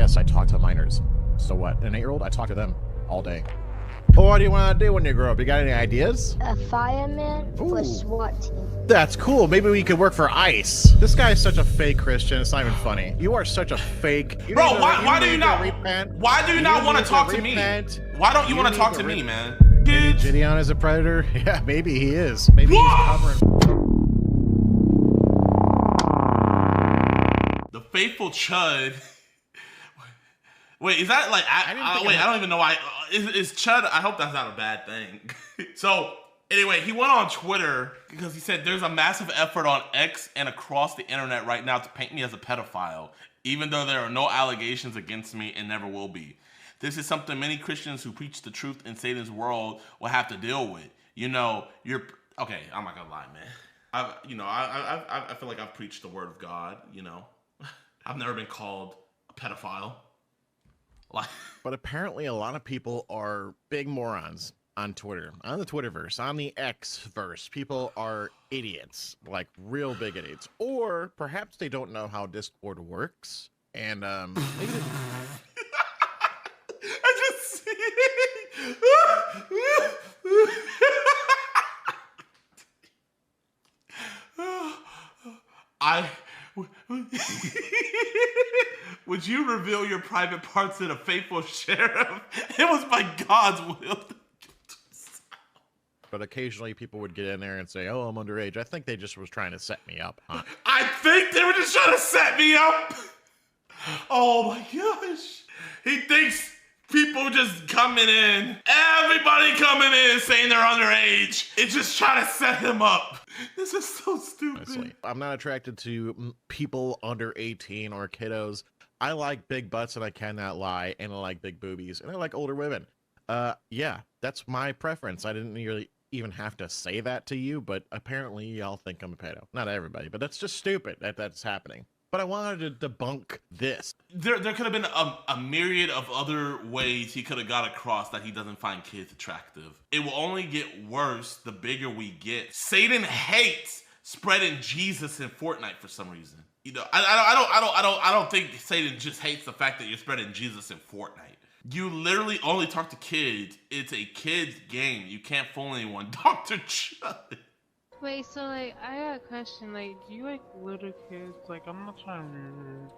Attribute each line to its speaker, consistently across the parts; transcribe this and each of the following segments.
Speaker 1: Yes, I talk to minors. So what? An 8-year-old? I talk to them all day. Well, what do you want to do when you grow up? You got any ideas?
Speaker 2: A fireman for
Speaker 1: Ooh.
Speaker 2: SWAT team.
Speaker 1: That's cool. Maybe we could work for ICE. This guy is such a fake Christian. It's not even funny. You are such a fake.
Speaker 3: Bro, why do you not repent? Why do you not want to talk to me? Why don't you want to talk to me, man?
Speaker 1: Maybe JiDion is a predator? Yeah, maybe he is. Maybe he's covering.
Speaker 3: The faithful chud. Wait, is that like? I don't even know why. Is chud? I hope that's not a bad thing. So anyway, he went on Twitter because he said there's a massive effort on X and across the internet right now to paint me as a pedophile, even though there are no allegations against me and never will be. This is something many Christians who preach the truth in Satan's world will have to deal with. You know, you're okay. I'm not gonna lie, man. I feel like I've preached the word of God. You know, I've never been called a pedophile.
Speaker 1: But apparently a lot of people are big morons on Twitter, on the Twitterverse, on the X-verse. People are idiots, like real big idiots. Or perhaps they don't know how Discord works. And maybe they...
Speaker 3: I just see Would you reveal your private parts to the faithful sheriff? It was by God's will.
Speaker 1: But occasionally people would get in there and say, oh, I'm underage. I think they just was trying to set me up, huh?
Speaker 3: I think they were just trying to set me up. Oh my gosh. He thinks people just coming in, everybody coming in saying they're underage. It's just trying to set him up. This is so stupid.
Speaker 1: Honestly, I'm not attracted to people under 18 or kiddos. I like big butts and I cannot lie, and I like big boobies, and I like older women. Yeah, that's my preference. I didn't really even have to say that to you, but apparently y'all think I'm a pedo. Not everybody, but that's just stupid that that's happening. But I wanted to debunk this.
Speaker 3: There could have been a myriad of other ways he could have got across that he doesn't find kids attractive. It will only get worse the bigger we get. Satan hates spreading Jesus in Fortnite for some reason. You know, I don't think Satan just hates the fact that you're spreading Jesus in Fortnite. You literally only talk to kids. It's a kid's game. You can't fool anyone. Dr. Chud.
Speaker 4: Wait, so like, I got a question. Like, do you like little kids? Like, I'm not trying to be rude.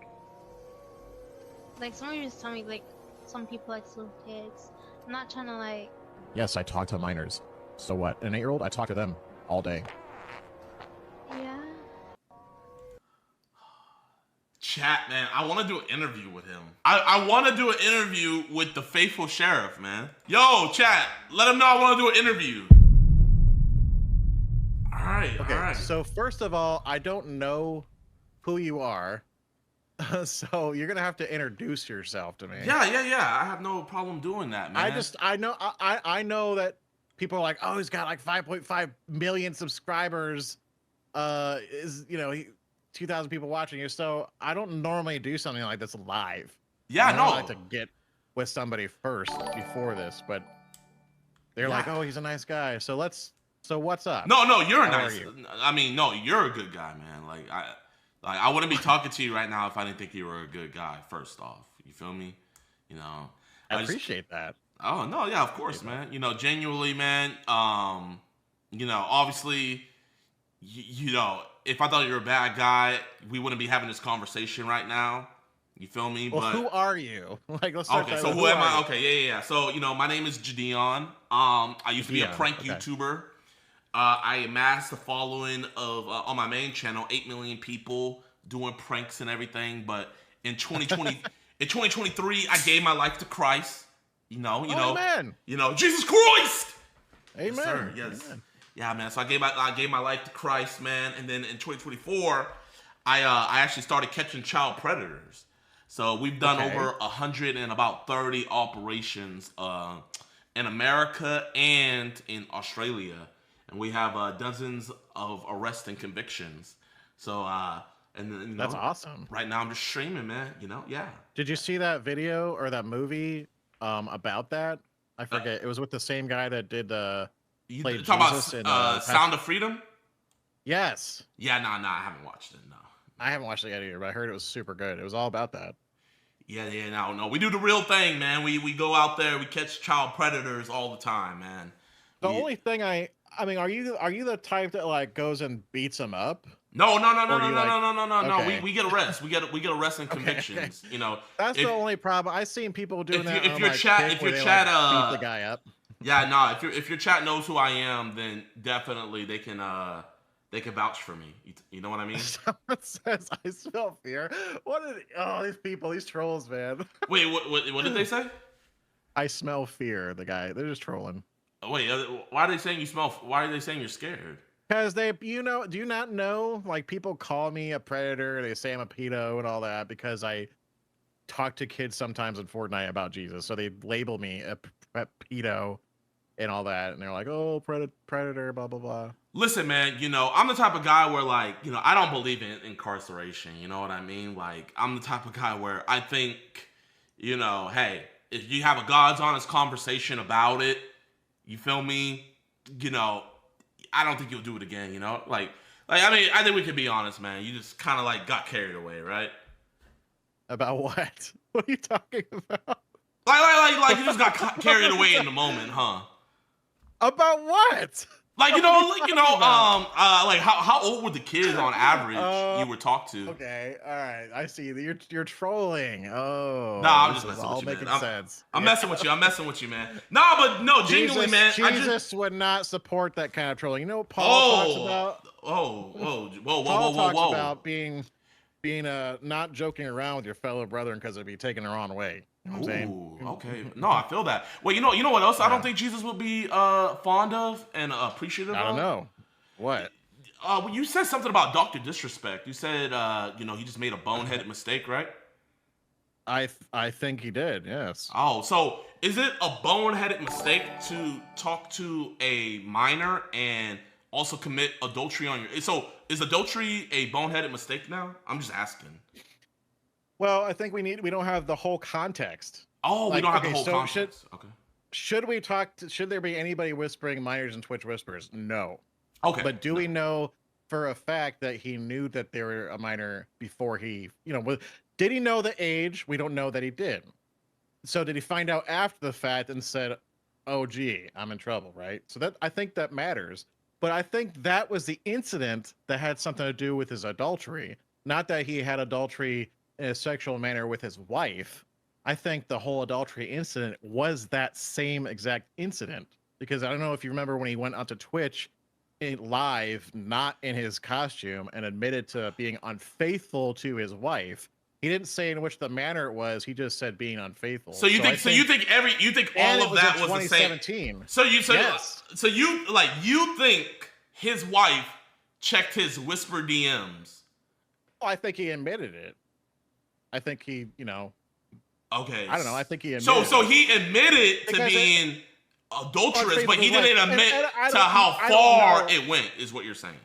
Speaker 2: Like, someone just tell me, like, some people like little kids. I'm not trying to, like...
Speaker 1: Yes, I talk to minors. So what? An 8-year-old? I talk to them all day.
Speaker 2: Yeah?
Speaker 3: Chat, man, I want to do an interview with him. I want to do an interview with the faithful sheriff, man. Yo, chat, let him know I want to do an interview. All right,
Speaker 1: okay,
Speaker 3: all right.
Speaker 1: So first of all, I don't know who you are. So you're going to have to introduce yourself to me.
Speaker 3: Yeah. I have no problem doing that, man.
Speaker 1: I know that people are like, oh, he's got like 5.5 million subscribers. Is, you know, 2,000 people watching you. So I don't normally do something like this live.
Speaker 3: Yeah,
Speaker 1: I like to get with somebody first before this, but they're like, oh, he's a nice guy. So what's up?
Speaker 3: No, you're nice. I mean, no, you're a good guy, man. Like I wouldn't be talking to you right now if I didn't think you were a good guy. First off, you feel me? You know,
Speaker 1: I appreciate that.
Speaker 3: Oh no, yeah, of course, man. You know, genuinely, man. You know, obviously, you know, if I thought you were a bad guy, we wouldn't be having this conversation right now. You feel me?
Speaker 1: Well,
Speaker 3: but
Speaker 1: who are you? Like, let's start.
Speaker 3: Okay, so who am I? Okay, yeah. So, you know, my name is JiDion. I used to be a prank YouTuber. I amassed a following of on my main channel, 8 million people doing pranks and everything. But in 2020, in 2023, I gave my life to Christ.
Speaker 1: Amen.
Speaker 3: You know, Jesus Christ.
Speaker 1: Amen.
Speaker 3: Yes, sir. Yes.
Speaker 1: Amen.
Speaker 3: Yeah, man. So I gave my life to Christ, man. And then in 2024, I actually started catching child predators. So we've done over 130 operations in America and in Australia. And we have dozens of arrests and convictions. So, and then, you know,
Speaker 1: that's awesome.
Speaker 3: Right now I'm just streaming, man. You know, yeah.
Speaker 1: Did you see that video or that movie about that? I forget. It was with the same guy that did played Jesus in
Speaker 3: Sound of Freedom?
Speaker 1: Yes.
Speaker 3: Yeah, no, I haven't watched it, no.
Speaker 1: I haven't watched it yet either, but I heard it was super good. It was all about that.
Speaker 3: Yeah, no. We do the real thing, man. We go out there, we catch child predators all the time, man.
Speaker 1: The only thing I mean, are you the type that like goes and beats them up?
Speaker 3: No.
Speaker 1: Okay.
Speaker 3: We get arrests. We get arrests and convictions. You know,
Speaker 1: that's the only problem. I've seen people doing that.
Speaker 3: If your chat
Speaker 1: beat the guy up.
Speaker 3: Yeah, no. If your chat knows who I am, then definitely they can vouch for me. You know what I mean?
Speaker 1: Someone says I smell fear. These people, these trolls, man.
Speaker 3: Wait, what did they say?
Speaker 1: I smell fear. The guy, they're just trolling.
Speaker 3: Wait, why are they saying you smell? Why are they saying you're scared?
Speaker 1: Because do you not know? Like, people call me a predator. They say I'm a pedo and all that because I talk to kids sometimes in Fortnite about Jesus. So they label me a pedo and all that. And they're like, oh, predator, blah, blah, blah.
Speaker 3: Listen, man, I'm the type of guy where, like, I don't believe in incarceration. You know what I mean? Like, I'm the type of guy where I think, hey, if you have a God's honest conversation about it, you feel me? I don't think you'll do it again, Like, I mean, I think we can be honest, man. You just kind of, like, got carried away, right?
Speaker 1: About what? What are you talking about?
Speaker 3: Like you just got carried away in the moment, huh?
Speaker 1: About what?
Speaker 3: Like, like how old were the kids on average you were talked to?
Speaker 1: Okay, all right, I see. You're trolling. Oh,
Speaker 3: no, I'm just messing with you,
Speaker 1: making
Speaker 3: man.
Speaker 1: sense.
Speaker 3: I'm messing with you. I'm messing with you, man. Nah, but no, genuinely, man.
Speaker 1: Jesus would not support that kind of trolling. You know what Paul talks about?
Speaker 3: Whoa,
Speaker 1: talks about being not joking around with your fellow brethren because it'd be taken the wrong way. You know what I'm saying?
Speaker 3: Okay. No, I feel that. Well, you know what else? Yeah. I don't think Jesus would be fond of and appreciative of.
Speaker 1: I don't know. What?
Speaker 3: You said something about Dr. Disrespect. You said he just made a boneheaded mistake, right?
Speaker 1: I think he did. Yes.
Speaker 3: Oh, so is it a boneheaded mistake to talk to a minor and also commit adultery on your? So is adultery a boneheaded mistake now? I'm just asking.
Speaker 1: Well, I think we don't have the whole context.
Speaker 3: Oh, we don't have the whole context.
Speaker 1: Should there be anybody whispering minors and Twitch whispers? No.
Speaker 3: Okay.
Speaker 1: But do we know for a fact that he knew that they were a minor before he, did he know the age? We don't know that he did. So did he find out after the fact and said, oh, gee, I'm in trouble, right? So I think that matters. But I think that was the incident that had something to do with his adultery. Not that he had adultery in a sexual manner with his wife. I think the whole adultery incident was that same exact incident. Because I don't know if you remember when he went onto Twitch live, not in his costume, and admitted to being unfaithful to his wife. He didn't say in which the manner it was. He just said being unfaithful.
Speaker 3: So you think all of that was the same? So you think his wife checked his whisper DMs?
Speaker 1: Well, I think he admitted it. I think he,
Speaker 3: Okay.
Speaker 1: I don't know. I think he admitted.
Speaker 3: So he admitted to being adulterous, but he didn't admit to how far it went. Is what you're saying?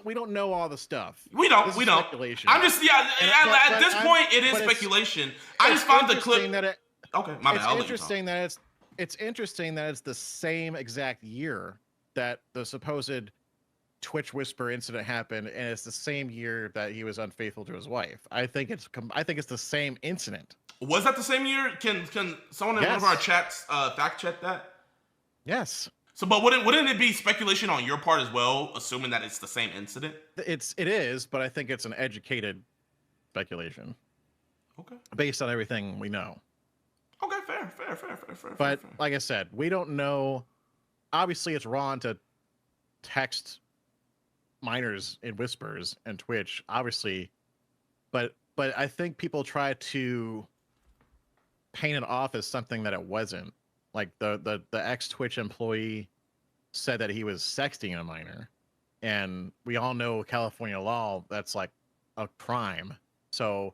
Speaker 1: We don't know all the stuff.
Speaker 3: We don't. Speculation. I'm just at this point it is speculation. I just found the clip. Okay, my bad.
Speaker 1: It's interesting that it's the same exact year that the supposed Twitch whisper incident happened, and it's the same year that he was unfaithful to his wife. I think it's the same incident.
Speaker 3: Was that the same year? Can someone in one of our chats fact check that?
Speaker 1: Yes.
Speaker 3: So, but wouldn't it be speculation on your part as well, assuming that it's the same incident?
Speaker 1: It is, but I think it's an educated speculation.
Speaker 3: Okay.
Speaker 1: Based on everything we know.
Speaker 3: Okay, fair.
Speaker 1: But like I said, we don't know. Obviously, it's wrong to text minors in whispers and Twitch, obviously, but I think people try to paint it off as something that it wasn't. Like the ex-Twitch employee said that he was sexting a minor, and we all know California law, that's like a crime. So,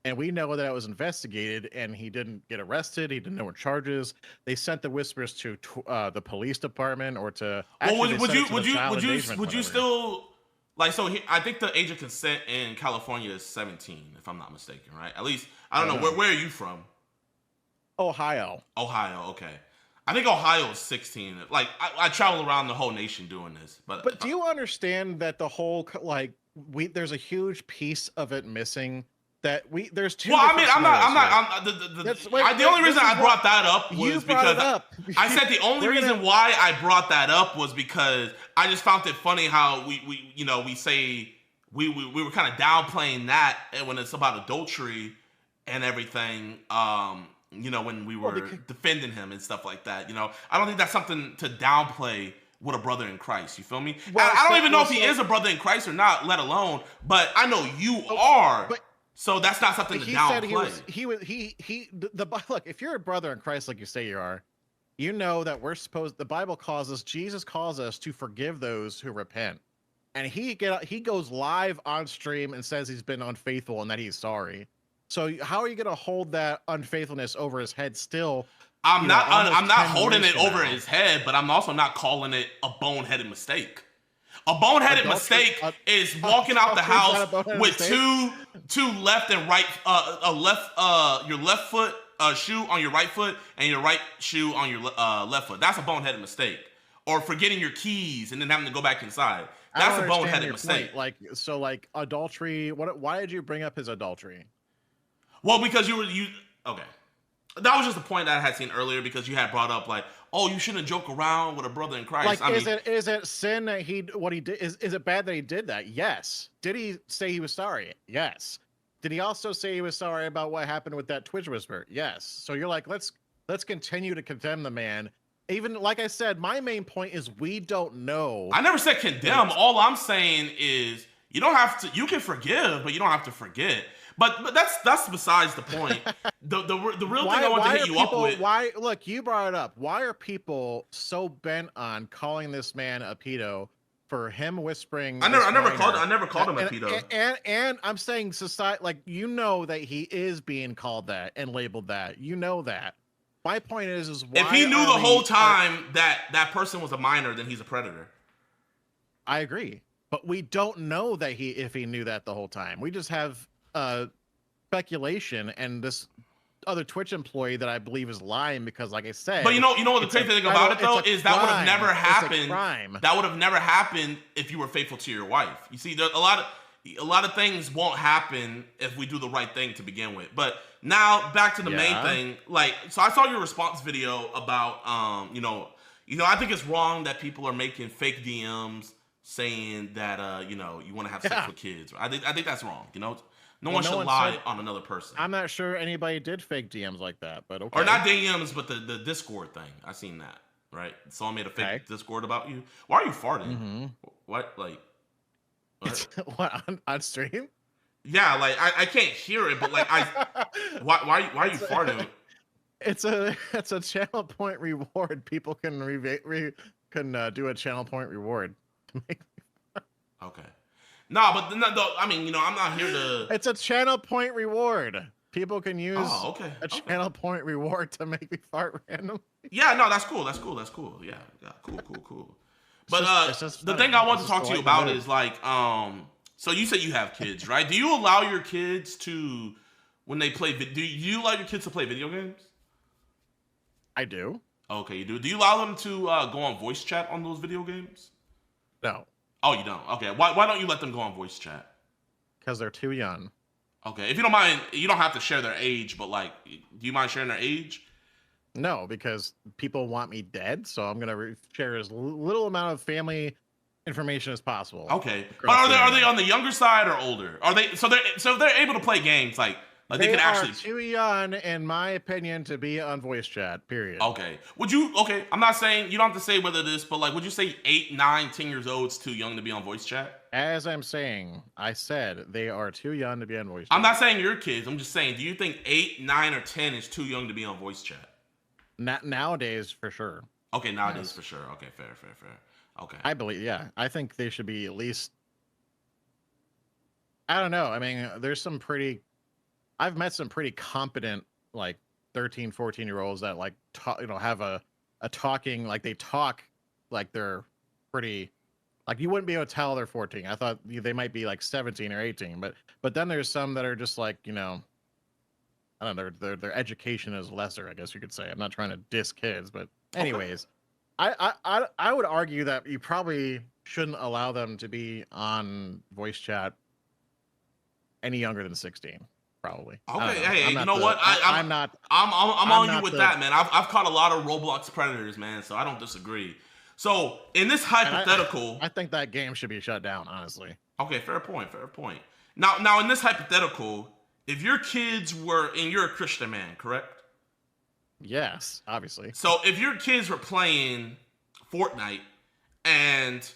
Speaker 1: and we know that it was investigated, and he didn't get arrested. He didn't know what charges. They sent the whispers to the police department or to.
Speaker 3: Well, would you still like? So I think the age of consent in California is 17, if I'm not mistaken, right? At least I don't know. Where are you from?
Speaker 1: Ohio,
Speaker 3: okay. I think Ohio is 16. Like I travel around the whole nation doing this, but
Speaker 1: do you understand that the whole there's a huge piece of it missing that there's two.
Speaker 3: Well, I mean,
Speaker 1: different
Speaker 3: the only reason I brought that up was because I said the only reason why I brought that up was because I just found it funny how we say we were kind of downplaying that when it's about adultery and everything. When we were defending him and stuff like that. I don't think that's something to downplay with a brother in Christ. You feel me? Well, I don't even know if he is a brother in Christ or not, let alone. But I know you are. So that's not something to downplay.
Speaker 1: Look, if you're a brother in Christ, like you say you are, you know that the Bible calls us, Jesus calls us to forgive those who repent. And he goes live on stream and says he's been unfaithful and that he's sorry. So how are you going to hold that unfaithfulness over his head still?
Speaker 3: I'm not holding it over his head, but I'm also not calling it a boneheaded mistake. A boneheaded mistake is walking out the house with two left and right, your left foot shoe on your right foot and your right shoe on your left foot. That's a boneheaded mistake. Or forgetting your keys and then having to go back inside. That's a boneheaded mistake.
Speaker 1: Like adultery. Why did you bring up his adultery?
Speaker 3: Well, because okay. That was just a point that I had seen earlier because you had brought up you shouldn't joke around with a brother in Christ.
Speaker 1: Is it sin that what he did? Is it bad that he did that? Yes. Did he say he was sorry? Yes. Did he also say he was sorry about what happened with that Twitch whisper? Yes. So you're like, let's continue to condemn the man. Even like I said, my main point is we don't know.
Speaker 3: I never said condemn. All I'm saying is you don't have to. You can forgive, but you don't have to forget. But that's besides the point. The real thing I want to hit you up with.
Speaker 1: Look, you brought it up. Why are people so bent on calling this man a pedo for him whispering?
Speaker 3: I never called him a pedo.
Speaker 1: And I'm saying society, that he is being called that and labeled that. You know that. My point is why
Speaker 3: if he knew the whole time that person was a minor, then he's a predator.
Speaker 1: I agree, but we don't know that if he knew that the whole time. We just have speculation and this other Twitch employee that I believe is lying because, like I said.
Speaker 3: But you know what the crazy thing about it though is that would have never happened. That would have never happened if you were faithful to your wife. You see, there a lot of things won't happen if we do the right thing to begin with. But now back to the main thing. So I saw your response video about I think it's wrong that people are making fake DMs saying that you want to have sex with kids. I think that's wrong. No one should lie on another person.
Speaker 1: I'm not sure anybody did fake DMs like that, but okay.
Speaker 3: Or not DMs, but the Discord thing. I seen that, right? Someone made a fake Discord about you. Why are you farting?
Speaker 1: Mm-hmm.
Speaker 3: What?
Speaker 1: What, on stream?
Speaker 3: Yeah, I can't hear it, but why are you farting?
Speaker 1: It's a channel point reward. People can do a channel point reward to make.
Speaker 3: Okay. No, but I mean, I'm not here to.
Speaker 1: It's a channel point reward. People can use a channel point reward to make me fart randomly.
Speaker 3: Yeah, no, that's cool. Yeah, cool. But the thing I want to talk to you about is so you say you have kids, right? Do you allow your kids to, when they play, do you allow your kids to play video games?
Speaker 1: I do.
Speaker 3: Okay, you do. Do you allow them to go on voice chat on those video games?
Speaker 1: No.
Speaker 3: Oh, you don't? Okay. Why don't you let them go on voice chat?
Speaker 1: Because they're too young.
Speaker 3: Okay. If you don't mind, you don't have to share their age, but do you mind sharing their age?
Speaker 1: No, because people want me dead, so I'm gonna share as little amount of family information as possible.
Speaker 3: Okay. But are they on the younger side or older? Are they so they're able to play games they can actually.
Speaker 1: They are too young, in my opinion, to be on voice chat. Period.
Speaker 3: Okay. Okay. I'm not saying you don't have to say whether this, but would you say 8, 9, 10 years old is too young to be on voice chat?
Speaker 1: As I'm saying, I said they are too young to be on voice chat.
Speaker 3: I'm not saying your kids. I'm just saying, do you think 8, 9, or 10 is too young to be on voice chat?
Speaker 1: Not nowadays, for sure.
Speaker 3: Okay, nowadays for sure. Okay, fair. Okay.
Speaker 1: I believe, yeah. I think they should be at least. I don't know. I mean, I've met some pretty competent 13, 14-year-olds that have a talking, they talk like they're pretty, you wouldn't be able to tell they're 14. I thought they might be 17 or 18, but then there's some that are just I don't know, their education is lesser, I guess you could say. I'm not trying to diss kids, but anyways, okay. I would argue that you probably shouldn't allow them to be on voice chat any younger than 16. probably.
Speaker 3: Okay, hey, you know
Speaker 1: the,
Speaker 3: what?
Speaker 1: I'm not.
Speaker 3: I'm on you with
Speaker 1: the,
Speaker 3: that, man. I've caught a lot of Roblox predators, man. So I don't disagree. So in this hypothetical,
Speaker 1: I think that game should be shut down. Honestly.
Speaker 3: Okay, fair point. Fair point. Now in this hypothetical, if your kids were, and you're a Christian man, correct?
Speaker 1: Yes, obviously.
Speaker 3: So if your kids were playing Fortnite and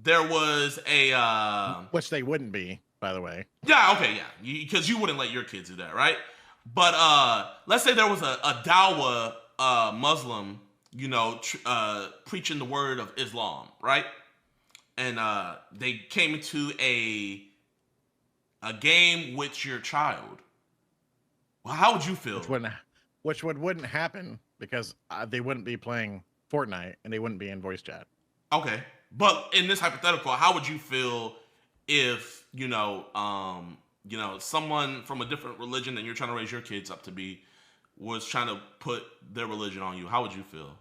Speaker 3: there was a
Speaker 1: which they wouldn't be, by the way.
Speaker 3: Yeah, okay, yeah. Because you wouldn't let your kids do that, right? But let's say there was a Dawa Muslim, preaching the word of Islam, right? And they came into a game with your child. Well, how would you feel?
Speaker 1: Which wouldn't happen because they wouldn't be playing Fortnite and they wouldn't be in voice chat.
Speaker 3: Okay, but in this hypothetical, how would you feel if someone from a different religion than you're trying to raise your kids up to be was trying to put their religion on you? How would you feel?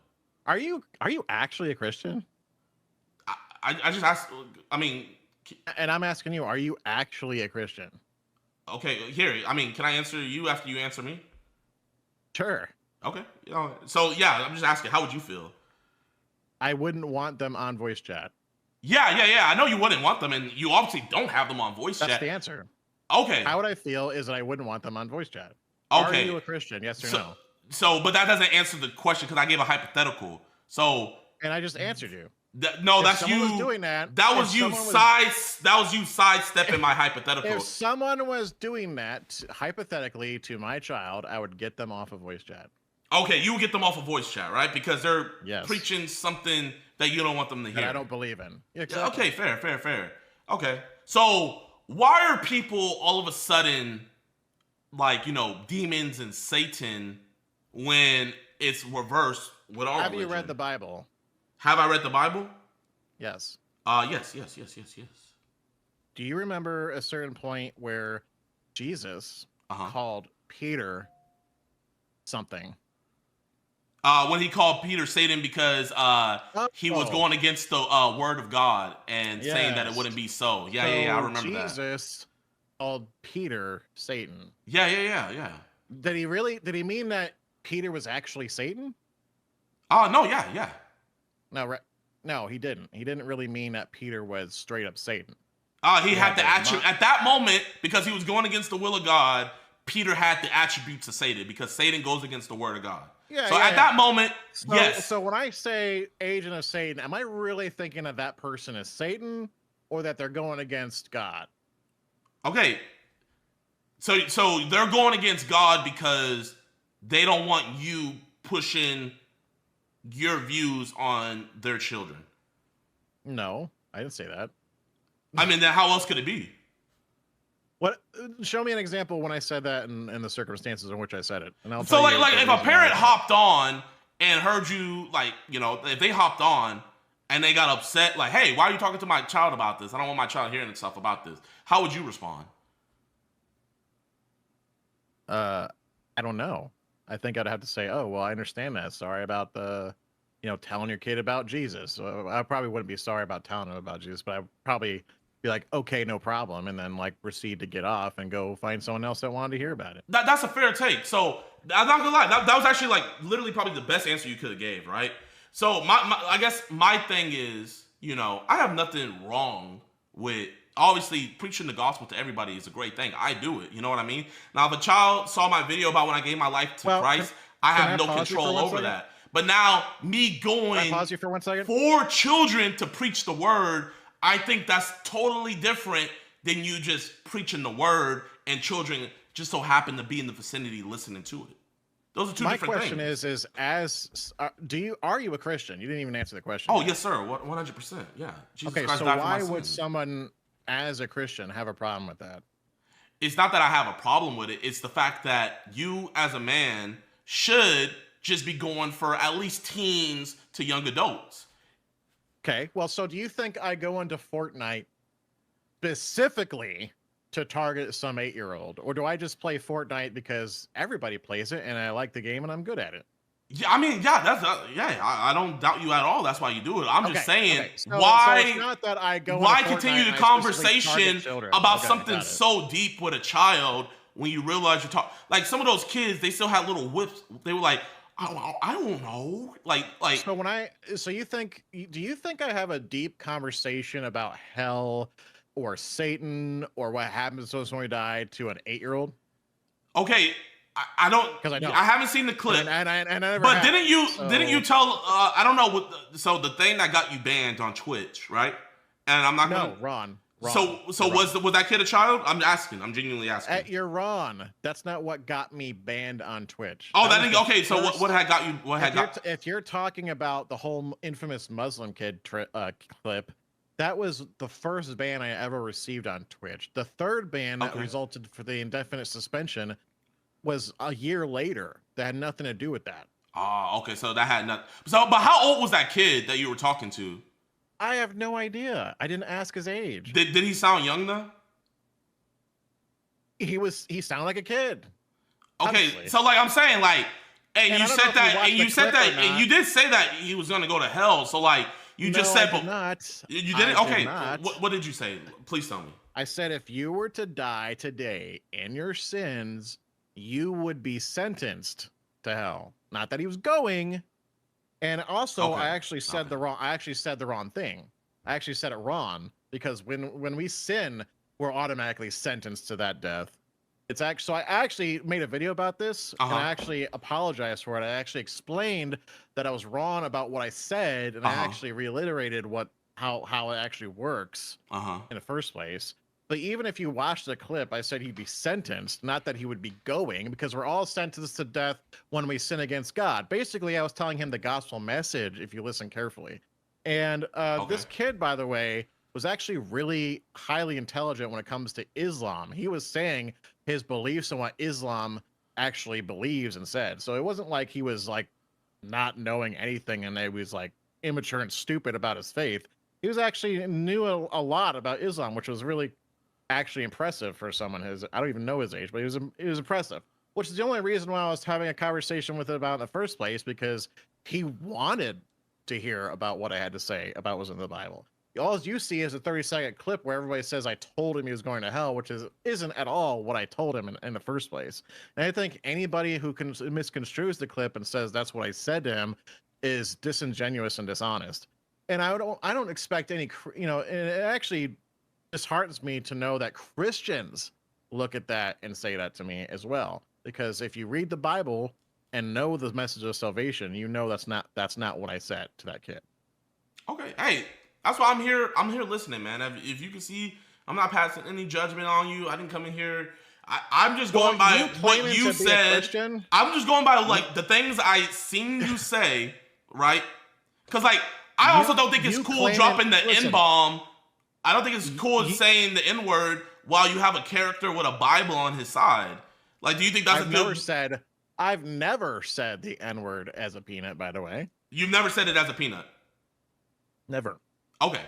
Speaker 1: Are you actually a Christian?
Speaker 3: I just asked. I mean,
Speaker 1: and I'm asking you, are you actually a Christian?
Speaker 3: Okay, here. I mean, can I answer you after you answer me?
Speaker 1: Sure.
Speaker 3: Okay. So yeah, I'm just asking, how would you feel?
Speaker 1: I wouldn't want them on voice chat.
Speaker 3: Yeah. I know you wouldn't want them, and you obviously don't have them on voice chat.
Speaker 1: That's the answer.
Speaker 3: Okay.
Speaker 1: How would I feel is that I wouldn't want them on voice chat.
Speaker 3: Okay.
Speaker 1: Are you a Christian? Yes or no?
Speaker 3: So, but that doesn't answer the question because I gave a hypothetical. So.
Speaker 1: And I just answered you.
Speaker 3: No,
Speaker 1: if
Speaker 3: that's you.
Speaker 1: Was doing that.
Speaker 3: That was you sidestepping my hypothetical.
Speaker 1: If someone was doing that hypothetically to my child, I would get them off of voice chat.
Speaker 3: Okay, you would get them off of voice chat, right? Because they're preaching something that you don't want them to hear.
Speaker 1: That I don't believe in.
Speaker 3: Exactly. Okay, fair. Okay, so why are people all of a sudden like demons and Satan when it's reversed with our religion?
Speaker 1: Have you read the Bible?
Speaker 3: Have I read the Bible?
Speaker 1: Yes.
Speaker 3: Yes.
Speaker 1: Do you remember a certain point where Jesus called Peter something?
Speaker 3: When he called Peter Satan because he was going against the word of God and saying that it wouldn't be so. Yeah, I remember that.
Speaker 1: Jesus called Peter Satan.
Speaker 3: Yeah.
Speaker 1: Did he mean that Peter was actually Satan?
Speaker 3: No, yeah.
Speaker 1: No, he didn't. He didn't really mean that Peter was straight up Satan.
Speaker 3: He had the attribute at that moment because he was going against the will of God. Peter had the attributes of Satan because Satan goes against the word of God. At that moment, yes.
Speaker 1: So when I say agent of Satan, am I really thinking of that person as Satan or that they're going against God?
Speaker 3: Okay. So they're going against God because they don't want you pushing your views on their children.
Speaker 1: No, I didn't say that.
Speaker 3: I mean, then how else could it be?
Speaker 1: What? Show me an example when I said that and the circumstances in which I said it. And I'll
Speaker 3: so like if a parent hopped on and heard you, if they hopped on and they got upset, like, hey, why are you talking to my child about this? I don't want my child hearing stuff about this. How would you respond?
Speaker 1: I don't know. I think I'd have to say, oh, well, I understand that. Sorry about the, telling your kid about Jesus. I probably wouldn't be sorry about telling him about Jesus, but I'd probably be like, okay, no problem. And then proceed to get off and go find someone else that wanted to hear about it.
Speaker 3: That's a fair take. So I'm not gonna lie. That was actually literally probably the best answer you could have gave, right? So I guess my thing is, I have nothing wrong with obviously preaching the gospel to everybody is a great thing. I do it. You know what I mean? Now, if a child saw my video about when I gave my life to Christ, I have no control over that. But now me going
Speaker 1: Can I pause you for 1 second?
Speaker 3: For children to preach the word, I think that's totally different than you just preaching the word and children just so happen to be in the vicinity listening to it. Those are two different things.
Speaker 1: My question is, are you a Christian? You didn't even answer the question.
Speaker 3: Oh, yes, sir. 100%. Yeah.
Speaker 1: Jesus Christ died for my sins. Why would someone as a Christian have a problem with that?
Speaker 3: It's not that I have a problem with it. It's the fact that you as a man should just be going for at least teens to young adults.
Speaker 1: Okay. Well, so do you think I go into Fortnite specifically to target some 8-year-old, or do I just play Fortnite because everybody plays it and I like the game and I'm good at it?
Speaker 3: Yeah, I mean, I don't doubt you at all. That's why you do it. I'm just saying, why?
Speaker 1: So it's not that I go.
Speaker 3: Why continue the conversation about something so deep with a child when you realize you're talking? Like some of those kids, they still had little whips. They were like, I don't know. Like.
Speaker 1: So do you think I have a deep conversation about hell or Satan or what happens to us when we die to an 8-year-old?
Speaker 3: Okay. I don't, because I haven't seen the clip.
Speaker 1: And I never
Speaker 3: but
Speaker 1: have,
Speaker 3: didn't you tell, I don't know so the thing that got you banned on Twitch, right? And I'm not going to.
Speaker 1: No, Ron.
Speaker 3: So was that kid a child? I'm asking. I'm genuinely asking.
Speaker 1: You're wrong. That's not what got me banned on Twitch.
Speaker 3: Oh, okay. So what had got you?
Speaker 1: If you're talking about the whole infamous Muslim kid clip, that was the first ban I ever received on Twitch. The third ban that resulted for the indefinite suspension was a year later. That had nothing to do with that.
Speaker 3: Oh, okay. So that had nothing. So, but how old was that kid that you were talking to?
Speaker 1: I have no idea. I didn't ask his age.
Speaker 3: Did he sound young though?
Speaker 1: He sounded like a kid.
Speaker 3: Okay, honestly. So like I'm saying, like, and you said that, and you did say that he was gonna go to hell. So like you just said, but
Speaker 1: not.
Speaker 3: You didn't. Okay, what did you say? Please tell me.
Speaker 1: I said if you were to die today in your sins, you would be sentenced to hell. Not that he was going. And also, I actually said the wrong. I actually said the wrong thing. I actually said it wrong because when we sin, we're automatically sentenced to that death. It's actually so I actually made a video about this, and I actually apologized for it. I actually explained that I was wrong about what I said, and I actually reiterated how it actually works in the first place. But even if you watch the clip, I said he'd be sentenced, not that he would be going, because we're all sentenced to death when we sin against God. Basically, I was telling him the gospel message, if you listen carefully. And this kid, by the way, was actually really highly intelligent when it comes to Islam. He was saying his beliefs and what Islam actually believes and said. So it wasn't like he was like not knowing anything and he was like immature and stupid about his faith. He was actually knew a lot about Islam, which was really actually impressive for someone his. I don't even know his age, but it was impressive, which is the only reason why I was having a conversation with him about it in the first place, because he wanted to hear about what I had to say about what was in the Bible. All you see is a 30-second clip where everybody says I told him he was going to hell, which isn't at all what I told him in the first place. And I think anybody who misconstrues the clip and says that's what I said to him is disingenuous and dishonest. And I don't expect any, and it actually disheartens me to know that Christians look at that and say that to me as well. Because if you read the Bible and know the message of salvation, you know that's not what I said to that kid.
Speaker 3: Okay, hey, that's why I'm here. I'm here listening, man. If you can see, I'm not passing any judgment on you. I didn't come in here. I'm just going by what you said. I'm just going by like the things I seen you say, right? Because like I also don't think it's cool dropping the N-bomb. I don't think it's cool saying the N-word while you have a character with a Bible on his side. Like, do you think that's
Speaker 1: I've never said the N-word as a peanut, by the way.
Speaker 3: You've never said it as a peanut?
Speaker 1: Never.
Speaker 3: Okay.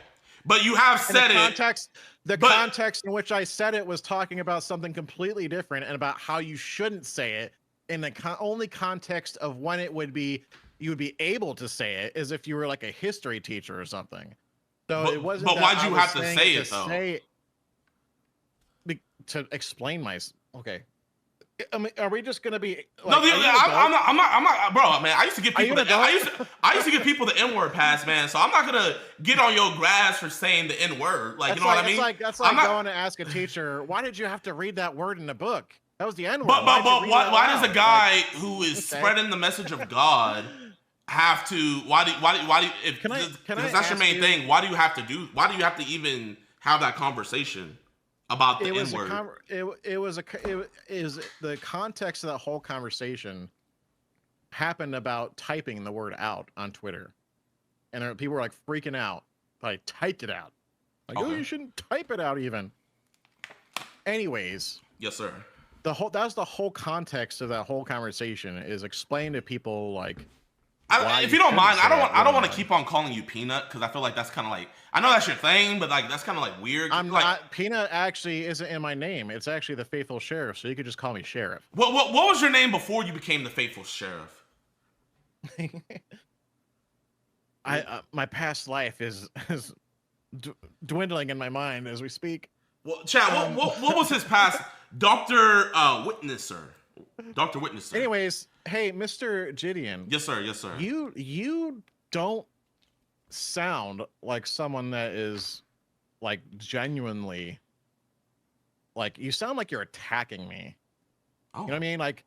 Speaker 3: But you have said
Speaker 1: The context in which I said it was talking about something completely different and about how you shouldn't say it in the only context of when you would be able to say it is if you were like a history teacher or something. So it wasn't.
Speaker 3: But why'd you have to say it though?
Speaker 1: To explain okay. I mean, are we just gonna be?
Speaker 3: Like, no, I'm not, bro. Man, I used to give people. I used to give people the N-word pass, man. So I'm not gonna get on your grass for saying the N-word. Like, you know what I mean?
Speaker 1: That's like going to ask a teacher, why did you have to read that word in the book? That was the N-word.
Speaker 3: But why does a guy who is spreading the message of God have to? Why do if that's your main thing? Why do you have to even have that conversation about the N-word? The context of that whole conversation happened about typing the word out on Twitter, and people were like freaking out. I typed it out. Like, oh, you shouldn't type it out even. Anyways, yes, sir.
Speaker 1: That's the whole context of that whole conversation is explain to people like.
Speaker 3: If you don't mind, I don't want to keep on calling you Peanut because I feel like that's kind of like, I know that's your thing, but like that's kind of like weird.
Speaker 1: Peanut actually isn't in my name. It's actually the Faithful Sheriff, so you could just call me Sheriff.
Speaker 3: What was your name before you became the Faithful Sheriff?
Speaker 1: My past life is dwindling in my mind as we speak.
Speaker 3: Well, Chad, what was his past? Dr. Witnesser. Dr. Witnesser.
Speaker 1: Anyways, hey, Mr. Jidion.
Speaker 3: Yes, sir. Yes, sir.
Speaker 1: You don't sound like someone that is like genuinely like you sound like you're attacking me.
Speaker 3: Oh.
Speaker 1: You know what I mean? Like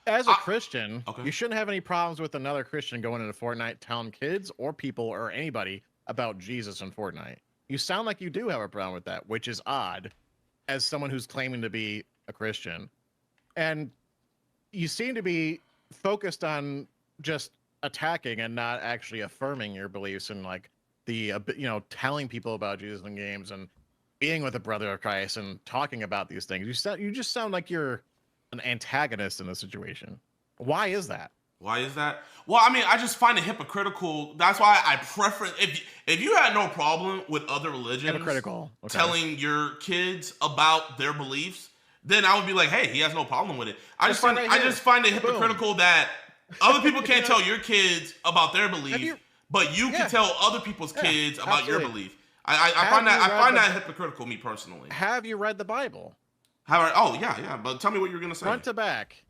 Speaker 1: as a Christian,
Speaker 3: okay.
Speaker 1: you shouldn't have any problems with another Christian going into Fortnite telling kids or people or anybody about Jesus in Fortnite. You sound like you do have a problem with that, which is odd as someone who's claiming to be a Christian. And you seem to be focused on just attacking and not actually affirming your beliefs and like the, telling people about Jesus in games and being with a brother of Christ and talking about these things. You just sound like you're an antagonist in the situation. Why is that?
Speaker 3: Why is that? Well, I mean, I just find it hypocritical. That's why I prefer if you had no problem with other religions telling your kids about their beliefs, then I would be like, hey, he has no problem with it. I just find it hypocritical that other people can't tell your kids about their beliefs, but you can tell other people's kids about your belief. I find that hypocritical, me personally.
Speaker 1: Have you read the Bible?
Speaker 3: Oh yeah. But tell me what you're gonna say.
Speaker 1: Front to back.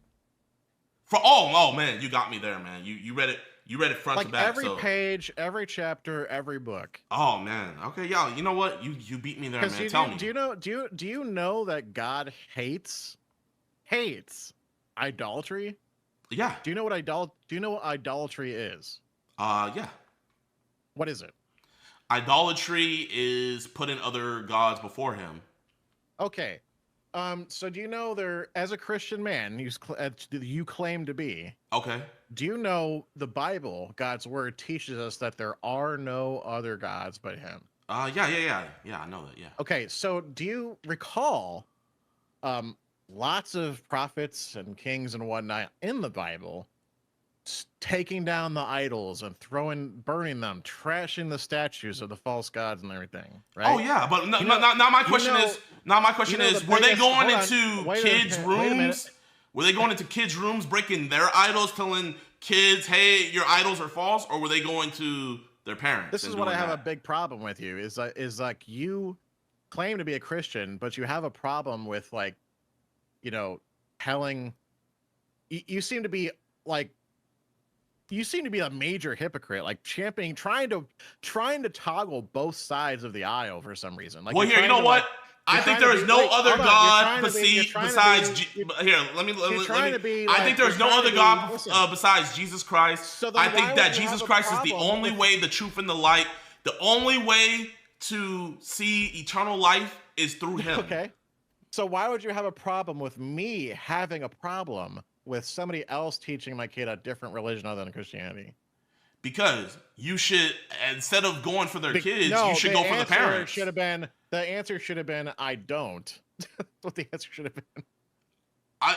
Speaker 3: Oh man, you got me there, man. You read it. You read it front to back.
Speaker 1: Every page, every chapter, every book.
Speaker 3: Oh man. Okay, y'all. You know what? You beat me there, man. Tell me.
Speaker 1: Do you know that God hates idolatry?
Speaker 3: Yeah.
Speaker 1: Do you know what idolatry is?
Speaker 3: Yeah.
Speaker 1: What is it?
Speaker 3: Idolatry is putting other gods before him.
Speaker 1: Okay. So do you know as a Christian man, you claim to be.
Speaker 3: Okay.
Speaker 1: Do you know the Bible, God's word, teaches us that there are no other gods but him?
Speaker 3: Yeah, I know that, yeah.
Speaker 1: Okay, so do you recall lots of prophets and kings and whatnot in the Bible taking down the idols and burning them, trashing the statues of the false gods and everything, right?
Speaker 3: Oh yeah, but now my question is, were they going into kids' rooms? Were they going into kids' rooms, breaking their idols, telling kids, "Hey, your idols are false," or were they going to their parents?
Speaker 1: This is what I have a big problem with you. Is like you claim to be a Christian, but you have a problem with telling. You seem to be like. You seem to be a major hypocrite, like championing, trying to toggle both sides of the aisle for some reason. Like,
Speaker 3: well, here, you know what? I think there is no other God besides. Here, let me. I think there is no other God besides Jesus Christ. I think that Jesus Christ is the only way, the truth, and the light. The only way to see eternal life is through Him.
Speaker 1: Okay. So why would you have a problem with me having a problem with somebody else teaching my kid a different religion other than Christianity?
Speaker 3: Because you should, instead of going for their kids, you should go for the parents.
Speaker 1: The answer should have been, I don't. That's what the answer should have been.
Speaker 3: Are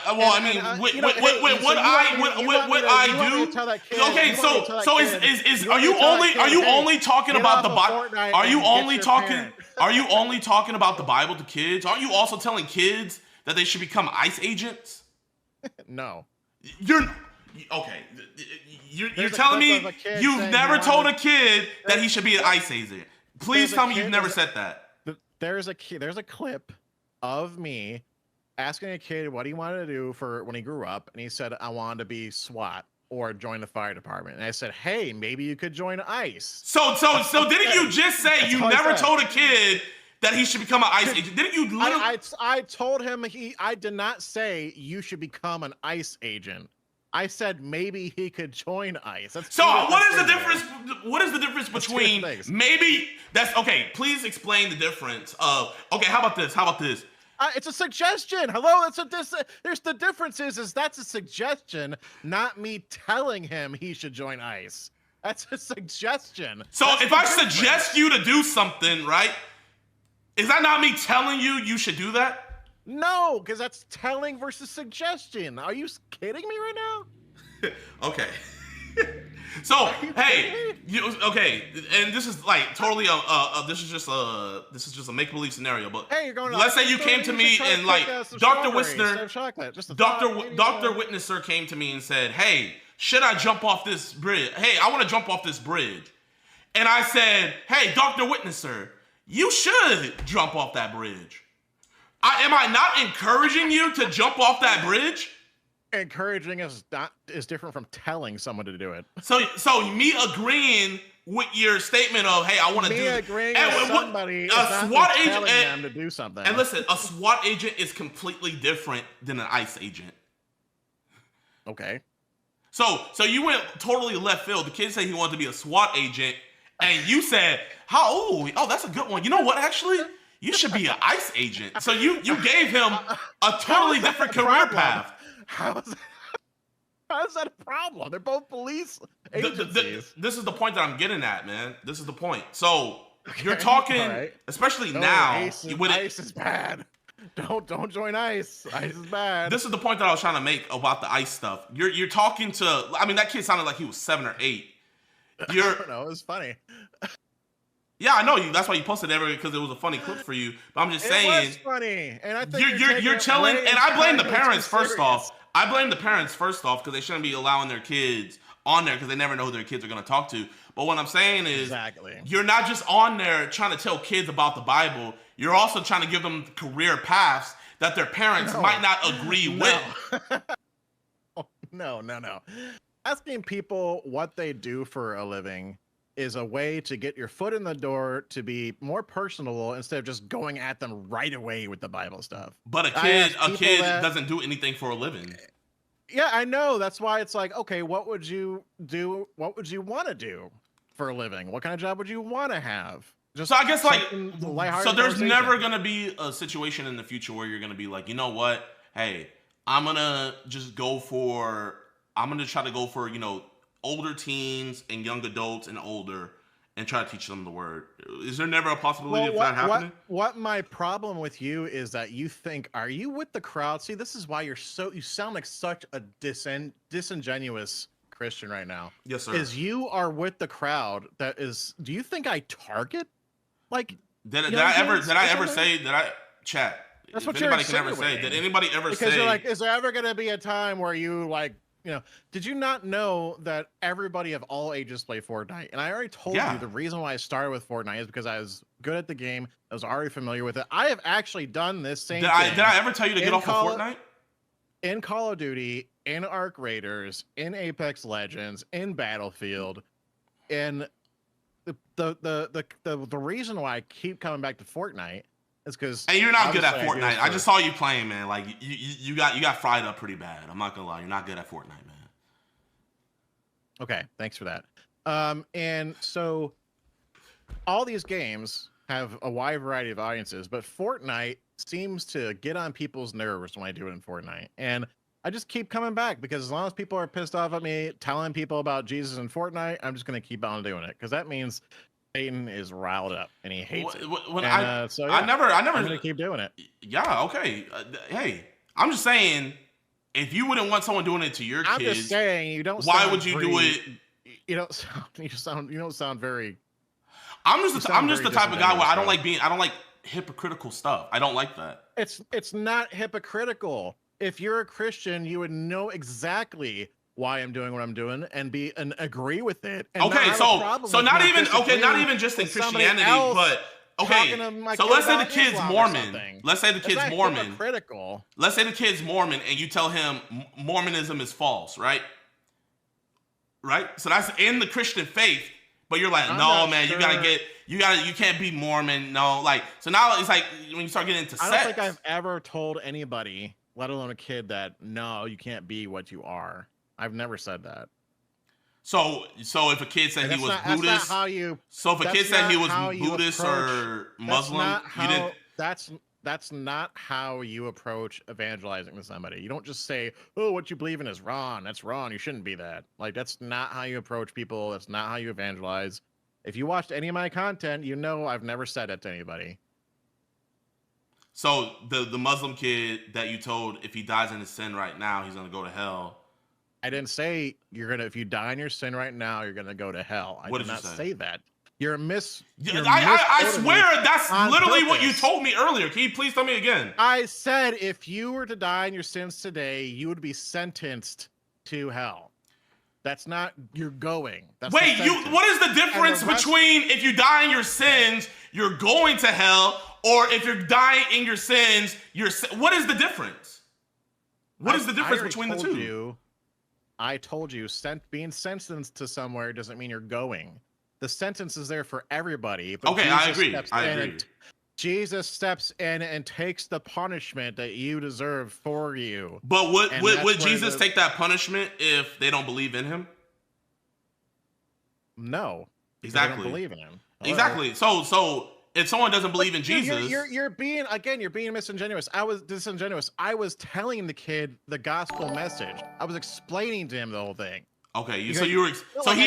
Speaker 3: you only talking about the Bible? Are you only talking about the Bible to kids? Aren't you also telling kids that they should become ICE agents?
Speaker 1: No.
Speaker 3: You're telling me you've never told a kid that he should be an ICE agent. Please tell me you've never said that.
Speaker 1: There's a clip of me asking a kid what he wanted to do for when he grew up, and he said, I wanted to be SWAT or join the fire department. And I said, hey, maybe you could join ICE.
Speaker 3: So didn't you just say you never told a kid that he should become an ICE agent? Didn't you literally?
Speaker 1: I told him I did not say you should become an ICE agent. I said maybe he could join ICE.
Speaker 3: What is the difference? What is the difference between maybe that's okay? Please explain the difference of How about this?
Speaker 1: It's a suggestion. Hello, there's the difference is that's a suggestion, not me telling him he should join ICE. That's a suggestion.
Speaker 3: So if I suggest you to do something, right? Is that not me telling you should do that?
Speaker 1: No, because that's telling versus suggestion. Are you kidding me right now?
Speaker 3: Okay. So hey, and this is like totally this is just a make believe scenario. But
Speaker 1: hey, you're going.
Speaker 3: Let's say you came to me and like Dr. Witnesser came to me and said, "Hey, should I jump off this bridge? Hey, I want to jump off this bridge." And I said, "Hey, Dr. Witnesser, you should jump off that bridge." Am I not encouraging you to jump off that bridge?
Speaker 1: Encouraging is different from telling someone to do it.
Speaker 3: So me agreeing with your statement of, hey, I want to do.
Speaker 1: Me agreeing with somebody,
Speaker 3: a SWAT agent,
Speaker 1: telling them to do something.
Speaker 3: And listen, a SWAT agent is completely different than an ICE agent.
Speaker 1: Okay.
Speaker 3: So you went totally left field. The kid said he wanted to be a SWAT agent, and you said, oh, that's a good one. You know what, actually? You should be an ICE agent. So you gave him a totally different career path.
Speaker 1: How is that a problem? They're both police agencies.
Speaker 3: This is the point that I'm getting at, man. This is the point. So you're talking, especially now.
Speaker 1: ICE is bad. Don't join ICE. ICE is bad.
Speaker 3: This is the point that I was trying to make about the ICE stuff. You're talking to. I mean, that kid sounded like he was 7 or 8.
Speaker 1: I don't know. It was funny.
Speaker 3: Yeah, I know you. That's why you posted it because it was a funny clip for you. But I'm just saying,
Speaker 1: it was funny, and I think
Speaker 3: you're telling. And I blame the parents first off. I blame the parents first off because they shouldn't be allowing their kids on there because they never know who their kids are going to talk to. But what I'm saying is, you're not just on there trying to tell kids about the Bible. You're also trying to give them career paths that their parents might not agree with.
Speaker 1: No. Asking people what they do for a living is a way to get your foot in the door to be more personable instead of just going at them right away with the Bible stuff.
Speaker 3: But a kid doesn't do anything for a living.
Speaker 1: Yeah, I know. That's why it's like, okay, what would you do? What would you want to do for a living? What kind of job would you want to have?
Speaker 3: So I guess so there's never going to be a situation in the future where you're going to be like, you know what? Hey, I'm going to try to go for, older teens and young adults and older and try to teach them the word. Is there never a possibility of that happening?
Speaker 1: What my problem with you is that you think, are you with the crowd? See, this is why you sound like such a disingenuous Christian right now.
Speaker 3: Yes, sir.
Speaker 1: Is you are with the crowd do you think I target? Like,
Speaker 3: did I ever say that I chat?
Speaker 1: That's what
Speaker 3: anybody can ever say. Did anybody ever say?
Speaker 1: Because you're like, is there ever going to be a time where you did you not know that everybody of all ages play Fortnite? And I already told you the reason why I started with Fortnite is because I was good at the game. I was already familiar with it. I have actually done this same thing. Did
Speaker 3: I ever tell you to get off of Fortnite?
Speaker 1: In Call of Duty, in Arc Raiders, in Apex Legends, in Battlefield, and the reason why I keep coming back to Fortnite is because
Speaker 3: you're not good at Fortnite. I just saw you playing, man. Like you got fried up pretty bad. I'm not gonna lie, you're not good at Fortnite, man.
Speaker 1: Okay, thanks for that. And so all these games have a wide variety of audiences, but Fortnite seems to get on people's nerves when I do it in Fortnite. And I just keep coming back because as long as people are pissed off at me telling people about Jesus in Fortnite, I'm just going to keep on doing it because that means Satan is riled up and he hates it.
Speaker 3: I never.
Speaker 1: I'm going to keep doing it.
Speaker 3: Yeah, okay. Hey, I'm just saying, if you wouldn't want someone doing it to your kids,
Speaker 1: I'm just saying you don't.
Speaker 3: Why would you do it?
Speaker 1: You don't sound very.
Speaker 3: I'm just the type of guy where I don't like hypocritical stuff. I don't like that.
Speaker 1: It's not hypocritical. If you're a Christian, you would know exactly why I'm doing what I'm doing and agree with it. And
Speaker 3: okay, so not even just in Christianity, but okay. So let's say the kid's Mormon. Let's say the kid's Mormon.
Speaker 1: Hypocritical.
Speaker 3: Let's say the kid's Mormon, and you tell him Mormonism is false, right? Right. So that's in the Christian faith, but you're like, no, man, sure. you can't be Mormon. No, like, so now it's like when you start getting into sex.
Speaker 1: I don't think I've ever told anybody, let alone a kid, that no, you can't be what you are. I've never said that.
Speaker 3: So if a kid said he was Buddhist, if a kid said he was Buddhist or Muslim, you didn't.
Speaker 1: That's not how you approach evangelizing to somebody. You don't just say, "Oh, what you believe in is wrong. That's wrong. You shouldn't be that." Like, that's not how you approach people. That's not how you evangelize. If you watched any of my content, you know I've never said it to anybody.
Speaker 3: So the Muslim kid that you told, if he dies in his sin right now, he's gonna go to hell.
Speaker 1: I didn't say if you die in your sin right now, you're gonna go to hell. I did not say that. I
Speaker 3: swear that's literally what you told me earlier. Can you please tell me again?
Speaker 1: I said if you were to die in your sins today, you would be sentenced to hell. That's not you're going. That's
Speaker 3: what is the difference between if you die in your sins, you're going to hell, or if you're dying in your sins, what is the difference? What is the difference between the two?
Speaker 1: I told you, being sentenced to somewhere doesn't mean you're going. The sentence is there for everybody. But
Speaker 3: okay, I agree.
Speaker 1: Jesus steps in and takes the punishment that you deserve for you.
Speaker 3: But would Jesus take that punishment if they don't believe in him?
Speaker 1: No.
Speaker 3: Exactly.
Speaker 1: They don't believe in him.
Speaker 3: Exactly. So if someone doesn't believe in Jesus,
Speaker 1: you're being disingenuous. I was disingenuous. I was telling the kid the gospel message. I was explaining to him the whole thing.
Speaker 3: Okay, he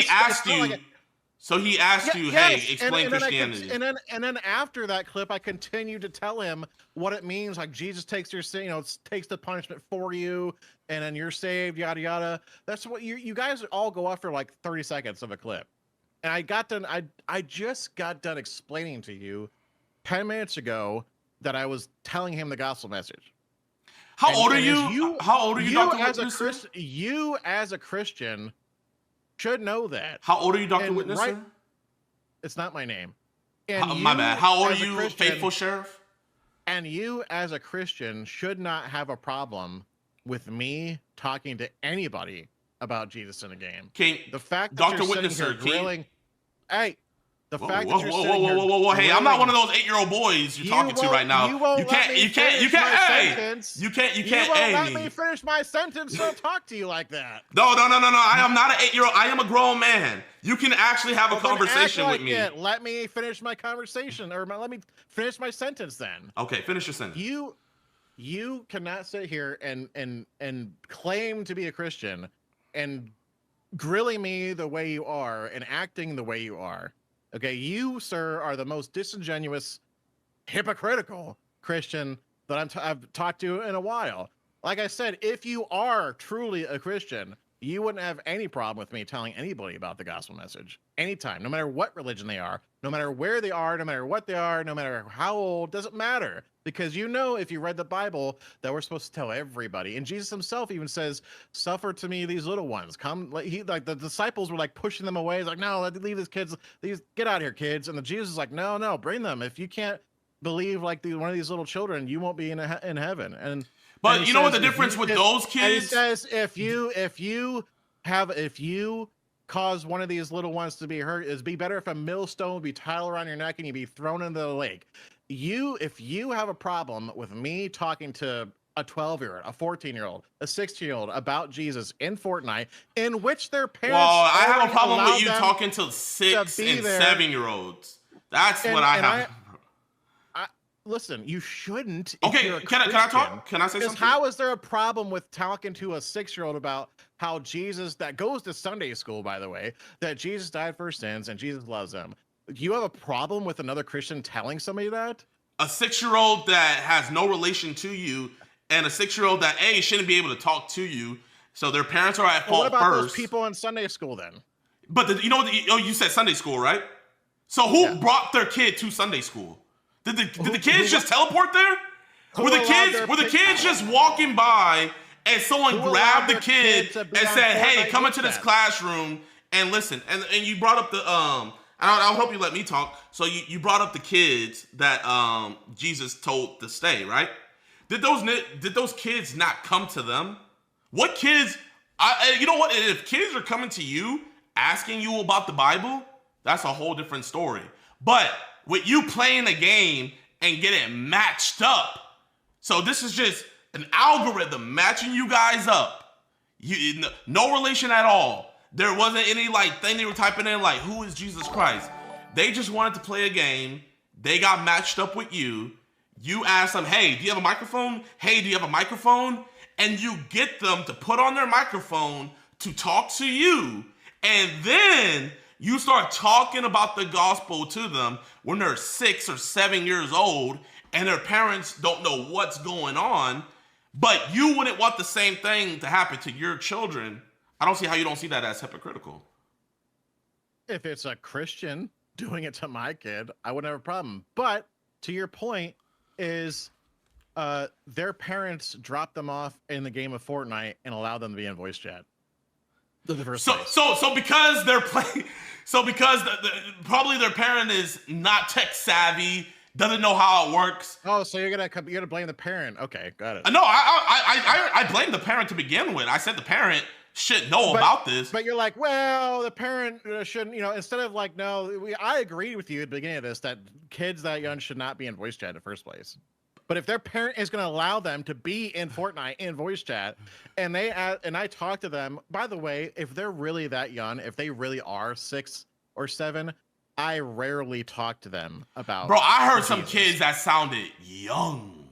Speaker 3: asked you, hey, explain Christianity.
Speaker 1: And then after that clip, I continued to tell him what it means. Like Jesus takes your sin, takes the punishment for you, and then you're saved. Yada yada. That's what you guys all go after like 30 seconds of a clip. And I just got done explaining to you 10 minutes ago that I was telling him the gospel message.
Speaker 3: How old are you? How old are you, Dr. Witnesser?
Speaker 1: You as a Christian should know that.
Speaker 3: How old are you, Dr. Witnesser?
Speaker 1: It's not my name.
Speaker 3: My bad. How old are you, faithful sheriff?
Speaker 1: And you as a Christian should not have a problem with me talking to anybody about Jesus in a game. The fact that
Speaker 3: Dr.
Speaker 1: you're
Speaker 3: Witnesser,
Speaker 1: grilling, hey, the fact
Speaker 3: that you're sitting here grilling, hey, I'm not one of those 8-year-old boys you're talking to right now. You can't
Speaker 1: let me finish my sentence. So talk to you like that.
Speaker 3: No. I am not an 8-year-old. I am a grown man. You can actually have a conversation with me.
Speaker 1: Let me finish my conversation, or let me finish my sentence then.
Speaker 3: Okay, finish your sentence.
Speaker 1: You cannot sit here and claim to be a Christian and grilling me the way you are and acting the way you are. Okay, you, sir, are the most disingenuous, hypocritical Christian that I've talked to in a while. Like I said, if you are truly a Christian, you wouldn't have any problem with me telling anybody about the gospel message anytime, no matter what religion they are, no matter where they are, no matter what they are, no matter how old, doesn't matter. Because if you read the Bible, that we're supposed to tell everybody. And Jesus himself even says, suffer to me these little ones. Come, the disciples were like pushing them away. He's like, no, leave these kids, get out of here, kids. And Jesus is like, no, bring them. If you can't believe like one of these little children, you won't be in heaven.
Speaker 3: But you know what the difference with those kids?
Speaker 1: And he says, if you cause one of these little ones to be hurt, it'd be better if a millstone would be tied around your neck and you'd be thrown into the lake. If you have a problem with me talking to a 12-year-old, a 14-year-old, a 16-year-old about Jesus in Fortnite, in which their parents
Speaker 3: I have a problem with you talking to 6 and 7-year-olds. That's what I have.
Speaker 1: Listen, you shouldn't.
Speaker 3: Okay, can I talk? Can I say something?
Speaker 1: How is there a problem with talking to a 6-year-old about how Jesus, that goes to Sunday school, by the way, that Jesus died for sins and Jesus loves them? You have a problem with another Christian telling somebody that?
Speaker 3: A 6-year-old that has no relation to you, and a 6-year-old that shouldn't be able to talk to you, so their parents are at fault first. What about those
Speaker 1: people in Sunday school then?
Speaker 3: But you said Sunday school, right? So who brought their kid to Sunday school? Did the kids just teleport there? Were the kids just walking by and someone grabbed the kid and said, "Hey, come into this classroom and listen"? And you brought up the I'll hope you let me talk. So you brought up the kids that Jesus told to stay, right? Did those kids not come to them? What kids? You know what? If kids are coming to you asking you about the Bible, that's a whole different story. But with you playing a game and getting matched up, so this is just an algorithm matching you guys up. No relation at all. There wasn't any thing they were typing in who is Jesus Christ? They just wanted to play a game. They got matched up with you. You ask them, hey, do you have a microphone? Hey, do you have a microphone? And you get them to put on their microphone to talk to you. And then you start talking about the gospel to them when they're 6 or 7 years old and their parents don't know what's going on. But you wouldn't want the same thing to happen to your children. I don't see how you don't see that as hypocritical.
Speaker 1: If it's a Christian doing it to my kid, I wouldn't have a problem. But to your point is their parents dropped them off in the game of Fortnite and allowed them to be in voice chat.
Speaker 3: So because they're playing, because probably their parent is not tech savvy doesn't know how it works.
Speaker 1: Oh, so you're gonna blame the parent? Okay, got it.
Speaker 3: No, I blame the parent to begin with. I said the parent should know about this.
Speaker 1: But you're like, well, the parent shouldn't, instead of like, no, I agree with you at the beginning of this that kids that young should not be in voice chat in the first place. But if their parent is going to allow them to be in Fortnite in voice chat, and I talk to them, by the way, if they're really that young, if they really are 6 or 7, I rarely talk to them about.
Speaker 3: Bro, I heard some kids that sounded young.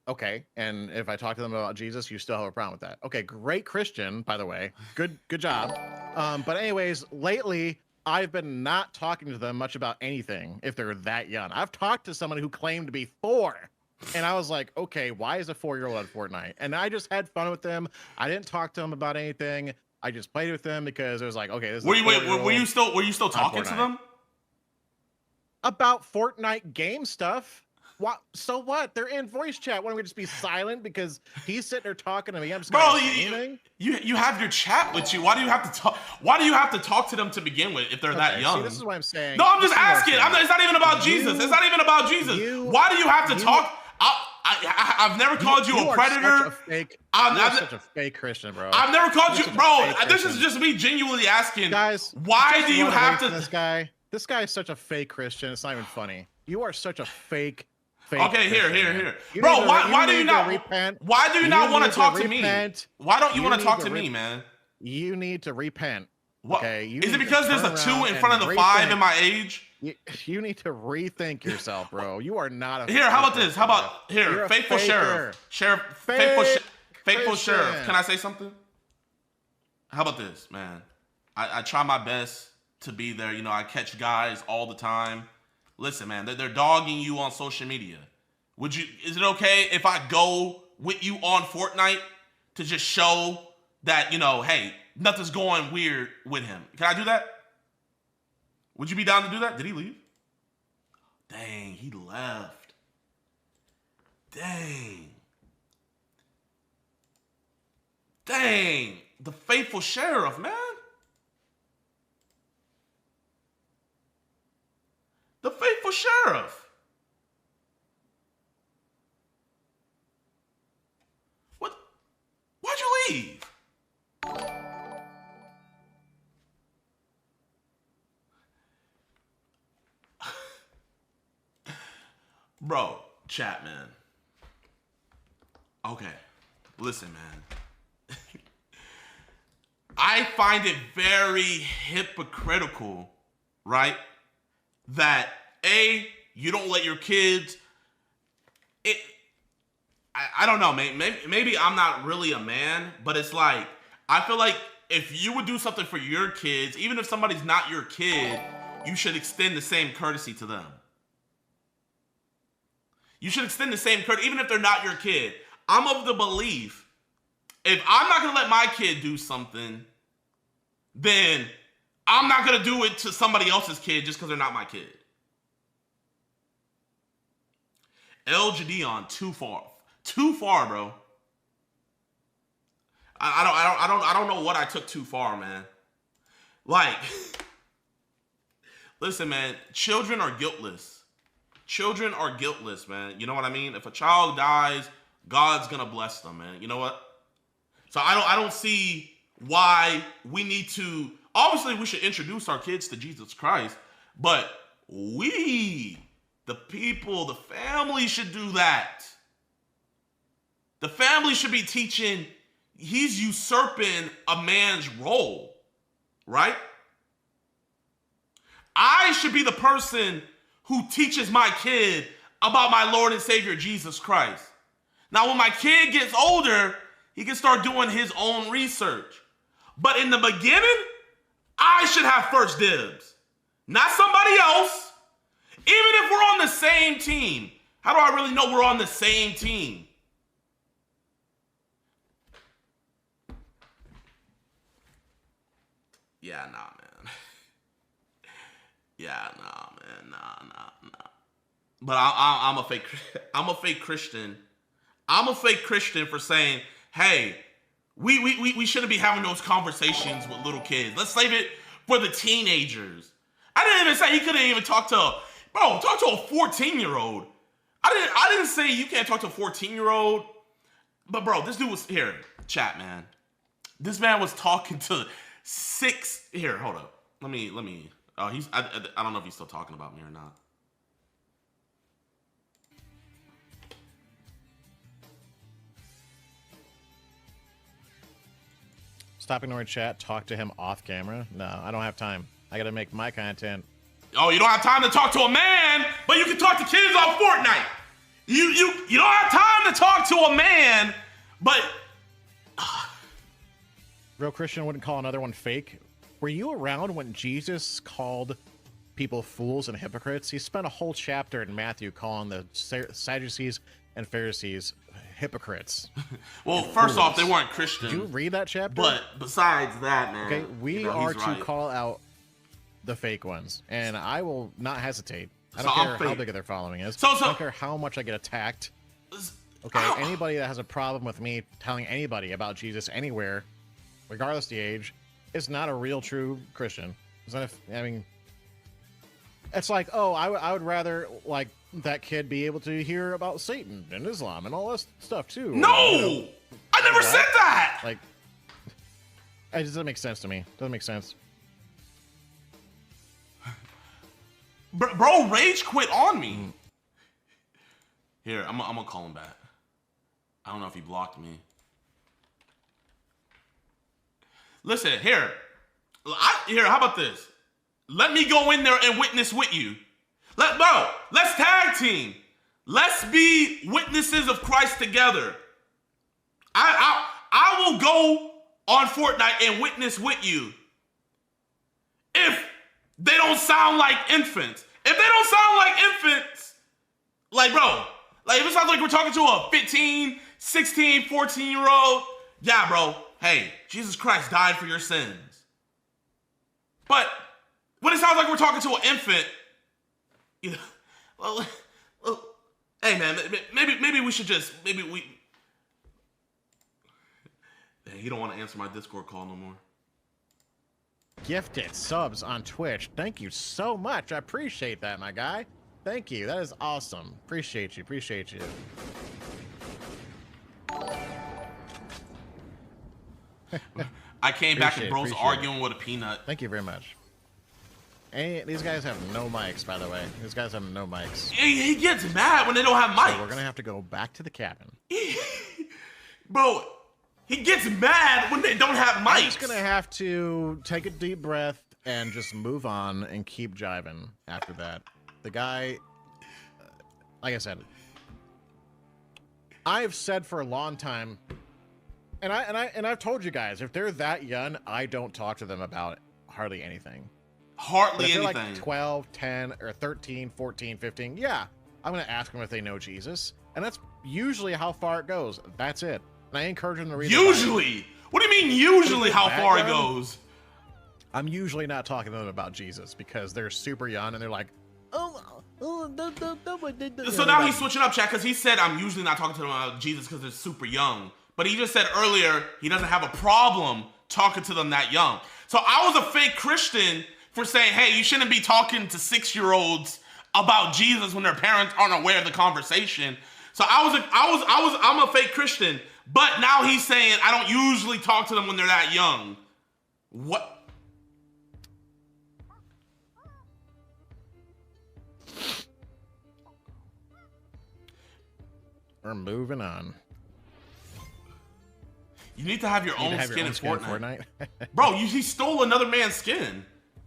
Speaker 1: Okay, and if I talk to them about Jesus, you still have a problem with that. Okay, great Christian, by the way. Good job. But anyways, lately I've been not talking to them much about anything if they're that young. I've talked to someone who claimed to be 4, and I was like, okay, why is a 4-year-old on Fortnite? And I just had fun with them. I didn't talk to them about anything. I just played with them because it was like, okay, this is
Speaker 3: were you still talking to them
Speaker 1: about Fortnite game stuff? What? So what? They're in voice chat. Why don't we just be silent because he's sitting there talking to me? I'm just
Speaker 3: you have your chat with you. Why do you have to talk? Why do you have to talk to them to begin with if they're that young?
Speaker 1: See, this is what I'm saying.
Speaker 3: No, I'm just asking. It's not even about Jesus. It's not even about Jesus. Why do you have to talk? I've never called you a predator.
Speaker 1: I'm such a fake Christian, bro.
Speaker 3: I've never called you, bro. This is just me genuinely asking,
Speaker 1: guys.
Speaker 3: Why do you have to?
Speaker 1: This guy is such a fake Christian. It's not even funny. You are such a fake.
Speaker 3: Okay, here. Bro, why do you not repent? Why do you not want to talk to me? Why don't you want to talk to me, man?
Speaker 1: You need to repent.
Speaker 3: What? Okay, is it because there's a 2 in front of the 5 in my age?
Speaker 1: You need to rethink yourself, bro. You are not a.
Speaker 3: Here, how about this? How about here? Faithful sheriff. Faithful sheriff. Can I say something? How about this, man? I try my best to be there. I catch guys all the time. Listen, man, they're dogging you on social media. Is it okay if I go with you on Fortnite to just show that, hey, nothing's going weird with him? Can I do that? Would you be down to do that? Did he leave? Dang, he left. Dang. The faithful sheriff, man. The faithful sheriff. What? Why'd you leave? Bro, chat, man. Okay, listen, man. I find it very hypocritical, right? That you don't let your kids. I don't know, man. Maybe I'm not really a man, but it's like I feel like if you would do something for your kids, even if somebody's not your kid, you should extend the same courtesy to them. You should extend the same courtesy, even if they're not your kid. I'm of the belief, if I'm not gonna let my kid do something, then I'm not gonna do it to somebody else's kid just because they're not my kid. JiDion, too far, bro. I don't know what I took too far, man. Like, listen, man. Children are guiltless. Children are guiltless, man. You know what I mean? If a child dies, God's gonna bless them, man. You know what? So I don't see why we need to. Obviously, we should introduce our kids to Jesus Christ, but we, the people, the family should do that. The family should be teaching. He's usurping a man's role, right? I should be the person who teaches my kid about my Lord and Savior, Jesus Christ. Now, when my kid gets older, he can start doing his own research. But in the beginning, I should have first dibs, not somebody else. Even if we're on the same team, how do I really know we're on the same team? Yeah, nah, man. Yeah, nah, man. Nah. But I'm a fake Christian. I'm a fake Christian for saying, hey, we shouldn't be having those conversations with little kids. Let's save it for the teenagers. I didn't even say he couldn't even talk to, bro, Bro, talk to a 14-year-old. I didn't say you can't talk to a 14-year-old. But bro, this dude was here. Chat, man. This man was talking to 6. Here, hold up. Let me. Oh, I don't know if he's still talking about me or not.
Speaker 1: Stop ignoring chat. Talk to him off camera. No, I don't have time. I gotta make my content.
Speaker 3: Oh, you don't have time to talk to a man, but you can talk to kids on Fortnite. You don't have time to talk to a man, but
Speaker 1: Real Christian wouldn't call another one fake. Were you around when Jesus called people fools and hypocrites? He spent a whole chapter in Matthew calling the Sadducees and Pharisees hypocrites.
Speaker 3: Well, first off, they weren't Christian.
Speaker 1: Did you read that chapter?
Speaker 3: But besides that, man.
Speaker 1: Okay, we are to
Speaker 3: right.
Speaker 1: call out the fake ones, and I will not hesitate. I don't care how big their following is. I don't care how much I get attacked. Okay, anybody that has a problem with me telling anybody about Jesus anywhere, regardless of the age, is not a real true Christian. I mean, it's like, oh, I would rather like that kid be able to hear about Satan and Islam and all this stuff too.
Speaker 3: No,
Speaker 1: you know,
Speaker 3: I never said that.
Speaker 1: Like, it doesn't make sense to me. Doesn't make sense.
Speaker 3: Bro, rage quit on me. Here, I'm gonna call him back. I don't know if he blocked me. Listen, here, how about this? Let me go in there and witness with you. Let's tag team. Let's be witnesses of Christ together. I will go on Fortnite and witness with you. If they don't sound like infants. If they don't sound like infants, like, bro, like, if it sounds like we're talking to a 15, 16, 14-year-old, yeah, bro, hey, Jesus Christ died for your sins. But when it sounds like we're talking to an infant, you know, well, hey, man, maybe we should just, Dang, he don't want to answer my Discord call no more.
Speaker 1: Gifted subs on Twitch. Thank you so much. I appreciate that, my guy. Thank you. That is awesome. Appreciate you. Appreciate you.
Speaker 3: I came back and bro's arguing with a peanut.
Speaker 1: Thank you very much. Hey, these guys have no mics, by the way. These guys have no mics.
Speaker 3: He gets mad when they don't have mics.
Speaker 1: So we're going to have to go back to the cabin.
Speaker 3: Bro, he gets mad when they don't have mics.
Speaker 1: I'm just going to have to take a deep breath and just move on and keep jiving after that. The guy, like I said, I've said for a long time, and I've told you guys, if they're that young, I don't talk to them about hardly anything.
Speaker 3: Hardly
Speaker 1: anything.
Speaker 3: Like
Speaker 1: 12, 10, or 13, 14, 15, yeah, I'm going to ask them if they know Jesus. And that's usually how far it goes. That's it. And I encourage them to read
Speaker 3: Usually? What do you mean usually how far it goes?
Speaker 1: I'm usually not talking to them about Jesus because they're super young and they're like, so
Speaker 3: now he's switching up, chat, because he said I'm usually not talking to them about Jesus because they're super young. But he just said earlier he doesn't have a problem talking to them that young. So I was a fake Christian for saying, hey, you shouldn't be talking to 6-year-olds about Jesus when their parents aren't aware of the conversation. So I'm a fake Christian, but now he's saying I don't usually talk to them when they're that young. What?
Speaker 1: We're moving on.
Speaker 3: You need to have your own skin in Fortnite. Bro, he stole another man's skin.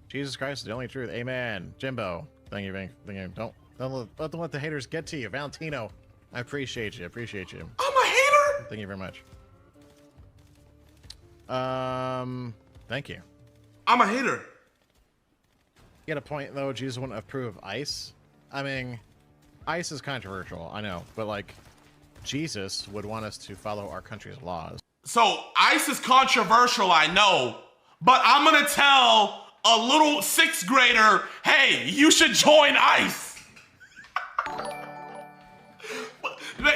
Speaker 1: Jesus Christ is the only truth. Amen. Jimbo. Thank you. Don't let the haters get to you. Valentino, I appreciate you. Appreciate you.
Speaker 3: I'm a hater?
Speaker 1: Thank you very much. Thank you.
Speaker 3: I'm a hater.
Speaker 1: You get a point, though. Jesus wouldn't approve of ICE. I mean, ICE is controversial, I know. But, like, Jesus would want us to follow our country's laws.
Speaker 3: So, ICE is controversial, I know. But I'm going to tell a little 6th grader, hey, you should join ICE.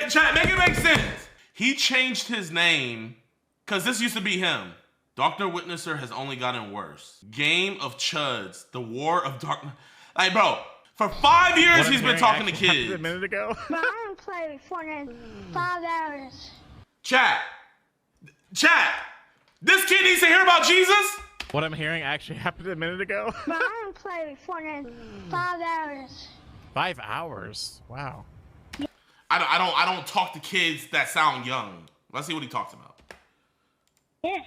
Speaker 3: Chat, make it make sense. He changed his name because this used to be him. Dr. Witnesser has only gotten worse. Game of Chuds, the War of Darkness. Like, bro, For 5 years,
Speaker 1: What I'm
Speaker 3: he's been
Speaker 1: hearing
Speaker 3: talking to
Speaker 1: actually happened
Speaker 3: kids.
Speaker 1: A minute ago.
Speaker 5: Bro, I haven't played Fortnite in 5 hours.
Speaker 3: Chat. This kid needs to hear about Jesus.
Speaker 1: What I'm hearing actually happened a minute ago.
Speaker 5: Bro, I haven't played Fortnite in 5 hours.
Speaker 1: 5 hours. Wow.
Speaker 3: I don't talk to kids that sound young. Let's see what he talks about.
Speaker 5: Yeah.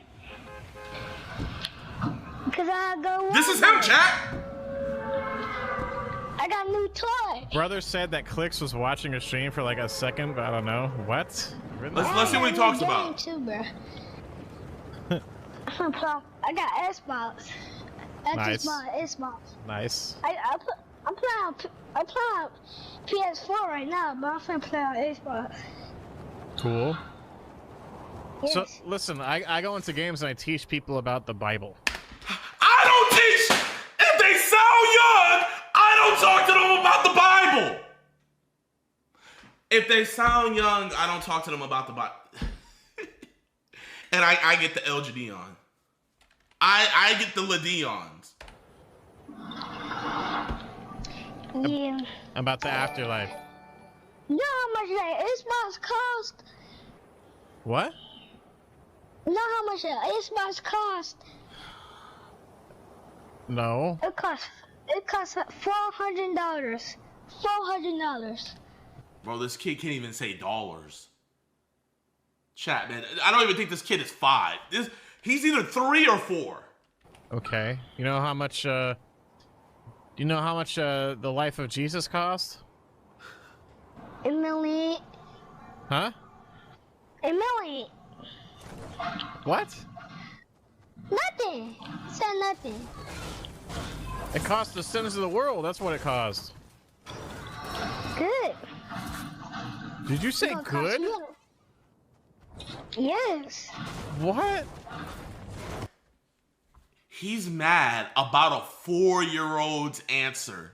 Speaker 5: Because I go.
Speaker 3: This is him, chat.
Speaker 5: I got a new toy.
Speaker 1: Brother said that Clicks was watching a stream for like a second, but I don't know. What? Really?
Speaker 3: Let's see what he talks about.
Speaker 5: Too, bro. I got Xbox.
Speaker 1: Nice.
Speaker 5: Xbox.
Speaker 1: Nice.
Speaker 5: I'm playing PS4 right now, but I'm finna play on Xbox.
Speaker 1: Cool.
Speaker 5: Yes.
Speaker 1: So listen, I go into games and I teach people about the Bible.
Speaker 3: I don't teach. If they sound young, I don't talk to them about the Bible. If they sound young, I don't talk to them about the Bible. And I get the El JiDion. I get the LaDions.
Speaker 5: Yeah.
Speaker 1: About the afterlife.
Speaker 5: You know how much that Xbox cost?
Speaker 1: What?
Speaker 5: You know how much that Xbox cost?
Speaker 1: No.
Speaker 5: It costs $400. $400.
Speaker 3: Bro, this kid can't even say dollars. Chat, man. I don't even think this kid is 5. He's either 3 or 4.
Speaker 1: Okay. You know how much the life of Jesus cost?
Speaker 5: A million.
Speaker 1: Huh?
Speaker 5: A million.
Speaker 1: What?
Speaker 5: Nothing. Said nothing.
Speaker 1: It cost the sins of the world. That's what it cost.
Speaker 5: Good.
Speaker 1: Did you say
Speaker 5: It's gonna cost
Speaker 1: good?
Speaker 5: you. Yes.
Speaker 1: What?
Speaker 3: He's mad about a 4-year-old's answer.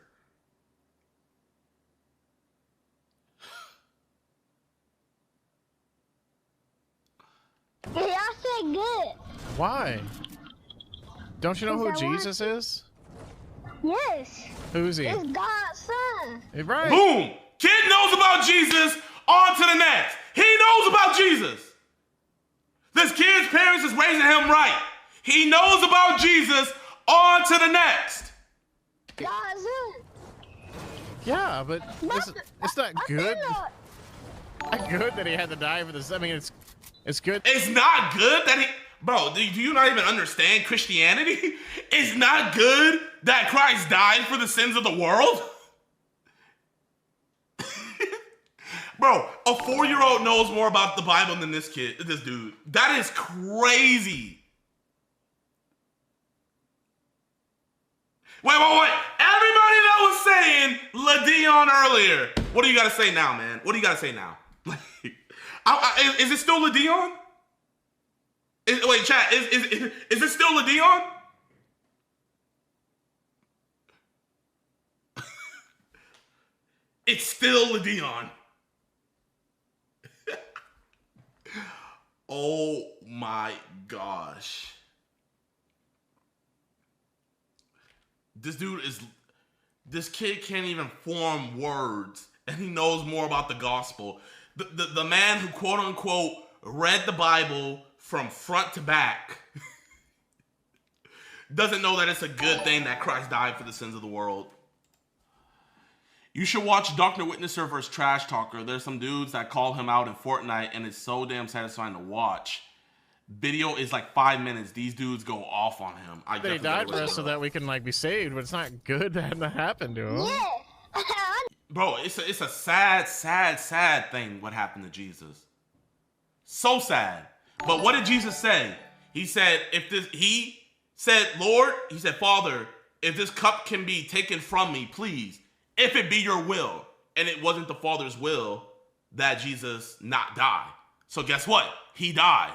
Speaker 5: Yeah, I said good.
Speaker 1: Why? Don't you know who
Speaker 5: Because I want-
Speaker 1: Jesus is?
Speaker 5: Yes.
Speaker 1: Who's he?
Speaker 5: It's God's son.
Speaker 1: Right.
Speaker 3: Boom! Kid knows about Jesus. On to the next. He knows about Jesus. This kid's parents is raising him right. He knows about Jesus. On to the next.
Speaker 5: God's son.
Speaker 1: Yeah, but it's not good.
Speaker 5: Know.
Speaker 1: Not good that he had to die for this. I mean, it's good.
Speaker 3: It's not good that he... Bro, do you not even understand Christianity? It's not good that Christ died for the sins of the world? Bro, a 4-year-old knows more about the Bible than this dude. That is crazy. Wait. Everybody that was saying LaDion earlier. What do you got to say now, man? What do you got to say now? Is it still LaDion? Wait, chat, is it still LaDion? It's still LaDion. Oh my gosh. This kid can't even form words, and he knows more about the gospel. The man who quote unquote read the Bible from front to back doesn't know that it's a good thing that Christ died for the sins of the world. You should watch Dr. Witnesser vs. Trash Talker. There's some dudes that call him out in Fortnite, and it's so damn satisfying to watch. Video is like 5 minutes. These dudes go off on him.
Speaker 1: They died for us so that we can like be saved, but it's not good that that happened to him.
Speaker 5: Yeah.
Speaker 3: Bro, it's a sad thing what happened to Jesus. So sad. But what did Jesus say? He said, Lord, he said, Father, if this cup can be taken from me, please, if it be your will. And it wasn't the Father's will that Jesus not die. So guess what? He died.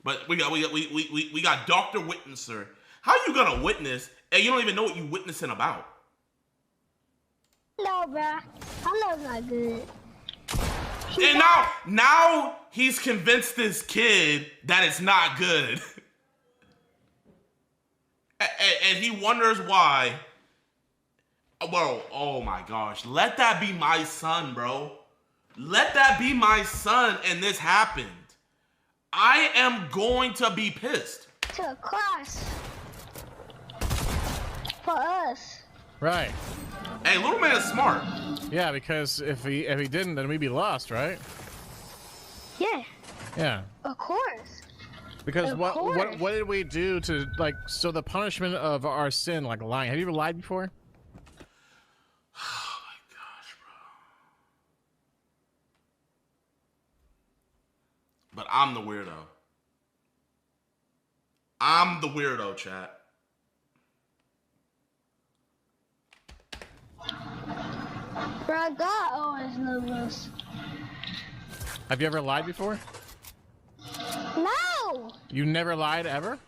Speaker 3: But we got Dr. Witnesser. How you gonna witness and you don't even know what you witnessing about?
Speaker 5: No, bro. I know it's not good.
Speaker 3: And now he's convinced this kid that it's not good. And he wonders why Bro, oh my gosh. Let that be my son, bro. Let that be my son, and this happened. I am going to be pissed.
Speaker 5: To the cross. For us.
Speaker 1: Right.
Speaker 3: Hey, little man is smart.
Speaker 1: Yeah, because if he didn't, then we'd be lost, right?
Speaker 5: Yeah.
Speaker 1: Yeah.
Speaker 5: Of course.
Speaker 1: Because
Speaker 5: Of
Speaker 1: what
Speaker 5: course.
Speaker 1: did we do to, like, so the punishment of our sin, like lying? Have you ever lied before?
Speaker 3: Oh my gosh, bro. But I'm the weirdo. I'm the weirdo, chat.
Speaker 5: Bro, God always knows us.
Speaker 1: Have you ever lied before?
Speaker 5: No!
Speaker 1: You never lied ever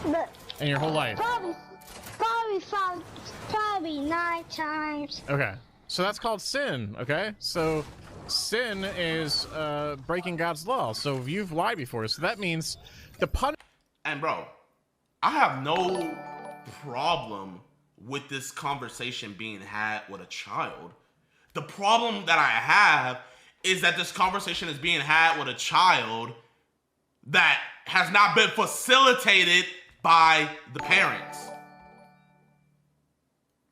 Speaker 5: But
Speaker 1: in your whole life?
Speaker 5: probably 9 times.
Speaker 1: Okay. So that's called sin, okay? So sin is breaking God's law. So you've lied before. So that means the punishment.
Speaker 3: And bro, I have no problem with this conversation being had with a child. The problem that I have is that this conversation is being had with a child that has not been facilitated by the parents.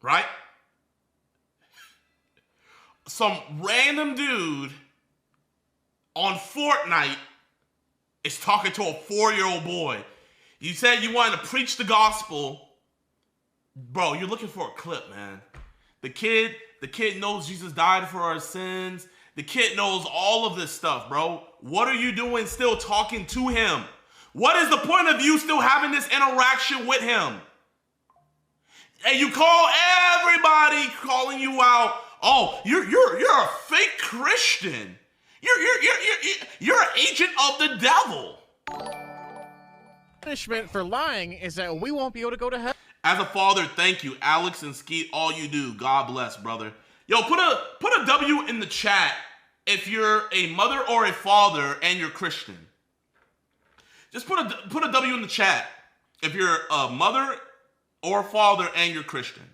Speaker 3: Right? Some random dude on Fortnite is talking to a 4-year-old boy. You said you wanted to preach the gospel. Bro, you're looking for a clip, man. The kid knows Jesus died for our sins. The kid knows all of this stuff, bro. What are you doing still talking to him? What is the point of you still having this interaction with him? And you call everybody calling you out. Oh, you're a fake Christian. You're an agent of the devil.
Speaker 1: Punishment for lying is that we won't be able to go to heaven.
Speaker 3: As a father, thank you, Alex and Skeet. All you do, God bless, brother. Yo, put a W in the chat if you're a mother or a father and you're Christian. Just put a W in the chat if you're a mother or father and you're Christian.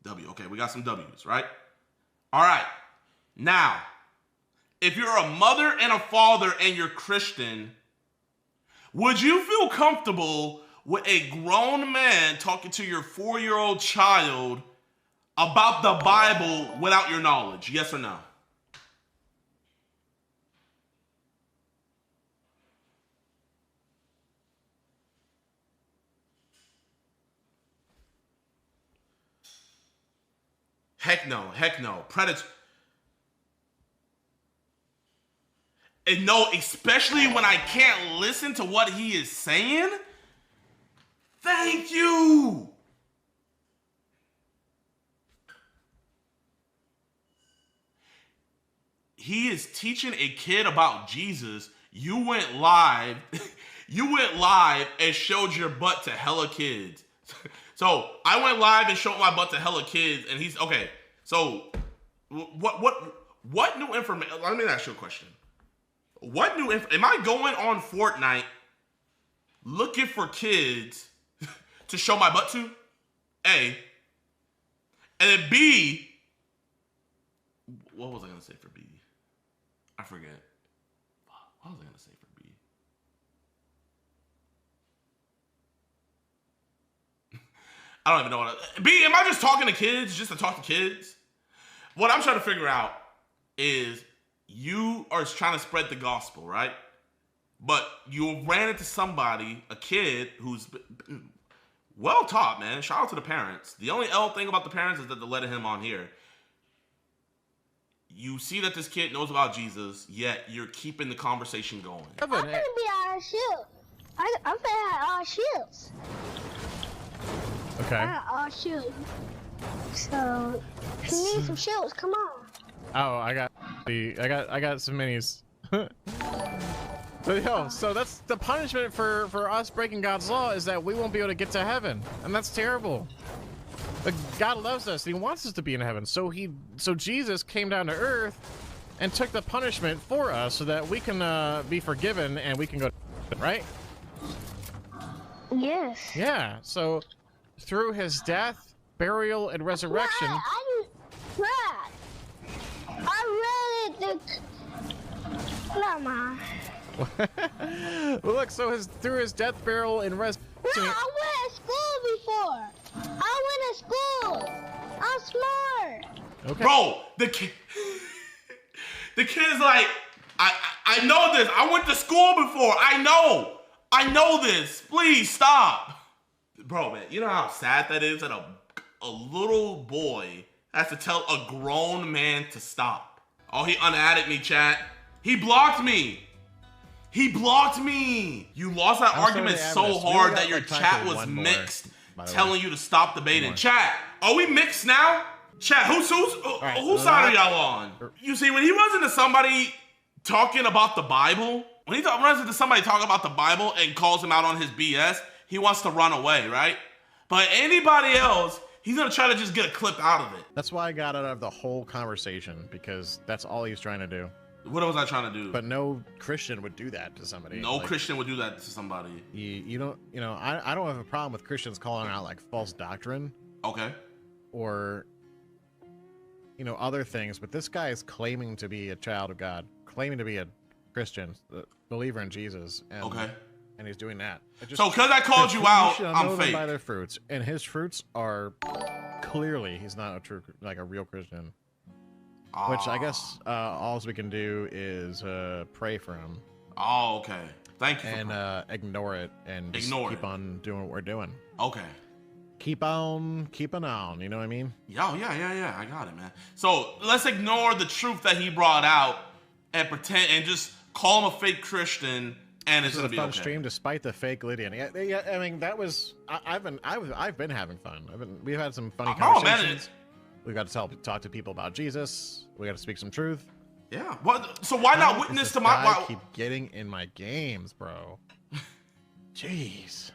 Speaker 3: W. Okay, we got some W's, right? All right. Now, if you're a mother and a father and you're Christian, would you feel comfortable with a grown man talking to your 4-year-old child about the Bible without your knowledge? Yes or no? Heck no. Heck no. Predator. And no, especially when I can't listen to what he is saying. Thank you. He is teaching a kid about Jesus. You went live. You went live and showed your butt to hella kids. So I went live and showed my butt to hella kids, and he's okay. So what new information? Let me ask you a question. What new am I going on Fortnite looking for kids to show my butt to? A. And then B. What was I gonna say for B? I forget. What was I gonna say for B? I don't even know what B, am I just talking to kids just to talk to kids? What I'm trying to figure out is you are trying to spread the gospel, right? But you ran into somebody, a kid who's well taught, man. Shout out to the parents. The only L thing about the parents is that they're letting him on here. You see that this kid knows about Jesus, yet you're keeping the conversation going.
Speaker 5: I'm gonna be out of shield. I'm gonna have all shields.
Speaker 1: Okay.
Speaker 5: I got all shields. So, if you need some shields, come on.
Speaker 1: Oh, I got some minis. But yo, so that's the punishment for us breaking God's law, is that we won't be able to get to heaven, and that's terrible. But God loves us and he wants us to be in heaven. So Jesus came down to earth and took the punishment for us so that we can be forgiven and we can go to heaven, right?
Speaker 5: Yes.
Speaker 1: Yeah. So through his death, burial, and resurrection.
Speaker 5: I read it. Mama.
Speaker 1: Look, so through his death, burial, and resurrection.
Speaker 5: I went to school before. I went to school. I'm smart.
Speaker 1: Okay.
Speaker 3: Bro, the kid's like, I know this. I went to school before. I know this. Please stop. Bro, man, you know how sad that is that a little boy has to tell a grown man to stop. Oh, he unadded me, chat. He blocked me. He blocked me. You lost that argument so hard that your chat was mixed, telling you to stop debating. Chat, are we mixed now? Chat, whose side are y'all on? You see, when he runs into somebody talking about the Bible, when he runs into somebody talking about the Bible and calls him out on his BS, he wants to run away, right? But anybody else, he's gonna try to just get a clip out of it.
Speaker 1: That's why I got out of the whole conversation, because that's all he's trying to do.
Speaker 3: What was I trying to do?
Speaker 1: But no Christian would do that to somebody.
Speaker 3: No Christian would do that to somebody.
Speaker 1: You don't, I don't have a problem with Christians calling out like false doctrine.
Speaker 3: Okay.
Speaker 1: Or, other things, but this guy is claiming to be a child of God, claiming to be a Christian, a believer in Jesus. And,
Speaker 3: okay.
Speaker 1: And he's doing that.
Speaker 3: So because I called you out, I'm fake.
Speaker 1: By their fruits, and his fruits are clearly he's not a real Christian. Which I guess all we can do is pray for him.
Speaker 3: Oh, okay. Thank you.
Speaker 1: And ignore it and just keep on doing what we're doing.
Speaker 3: Okay.
Speaker 1: Keep on keeping on. You know what I mean?
Speaker 3: Yeah. I got it, man. So let's ignore the truth that he brought out and pretend and just call him a fake Christian, and it's gonna be okay.
Speaker 1: Stream despite the fake Lydian. Yeah. I mean, that was. I've been having fun. We've had some funny conversations. We got to talk to people about Jesus. We got to speak some truth.
Speaker 3: Yeah. So why not witness to my?
Speaker 1: Why keep getting in my games, bro? Jeez.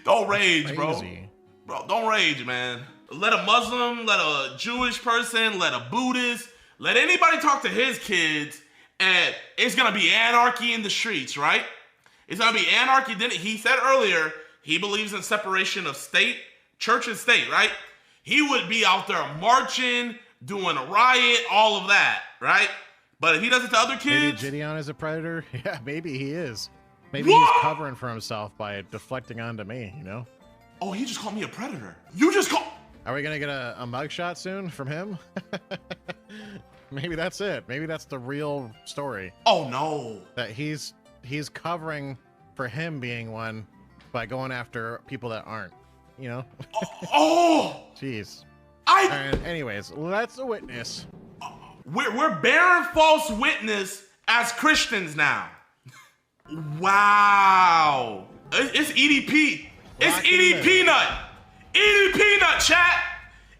Speaker 3: Don't rage, bro. Bro, don't rage, man. Let a Muslim, let a Jewish person, let a Buddhist, let anybody talk to his kids, and it's gonna be anarchy in the streets, right? It's gonna be anarchy. Then he said earlier he believes in separation of church and state, right? He would be out there marching, doing a riot, all of that, right? But if he does it to other kids...
Speaker 1: Maybe JiDion is a predator? Yeah, maybe he is. Maybe he's covering for himself by deflecting onto me,
Speaker 3: Oh, he just called me a predator. You just called...
Speaker 1: Are we going to get a mugshot soon from him? Maybe that's it. Maybe that's the real story.
Speaker 3: Oh, no.
Speaker 1: That he's covering for him being one by going after people that aren't.
Speaker 3: Oh!
Speaker 1: Jeez. And anyways, let's witness.
Speaker 3: We're bearing false witness as Christians now. Wow. It's EDP. It's EDP nut. EDP nut, chat.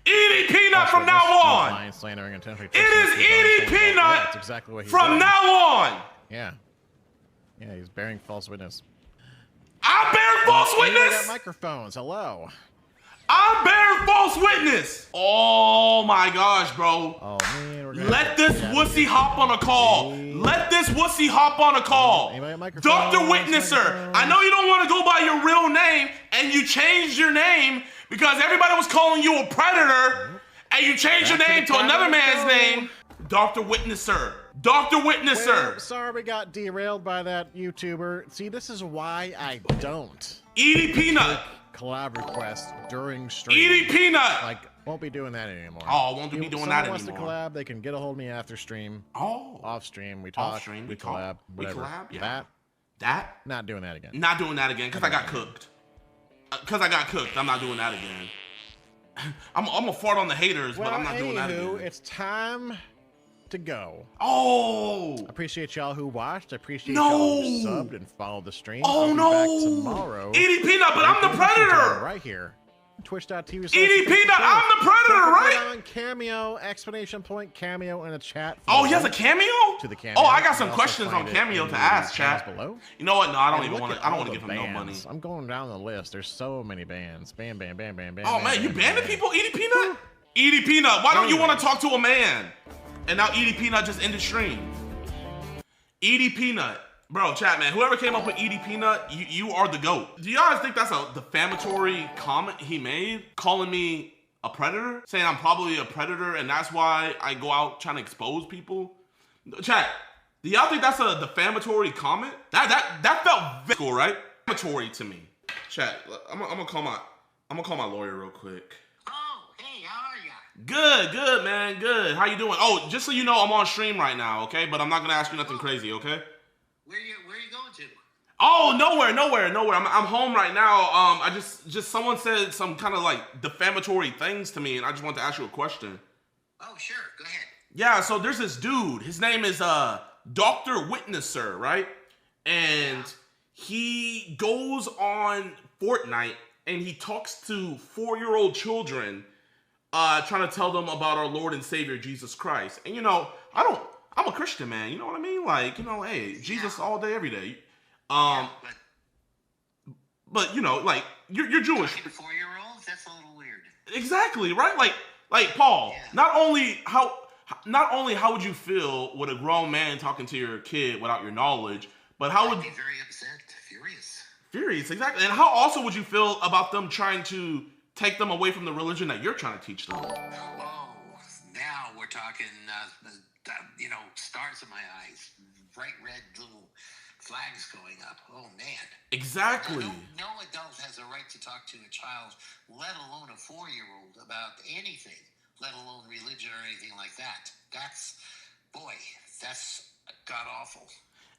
Speaker 3: EDP nut from now on. It is EDP nut. That's exactly what he's from now on.
Speaker 1: Yeah. Yeah, he's bearing false witness.
Speaker 3: I'm bearing false witness.
Speaker 1: Microphones. Hello.
Speaker 3: I'm bearing false witness. Oh my gosh, bro.
Speaker 1: Oh man,
Speaker 3: let this wussy hop on a call. Let this wussy hop on a call. Dr. Witnesser, I know you don't want to go by your real name, and you changed your name because everybody was calling you a predator, and you changed your name to another man's name. Dr. Witnesser. Dr. Witnesser.
Speaker 1: Well, sorry we got derailed by that YouTuber. See, this is why I don't.
Speaker 3: EDP nut.
Speaker 1: Collab requests during stream.
Speaker 3: EDP nut.
Speaker 1: Won't be doing that anymore.
Speaker 3: Oh, won't be doing that anymore.
Speaker 1: Someone wants to collab, they can get a hold of me after stream.
Speaker 3: Oh.
Speaker 1: Off stream, we talk.
Speaker 3: Off stream,
Speaker 1: we collab. Whatever.
Speaker 3: We collab, yeah.
Speaker 1: That? Not doing that again.
Speaker 3: Not doing that again, because I got cooked. I'm not doing that again. I'm gonna fart on the haters, but I'm not doing that again.
Speaker 1: It's time to go.
Speaker 3: Oh!
Speaker 1: Appreciate y'all who watched. Appreciate y'all who subbed and followed the stream.
Speaker 3: Oh no!
Speaker 1: Back tomorrow.
Speaker 3: EDP nut, but I'm the predator.
Speaker 1: Right here. Twitch.tv.
Speaker 3: EDP nut, I'm the predator, right?
Speaker 1: On Cameo, exclamation point Cameo in the chat.
Speaker 3: Oh, he has a cameo?
Speaker 1: To the Cameo.
Speaker 3: Oh, I got some questions on Cameo to ask, chat.
Speaker 1: Below.
Speaker 3: You know what? No, I don't even want to. I don't want to give him no money.
Speaker 1: I'm going down the list. There's so many bands. Bam, bam, bam, bam, bam.
Speaker 3: Oh man, you banning people? EDP nut? EDP nut. Why don't you want to talk to a man? And now EDP nut just ended stream. EDP nut. Bro, chat, man, whoever came up with EDP Nut, you are the GOAT. Do you guys think that's a defamatory comment he made? Calling me a predator? Saying I'm probably a predator and that's why I go out trying to expose people? Chat, do y'all think that's a defamatory comment? That felt very cool, right? Defamatory to me. Chat, I'm gonna call my lawyer real quick.
Speaker 6: Oh, hey, how are ya?
Speaker 3: Good, man, good. How you doing? Oh, just so you know, I'm on stream right now, okay? But I'm not gonna ask you nothing crazy, okay?
Speaker 6: Where you going to?
Speaker 3: Oh, nowhere. I'm home right now. I just someone said some kind of like defamatory things to me, and I just want to ask you a question.
Speaker 6: Oh, sure, go ahead.
Speaker 3: Yeah, so there's this dude. His name is Dr. Witnesser, right? And he goes on Fortnite and he talks to 4-year-old children, trying to tell them about our Lord and Savior Jesus Christ. And you know, I'm a Christian, man. You know what I mean? Like, you know, hey, Jesus all day, every day. But you know, like you're Jewish.
Speaker 6: 4-year-olds? That's a little weird.
Speaker 3: Exactly, right? Like Paul. Yeah. Not only how would you feel with a grown man talking to your kid without your knowledge, but how would
Speaker 6: I'd be very upset, furious.
Speaker 3: Furious, exactly. And how also would you feel about them trying to take them away from the religion that you're trying to teach them?
Speaker 6: Oh, now we're talking, you know, stars in my eyes, bright red little flags going up. Oh, man.
Speaker 3: Exactly.
Speaker 6: No adult has a right to talk to a child, let alone a 4-year-old, about anything, let alone religion or anything like that. That's god-awful.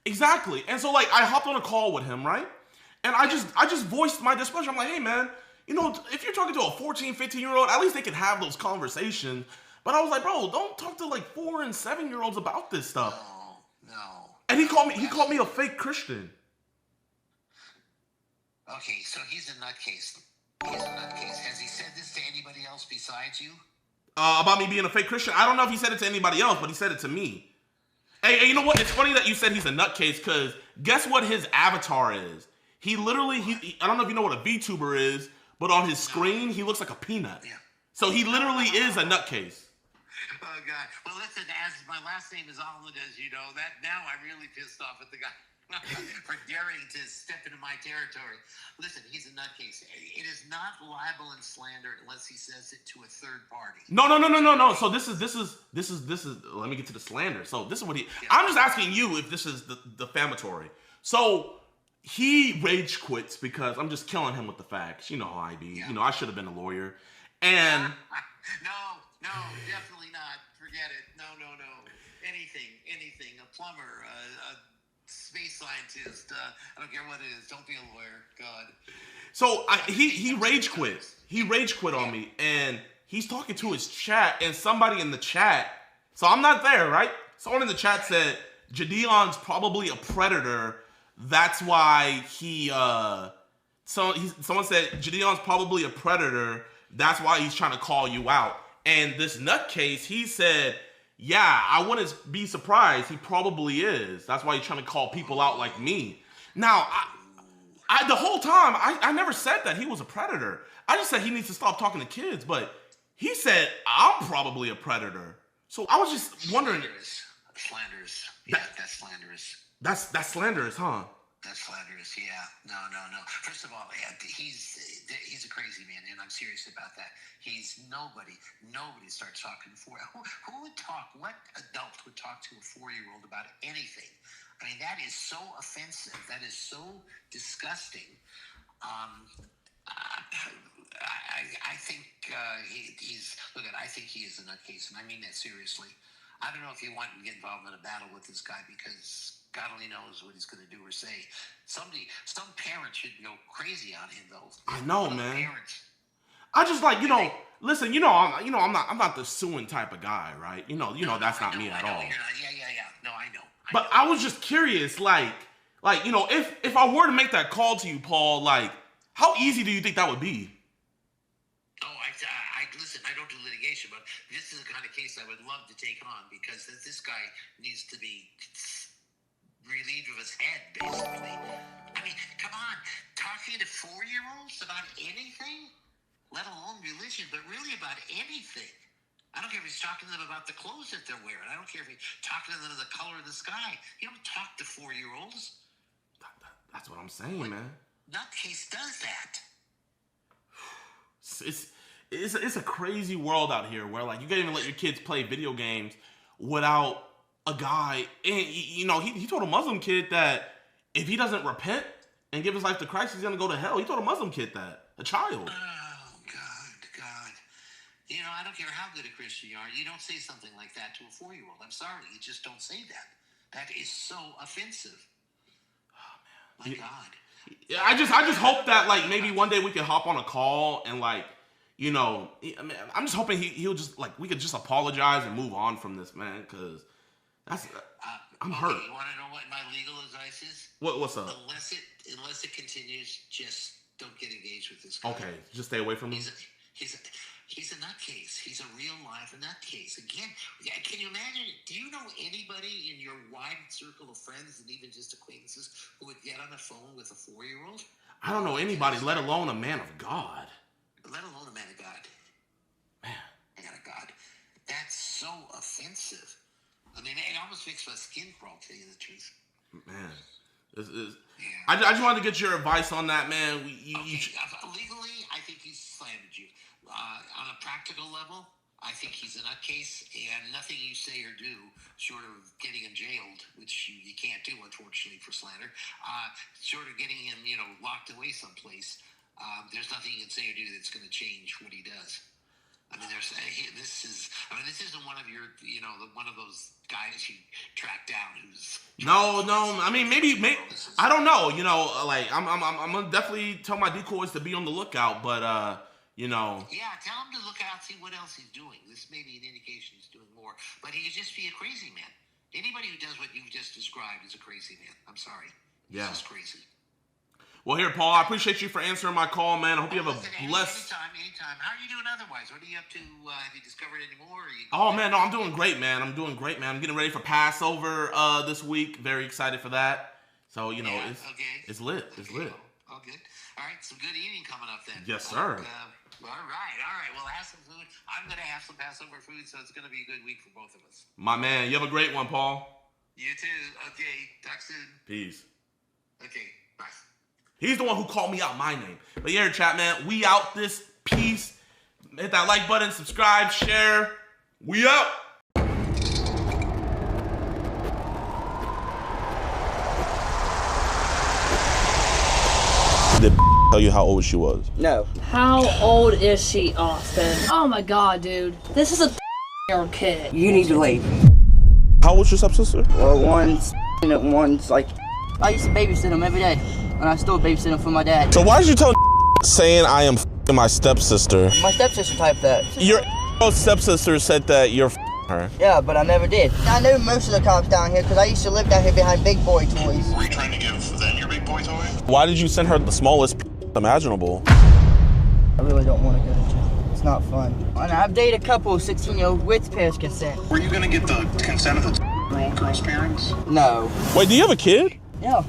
Speaker 3: Exactly. And so, like, I hopped on a call with him, right? And I just voiced my displeasure. I'm like, hey, man, you know, if you're talking to a 14, 15-year-old, at least they can have those conversations. But I was like, bro, don't talk to like 4 and 7-year-olds about this stuff.
Speaker 6: No.
Speaker 3: And he called me a fake Christian.
Speaker 6: Okay, so he's a nutcase. Has he said this to anybody else besides you?
Speaker 3: About me being a fake Christian? I don't know if he said it to anybody else, but he said it to me. Hey, you know what? It's funny that you said he's a nutcase, because guess what his avatar is? He literally, I don't know if you know what a VTuber is, but on his screen, he looks like a peanut. Yeah. So he literally is a nutcase.
Speaker 6: Oh, God. Well, listen, as my last name is Omma, as you know, that now I'm really pissed off at the guy for daring to step into my territory. Listen, he's a nutcase. It is not libel and slander unless he says it to a third party. No.
Speaker 3: So this is, let me get to the slander. So this is what I'm just asking you if this is the defamatory. So he rage quits because I'm just killing him with the facts. You know how I be. Yeah. You know, I should have been a lawyer. And
Speaker 6: No, definitely not. Forget it. No. Anything. A plumber, a space scientist. I don't care what it is. Don't be a lawyer. God.
Speaker 3: So he rage quit. He rage quit on me, and he's talking to his chat, and somebody in the chat. So I'm not there, right? Someone in the chat said Jidion's probably a predator. That's why someone said Jidion's probably a predator. That's why he's trying to call you out. And this nutcase, he said, yeah, I wouldn't be surprised. He probably is. That's why he's trying to call people out like me. Now, I the whole time, I never said that he was a predator. I just said he needs to stop talking to kids. But he said, I'm probably a predator. So I was just wondering.
Speaker 6: Slanderous. Yeah, that's slanderous.
Speaker 3: That's slanderous, huh?
Speaker 6: That's slanderous, yeah. No. First of all, he's a crazy man, and I'm serious about that. He's nobody starts talking to who would talk, what adult would talk to a 4-year-old about anything? I mean, that is so offensive. That is so disgusting. I think I think he is a nutcase, and I mean that seriously. I don't know if you want to get involved in a battle with this guy, because God only knows what he's going to do or say. Some parents should go crazy on him, though.
Speaker 3: I know, man. Parents. I just like, listen, I'm not the suing type of guy, right? You know, that's not me at all.
Speaker 6: Yeah. No, I know.
Speaker 3: But I was just curious, like, if I were to make that call to you, Paul, like, how easy do you think that would be?
Speaker 6: Listen, I don't do litigation, but this is the kind of case I would love to take on, because this guy needs to be relieved of his head, basically. I mean, come on, talking to 4-year-olds about anything, let alone religion, but really about anything. I don't care if he's talking to them about the clothes that they're wearing. I don't care if he's talking to them about the color of the sky. You don't talk to 4-year-olds.
Speaker 3: That's what I'm saying,
Speaker 6: What
Speaker 3: man.
Speaker 6: nutcase does that?
Speaker 3: It's a crazy world out here where like you can't even let your kids play video games without a guy. And you know, he told a Muslim kid that if he doesn't repent and give his life to Christ, he's gonna go to hell. He told a Muslim kid that, a child.
Speaker 6: Oh God. You know, I don't care how good a Christian you are. You don't say something like that to a 4-year-old. I'm sorry, you just don't say that. That is so offensive. Oh man, my God.
Speaker 3: Yeah, I just hope that like maybe one day we can hop on a call and like, you know, I'm just hoping he'll just like we could just apologize and move on from this, man, because that's I'm hurt.
Speaker 6: You want to know what my legal advice is?
Speaker 3: What's up?
Speaker 6: Unless it continues, just don't get engaged with this guy.
Speaker 3: Okay, just stay away from him.
Speaker 6: He's a nutcase. He's a real live nutcase. Again, can you imagine? Do you know anybody in your wide circle of friends and even just acquaintances who would get on the phone with a 4-year-old?
Speaker 3: I don't know anybody, let alone a man of God.
Speaker 6: Let alone a man of God.
Speaker 3: Man
Speaker 6: of God. That's so offensive. I mean, it almost makes my skin crawl, to tell you the truth.
Speaker 3: Man.
Speaker 6: Yeah.
Speaker 3: I just wanted to get your advice on that, man.
Speaker 6: Legally, I think he's slandered you. On a practical level, I think he's a nutcase, and nothing you say or do, short of getting him jailed, which you can't do, unfortunately, for slander, short of getting him, locked away someplace, there's nothing you can say or do that's going to change what he does. I mean, this isn't one of your, one of those guys you track down who's.
Speaker 3: No. I mean, maybe I don't know. Like I'm gonna definitely tell my decoys to be on the lookout, but
Speaker 6: Yeah, tell him to look out, see what else he's doing. This may be an indication he's doing more, but he could just be a crazy man. Anybody who does what you've just described is a crazy man. I'm sorry. He's just crazy.
Speaker 3: Well, here, Paul, I appreciate you for answering my call, man. I hope you have a blessed...
Speaker 6: Anytime. How are you doing otherwise? What are you up to? Have you discovered any more?
Speaker 3: Oh, man, no, I'm doing great, man. I'm getting ready for Passover this week. Very excited for that. So, it's lit. It's lit.
Speaker 6: Oh, good. All right, some good eating coming up then.
Speaker 3: Yes, sir.
Speaker 6: All right. Well, have some food. I'm going to have some Passover food, so it's going to be a good week for both of us.
Speaker 3: My man, you have a great one, Paul.
Speaker 6: You too. Okay, talk soon.
Speaker 3: Peace.
Speaker 6: Okay, bye.
Speaker 3: He's the one who called me out my name. But yeah, chat, man, we out this piece. Hit that like button, subscribe, share. We out.
Speaker 7: Did tell you how old she was?
Speaker 8: No. How old is she, Austin? Oh my god, dude. This is a year-old kid. You need to leave.
Speaker 7: How old's your stepsister?
Speaker 8: Well, one's like... I used to babysit him every day. And I still babysit him for my dad.
Speaker 7: So why did you tell saying I am my stepsister?
Speaker 8: My stepsister typed that.
Speaker 7: Your stepsister said that you're her.
Speaker 8: Yeah, but I never did. I knew most of the cops down here because I used to live down here behind Big Boy Toys.
Speaker 9: Were you trying to give them your big boy toy?
Speaker 7: Why did you send her the smallest imaginable?
Speaker 8: I really don't want to go to jail. It's not fun. And I've dated a couple of 16-year-olds with parents' consent.
Speaker 9: Were you going to get the consent of the girl's parents?
Speaker 8: No.
Speaker 7: Wait, do you have a kid?
Speaker 8: Yeah.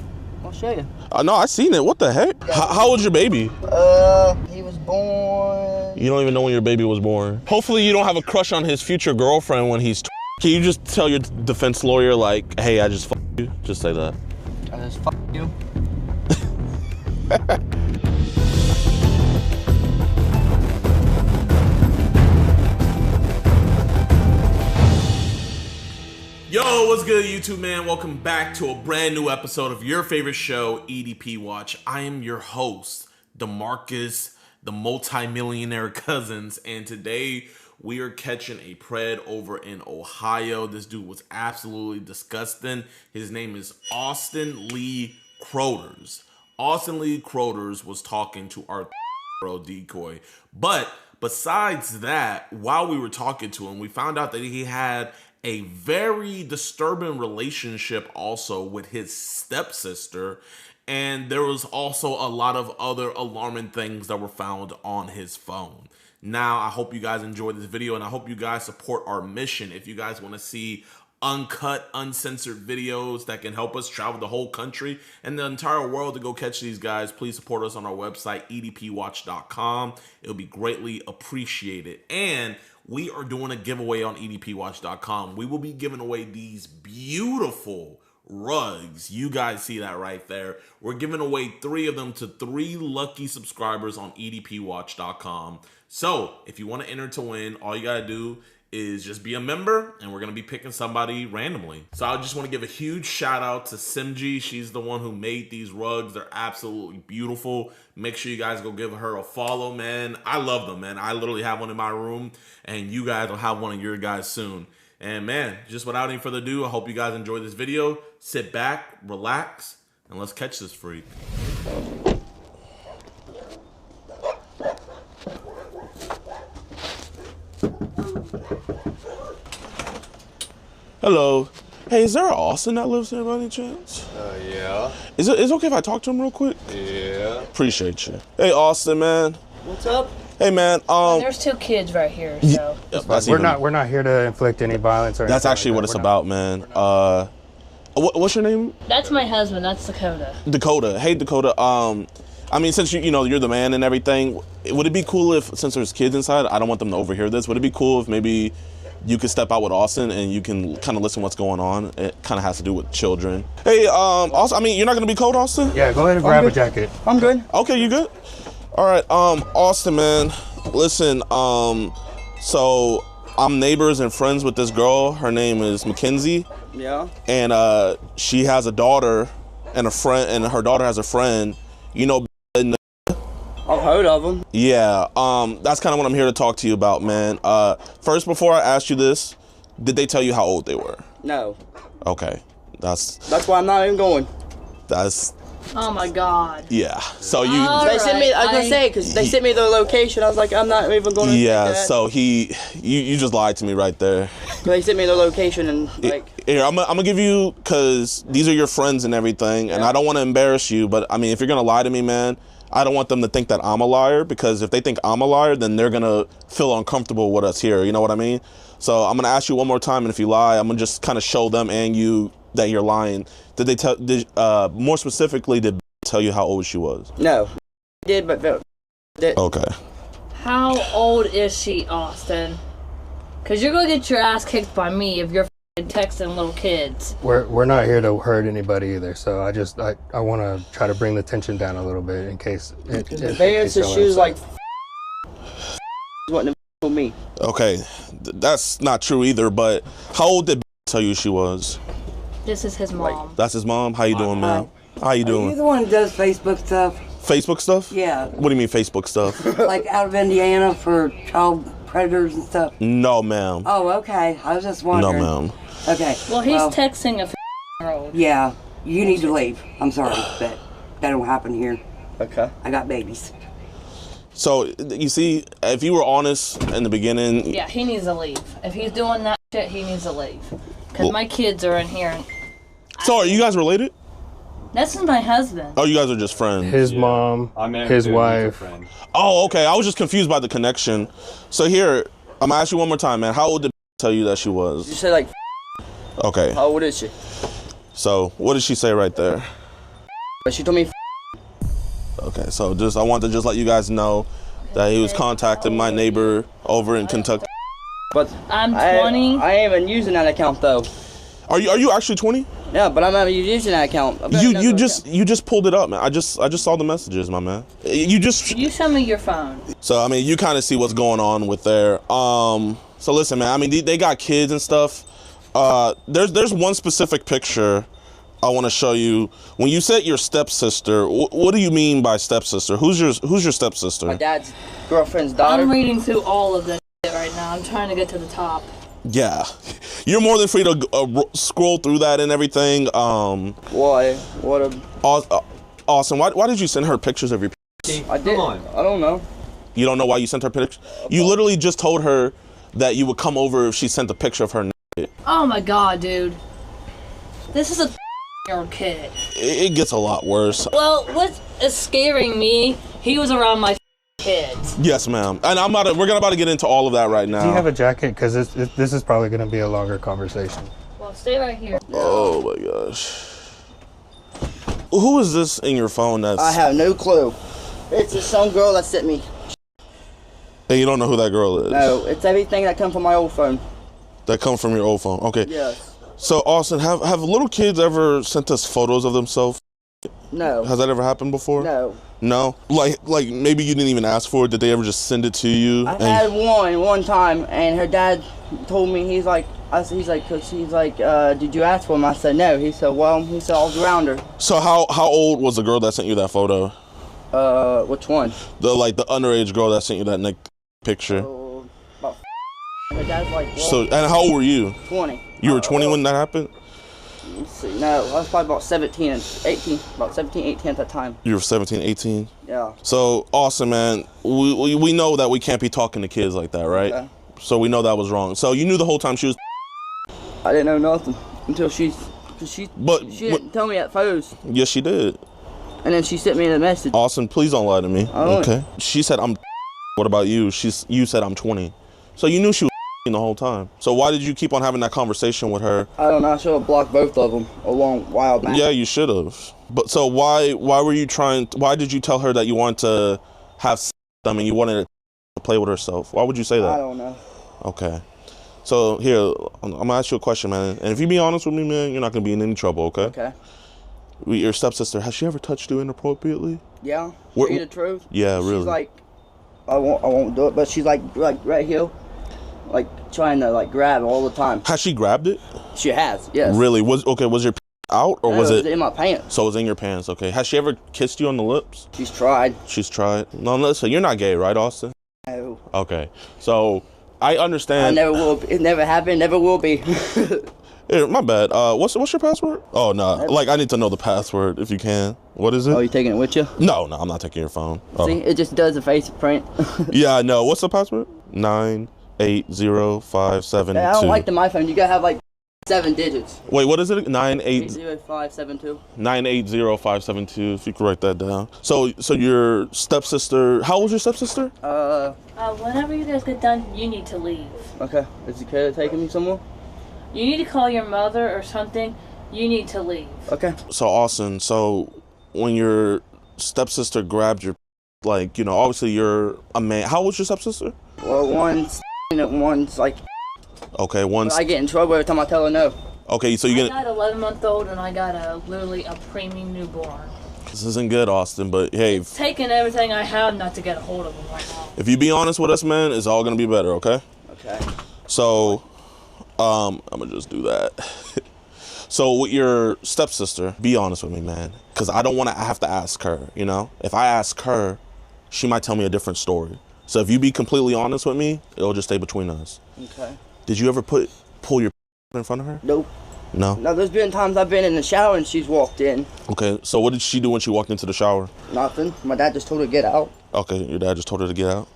Speaker 8: I'll show you.
Speaker 7: No, I seen it. What the heck?
Speaker 8: Yeah.
Speaker 7: How old's your baby?
Speaker 8: He was born...
Speaker 7: You don't even know when your baby was born. Hopefully you don't have a crush on his future girlfriend when he's Can you just tell your defense lawyer, like, hey, I just you? Just say that.
Speaker 8: I just you.
Speaker 3: Yo, what's good, YouTube, man? Welcome back to a brand new episode of your favorite show, EDP Watch. I am your host, DeMarcus, the multi-millionaire Cousins, and today we are catching a pred over in Ohio. This dude was absolutely disgusting. His name is Austin Lee Croters. Austin Lee Croters was talking to our bro decoy, but besides that, while we were talking to him, we found out that he had a very disturbing relationship also with his stepsister, and there was also a lot of other alarming things that were found on his phone. Now, I hope you guys enjoyed this video, and I hope you guys support our mission. If you guys want to see uncut, uncensored videos that can help us travel the whole country and the entire world to go catch these guys, please support us on our website, edpwatch.com. It'll be greatly appreciated. And we are doing a giveaway on edpwatch.com. We will be giving away these beautiful
Speaker 7: rugs. You guys see that right there. We're giving away 3 of them to 3 lucky subscribers on EDPWatch.com. So if you want to enter to win, all you gotta do is just be a member, and we're gonna be picking somebody randomly. So I just want to give a huge shout out to Simji. She's the one who made these rugs. They're absolutely beautiful. Make sure you guys go give her a follow, man. I love them, man. I literally have one in my room, and you guys will have one of your guys soon. And man, just without any further ado, I hope you guys enjoyed this video. Sit back, relax, and let's catch this freak. Hello. Hey, is there an Austin that lives there by any chance?
Speaker 10: Yeah.
Speaker 7: Is it okay if I talk to him real quick?
Speaker 10: Yeah.
Speaker 7: Appreciate you. Hey, Austin, man.
Speaker 10: What's up?
Speaker 7: Hey, man.
Speaker 8: There's 2 kids right here, so.
Speaker 10: We're not here to inflict any violence or anything.
Speaker 7: That's actually what it's about, man. What's your name?
Speaker 8: That's my husband. That's Dakota.
Speaker 7: Dakota. Hey, Dakota. I mean, since you know you're the man and everything, would it be cool if, since there's kids inside, I don't want them to overhear this. Would it be cool if maybe you could step out with Austin and you can kind of listen what's going on? It kind of has to do with children. Hey, Austin, I mean, you're not gonna be cold, Austin?
Speaker 10: Yeah, go ahead and grab a jacket.
Speaker 11: I'm good.
Speaker 7: Okay, you good? All right, Austin, man, listen, so I'm neighbors and friends with this girl. Her name is Mackenzie.
Speaker 11: Yeah.
Speaker 7: And she has a daughter and a friend, and her daughter has a friend. You know.
Speaker 11: I've heard of them.
Speaker 7: Yeah, that's kind of what I'm here to talk to you about, man. First, before I ask you this, did they tell you how old they were?
Speaker 11: No.
Speaker 7: Okay, that's
Speaker 11: why I'm not even going.
Speaker 7: That's.
Speaker 8: Oh my God.
Speaker 7: Yeah. So you.
Speaker 11: They sent me. I was gonna say because they sent me their location. I was like, I'm not even going to.
Speaker 7: Yeah. So you just lied to me right there.
Speaker 11: They sent me their location and like.
Speaker 7: Here, I'm gonna give you, because these are your friends and everything, and I don't want to embarrass you, but I mean, if you're gonna lie to me, man, I don't want them to think that I'm a liar, because if they think I'm a liar, then they're gonna feel uncomfortable with us here. You know what I mean? So I'm gonna ask you one more time, and if you lie, I'm gonna just kind of show them and you that you're lying. Did they tell? More specifically, did they tell you how old she was?
Speaker 11: No, did but
Speaker 7: okay.
Speaker 8: How old is she, Austin? Because you're gonna get your ass kicked by me if you're texting little kids.
Speaker 10: We're not here to hurt anybody either, so I want to try to bring the tension down a little bit in case.
Speaker 11: Parents said she was like wanting to me.
Speaker 7: Okay, that's not true either. But how old did tell you she was?
Speaker 8: This is his mom.
Speaker 7: That's his mom. How you doing, man? How you doing?
Speaker 12: Are you the one who does Facebook stuff?
Speaker 7: Facebook stuff?
Speaker 12: Yeah.
Speaker 7: What do you mean Facebook stuff?
Speaker 12: Like out of Indiana for child predators and stuff?
Speaker 7: No, ma'am.
Speaker 12: Oh, okay. I was just wondering.
Speaker 7: No, ma'am.
Speaker 12: Okay.
Speaker 8: Well, he's texting a year-old.
Speaker 12: Yeah. You need to leave. I'm sorry, but that don't happen here.
Speaker 11: Okay.
Speaker 12: I got babies.
Speaker 7: So, you see, if you were honest in the beginning...
Speaker 8: Yeah, he needs to leave. If he's doing that shit, he needs to leave. Because my kids are in here. And
Speaker 7: so, are you guys related?
Speaker 8: This is my husband.
Speaker 7: Oh, you guys are just friends.
Speaker 10: His mom, his wife.
Speaker 7: Oh, okay. I was just confused by the connection. So here, I'm gonna ask you one more time, man. How old did tell you that she was?
Speaker 11: You said like.
Speaker 7: Okay.
Speaker 11: How old is she?
Speaker 7: So what did she say right there?
Speaker 11: But she told me.
Speaker 7: Okay, so I want to let you guys know that he was contacting my neighbor over in Kentucky.
Speaker 11: But
Speaker 8: I'm 20.
Speaker 11: I ain't even using that account though.
Speaker 7: Are you actually 20?
Speaker 11: Yeah, but I'm not using that account.
Speaker 7: You just pulled it up, man. I just saw the messages, my man. You
Speaker 8: show me your phone.
Speaker 7: So I mean, you kind of see what's going on with there. So listen, man. I mean, they got kids and stuff. There's one specific picture I want to show you. When you said your stepsister, what do you mean by stepsister? Who's your stepsister?
Speaker 11: My dad's girlfriend's daughter.
Speaker 8: I'm reading through all of this shit right now. I'm trying to get to the top.
Speaker 7: Yeah, you're more than free to scroll through that and everything.
Speaker 11: Why? What a...
Speaker 7: Awesome. Why did you send her pictures of your...
Speaker 11: I did. I don't know.
Speaker 7: You don't know why you sent her pictures? You literally just told her that you would come over if she sent a picture of her naked.
Speaker 8: Oh my God, dude. This is a year-old kid.
Speaker 7: It gets a lot worse.
Speaker 8: Well, what is scaring me, he was around my kids.
Speaker 7: Yes, ma'am. And we're about to get into all of that right now.
Speaker 10: Do you have a jacket? Because this is probably going to be a longer conversation.
Speaker 8: Well, stay right here.
Speaker 7: Oh my gosh. Who is this in your phone that's...
Speaker 11: I have no clue. It's just some girl that sent me.
Speaker 7: And you don't know who that girl is?
Speaker 11: No, it's everything that come from my old phone.
Speaker 7: That come from your old phone? Okay.
Speaker 11: Yes.
Speaker 7: So Austin, have little kids ever sent us photos of themselves?
Speaker 11: No.
Speaker 7: Has that ever happened before?
Speaker 11: No.
Speaker 7: No? Like maybe you didn't even ask for it. Did they ever just send it to you?
Speaker 11: I had one time, and her dad told me, did you ask for him? I said no. He said, well, I was around her.
Speaker 7: So how old was the girl that sent you that photo?
Speaker 11: Which one?
Speaker 7: The underage girl that sent you that picture.
Speaker 11: About her dad's like, well,
Speaker 7: so, and how old were you?
Speaker 11: 20.
Speaker 7: You were 20 when that happened?
Speaker 11: Let's see, no, I was probably about 17 and 18, about 17, 18 at that time.
Speaker 7: You were 17, 18?
Speaker 11: Yeah.
Speaker 7: So, awesome, man. We know that we can't be talking to kids like that, right?
Speaker 11: Okay.
Speaker 7: So we know that was wrong. So you knew the whole time she was...
Speaker 11: I didn't know nothing until she didn't tell me at photos.
Speaker 7: Yes, she did.
Speaker 11: And then she sent me a message.
Speaker 7: Austin, please don't lie to me. Okay. She said, I'm... What about you? You said, I'm 20. So you knew she was the whole time. So why did you keep on having that conversation with her?
Speaker 11: I don't know. I should have blocked both of them a while back.
Speaker 7: Yeah, you should have. But so why were you why did you tell her that you wanted to have sex with them and you wanted to play with herself? Why would you say that?
Speaker 11: I don't know.
Speaker 7: Okay. So here, I'm gonna ask you a question, man. And if you be honest with me, man, you're not gonna be in any trouble, okay?
Speaker 11: Okay.
Speaker 7: Your stepsister, has she ever touched you inappropriately?
Speaker 11: Yeah. Tell you the truth?
Speaker 7: Yeah, really.
Speaker 11: She's like, I won't do it, but she's like right here, like trying to like grab all the time.
Speaker 7: Has she grabbed it?
Speaker 11: She has, yes.
Speaker 7: Really? Was your out or was it
Speaker 11: in my pants?
Speaker 7: So it was in your pants, okay. Has she ever kissed you on the lips?
Speaker 11: She's tried.
Speaker 7: She's tried. No, listen, you're not gay, right, Austin?
Speaker 11: No.
Speaker 7: Okay. So I understand.
Speaker 11: I never will. It never happened. Never will be.
Speaker 7: Here, my bad. What's your password? Oh no, like I need to know the password if you can. What is it?
Speaker 11: Oh, you taking it with you?
Speaker 7: No, I'm not taking your phone.
Speaker 11: See, it just does a face print.
Speaker 7: Yeah, I know. What's the password? 980572.
Speaker 11: I don't like the my phone. You gotta have like 7 digits.
Speaker 7: Wait, what is it?
Speaker 11: 980572.
Speaker 7: 980572. If you could write that down. So your stepsister. How old is your stepsister?
Speaker 8: Whenever you guys get done, you need to leave.
Speaker 11: Okay. Is the kid taking me somewhere?
Speaker 8: You need to call your mother or something. You need to leave.
Speaker 11: Okay.
Speaker 7: So Austin, when your stepsister grabbed your, like, obviously you're a man. How old was your stepsister?
Speaker 11: Well, one's like.
Speaker 7: Okay, one's.
Speaker 11: I get in trouble every time I tell her no.
Speaker 7: Okay, so you get.
Speaker 8: I got 11-month-old and I got literally a preemie newborn.
Speaker 7: This isn't good, Austin, but hey.
Speaker 8: It's taking everything I have not to get a hold of them right now.
Speaker 7: If you be honest with us, man, it's all gonna be better, okay?
Speaker 11: Okay.
Speaker 7: So, I'm gonna just do that. So with your stepsister, be honest with me, man, because I don't want to have to ask her. If I ask her, she might tell me a different story. So if you be completely honest with me, it'll just stay between us.
Speaker 11: Okay.
Speaker 7: Did you ever pull your in front of her?
Speaker 11: Nope.
Speaker 7: No?
Speaker 11: No, there's been times I've been in the shower and she's walked in.
Speaker 7: Okay, so what did she do when she walked into the shower?
Speaker 11: Nothing. My dad just told her to get out.
Speaker 7: Okay, your dad just told her to get out?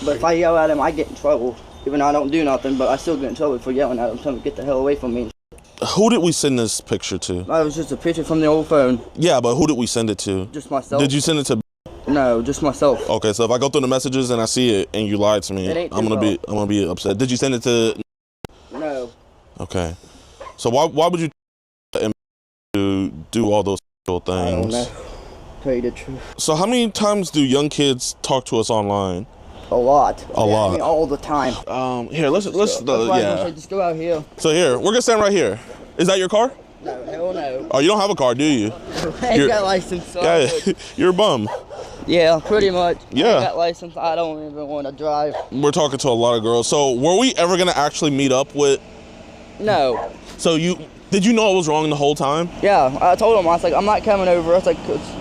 Speaker 11: But if I yell at him, I get in trouble. Even though I don't do nothing, but I still get in trouble for yelling at him, telling him to get the hell away from me.
Speaker 7: Who did we send this picture to?
Speaker 11: That was just a picture from the old phone.
Speaker 7: Yeah, but who did we send it to?
Speaker 11: Just myself.
Speaker 7: Did you send it to?
Speaker 11: No, just myself.
Speaker 7: Okay, so if I go through the messages and I see it and you lied to me, I'm gonna be upset. Did you send it to?
Speaker 11: No.
Speaker 7: Okay, so why would you do all those things?
Speaker 11: I don't know. Tell you the truth.
Speaker 7: So how many times do young kids talk to us online?
Speaker 11: A lot.
Speaker 7: A lot.
Speaker 11: I mean, all the time.
Speaker 7: Here, let's
Speaker 11: yeah. Just go out here.
Speaker 7: So here, we're gonna stand right here. Is that your car?
Speaker 11: No, hell no.
Speaker 7: Oh, you don't have a car, do you?
Speaker 11: I ain't got license. So
Speaker 7: yeah, you're a bum.
Speaker 11: Yeah, pretty much.
Speaker 7: Yeah.
Speaker 11: I ain't got license. I don't even want to drive.
Speaker 7: We're talking to a lot of girls. So were we ever gonna actually meet up with?
Speaker 11: No.
Speaker 7: So did you know it was wrong the whole time?
Speaker 11: Yeah, I told him. I was like, I'm not coming over. I was like,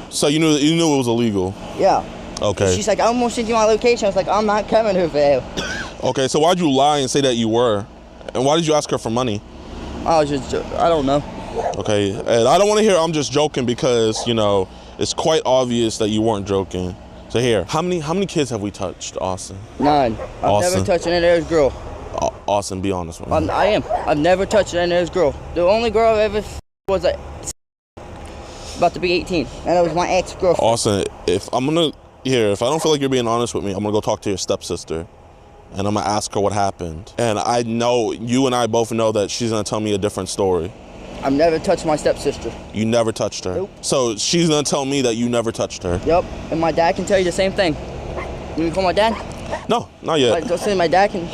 Speaker 7: so you knew it was illegal?
Speaker 11: Yeah.
Speaker 7: Okay.
Speaker 11: She's like, I'm gonna send you my location. I was like, I'm not coming over there.
Speaker 7: Okay, so why'd you lie and say that you were? And why did you ask her for money?
Speaker 11: I don't know.
Speaker 7: Okay, and I don't want to hear I'm just joking because, it's quite obvious that you weren't joking. So here, how many kids have we touched, Austin?
Speaker 11: 9. I've never touched an underage girl.
Speaker 7: Austin, be honest with me.
Speaker 11: I am. I've never touched an underage girl. The only girl I ever was about to be 18, and it was my ex-girlfriend.
Speaker 7: Austin, if I don't feel like you're being honest with me, I'm gonna go talk to your stepsister, and I'm gonna ask her what happened. And I know you and I both know that she's gonna tell me a different story.
Speaker 11: I've never touched my stepsister.
Speaker 7: You never touched her?
Speaker 11: Nope.
Speaker 7: So she's gonna tell me that you never touched her?
Speaker 11: Yep, and my dad can tell you the same thing. You want to call my dad?
Speaker 7: No, not yet.
Speaker 11: Don't say my dad can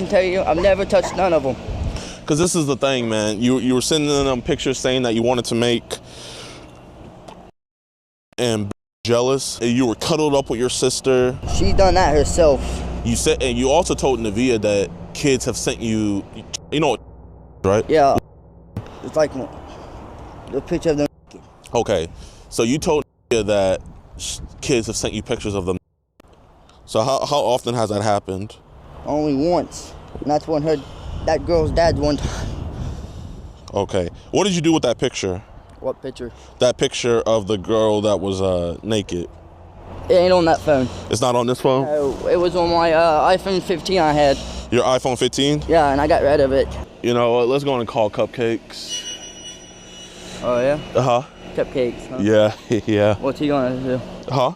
Speaker 11: tell you I've never touched none of them.
Speaker 7: Because this is the thing, man. You were sending them pictures saying that you wanted to make and jealous. And you were cuddled up with your sister.
Speaker 11: She done that herself.
Speaker 7: You said, and you also told Navia that kids have sent you, you know, right?
Speaker 11: Yeah. It's like the picture of them.
Speaker 7: Okay, so you told Navia that kids have sent you pictures of them. So how often has that happened?
Speaker 11: Only once, and that's when that girl's dad one time.
Speaker 7: Okay, what did you do with that picture?
Speaker 11: What picture?
Speaker 7: That picture of the girl that was naked.
Speaker 11: It ain't on that phone.
Speaker 7: It's not on this phone?
Speaker 11: No, it was on my iPhone 15 I had.
Speaker 7: Your iPhone 15?
Speaker 11: Yeah, and I got rid of it.
Speaker 7: You know what, let's go and call Cupcakes.
Speaker 11: Oh yeah?
Speaker 7: Uh-huh.
Speaker 11: Cupcakes, huh?
Speaker 7: Yeah, yeah.
Speaker 11: What's he gonna do?
Speaker 7: Huh?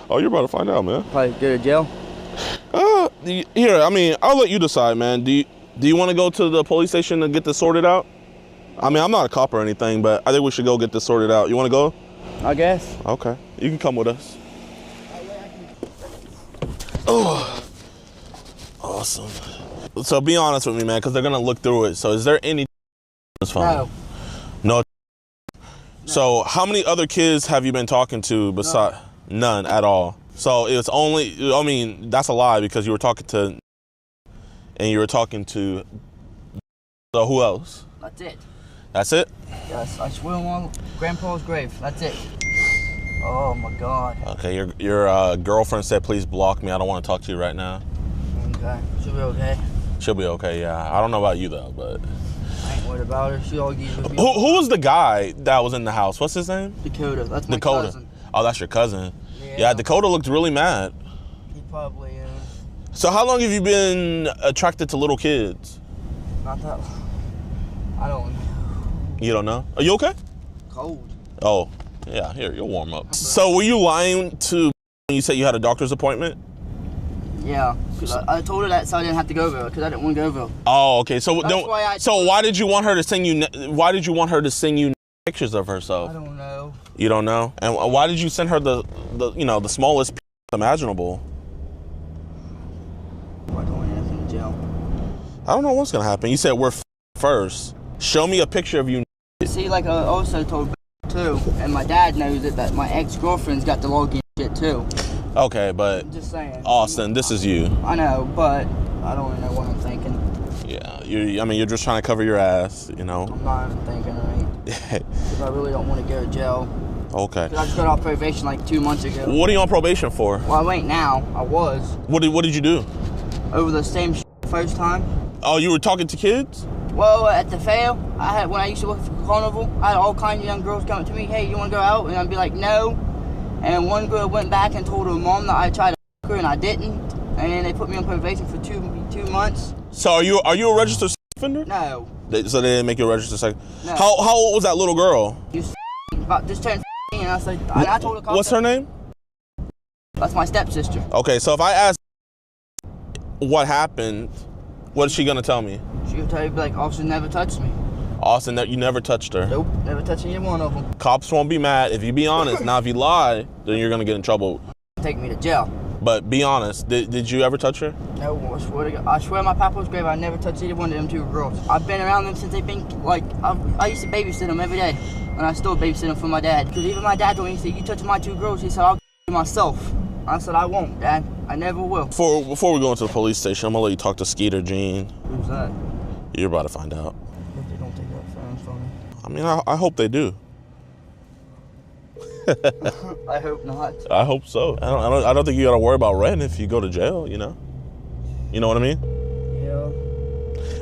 Speaker 7: Oh, you're about to find out, man.
Speaker 11: Probably go to jail.
Speaker 7: Here, I mean, I'll let you decide, man. Do you want to go to the police station and get this sorted out? I mean, I'm not a cop or anything, but I think we should go get this sorted out. You want to go?
Speaker 11: I guess.
Speaker 7: Okay, you can come with us. Oh, awesome. So be honest with me, man, because they're gonna look through it. So is there any this phone? No. So how many other kids have you been talking to besides none at all? So it's only, I mean, that's a lie because you were talking to, and you were talking to, so who else?
Speaker 11: That's it.
Speaker 7: That's it?
Speaker 11: Yes, I swear on Grandpa's grave. That's it. Oh my God.
Speaker 7: Okay, your girlfriend said please block me. I don't want to talk to you right now.
Speaker 11: Okay, she'll be okay.
Speaker 7: She'll be okay, yeah. I don't know about you though, but.
Speaker 11: I ain't worried about her. She always with me.
Speaker 7: Who was the guy that was in the house? What's his name?
Speaker 11: Dakota. That's my cousin.
Speaker 7: Oh, that's your cousin. Yeah, Dakota looked really mad.
Speaker 11: He probably is.
Speaker 7: So how long have you been attracted to little kids?
Speaker 11: Not that long. I don't know.
Speaker 7: You don't know? Are you okay?
Speaker 11: Cold.
Speaker 7: Oh, yeah, here, you'll warm up. So were you lying to when you said you had a doctor's appointment?
Speaker 11: Yeah, because I told her that so I didn't have to go over because I didn't want to go over.
Speaker 7: Oh, okay. So
Speaker 11: why
Speaker 7: did you want her to send you? Why did you want her to send you pictures of herself?
Speaker 11: I don't know.
Speaker 7: You don't know? And why did you send her the the smallest imaginable?
Speaker 11: Why don't I end up in jail?
Speaker 7: I don't know what's gonna happen. You said we're first. Show me a picture of you.
Speaker 11: See, like I also told too, and my dad knows it, that my ex-girlfriend's got the login shit too.
Speaker 7: Okay, but
Speaker 11: I'm just saying.
Speaker 7: Austin, this is you.
Speaker 11: I know, but I don't know what I'm thinking.
Speaker 7: Yeah, I mean, you're just trying to cover your ass, you know.
Speaker 11: I'm not even thinking right. Because I really don't want to go to jail.
Speaker 7: Okay.
Speaker 11: Because I just got off probation like 2 months ago.
Speaker 7: What are you on probation for?
Speaker 11: Well, I ain't now. I was.
Speaker 7: What did you do?
Speaker 11: Over the same first time.
Speaker 7: Oh, you were talking to kids?
Speaker 11: Well, at the fair, when I used to work for Carnival, I had all kinds of young girls coming to me, hey, you want to go out? And I'd be like, no. And one girl went back and told her mom that I tried to f her and I didn't. And they put me on probation for two months.
Speaker 7: So are you a registered sex offender?
Speaker 11: No.
Speaker 7: So they didn't make you a registered sex?
Speaker 11: No.
Speaker 7: How old was that little girl?
Speaker 11: She was about just turned 15, and I said, I told her.
Speaker 7: What's her name?
Speaker 11: That's my stepsister.
Speaker 7: Okay, so if I ask what happened, what is she gonna tell me?
Speaker 11: She'll tell you, like, Austin never touched me.
Speaker 7: Austin, you never touched her?
Speaker 11: Nope, never touched either one of them.
Speaker 7: Cops won't be mad if you be honest. Now, if you lie, then you're gonna get in trouble.
Speaker 11: Take me to jail.
Speaker 7: But be honest, did you ever touch her?
Speaker 11: No, I swear my papa's grave, I never touched either one of them two girls. I've been around them since they've been, like, I used to babysit them every day. And I still babysit them for my dad. Because even my dad told me, he said, you touch my two girls, he said, I'll you myself. I said, I won't, Dad. I never will.
Speaker 7: Before we go into the police station, I'm gonna let you talk to Skeeter, Gene.
Speaker 11: Who's that?
Speaker 7: You're about to find out.
Speaker 11: If they don't take that phones from me.
Speaker 7: I mean, I hope they do.
Speaker 11: I hope not.
Speaker 7: I hope so. I don't think you gotta worry about rent if you go to jail, you know? You know what I mean?
Speaker 11: Yeah.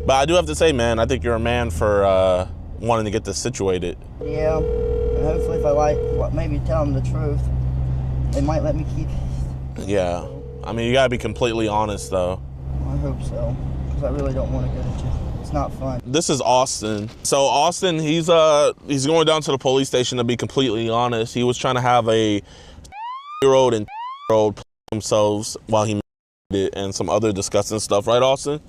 Speaker 7: But I do have to say, man, I think you're a man for wanting to get this situated.
Speaker 11: Yeah. And hopefully if I maybe tell them the truth, they might let me keep it.
Speaker 7: Yeah. I mean, you gotta be completely honest, though.
Speaker 11: I hope so. Because I really don't want to go to jail. It's not fun.
Speaker 7: This is Austin. So Austin, he's going down to the police station to be completely honest. He was trying to have a year-old and year-old play themselves while he made it and some other disgusting stuff, right, Austin?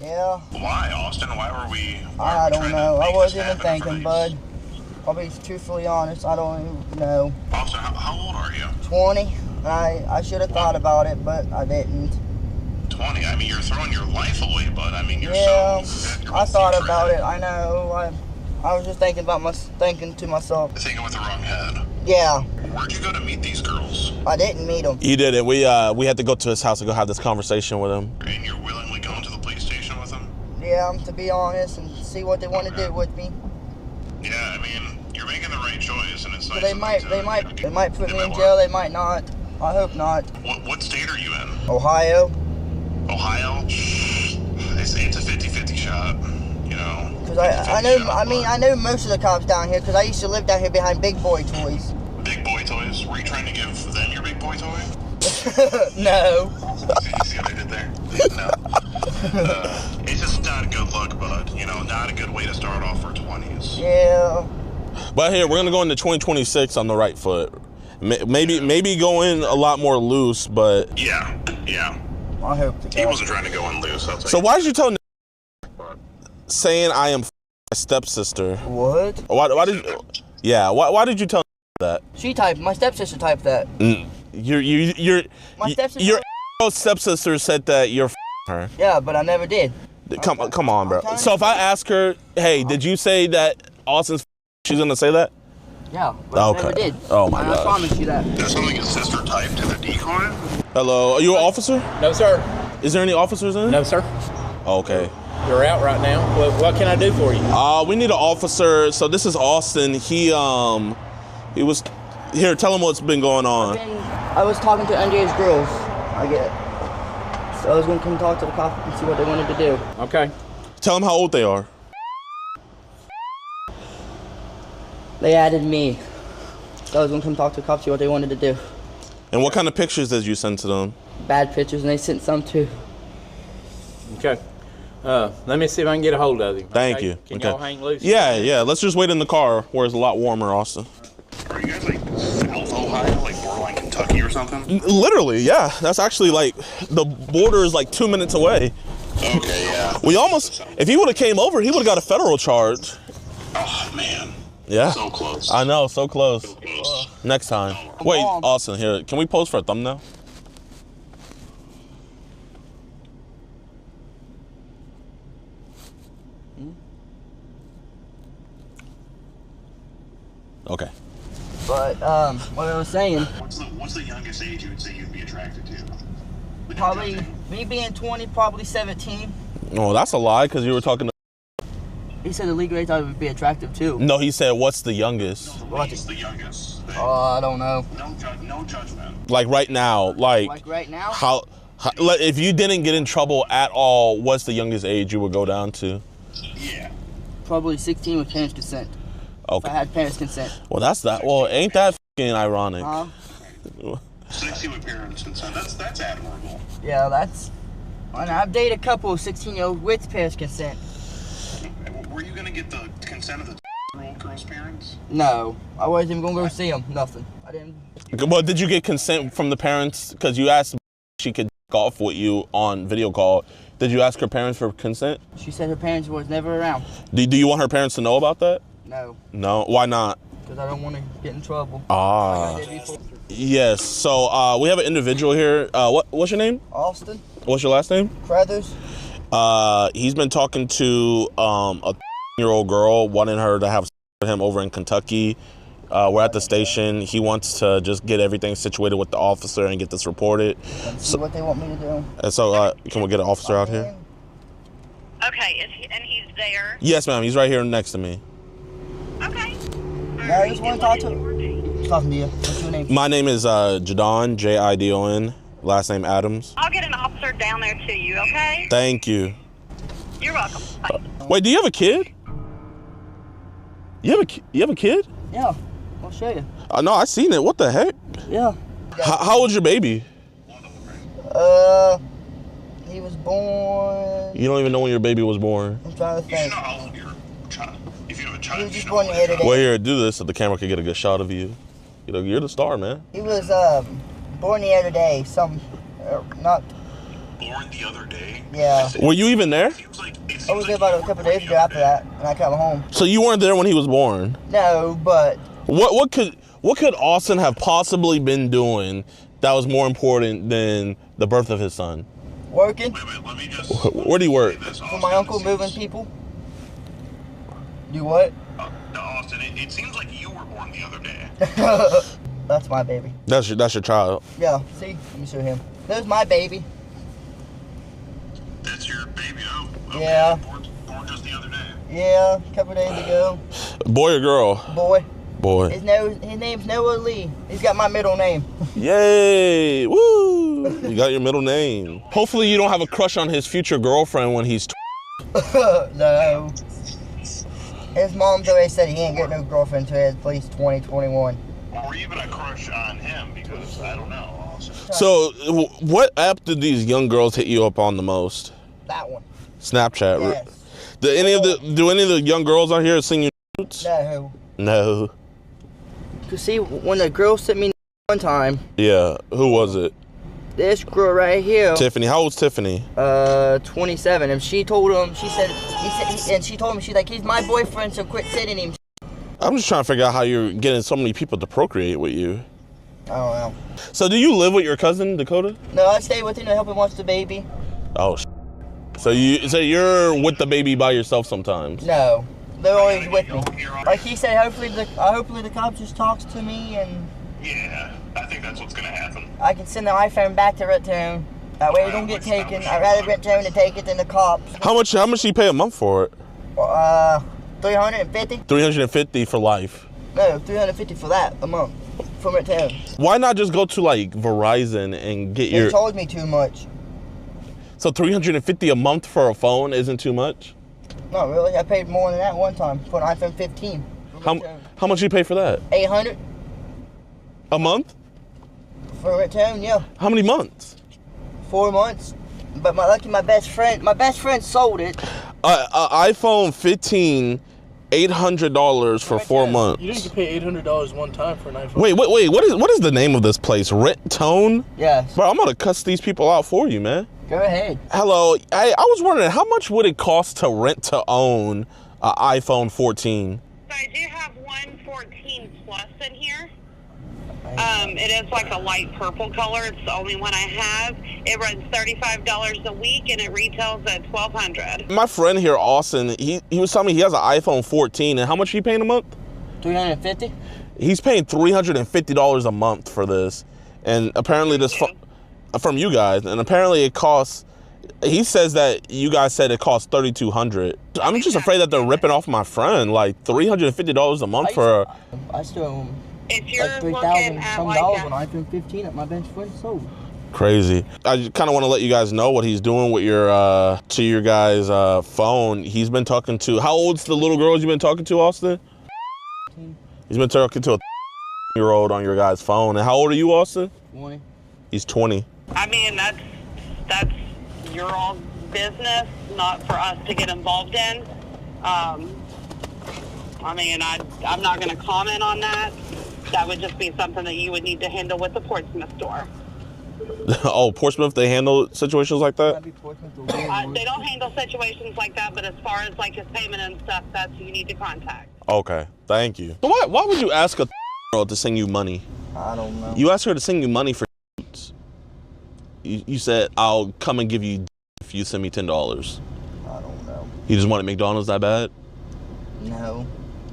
Speaker 11: Yeah.
Speaker 9: Why, Austin? Why were we
Speaker 11: I don't know. I wasn't even thinking, bud. I'll be truthfully honest. I don't even know.
Speaker 9: Austin, how old are you?
Speaker 11: 20. I should have thought about it, but I didn't.
Speaker 9: 20? 20. I mean, you're throwing your life away, bud. I mean, you're
Speaker 11: Yeah,
Speaker 9: so...
Speaker 11: I thought about it. I know. I was just thinking to myself.
Speaker 9: Thinking with the wrong head.
Speaker 11: Yeah.
Speaker 9: Where'd you go to meet these girls?
Speaker 11: I didn't meet them.
Speaker 7: You did it. We had to go to his house to go have this conversation with him.
Speaker 9: And you're willingly going to the police station with them?
Speaker 11: Yeah, to be honest, and see what they want to do with me.
Speaker 9: Yeah, I mean, you're making the right choice, and it's
Speaker 11: So
Speaker 9: nice.
Speaker 11: they might put me in jail. They might not. I hope not.
Speaker 9: What state are you in?
Speaker 11: Ohio.
Speaker 9: Ohio? It's a 50-50 shot, you know.
Speaker 11: Cause I know most of the cops down here. Cause I used to live down here behind Big Boy Toys.
Speaker 9: Big Boy Toys? Were you trying to give them your Big Boy toy?
Speaker 11: No.
Speaker 9: You see what I did there? No. It's just not a good look, bud. You know, not a good way to start off for 20s.
Speaker 11: Yeah.
Speaker 7: But here, we're gonna go into 2026 on the right foot. Maybe go in a lot more loose, but
Speaker 9: yeah.
Speaker 11: I hope
Speaker 9: he wasn't trying to go in loose.
Speaker 7: So why did you tell saying I am my stepsister?
Speaker 11: What?
Speaker 7: Why did? Yeah. Why did you tell that?
Speaker 11: My stepsister typed that.
Speaker 7: Your stepsister said that you're her.
Speaker 11: Yeah, but I never did.
Speaker 7: Come on, bro. So if I ask her, hey, did you say that Austin's? She's gonna say that.
Speaker 11: Yeah, but I never did.
Speaker 7: Oh my god.
Speaker 11: I promise you that.
Speaker 9: There's something his sister typed in the decoy.
Speaker 7: Hello, are you an officer?
Speaker 13: No, sir.
Speaker 7: Is there any officers in it?
Speaker 13: No, sir.
Speaker 7: Okay.
Speaker 13: You're out right now. What can I do for you?
Speaker 7: We need an officer. So this is Austin. He was here. Tell him what's been going on.
Speaker 11: I was talking to underage girls. I get it. So I was gonna come talk to the cops and see what they wanted to do.
Speaker 13: Okay.
Speaker 7: Tell them how old they are.
Speaker 11: They added me. So I was gonna come talk to the cops, see what they wanted to do.
Speaker 7: And what kind of pictures did you send to them?
Speaker 11: Bad pictures, and they sent some too.
Speaker 13: Okay. Let me see if I can get a hold of him.
Speaker 7: Thank you.
Speaker 13: Can y'all hang loose?
Speaker 7: Yeah. Let's just wait in the car where it's a lot warmer, Austin.
Speaker 9: Are you guys like South Ohio, like borderline Kentucky or something?
Speaker 7: Literally, yeah. That's actually like the border is like 2 minutes away.
Speaker 9: Okay, yeah.
Speaker 7: We almost, if he would have came over, he would have got a federal charge.
Speaker 9: Oh man.
Speaker 7: Yeah.
Speaker 9: So close.
Speaker 7: I know, so close.
Speaker 9: So close.
Speaker 7: Next time. Wait, Austin, here. Can we pose for a thumbnail? Okay.
Speaker 11: But what I was saying.
Speaker 9: What's the youngest age you would say you'd be attracted to?
Speaker 11: Probably me being 20, probably 17.
Speaker 7: Oh, that's a lie because you were talking to.
Speaker 11: He said the legal age I would be attractive too.
Speaker 7: No, he said what's the youngest?
Speaker 9: What's the youngest?
Speaker 11: I don't know.
Speaker 9: No judgment.
Speaker 7: Like right now,
Speaker 11: like right now.
Speaker 7: How like, if you didn't get in trouble at all, what's the youngest age you would go down to?
Speaker 9: Yeah.
Speaker 11: Probably 16 with parents' consent.
Speaker 7: Okay.
Speaker 11: If I had parents' consent.
Speaker 7: Well, that's that. Well, ain't that fucking ironic?
Speaker 9: 16 with parents' consent. That's admirable.
Speaker 11: Yeah, that's. And I've dated a couple of 16-year-olds with parents' consent.
Speaker 9: Were you gonna get the consent of the girl's parents?
Speaker 11: No, I wasn't even gonna go see them. Nothing. I didn't.
Speaker 7: Well, did you get consent from the parents? Because you asked if she could golf with you on video call. Did you ask her parents for consent?
Speaker 11: She said her parents was never around.
Speaker 7: Do you want her parents to know about that?
Speaker 11: No.
Speaker 7: No? Why not?
Speaker 11: Because I don't want to get in trouble.
Speaker 7: Ah. Yes. So we have an individual here. What's your name?
Speaker 11: Austin.
Speaker 7: What's your last name?
Speaker 11: Crothers.
Speaker 7: He's been talking to a year-old girl, wanting her to have with him over in Kentucky. We're at the station. He wants to just get everything situated with the officer and get this reported.
Speaker 11: See what they want me to do.
Speaker 7: And so, can we get an officer out here?
Speaker 14: Okay, and he's there?
Speaker 7: Yes, ma'am. He's right here next to me.
Speaker 14: Okay.
Speaker 11: I just want to talk to you. Talking to you. What's your name?
Speaker 7: My name is JiDon, Jidon. Last name Adams.
Speaker 14: I'll get an officer down there to you, okay?
Speaker 7: Thank you.
Speaker 14: You're welcome. Bye.
Speaker 7: Wait, do you have a kid? You have a kid?
Speaker 11: Yeah, I'll show you.
Speaker 7: No, I seen it. What the heck?
Speaker 11: Yeah.
Speaker 7: How old's your baby?
Speaker 11: He was born.
Speaker 7: You don't even know when your baby was born.
Speaker 11: I'm trying to think.
Speaker 9: You know how old your child. If you have a child,
Speaker 11: he was just born the other day.
Speaker 7: Well, here, do this so the camera can get a good shot of you. You know, you're the star, man.
Speaker 11: He was born the other day. Not.
Speaker 9: Born the other day?
Speaker 11: Yeah.
Speaker 7: Were you even there?
Speaker 11: I was there about a couple days ago after that, and I came home.
Speaker 7: So you weren't there when he was born?
Speaker 11: No, but.
Speaker 7: What could Austin have possibly been doing that was more important than the birth of his son?
Speaker 11: Working.
Speaker 9: Wait, let me just...
Speaker 7: Where do you work?
Speaker 11: For my uncle, moving people. You what?
Speaker 9: Austin, it seems like you were born the other day.
Speaker 11: That's my baby.
Speaker 7: That's your child.
Speaker 11: Yeah, see? Let me show him. There's my baby.
Speaker 9: That's your baby? Oh, okay.
Speaker 11: Yeah.
Speaker 9: Born just the other day.
Speaker 11: Yeah, a couple days ago.
Speaker 7: Boy or girl?
Speaker 11: Boy.
Speaker 7: Boy.
Speaker 11: His name's Noah Lee. He's got my middle name.
Speaker 7: Yay! Woo! You got your middle name. Hopefully you don't have a crush on his future girlfriend when he's
Speaker 11: No. His mom's already said he ain't getting no girlfriend until at least 2021.
Speaker 9: Or even a crush on him, because I don't know. Also.
Speaker 7: So, what app did these young girls hit you up on the most?
Speaker 11: That one.
Speaker 7: Snapchat.
Speaker 11: Yes.
Speaker 7: Do any of the young girls out here sing you nudes?
Speaker 11: No.
Speaker 7: No.
Speaker 11: Cause see, when the girl sent me one time.
Speaker 7: Yeah. Who was it?
Speaker 11: This girl right here.
Speaker 7: Tiffany. How old's Tiffany?
Speaker 11: 27. And she told him. She said. And she told me, she's like, he's my boyfriend, so quit sending him.
Speaker 7: I'm just trying to figure out how you're getting so many people to procreate with you.
Speaker 11: I don't know.
Speaker 7: So do you live with your cousin Dakota?
Speaker 11: No, I stay with him to help him watch the baby.
Speaker 7: Oh. So you're with the baby by yourself sometimes?
Speaker 11: No, they're always with me. Like he said, hopefully the cop just talks to me and.
Speaker 9: Yeah, I think that's what's gonna happen.
Speaker 11: I can send the iPhone back to Redtown. That way it don't get taken. I'd rather Redtown to take it than the cops.
Speaker 7: How much do you pay a month for it?
Speaker 11: 350.
Speaker 7: 350 for life.
Speaker 11: No, 350 for that a month from Redtown.
Speaker 7: Why not just go to like Verizon and get your?
Speaker 11: They told me too much.
Speaker 7: So 350 a month for a phone isn't too much?
Speaker 11: Not really. I paid more than that one time for an iPhone 15.
Speaker 7: How much you pay for that?
Speaker 11: 800
Speaker 7: a month?
Speaker 11: For Redtown, yeah.
Speaker 7: How many months?
Speaker 11: 4 months. But my best friend sold it.
Speaker 7: iPhone 15, $800 for 4 months.
Speaker 15: You didn't pay $800 one time for an iPhone.
Speaker 7: Wait. What is the name of this place? Redtone?
Speaker 11: Yes.
Speaker 7: Bro, I'm gonna cuss these people out for you, man.
Speaker 11: Go ahead.
Speaker 7: Hello. I was wondering how much would it cost to rent to own an iPhone 14?
Speaker 14: So I do have one 14 Plus in here. It is like a light purple color. It's the only one I have. It runs $35 a week and it retails at $1,200.
Speaker 7: My friend here, Austin, he was telling me he has an iPhone 14, and how much he paying a month?
Speaker 11: $350.
Speaker 7: He's paying $350 a month for this, and apparently from you guys, and apparently it costs. He says that you guys said it costs $3,200. I'm just afraid that they're ripping off my friend, like $350 a month for.
Speaker 11: I still.
Speaker 14: If you're
Speaker 11: like
Speaker 14: $3,000
Speaker 11: some
Speaker 14: like
Speaker 11: dollars
Speaker 14: that.
Speaker 11: on iPhone 15 that my best friend sold.
Speaker 7: Crazy. I kind of want to let you guys know what he's doing with your to your guys' phone. He's been talking to. How old's the little girls you've been talking to, Austin? He's been talking to a year-old on your guys' phone. And how old are you, Austin?
Speaker 11: 20.
Speaker 7: He's 20.
Speaker 14: I mean, that's your all business, not for us to get involved in. I mean, I'm not going to comment on that. That would just be something that you would need to handle with the Portsmouth store.
Speaker 7: Oh, Portsmouth, they handle situations like that?
Speaker 14: They don't handle situations like that, but as far as like his payment and stuff, that's who you need to contact.
Speaker 7: Okay, thank you. So why would you ask a girl to send you money?
Speaker 11: I don't know.
Speaker 7: You asked her to send you money for you said, I'll come and give you if you send me $10.
Speaker 11: I don't know.
Speaker 7: You just wanted McDonald's that bad?
Speaker 11: No,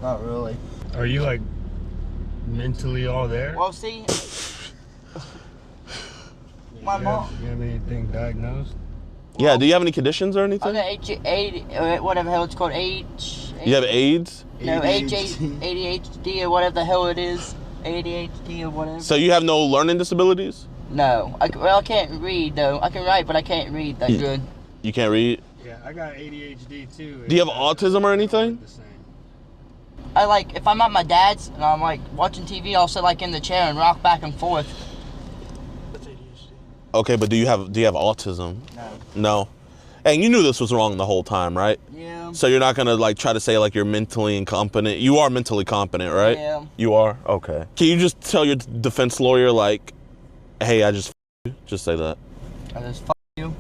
Speaker 11: not really.
Speaker 10: Are you like mentally all there?
Speaker 11: Well, see, my mom.
Speaker 10: You have anything diagnosed?
Speaker 7: Yeah, do you have any conditions or anything?
Speaker 11: I got whatever the hell it's called,
Speaker 7: You have AIDS?
Speaker 11: No, ADHD or whatever the hell it is. ADHD or whatever.
Speaker 7: So you have no learning disabilities?
Speaker 11: No. I can't read, though. I can write, but I can't read that good.
Speaker 7: You can't read?
Speaker 10: Yeah, I got ADHD too.
Speaker 7: Do you have autism or anything?
Speaker 11: I like, if I'm at my dad's and I'm like watching TV, I'll sit like in the chair and rock back and forth.
Speaker 7: Okay, but do you have autism?
Speaker 11: No.
Speaker 7: No. And you knew this was wrong the whole time, right?
Speaker 11: Yeah.
Speaker 7: So you're not gonna like try to say like you're mentally incompetent. You are mentally competent, right?
Speaker 11: Yeah.
Speaker 7: You are? Okay. Can you just tell your defense lawyer like, hey, I just f***ed you? Just say that.
Speaker 11: I just f*** you.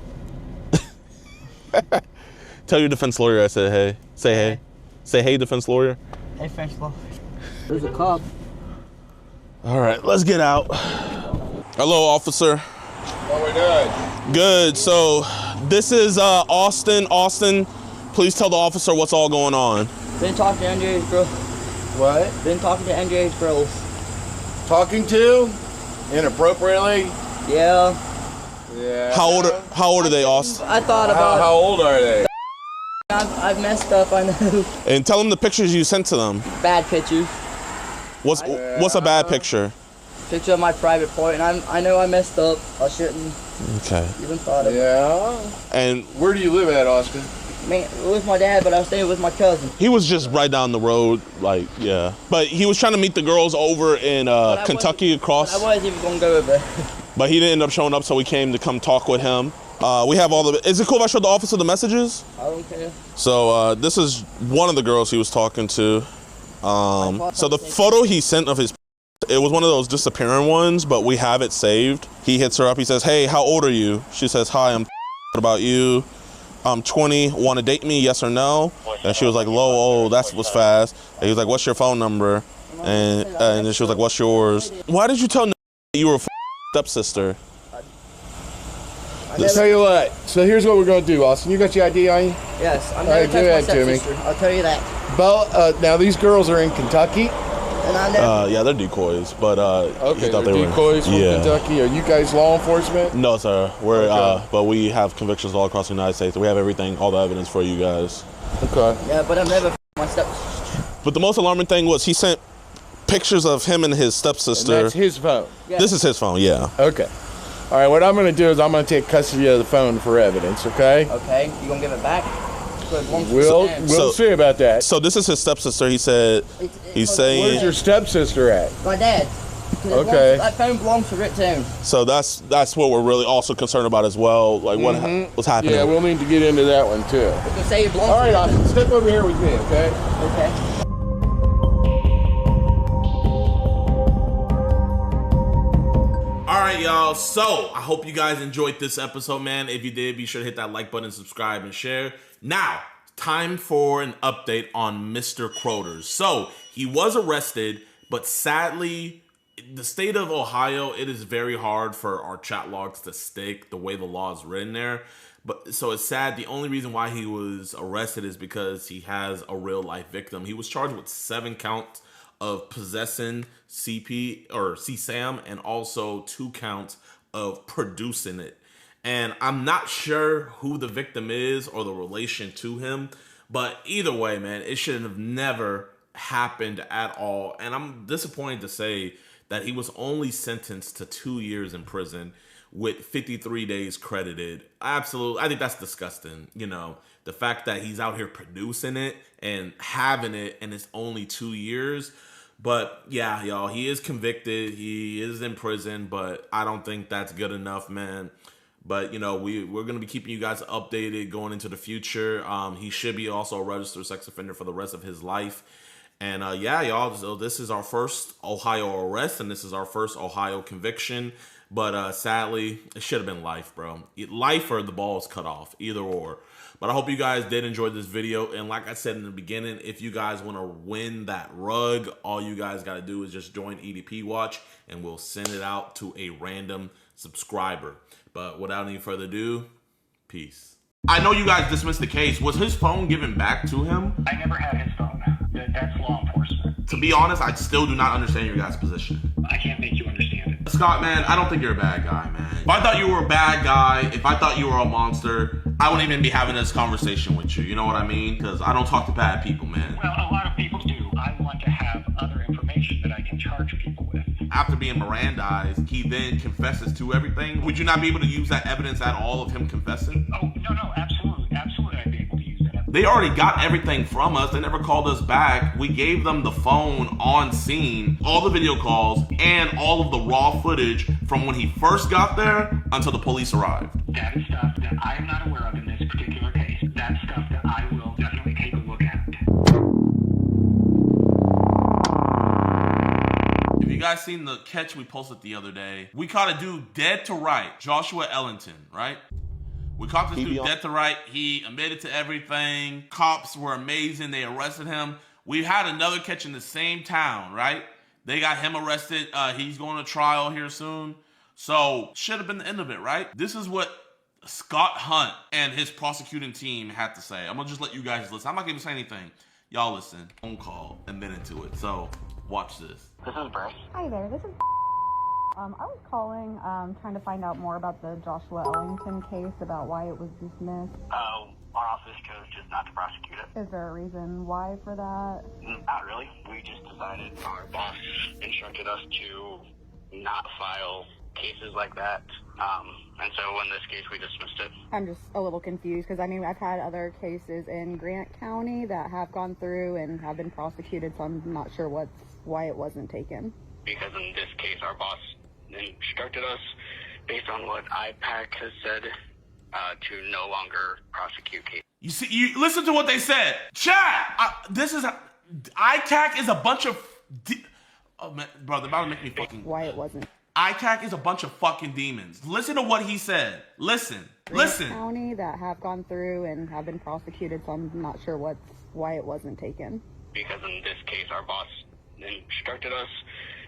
Speaker 7: Tell your defense lawyer I said hey. Say hey. Say hey, defense lawyer.
Speaker 11: Hey, French lawyer. There's a cop.
Speaker 7: All right, let's get out. Hello, officer.
Speaker 16: What we doing?
Speaker 7: Good. So this is Austin. Austin, please tell the officer what's all going on.
Speaker 11: Been talking to underage girls.
Speaker 16: What?
Speaker 11: Been talking to underage girls.
Speaker 16: Talking to? Inappropriately?
Speaker 11: Yeah.
Speaker 16: Yeah.
Speaker 7: How old are they, Austin?
Speaker 11: I thought about.
Speaker 16: How old are they?
Speaker 11: I've messed up. I know.
Speaker 7: And tell them the pictures you sent to them.
Speaker 11: Bad pictures.
Speaker 7: What's a bad picture?
Speaker 11: Picture of my private part, and I know I messed up. I shouldn't.
Speaker 7: Okay.
Speaker 11: Even thought of it.
Speaker 16: Yeah.
Speaker 7: And
Speaker 16: where do you live at, Austin?
Speaker 11: Man, with my dad, but I was staying with my cousin.
Speaker 7: he was just right down the road, like, yeah. But he was trying to meet the girls over in Kentucky across.
Speaker 11: I wasn't even gonna go over.
Speaker 7: But he didn't end up showing up, so we came to come talk with him. We have all the. Is it cool if I show the officer the messages?
Speaker 11: I don't care.
Speaker 7: So this is one of the girls he was talking to. So the photo he sent of his, it was one of those disappearing ones, but we have it saved. He hits her up. He says, "Hey, how old are you?" She says, "Hi, I'm." What about you? I'm 20. Want to date me? Yes or no? And she was like, "Low, oh, that was fast." And he was like, "What's your phone number?" And then she was like, "What's yours?" Why did you tell you were a stepsister?
Speaker 16: I'll tell you what. So here's what we're going to do, Austin. You got your ID on you?
Speaker 11: Yes, I'm
Speaker 16: All right, give that to me.
Speaker 11: I'll tell you that.
Speaker 16: Well, now these girls are in Kentucky.
Speaker 11: And I never.
Speaker 7: Yeah, they're decoys, but
Speaker 16: okay,
Speaker 7: he thought
Speaker 16: they're
Speaker 7: they
Speaker 16: decoys
Speaker 7: were,
Speaker 16: from
Speaker 7: yeah.
Speaker 16: Kentucky. Are you guys law enforcement?
Speaker 7: No, sir. We're
Speaker 16: Okay.
Speaker 7: but we have convictions all across the United States. We have everything, all the evidence for you guys.
Speaker 16: Okay.
Speaker 11: Yeah, but I'm never my step.
Speaker 7: But the most alarming thing was he sent pictures of him and his stepsister.
Speaker 16: And that's his phone.
Speaker 11: Yeah.
Speaker 7: This is his phone, yeah.
Speaker 16: Okay. All right, what I'm going to do is I'm going to take custody of the phone for evidence, okay?
Speaker 11: Okay, you gonna give it back?
Speaker 16: We'll see about that.
Speaker 7: So this is his stepsister. He said he's saying.
Speaker 16: Where's your stepsister at?
Speaker 11: My dad.
Speaker 16: Okay.
Speaker 11: That phone belongs to Rick Tone.
Speaker 7: So that's what we're really also concerned about as well. Like what's happening.
Speaker 16: Yeah, we'll need to get into that one too.
Speaker 11: Say it belongs
Speaker 16: All right,
Speaker 11: to
Speaker 16: Austin, step over here with me, okay?
Speaker 11: Okay.
Speaker 7: All right, y'all. So I hope you guys enjoyed this episode, man. If you did, be sure to hit that like button, subscribe, and share. Now, time for an update on Mr. Croters. So he was arrested, but sadly, the state of Ohio, it is very hard for our chat logs to stick the way the law is written there. But so it's sad. The only reason why he was arrested is because he has a real life victim. He was charged with 7 counts of possessing CSAM and also 2 counts of producing it. And I'm not sure who the victim is or the relation to him, but either way, man, it should have never happened at all. And I'm disappointed to say that he was only sentenced to 2 years in prison with 53 days credited. Absolutely, I think that's disgusting. You know, the fact that he's out here producing it and having it and it's only 2 years. But yeah, y'all, he is convicted. He is in prison, but I don't think that's good enough, man. But, you know, we're going to be keeping you guys updated going into the future. He should be also a registered sex offender for the rest of his life. And yeah, y'all, so this is our first Ohio arrest, and this is our first Ohio conviction. But sadly, it should have been life, bro. Life or the ball is cut off, either or. But I hope you guys did enjoy this video. And like I said in the beginning, if you guys want to win that rug, all you guys got to do is just join EDP Watch, and we'll send it out to a random subscriber. But without any further ado, peace. I know you guys dismissed the case. Was his phone given back to him?
Speaker 9: I never had his phone. That's law enforcement.
Speaker 7: To be honest, I still do not understand your guys' position.
Speaker 9: I can't make you understand it.
Speaker 7: Scott, man, I don't think you're a bad guy, man. If I thought you were a bad guy, if I thought you were a monster, I wouldn't even be having this conversation with you. You know what I mean? Because I don't talk to bad people, man.
Speaker 9: Well, a lot of people do. I want to have other information that I can charge people with.
Speaker 7: After being Mirandized, he then confesses to everything. Would you not be able to use that evidence at all of him confessing?
Speaker 9: Oh, no, absolutely. Absolutely, I'd be able to use that evidence.
Speaker 7: They already got everything from us. They never called us back. We gave them the phone on scene, all the video calls, and all of the raw footage from when he first got there until the police arrived.
Speaker 9: That is stuff that I am not aware of in this particular case. That's stuff that I will definitely take a look at.
Speaker 7: If you guys seen the catch we posted the other day, we caught a dude dead to right, Joshua Ellington, right? We caught this dude dead to right. He admitted to everything. Cops were amazing. They arrested him. We had another catch in the same town, right? They got him arrested. He's going to trial here soon. So should have been the end of it, right? This is what
Speaker 3: Scott Hunt and his prosecuting team had to say. I'm gonna just let you guys listen. I'm not gonna say anything. Y'all listen. Phone call and then into it. So watch this.
Speaker 17: This is Bryce.
Speaker 18: Hi there, this is I was calling, trying to find out more about the Joshua Ellington case, about why it was dismissed.
Speaker 17: Our office chose just not to prosecute it.
Speaker 18: Is there a reason why for that?
Speaker 17: Not really. We just decided our boss instructed us to not file cases like that. And so in this case, we dismissed it.
Speaker 18: I'm just a little confused because, I mean, I've had other cases in Grant County that have gone through and have been prosecuted, so I'm not sure why it wasn't taken.
Speaker 17: Because in this case, our boss instructed us, based on what IPAC has said, to no longer prosecute cases.
Speaker 3: You see, you listen to what they said. Chat! This is... ICAC is a bunch of... oh, man, bro, they're about to make me fucking...
Speaker 18: Why it wasn't.
Speaker 3: ICAC is a bunch of fucking demons. Listen to what he said. Listen. Listen.
Speaker 18: County that have gone through and have been prosecuted, so I'm not sure why it wasn't taken.
Speaker 17: Because in this case, our boss instructed us,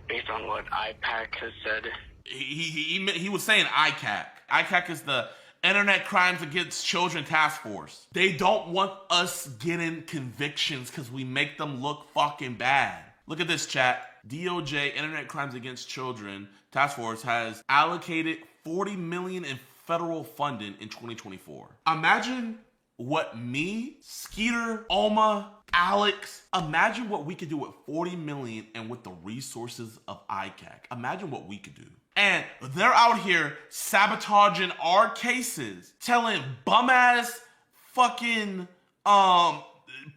Speaker 17: based on what IPAC has said.
Speaker 3: He was saying ICAC. ICAC is the Internet Crimes Against Children Task Force. They don't want us getting convictions because we make them look fucking bad. Look at this, chat. DOJ, Internet Crimes Against Children Task Force, has allocated $40 million in federal funding in 2024. Imagine what me, Skeeter, Omma, Alex, imagine what we could do with $40 million and with the resources of ICAC. Imagine what we could do. And they're out here sabotaging our cases, telling bum-ass fucking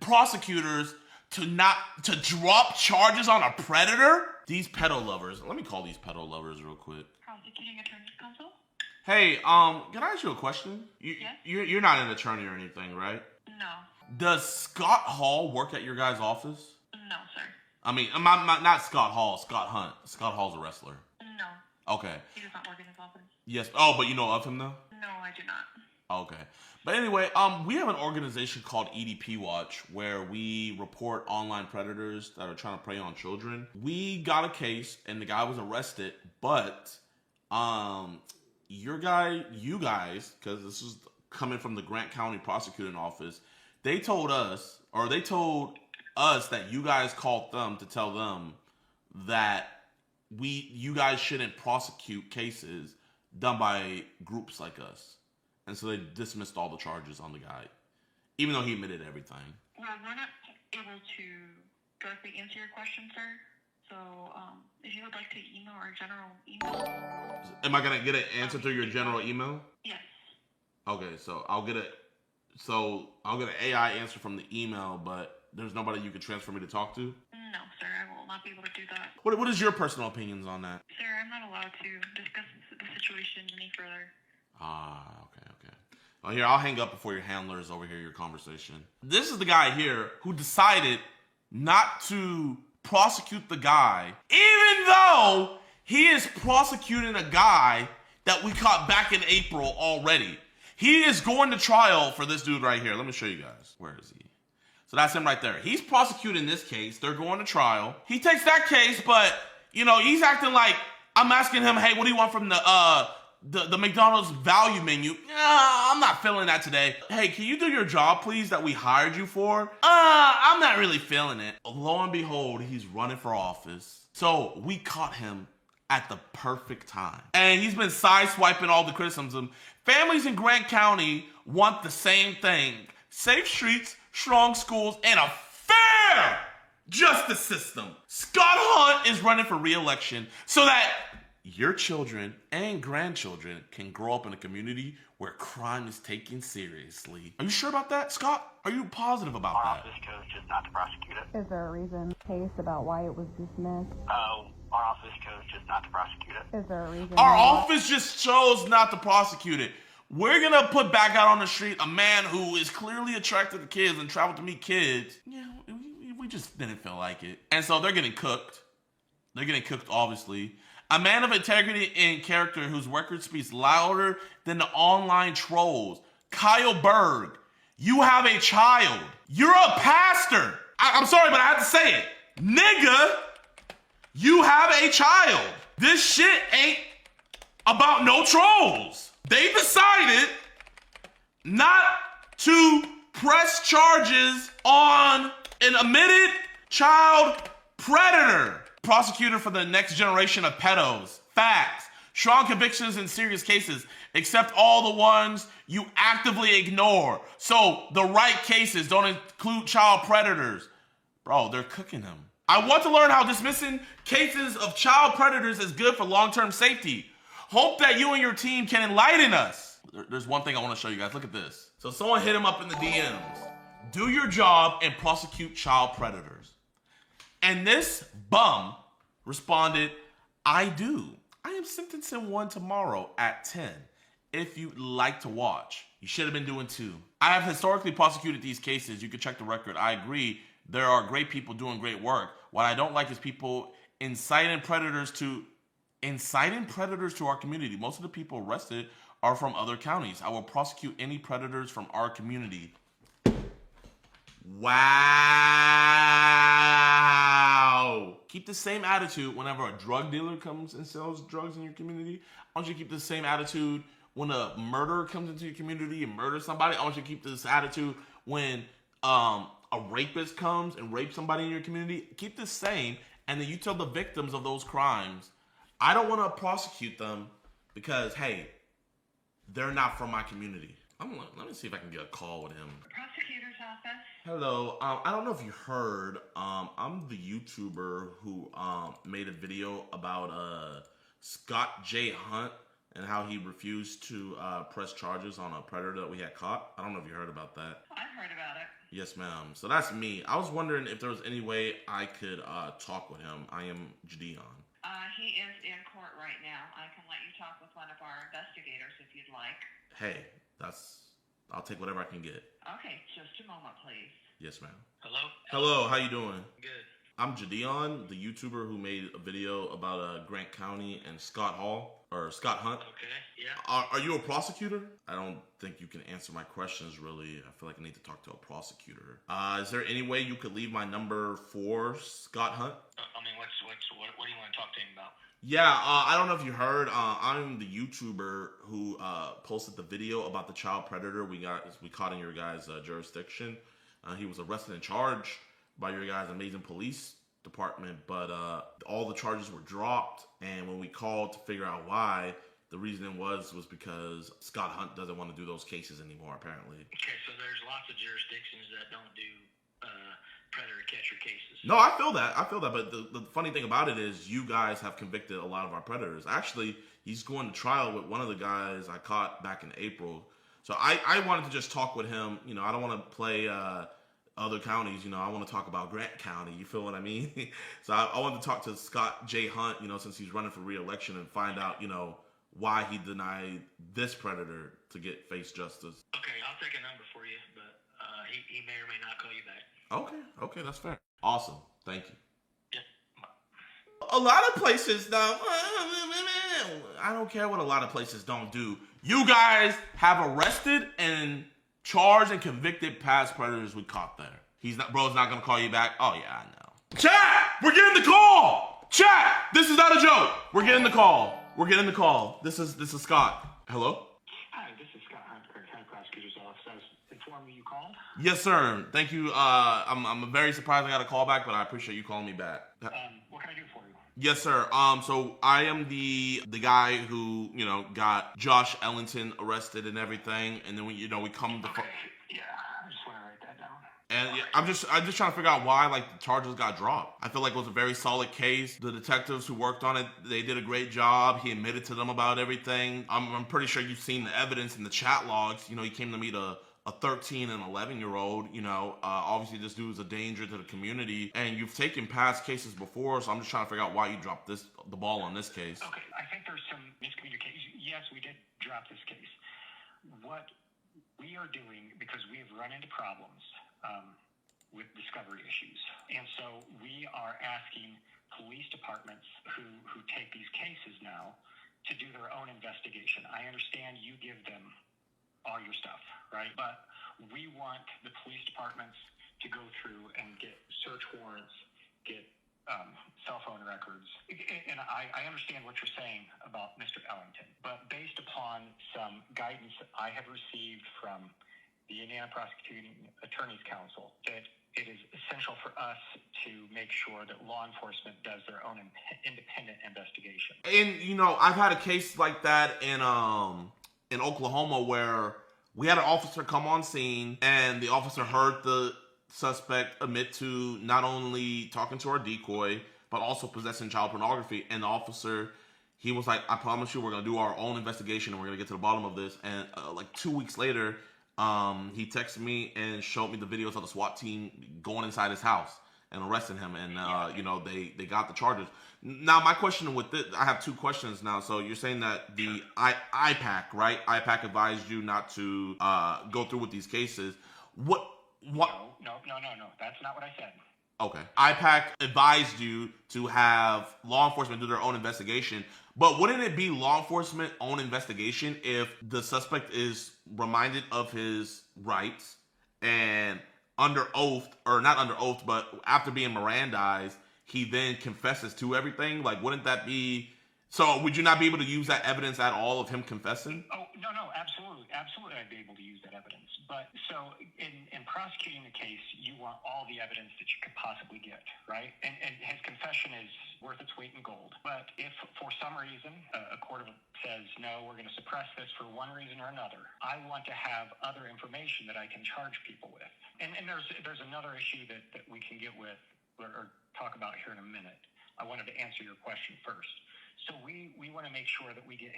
Speaker 3: prosecutors to drop charges on a predator. These pedo lovers. Let me call these pedo lovers real quick.
Speaker 19: Prosecuting Attorney Council?
Speaker 3: Hey, can I ask you a question?
Speaker 19: Yes?
Speaker 3: You're not an attorney or anything, right?
Speaker 19: No.
Speaker 3: Does Scott Hall work at your guys' office?
Speaker 19: No, sir.
Speaker 3: I mean, not Scott Hall, Scott Hunt. Scott Hall's a wrestler.
Speaker 19: No.
Speaker 3: Okay.
Speaker 19: He does not work in his office.
Speaker 3: Yes. Oh, but you know of him though?
Speaker 19: No, I do not.
Speaker 3: Okay. But anyway, we have an organization called EDP Watch where we report online predators that are trying to prey on children. We got a case and the guy was arrested, but you guys, because this is coming from the Grant County Prosecuting Office, they told us that you guys called them to tell them that you guys shouldn't prosecute cases done by groups like us. And so they dismissed all the charges on the guy, even though he admitted everything.
Speaker 19: Well, we're not able to directly answer your question, sir. So, if you would like to email our general email.
Speaker 3: Am I gonna get an answer through your general email?
Speaker 19: Yes.
Speaker 3: Okay, so I'll get an AI answer from the email, but there's nobody you could transfer me to talk to?
Speaker 19: No, sir, I will not be able to do that.
Speaker 3: What is your personal opinions on that?
Speaker 19: Sir, I'm not allowed to discuss the situation any further.
Speaker 3: Okay. Well, here, I'll hang up before your handlers overhear your conversation. This is the guy here who decided not to prosecute the guy, even though he is prosecuting a guy that we caught back in April already. He is going to trial for this dude right here. Let me show you guys. Where is he? So that's him right there. He's prosecuting this case. They're going to trial. He takes that case, but, he's acting like I'm asking him, hey, what do you want from the McDonald's value menu? I'm not feeling that today. Hey, can you do your job, please, that we hired you for? I'm not really feeling it. Lo and behold, he's running for office. So we caught him at the perfect time. And he's been sideswiping all the criticism. Families in Grant County want the same thing. Safe streets, strong schools, and a fair justice system. Scott Hunt is running for re-election so that your children and grandchildren can grow up in a community where crime is taken seriously. Are you sure about that, Scott? Are you positive about
Speaker 17: Our
Speaker 3: that?
Speaker 17: office chose just not to prosecute it.
Speaker 18: Is there a reason, case about why it was dismissed?
Speaker 17: Our office chose just not to prosecute it.
Speaker 18: Is there a reason?
Speaker 3: Our office just chose not to prosecute it. We're gonna put back out on the street a man who is clearly attracted to kids and traveled to meet kids. Yeah, we just didn't feel like it. And so they're getting cooked. They're getting cooked, obviously. A man of integrity and character whose record speaks louder than the online trolls. Kyle Berg, you have a child. You're a pastor. I'm sorry, but I have to say it. Nigga, you have a child. This shit ain't about no trolls. They decided not to press charges on an admitted child predator. Prosecutor for the next generation of pedos. Facts. Strong convictions in serious cases, except all the ones you actively ignore. So the right cases don't include child predators. Bro, they're cooking them. I want to learn how dismissing cases of child predators is good for long-term safety. Hope that you and your team can enlighten us. There's one thing I want to show you guys. Look at this. So someone hit him up in the DMs. Do your job and prosecute child predators. And this bum responded, I do. I am sentencing one tomorrow at 10. If you'd like to watch. You should have been doing 2. I have historically prosecuted these cases. You can check the record. I agree. There are great people doing great work. What I don't like is people inciting predators to our community. Most of the people arrested are from other counties. I will prosecute any predators from our community. Wow. Keep the same attitude whenever a drug dealer comes and sells drugs in your community. I want you to keep the same attitude when a murderer comes into your community and murders somebody. I want you to keep this attitude when a rapist comes and rapes somebody in your community. Keep the same, and then you tell the victims of those crimes, I don't want to prosecute them because, hey, they're not from my community. Let me see if I can get a call with him.
Speaker 19: Prosecutor's office.
Speaker 3: Hello. I don't know if you heard. I'm the YouTuber who made a video about Scott J. Hunt and how he refused to press charges on a predator that we had caught. I don't know if you heard about that.
Speaker 19: I've heard about it.
Speaker 3: Yes, ma'am. So that's me. I was wondering if there was any way I could talk with him. I am JiDion.
Speaker 19: He is in court right now. I can let you talk with one of our investigators if you'd like.
Speaker 3: Hey, I'll take whatever I can get.
Speaker 19: Okay, just a moment, please.
Speaker 3: Yes, ma'am.
Speaker 19: Hello?
Speaker 3: Hello, how you doing?
Speaker 19: Good.
Speaker 3: I'm JiDion, the YouTuber who made a video about Grant County and Scott Hunt.
Speaker 19: Okay, yeah.
Speaker 3: Are you a prosecutor? I don't think you can answer my questions, really. I feel like I need to talk to a prosecutor. Is there any way you could leave my number for Scott Hunt?
Speaker 19: What do you want to talk to him about?
Speaker 3: Yeah, I don't know if you heard. I'm the YouTuber who posted the video about the child predator we caught in your guys' jurisdiction. He was arrested and charged by your guys' amazing police department, but all the charges were dropped. And when we called to figure out why, the reason was because Scott Hunt doesn't want to do those cases anymore, apparently.
Speaker 19: Okay, so there's lots of jurisdictions that don't do predator catcher cases.
Speaker 3: No, I feel that. But the funny thing about it is you guys have convicted a lot of our predators. Actually, he's going to trial with one of the guys I caught back in April. So I wanted to just talk with him. You know, I don't want to play other counties. You know, I want to talk about Grant County. You feel what I mean? So I wanted to talk to Scott J. Hunt, you know, since he's running for re-election, and find out, you know, why he denied this predator to face justice.
Speaker 19: Okay, I'll take a number for you, but he may or may not call you back.
Speaker 3: Okay, that's fair. Awesome, thank you.
Speaker 19: Yeah.
Speaker 3: A lot of places, though, I don't care what a lot of places don't do. You guys have arrested and charged and convicted past predators we caught there. Bro's not gonna call you back. Oh yeah, I know. Chat, we're getting the call. Chat, this is not a joke. We're getting the call. This is Scott. Hello.
Speaker 20: Hi, this is Scott Hunt, County Prosecutor's Office. I was informed you called.
Speaker 3: Yes, sir. Thank you. I'm very surprised I got a call back, but I appreciate you calling me back.
Speaker 20: What can I do for you?
Speaker 3: Yes, sir. So I am the guy who, you know, got Josh Ellington arrested and everything, and then we come to.
Speaker 20: Okay. Yeah, I just want to write that down.
Speaker 3: And yeah, I'm just trying to figure out why the charges got dropped. I feel like it was a very solid case. The detectives who worked on it, they did a great job. He admitted to them about everything. I'm pretty sure you've seen the evidence in the chat logs. You know, he came to meet a 13 and 11-year-old, you know, obviously this dude is a danger to the community, and you've taken past cases before, so I'm just trying to figure out why you dropped the ball on this case.
Speaker 20: Okay, I think there's some miscommunication. Yes, we did drop this case. What we are doing, because we have run into problems with discovery issues, and so we are asking police departments who take these cases now to do their own investigation. I understand you give them all your stuff, right? But we want the police departments to go through and get search warrants, get cell phone records, and I understand what you're saying about Mr. Ellington, but based upon some guidance I have received from the Indiana Prosecuting Attorneys Council, that it is essential for us to make sure that law enforcement does their own independent investigation.
Speaker 7: And you know, I've had a case like that in Oklahoma where we had an officer come on scene, and the officer heard the suspect admit to not only talking to our decoy, but also possessing child pornography. And the officer, he was like, I promise you we're going to do our own investigation and we're going to get to the bottom of this. And like 2 weeks later, he texted me and showed me the videos of the SWAT team going inside his house and arresting him. And, you know, they got the charges. Now, my question with this, I have two questions now. So you're saying that the IPAC, right? IPAC advised you not to go through with these cases. What?
Speaker 20: No. That's not what I said.
Speaker 7: Okay. IPAC advised you to have law enforcement do their own investigation, but wouldn't it be law enforcement own investigation if the suspect is reminded of his rights and under oath, or not under oath, but after being Mirandized, he then confesses to everything? Like, wouldn't that be... So would you not be able to use that evidence at all of him confessing?
Speaker 20: Oh, no, absolutely. Absolutely, I'd be able to use that evidence. But so in prosecuting the case, you want all the evidence that you could possibly get, right? And his confession is worth its weight in gold. But if for some reason a court says, no, we're going to suppress this for one reason or another, I want to have other information that I can charge people with. And there's another issue that we can get with or talk about here in a minute. I wanted to answer your question first. So we want to make sure that we get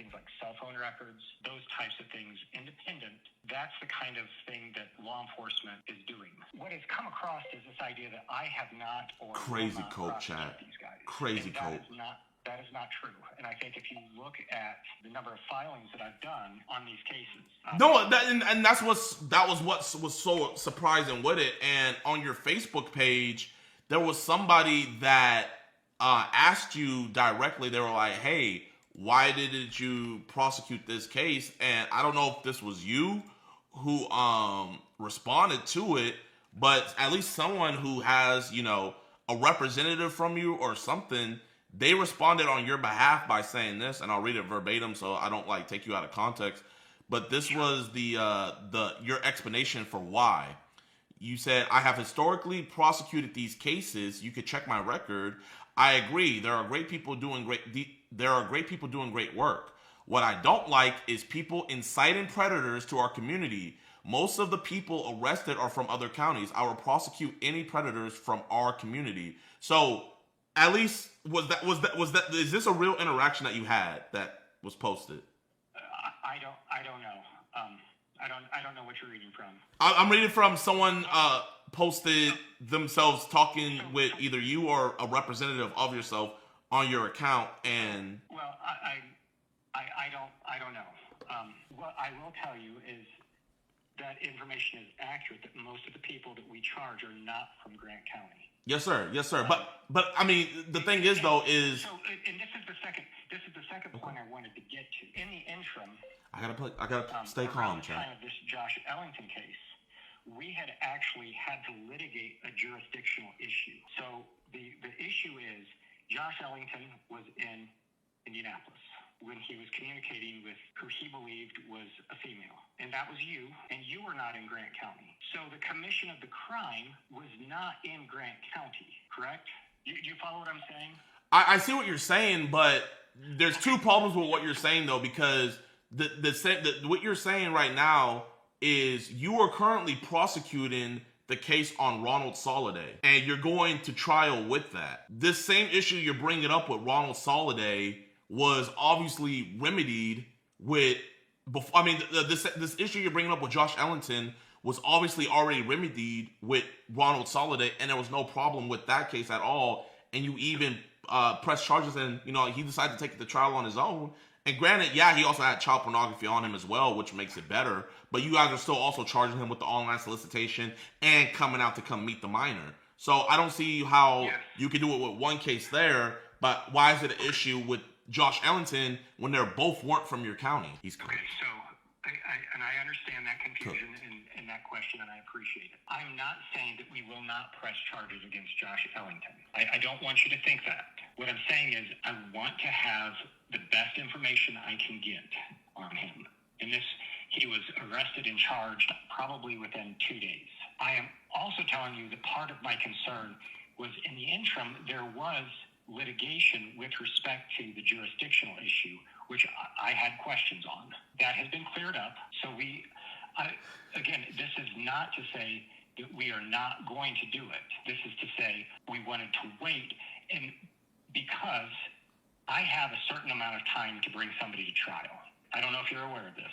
Speaker 20: things like cell phone records, those types of things, independent. That's the kind of thing that law enforcement is doing. What has come across is this idea that I have not or
Speaker 7: Crazy
Speaker 20: will not
Speaker 7: coat, chat.
Speaker 20: these guys.
Speaker 7: Crazy
Speaker 20: And
Speaker 7: coat.
Speaker 20: That is not true. And I think if you look at the number of filings that I've done on these cases,
Speaker 7: that was what was so surprising with it. And on your Facebook page, there was somebody that asked you directly. They were like, hey, why didn't you prosecute this case? And I don't know if this was you who responded to it, but at least someone who has, you know, a representative from you or something, they responded on your behalf by saying this, and I'll read it verbatim so I don't like take you out of context. But this was your explanation for why. You said, I have historically prosecuted these cases. You could check my record. I agree. There are great people doing great work. What I don't like is people inciting predators to our community. Most of the people arrested are from other counties. I will prosecute any predators from our community. So, at least was that? Is this a real interaction that you had that was posted?
Speaker 20: I don't know. I don't know what you're reading from.
Speaker 7: I'm reading from someone posted themselves talking with either you or a representative of yourself on your account, and
Speaker 20: well, I don't know. What I will tell you is that information is accurate. That most of the people that we charge are not from Grant County.
Speaker 7: Yes, sir. But I mean, the thing is though is.
Speaker 20: So, and this is the second point I wanted to get to. In the interim,
Speaker 7: I gotta stay calm,
Speaker 20: Chad. Time of this Josh Ellington case, we had actually had to litigate a jurisdictional issue. So the issue is Josh Ellington was in Indianapolis when he was communicating with who he believed was a female. And that was you, and you were not in Grant County. So the commission of the crime was not in Grant County, correct? You follow what I'm saying?
Speaker 7: I see what you're saying, but there's two problems with what you're saying, though, because what you're saying right now is you are currently prosecuting the case on Ronald Soliday, and you're going to trial with that. This same issue you're bringing up with Ronald Soliday was obviously remedied with, I mean, this issue you're bringing up with Josh Ellington was obviously already remedied with Ronald Soliday, and there was no problem with that case at all. And you even pressed charges, and you know he decided to take it to trial on his own. And granted, yeah, he also had child pornography on him as well, which makes it better. But you guys are still also charging him with the online solicitation and coming out to come meet the minor. So I don't see how you can do it with one case there, but why is it an issue with Josh Ellington when they both weren't from your county?
Speaker 20: Okay, so And I understand that confusion in that question, and I appreciate it. I'm not saying that we will not press charges against Josh Ellington. I don't want you to think that. What I'm saying is I want to have the best information I can get on him. And he was arrested and charged probably within 2 days. I am also telling you that part of my concern was in the interim, there was litigation with respect to the jurisdictional issue, which I had questions on. That has been cleared up. So again, this is not to say that we are not going to do it. This is to say we wanted to wait, and because I have a certain amount of time to bring somebody to trial. I don't know if you're aware of this.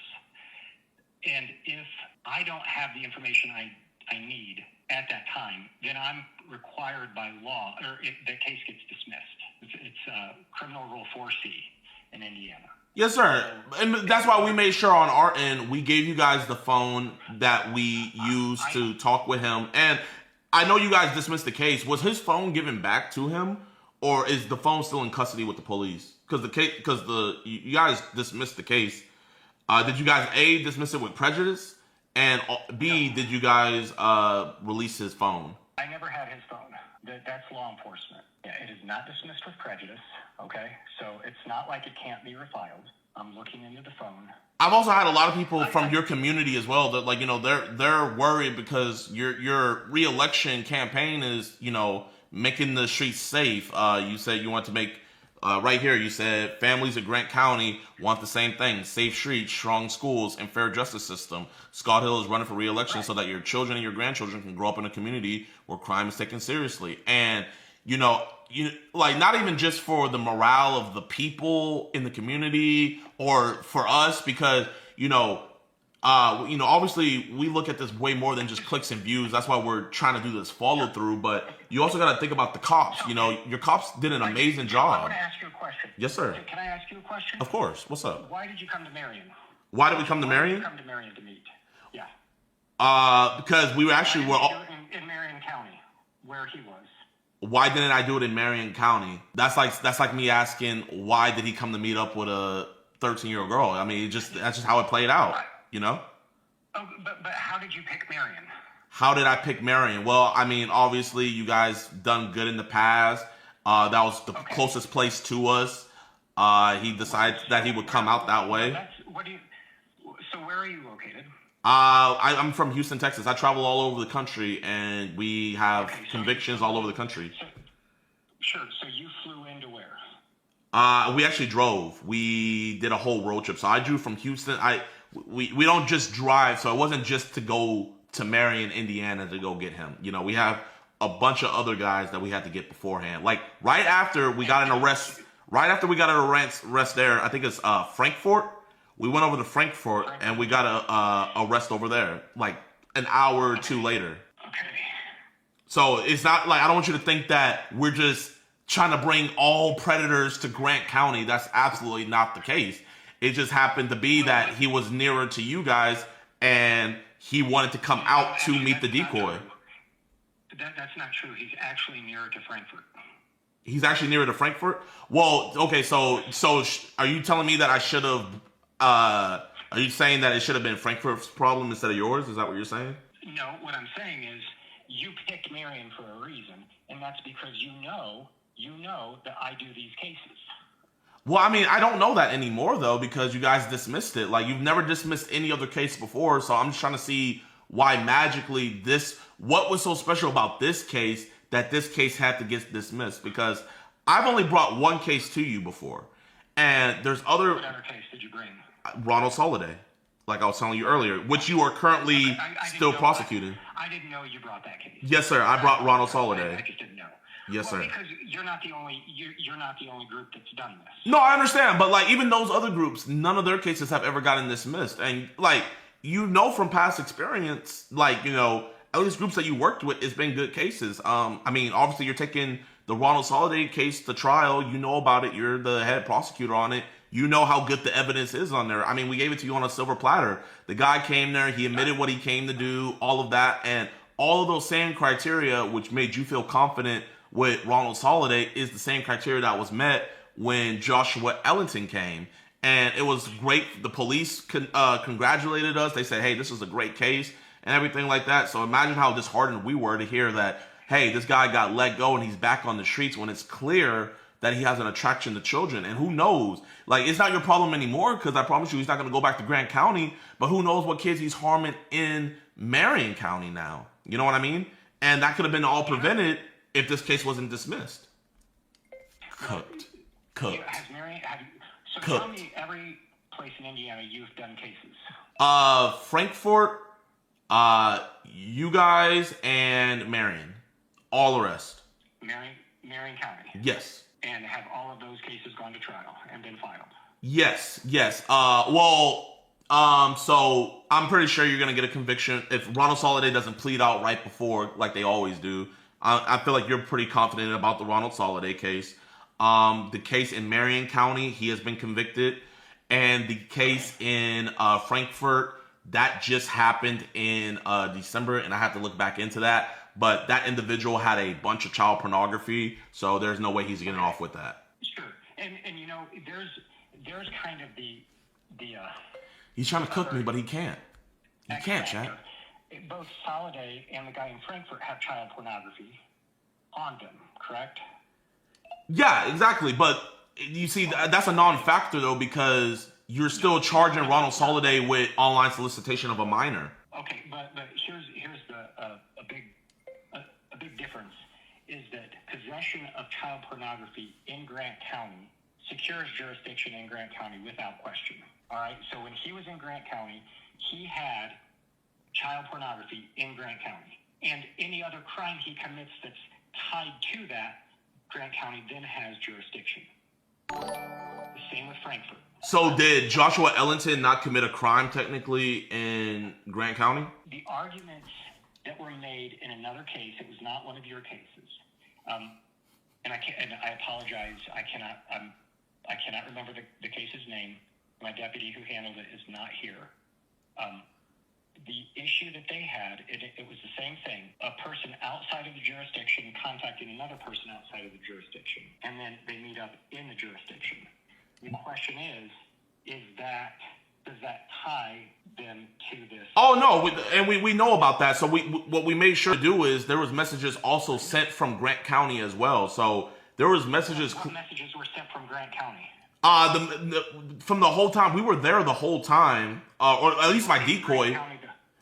Speaker 20: And if I don't have the information I need at that time, then I'm required by law, or the case gets dismissed. It's Criminal Rule 4C in Indiana.
Speaker 7: Yes, sir. And that's why we made sure on our end, we gave you guys the phone that we used to talk with him. And I know you guys dismissed the case. Was his phone given back to him, or is the phone still in custody with the police? Because you guys dismissed the case. Did you guys A, dismiss it with prejudice? And B, did you guys release his phone?
Speaker 20: I never had his phone. That's law enforcement. Yeah, it is not dismissed with prejudice, okay? So it's not like it can't be refiled. I'm looking into the phone.
Speaker 7: I've also had a lot of people from your community as well that, like, you know, they're worried because your re-election campaign is, you know, making the streets safe. You said you want to make right here, you said families of Grant County want the same thing: safe streets, strong schools, and fair justice system. Scott Hill is running for re-election so that your children and your grandchildren can grow up in a community where crime is taken seriously. And like, not even just for the morale of the people in the community or for us, because obviously we look at this way more than just clicks and views. That's why we're trying to do this follow through. But you also got to think about the cops. You know, your cops did an amazing job.
Speaker 20: I want to ask you a question.
Speaker 7: Yes, sir.
Speaker 20: Can I ask you a question?
Speaker 7: Of course. What's up?
Speaker 20: Why did you come to Marion?
Speaker 7: Why did we come to Marion?
Speaker 20: Why did you come to Marion to meet?
Speaker 7: Because we were actually
Speaker 20: in Marion County, where he was.
Speaker 7: Why didn't I do it in Marion County? That's like me asking, why did he come to meet up with a 13-year-old girl? I mean, that's just how it played out, you know?
Speaker 20: Oh, but how did you pick Marion?
Speaker 7: How did I pick Marion? Well, I mean, obviously you guys done good in the past. That was the closest place to us. He decided that he would come out that way.
Speaker 20: So where are you located?
Speaker 7: I'm from Houston, Texas. I travel all over the country, and we have convictions all over the country.
Speaker 20: Sure. So you flew into where?
Speaker 7: We actually drove. We did a whole road trip. So I drew from Houston. We don't just drive. So it wasn't just to go to Marion, Indiana to go get him. You know, we have a bunch of other guys that we had to get beforehand. Like right after we got an arrest there, I think it's Frankfort. We went over to Frankfort and we got a arrest over there, like an hour or two later.
Speaker 20: Okay.
Speaker 7: So it's not like, I don't want you to think that we're just trying to bring all predators to Grant County. That's absolutely not the case. It just happened to be that he was nearer to you guys and he wanted to come out to meet the decoy.
Speaker 20: That's not true. He's actually nearer to Frankfurt.
Speaker 7: He's actually nearer to Frankfurt? Well, okay, so are you telling me that I should have... are you saying that it should have been Frankfurt's problem instead of yours? Is that what you're saying?
Speaker 20: No, what I'm saying is you picked Marion for a reason, and that's because you know that I do these cases.
Speaker 7: Well, I mean, I don't know that anymore, though, because you guys dismissed it. Like, you've never dismissed any other case before, so I'm just trying to see why magically what was so special about this case that this case had to get dismissed, because I've only brought one case to you before, and there's other...
Speaker 20: What other case did you bring?
Speaker 7: Ronald Soliday, like I was telling you earlier, which you are currently still prosecuting.
Speaker 20: I didn't know you brought that case.
Speaker 7: Yes, sir. I brought Ronald Soliday.
Speaker 20: I just didn't know.
Speaker 7: Yes, sir.
Speaker 20: Because you're not the only group that's done this.
Speaker 7: No, I understand, but like even those other groups, none of their cases have ever gotten dismissed, and like from past experience, like at least groups that you worked with, it's been good cases. I mean, obviously you're taking the Ronald Soliday case to trial. You know about it. You're the head prosecutor on it. You know how good the evidence is on there. I mean, we gave it to you on a silver platter. The guy came there. He admitted what he came to do, all of that. And all of those same criteria, which made you feel confident with Ronald Soliday, is the same criteria that was met when Joshua Ellington came. And it was great. The police congratulated us. They said, hey, this is a great case and everything like that. So imagine how disheartened we were to hear that, hey, this guy got let go and he's back on the streets when it's clear that he has an attraction to children. And who knows? Like, it's not your problem anymore, because I promise you he's not going to go back to Grant County. But who knows what kids he's harming in Marion County now? You know what I mean? And that could have been all prevented if this case wasn't dismissed. Cooked.
Speaker 20: So tell me every place in Indiana you've done cases.
Speaker 7: Frankfort, you guys, and Marion. All the rest.
Speaker 20: Marion County.
Speaker 7: Yes.
Speaker 20: And have all of those cases gone to trial and been filed?
Speaker 7: Yes. So I'm pretty sure you're gonna get a conviction if Ronald Soliday doesn't plead out right before, like they always do. I feel like you're pretty confident about the Ronald Soliday case. The case in Marion County, he has been convicted, and the case in Frankfort, that just happened in December, and I have to look back into that. But that individual had a bunch of child pornography, so there's no way he's getting off with that.
Speaker 20: Sure, and you know, there's kind of the
Speaker 7: He's trying to cook me, but he can't. He can't, Chad.
Speaker 20: Both Soliday and the guy in Frankfurt have child pornography on them, correct?
Speaker 7: Yeah, exactly. But you see, that's a non-factor though, because you're still charging Ronald Soliday with online solicitation of a minor.
Speaker 20: Okay, but here's a big difference is that possession of child pornography in Grant County secures jurisdiction in Grant County without question. All right, so when he was in Grant County, he had child pornography in Grant County, and any other crime he commits that's tied to that, Grant County then has jurisdiction. The same with Frankfurt.
Speaker 7: So did Joshua Ellington not commit a crime technically in Grant County?
Speaker 20: The arguments that were made in another case, it was not one of your cases, and I apologize, I cannot remember the case's name. My deputy who handled it is not here. The issue that they had, it was the same thing. A person outside of the jurisdiction contacting another person outside of the jurisdiction, and then they meet up in the jurisdiction. The question does that tie them to this?
Speaker 7: Oh no, we know about that. So what we made sure to do is there was messages also sent from Grant County as well. So there was messages.
Speaker 20: What messages were sent from Grant County?
Speaker 7: From the whole time we were there, the whole time, or at least my decoy.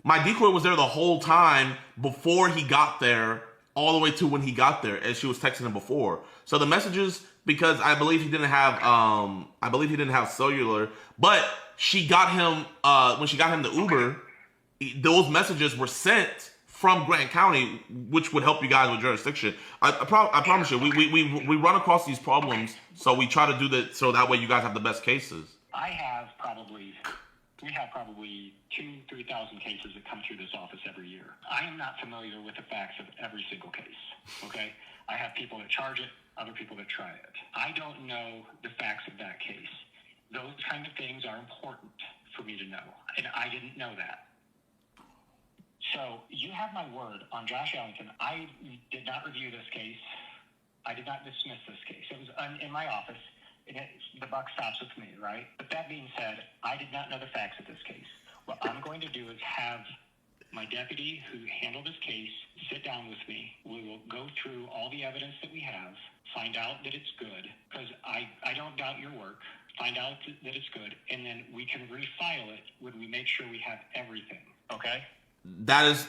Speaker 7: My decoy was there the whole time before he got there, all the way to when he got there, as she was texting him before. So the messages, because I believe he didn't have cellular, but she got him when she got him the Uber. Those messages were sent from Grant County, which would help you guys with jurisdiction. I promise you, we run across these problems, so we try to do that so that way you guys have the best cases.
Speaker 20: We have probably 2,000-3,000 cases that come through this office every year. I am not familiar with the facts of every single case, okay? I have people that charge it, other people that try it. I don't know the facts of that case. Those kind of things are important for me to know, and I didn't know that. So you have my word on Josh Ellington. I did not review this case. I did not dismiss this case. It was in my office. The buck stops with me, right? But that being said, I did not know the facts of this case. What I'm going to do is have my deputy who handled this case sit down with me. We will go through all the evidence that we have, find out that it's good, because I don't doubt your work, find out that it's good, and then we can refile it when we make sure we have everything, okay?
Speaker 7: That is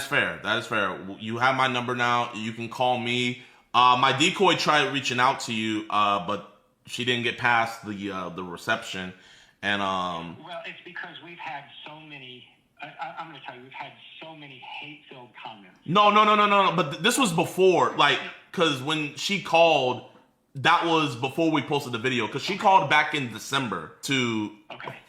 Speaker 7: fair. That is fair. You have my number now. You can call me. My decoy tried reaching out to you, but she didn't get past the reception, and
Speaker 20: well, it's because we've had so many. I'm going to tell you, we've had so many hate-filled comments.
Speaker 7: No. But this was before, like, because when she called, that was before we posted the video. Because she called back in December to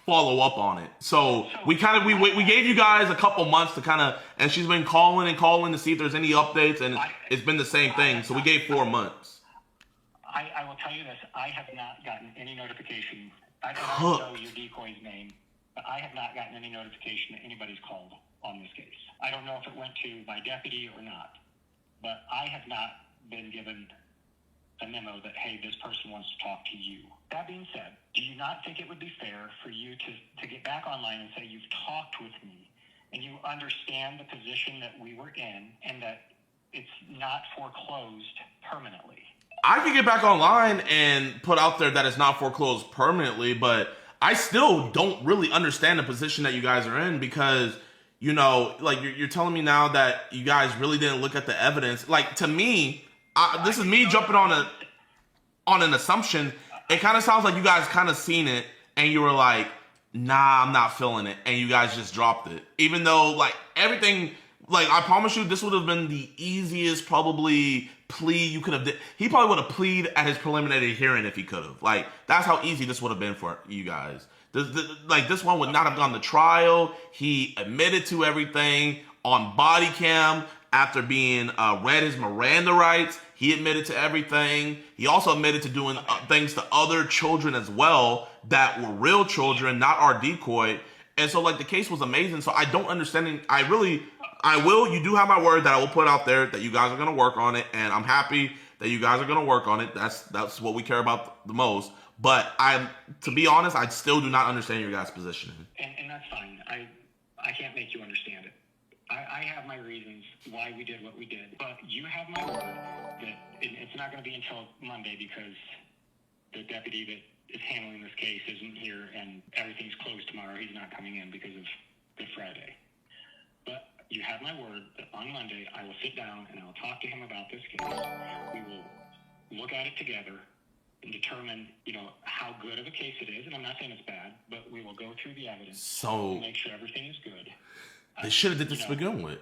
Speaker 7: follow up on it. So we gave you guys a couple months to kind of, and she's been calling to see if there's any updates, and it's been the same thing. So we gave 4 months.
Speaker 20: I will tell you this: I have not gotten any notification. I don't know your decoy's name, but I have not gotten any notification that anybody's called on this case. I don't know if it went to my deputy or not, but I have not been given a memo that, hey, this person wants to talk to you. That being said, do you not think it would be fair for you to get back online and say you've talked with me and you understand the position that we were in and that it's not foreclosed permanently?
Speaker 3: I could get back online and put out there that it's not foreclosed permanently, but I still don't really understand the position that you guys are in because, you know, like you're telling me now that you guys really didn't look at the evidence. Like, to me, this is me jumping on an assumption. It kind of sounds like you guys kind of seen it and you were like, nah, I'm not feeling it. And you guys just dropped it. Even though, like, everything, like, I promise you, this would have been the easiest probably plea you could have did. He probably would have pleaded at his preliminary hearing if he could have. Like, that's how easy this would have been for you guys. This one would not have gone to trial. He admitted to everything on body cam after being read his Miranda rights. He admitted to everything. He also admitted to doing things to other children as well that were real children, not our decoy. And so, like, the case was amazing. So I don't understand. You do have my word that I will put out there that you guys are going to work on it. And I'm happy that you guys are going to work on it. That's what we care about the most. But to be honest, I still do not understand your guys' positioning.
Speaker 20: And that's fine. I can't make you understand it. I have my reasons why we did what we did, but you have my word that it's not going to be until Monday because the deputy that is handling this case isn't here and everything's closed tomorrow. He's not coming in because of Good Friday. But you have my word that on Monday I will sit down and I'll talk to him about this case. We will look at it together and determine, you know, how good of a case it is. And I'm not saying it's bad, but we will go through the evidence to make sure everything is good.
Speaker 3: They should have did this to begin with.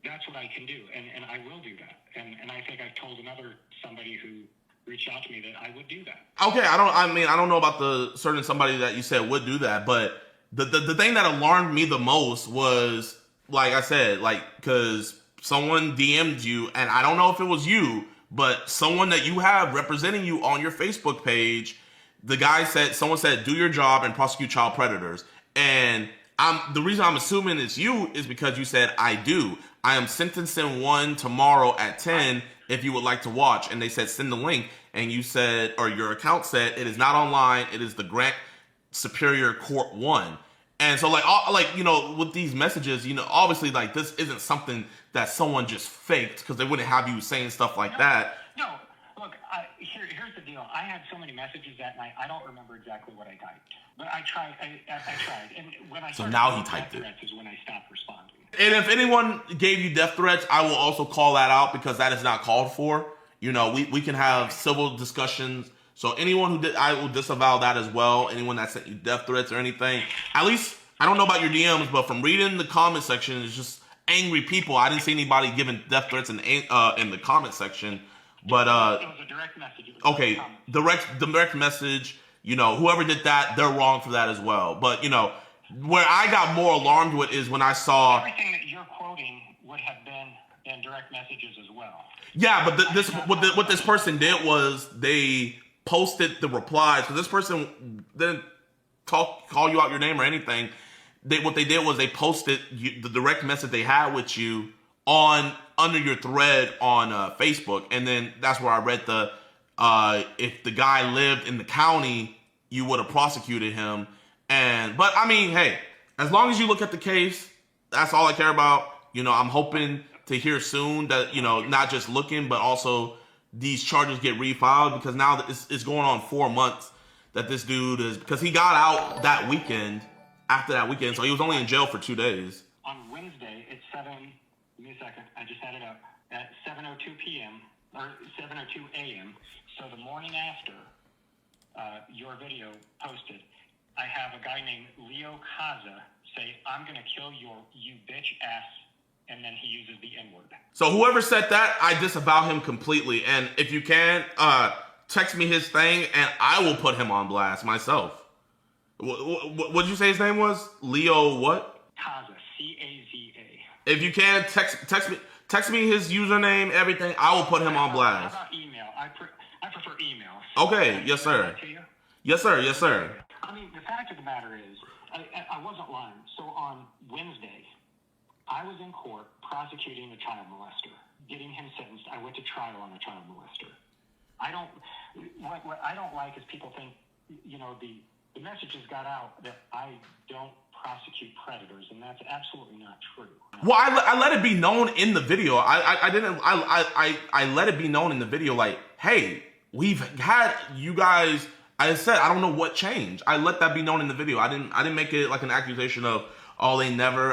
Speaker 20: That's what I can do, and I will do that. And I think I've told somebody who reached out to me that I would do that.
Speaker 3: Okay, I don't know about the certain somebody that you said would do that, but the thing that alarmed me the most was, like I said, like, because someone DM'd you, and I don't know if it was you, but someone that you have representing you on your Facebook page, someone said, do your job and prosecute child predators. And the reason I'm assuming it's you is because you said, I do. I am sentencing one tomorrow at 10 if you would like to watch. And they said, send the link. And you said, or your account said, it is not online. It is the Grant Superior Court 1. And so, you know, with these messages, you know, obviously, like, this isn't something that someone just faked because they wouldn't have you saying stuff like that.
Speaker 20: No, look, here's the deal. I had so many messages that night, I don't remember exactly what I typed. But I tried. I tried. And when I
Speaker 3: so now he typed it.
Speaker 20: Is when I stopped responding.
Speaker 3: And if anyone gave you death threats, I will also call that out because that is not called for. You know, we can have civil discussions. So anyone who did, I will disavow that as well. Anyone that sent you death threats or anything. At least, I don't know about your DMs, but from reading the comment section, it's just angry people. I didn't see anybody giving death threats in the comment section. But
Speaker 20: it was a direct message.
Speaker 3: Okay, direct message. You know, whoever did that, they're wrong for that as well. But, you know, where I got more alarmed with is when I saw
Speaker 20: everything that you're quoting would have been in direct messages as well.
Speaker 3: Yeah, but what this person did was they posted the replies because this person didn't call you out your name or anything. What they did was they posted the direct message they had with you under your thread on Facebook, and then that's where I read if the guy lived in the county, you would have prosecuted him. But I mean, hey, as long as you look at the case, that's all I care about. You know, I'm hoping to hear soon that, you know, not just looking, but also these charges get refiled because now it's going on 4 months that this dude is, because he got out that weekend, after that weekend, so he was only in jail for 2 days.
Speaker 20: On Wednesday, it's give me a second, I just had it up, at 7:02 p.m., or 7:02 a.m., so the morning after your video posted, I have a guy named Leo Kaza say, I'm going to kill you bitch ass, and then he uses the N-word.
Speaker 3: So whoever said that, I disavow him completely. And if you can, text me his thing, and I will put him on blast myself. What did you say his name was? Leo what?
Speaker 20: Kaza, C-A-Z-A.
Speaker 3: If you can, text me his username, everything. I will put him on blast.
Speaker 20: How about email? I prefer email.
Speaker 3: Okay, yes sir. Yes sir, yes sir.
Speaker 20: I mean, the fact of the matter is, I wasn't lying. So on Wednesday, I was in court prosecuting a child molester, getting him sentenced. I went to trial on a child molester. What I don't like is people think you know, the messages got out that I don't prosecute predators, and that's absolutely not true.
Speaker 3: Well, I let it be known in the video. I let it be known in the video, like, hey, we've had you guys. I said I don't know what changed. I let that be known in the video. I didn't make it like an accusation of, oh, they never.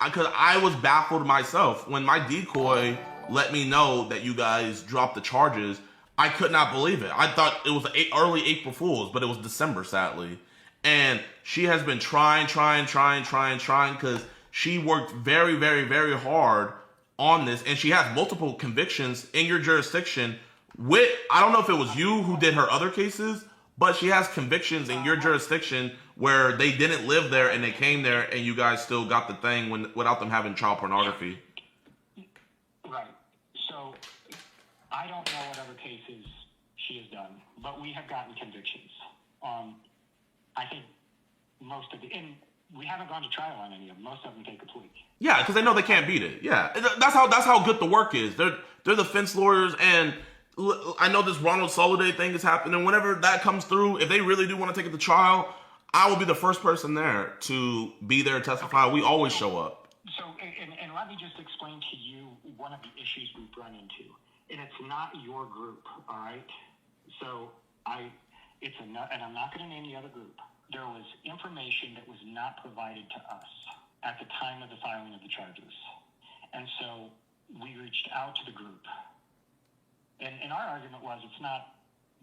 Speaker 3: Because I was baffled myself when my decoy let me know that you guys dropped the charges. I could not believe it. I thought it was early April Fool's, but it was December, sadly. And she has been trying, because she worked very, very, very hard on this. And she has multiple convictions in your jurisdiction with, I don't know if it was you who did her other cases, but she has convictions in your jurisdiction where they didn't live there and they came there and you guys still got the thing without them having child pornography.
Speaker 20: Right. So I don't know what other cases she has done, but we have gotten convictions. I think most of and we haven't gone to trial on any of them. Most of them take a plea.
Speaker 3: Yeah, because they know they can't beat it. Yeah, that's how good the work is. They're the defense lawyers, and I know this Ronald Soliday thing is happening. Whenever that comes through, if they really do want to take it to trial, I will be the first person there to be there and testify. We always show up.
Speaker 20: So, and let me just explain to you one of the issues we've run into, and it's not your group, all right? So and I'm not going to name the other group. There was information that was not provided to us at the time of the filing of the charges. And so we reached out to the group. And our argument was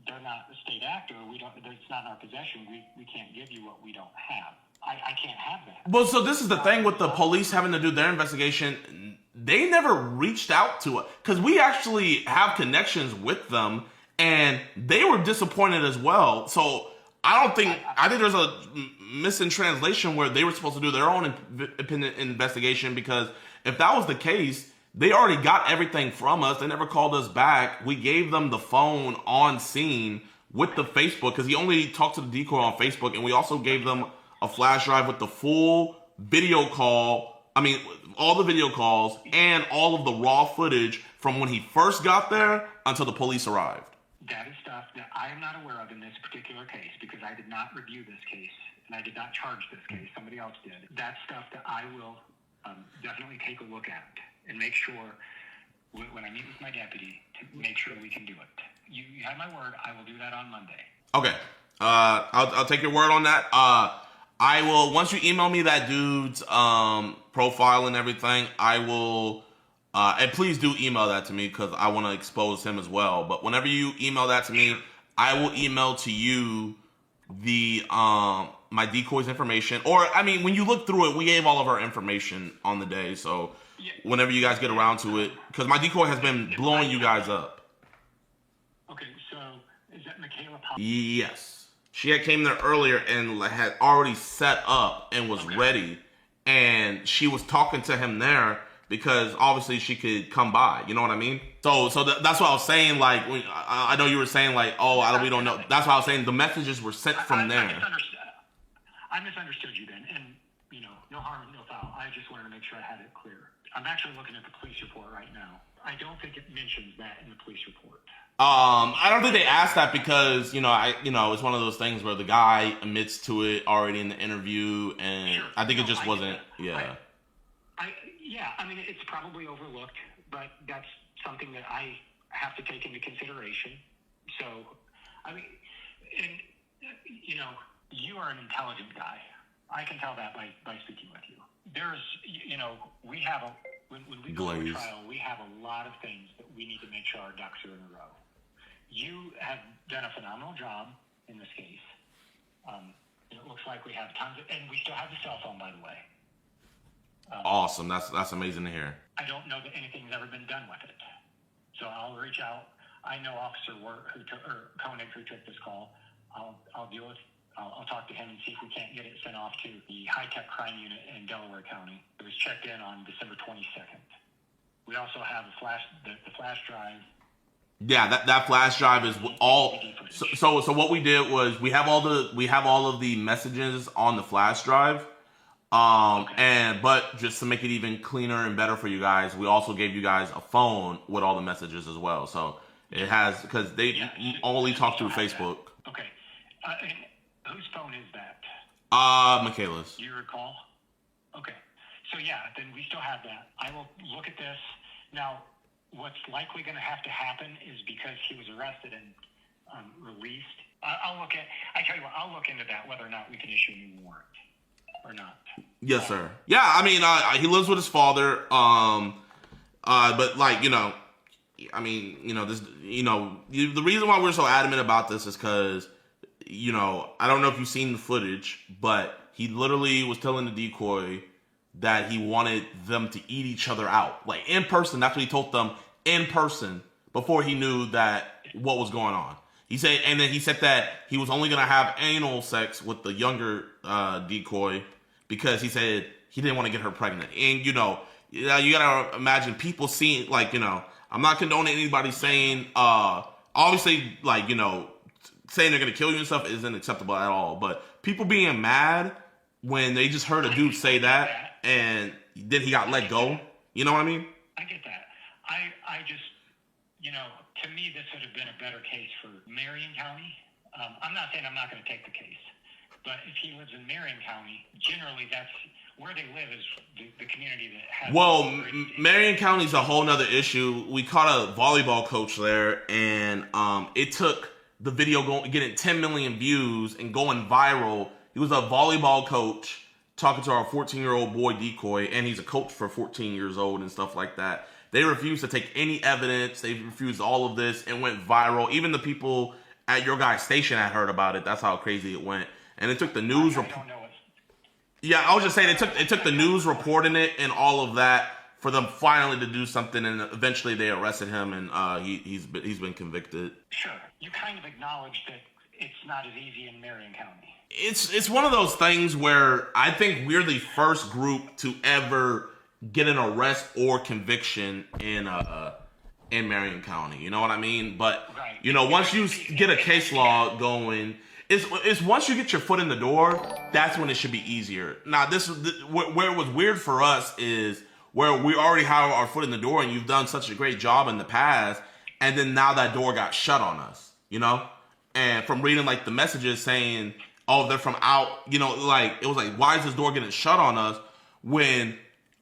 Speaker 20: they're not a state actor. It's not in our possession. We can't give you what we don't have. I can't have that.
Speaker 3: Well, so this is the thing with the police having to do their investigation. They never reached out to us because we actually have connections with them, and they were disappointed as well. So I think there's a mistranslation where they were supposed to do their own independent investigation, because if that was the case, they already got everything from us. They never called us back. We gave them the phone on scene with the Facebook, because he only talked to the decoy on Facebook, and we also gave them a flash drive with the full video call. I mean, all the video calls and all of the raw footage from when he first got there until the police arrived.
Speaker 20: That is stuff that I am not aware of in this particular case, because I did not review this case, and I did not charge this case. Somebody else did. That's stuff that I will definitely take a look at and make sure, when I meet with my deputy, to make sure we can do it. You have my word. I will do that on Monday.
Speaker 3: Okay. I'll take your word on that. I will, once you email me that dude's profile and everything, I will, and please do email that to me, because I want to expose him as well. But whenever you email that to me, I will email to you the my decoy's information. Or, I mean, when you look through it, we gave all of our information on the day. So whenever you guys get around to it, because my decoy has been blowing you guys up.
Speaker 20: Okay, so is that Michaela?
Speaker 3: Yes. She had came there earlier and had already set up and was ready. And she was talking to him there because obviously she could come by. You know what I mean? So that's what I was saying. Like, I know you were saying like, oh, we don't know. That's why I was saying the messages were sent from there.
Speaker 20: I misunderstood you then. And, no harm, no foul. I just wanted to make sure I had it clear. I'm actually looking at the police report right now. I don't think it mentions that in the police report.
Speaker 3: I don't think they asked that because, it's one of those things where the guy admits to it already in the interview, and sure. I think it just wasn't, yeah.
Speaker 20: I mean, it's probably overlooked, but that's something that I have to take into consideration. So, I mean, you are an intelligent guy. I can tell that by speaking with you. There's, we have when we go to trial, we have a lot of things that we need to make sure our ducks are in a row. You have done a phenomenal job in this case. It looks like we have tons of, and we still have the cell phone, by the way.
Speaker 3: Awesome. That's amazing to hear.
Speaker 20: I don't know that anything's ever been done with it. So I'll reach out. I know Officer Koenig, who took this call. I'll deal with. I'll talk to him and see if we can't get it sent off to the high-tech crime unit in Delaware County. It was checked in on December 22nd. We also have the flash drive.
Speaker 3: Yeah, that flash drive is all. So what we did was we have all of the messages on the flash drive. But just to make it even cleaner and better for you guys, we also gave you guys a phone with all the messages as well. So it has, because they only talk through Facebook.
Speaker 20: Okay. Whose phone is that?
Speaker 7: Michaela's.
Speaker 20: Do you recall? Okay. So yeah, then we still have that. I will look at this. Now, what's likely going to have to happen is because he was arrested and released. I'll look into that, whether or not we can issue a new warrant or not.
Speaker 7: Yes, sir. Yeah, I mean, he lives with his father. But like, I mean, this, the reason why we're so adamant about this is because, I don't know if you've seen the footage, but he literally was telling the decoy that he wanted them to eat each other out, like in person. That's what he told them in person before he knew that what was going on. He said, and then he said that he was only gonna have anal sex with the younger decoy because he said he didn't want to get her pregnant. And you gotta imagine people seeing, like, I'm not condoning anybody saying, obviously, like, saying they're gonna kill you and stuff isn't acceptable at all. But people being mad when they just heard a dude say that and then he got let go, you know what I mean?
Speaker 20: I get that. I just, to me, this would have been a better case for Marion County. I'm not saying I'm not going to take the case, but if he lives in Marion County, generally that's where they live, is the community that has.
Speaker 7: Well, Marion County's a whole nother issue. We caught a volleyball coach there, and it took the video getting 10 million views and going viral. He was a volleyball coach talking to our 14-year-old boy decoy, and he's a coach for 14 years old and stuff like that. They refused to take any evidence. They refused all of this and went viral. Even the people at your guy's station had heard about it. That's how crazy it went. And it took the news. Yeah, I was just saying it took the news reporting it and all of that for them finally to do something. And eventually they arrested him, and he's been convicted.
Speaker 20: Sure, you kind of acknowledge that it's not as easy in Marion County.
Speaker 7: It's one of those things where I think we're the first group to ever get an arrest or conviction in Marion County. You know what I mean? But once you get a case law going, it's once you get your foot in the door, that's when it should be easier. Now, where it was weird for us is where we already have our foot in the door, and you've done such a great job in the past, and then now that door got shut on us. And from reading like the messages saying, oh, they're from out, like it was like, why is this door getting shut on us when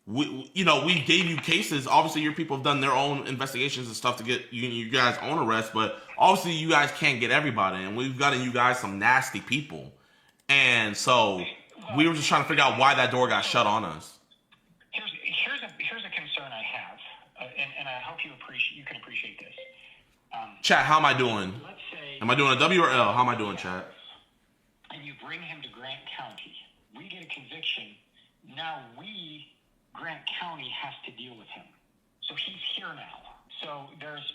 Speaker 7: we gave you cases? Obviously, your people have done their own investigations and stuff to get you guys' own arrest, but obviously you guys can't get everybody, and we've gotten you guys some nasty people, and so we were just trying to figure out why that door got shut on us.
Speaker 20: Here's a concern I have, and I hope you can appreciate this.
Speaker 7: Chat, how am I doing?
Speaker 20: Let's say,
Speaker 7: am I doing a W or L? How am I doing, chat?
Speaker 20: And you bring him to Grant County. We get a conviction. Now Grant County has to deal with him. So he's here now. So there's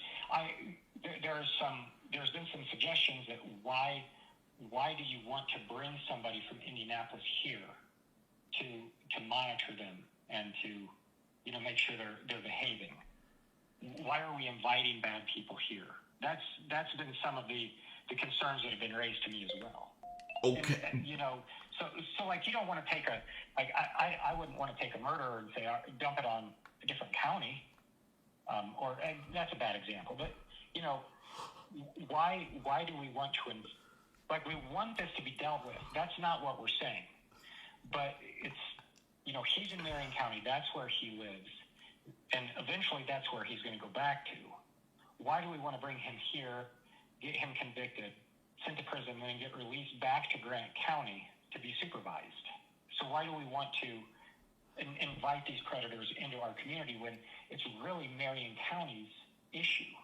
Speaker 20: been some suggestions that why do you want to bring somebody from Indianapolis here to monitor them and to make sure they're behaving? Why are we inviting bad people here? That's been some of the concerns that have been raised to me as well.
Speaker 7: Okay.
Speaker 20: And so like you don't want to take I wouldn't want to take a murderer and say dump it on a different county, or that's a bad example. But why do we want to we want this to be dealt with? That's not what we're saying. But it's he's in Marion County. That's where he lives, and eventually that's where he's going to go back to. Why do we want to bring him here, get him convicted, sent to prison, and then get released back to Grant County to be supervised? So why do we want to invite these predators into our community when it's really Marion County's issue?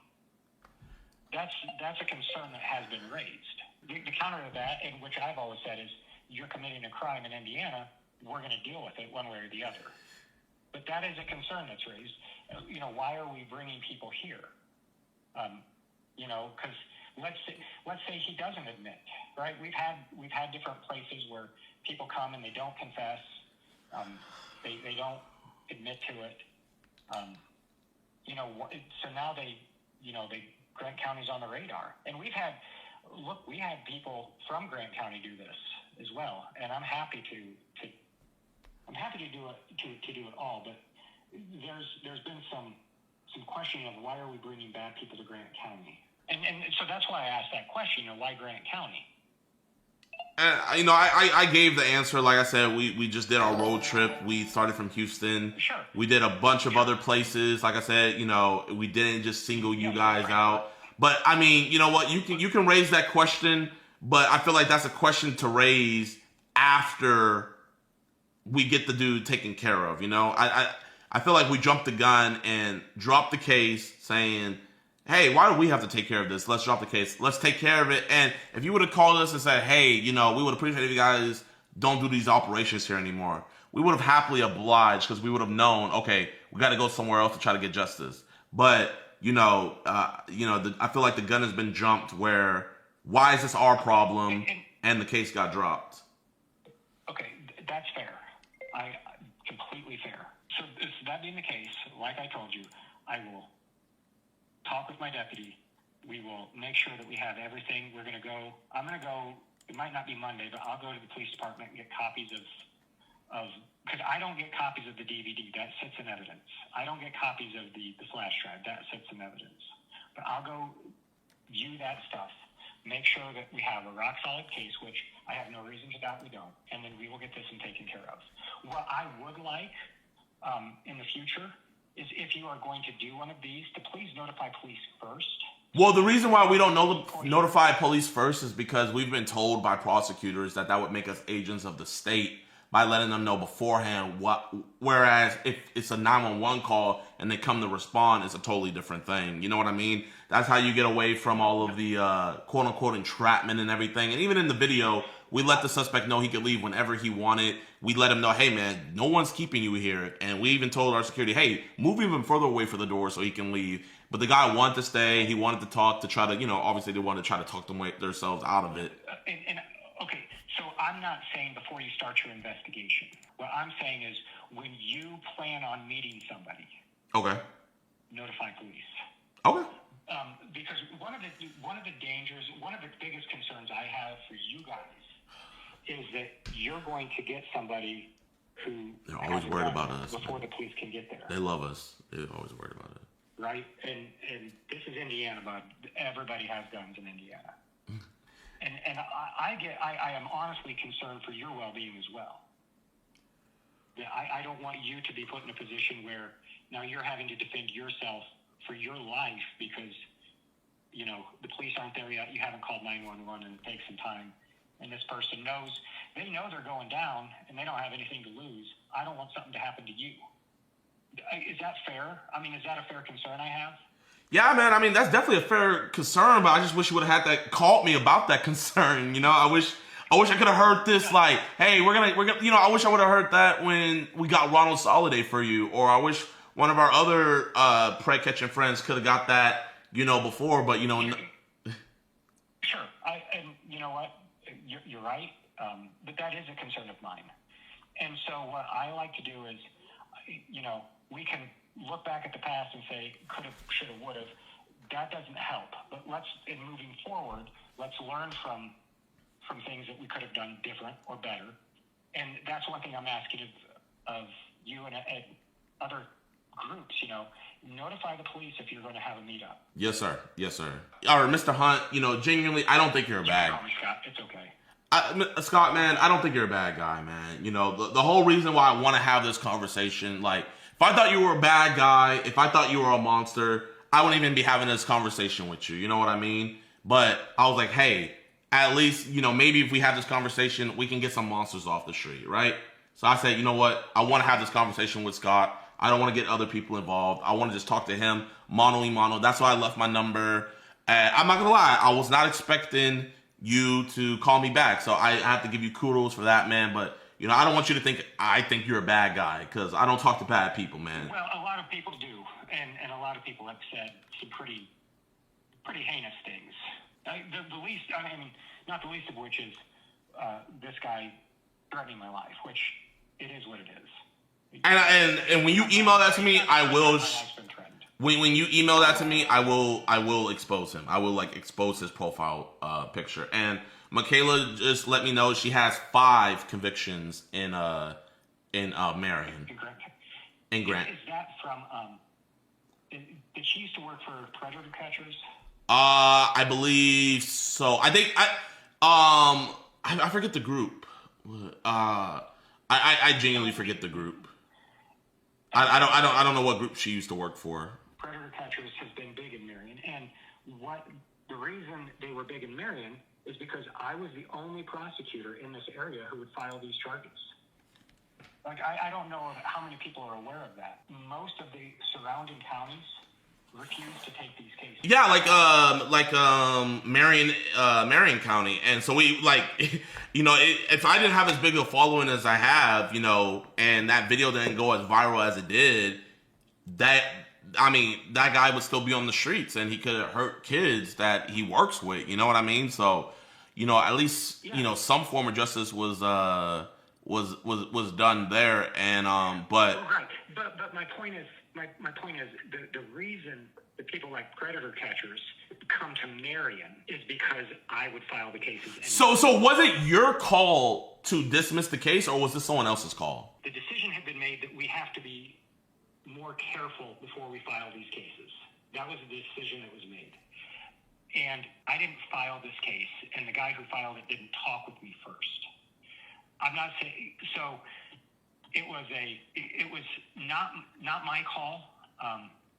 Speaker 20: That's a concern that has been raised. The counter to that, and which I've always said, is you're committing a crime in Indiana, we're going to deal with it one way or the other. But that is a concern that's raised. Why are we bringing people here? Because let's say he doesn't admit, right? We've had different places where people come and they don't confess, they don't admit to it, so now Grant County's on the radar, and we had people from Grant County do this as well, and I'm happy to do it all, but there's been some questioning of why are we bringing bad people to Grant County. And so that's why I asked that question, why Grant County?
Speaker 3: You know, I gave the answer. Like I said, we just did our road trip. We started from Houston.
Speaker 20: Sure.
Speaker 3: We did a bunch of other places. Like I said, you know, we didn't just single you guys out. But I mean, you know what? You can raise that question, but I feel like that's a question to raise after we get the dude taken care of. You know, I feel like we jumped the gun and dropped the case, saying, hey, why do we have to take care of this? Let's drop the case. Let's take care of it. And if you would have called us and said, hey, you know, we would appreciate if you guys don't do these operations here anymore, we would have happily obliged, because we would have known, okay, we got to go somewhere else to try to get justice. But, I feel like the gun has been jumped where, why is this our problem? And the case got dropped.
Speaker 20: Okay, that's fair. Completely fair. So that being the case, like I told you, I will talk with my deputy. We will make sure that we have everything. I'm going to go, it might not be Monday, but I'll go to the police department and get copies of because I don't get copies of the DVD. That sits in evidence. I don't get copies of the flash drive. That sits in evidence. But I'll go view that stuff, make sure that we have a rock-solid case, which I have no reason to doubt we don't, and then we will get this one taken care of. What I would like in the future is, if you are going to do one of these, to please notify police first.
Speaker 3: Well, the reason why we don't notify police first is because we've been told by prosecutors that would make us agents of the state by letting them know beforehand whereas if it's a 911 call and they come to respond, it's a totally different thing. You know what I mean? That's how you get away from all of the quote unquote entrapment and everything. And even in the video, we let the suspect know he could leave whenever he wanted. We let him know, hey man, no one's keeping you here. And we even told our security, hey, move even further away from the door so he can leave. But the guy wanted to stay. He wanted to talk to try to, obviously they wanted to try to talk themselves out of it.
Speaker 20: Okay, so I'm not saying before you start your investigation. What I'm saying is, when you plan on meeting somebody,
Speaker 3: okay,
Speaker 20: notify police.
Speaker 3: Okay.
Speaker 20: Because one of the dangers, one of the biggest concerns I have for you guys is that you're going to get somebody who
Speaker 3: they're always worried about us
Speaker 20: before the police can get there.
Speaker 3: They love us. They're always worried about it.
Speaker 20: Right, and this is Indiana, but everybody has guns in Indiana. And I am honestly concerned for your well-being as well. I don't want you to be put in a position where now you're having to defend yourself for your life because, the police aren't there yet. You haven't called 911 and it takes some time. And this person they know they're going down and they don't have anything to lose. I don't want something to happen to you. Is that fair? I mean, is that a fair concern I have?
Speaker 3: Yeah, man. I mean, that's definitely a fair concern, but I just wish you would have had called me about that concern. I wish I could have heard this. Like, hey, we're gonna. I wish I would have heard that when we got Ronald Soliday for you, or I wish one of our other prey catching friends could have got that, before. But
Speaker 20: Sure. And you know what? You're right. But that is a concern of mine. And so what I like to do is, we can look back at the past and say, could have, should have, would have. That doesn't help. But in moving forward, let's learn from things that we could have done different or better. And that's one thing I'm asking of you and other groups, notify the police if you're going to have a meetup.
Speaker 3: Yes, sir. Yes, sir. All right, Mr. Hunt, genuinely, I don't think you're a bad guy.
Speaker 20: Scott, it's okay.
Speaker 3: Scott, man, I don't think you're a bad guy, man. The whole reason why I want to have this conversation, like, if I thought you were a bad guy, if I thought you were a monster, I wouldn't even be having this conversation with you. You know what I mean? But I was like, hey, at least, maybe if we have this conversation, we can get some monsters off the street, right? So I said, you know what? I want to have this conversation with Scott. I don't want to get other people involved. I want to just talk to him, mano. That's why I left my number. I'm not going to lie. I was not expecting you to call me back. So I have to give you kudos for that, man. But, I don't want you to think I think you're a bad guy, because I don't talk to bad people, man.
Speaker 20: Well, a lot of people do. And a lot of people have said some pretty heinous things. The least, not the least of which is this guy threatening my life, which it is what it is.
Speaker 3: And when you email that to me, I will. When you email that to me, I will expose him. I will expose his profile picture. And Michaela just let me know she has 5 convictions in Marion. In Grant.
Speaker 20: Is that from? Did she used to work for predator catchers?
Speaker 3: I believe so. I think I forget the group. I genuinely forget the group. I don't know what group she used to work for.
Speaker 20: Predator catchers has been big in Marion, and the reason they were big in Marion is because I was the only prosecutor in this area who would file these charges. Like, I don't know how many people are aware of that. Most of the surrounding counties refuse to take these cases.
Speaker 3: Yeah, Marion County, and so we if I didn't have as big a following as I have, and that video didn't go as viral as it did, that guy would still be on the streets, and he could hurt kids that he works with. You know what I mean? So, at least some form of justice was done there, and but
Speaker 20: right. But my point is the reason that people like predator catchers come to Marion is because I would file the cases.
Speaker 3: So was it your call to dismiss the case, or was this someone else's call?
Speaker 20: The decision had been made that we have to be more careful before we file these cases. That was the decision that was made. And I didn't file this case, and the guy who filed it didn't talk with me first. I'm not saying so. It was not my call.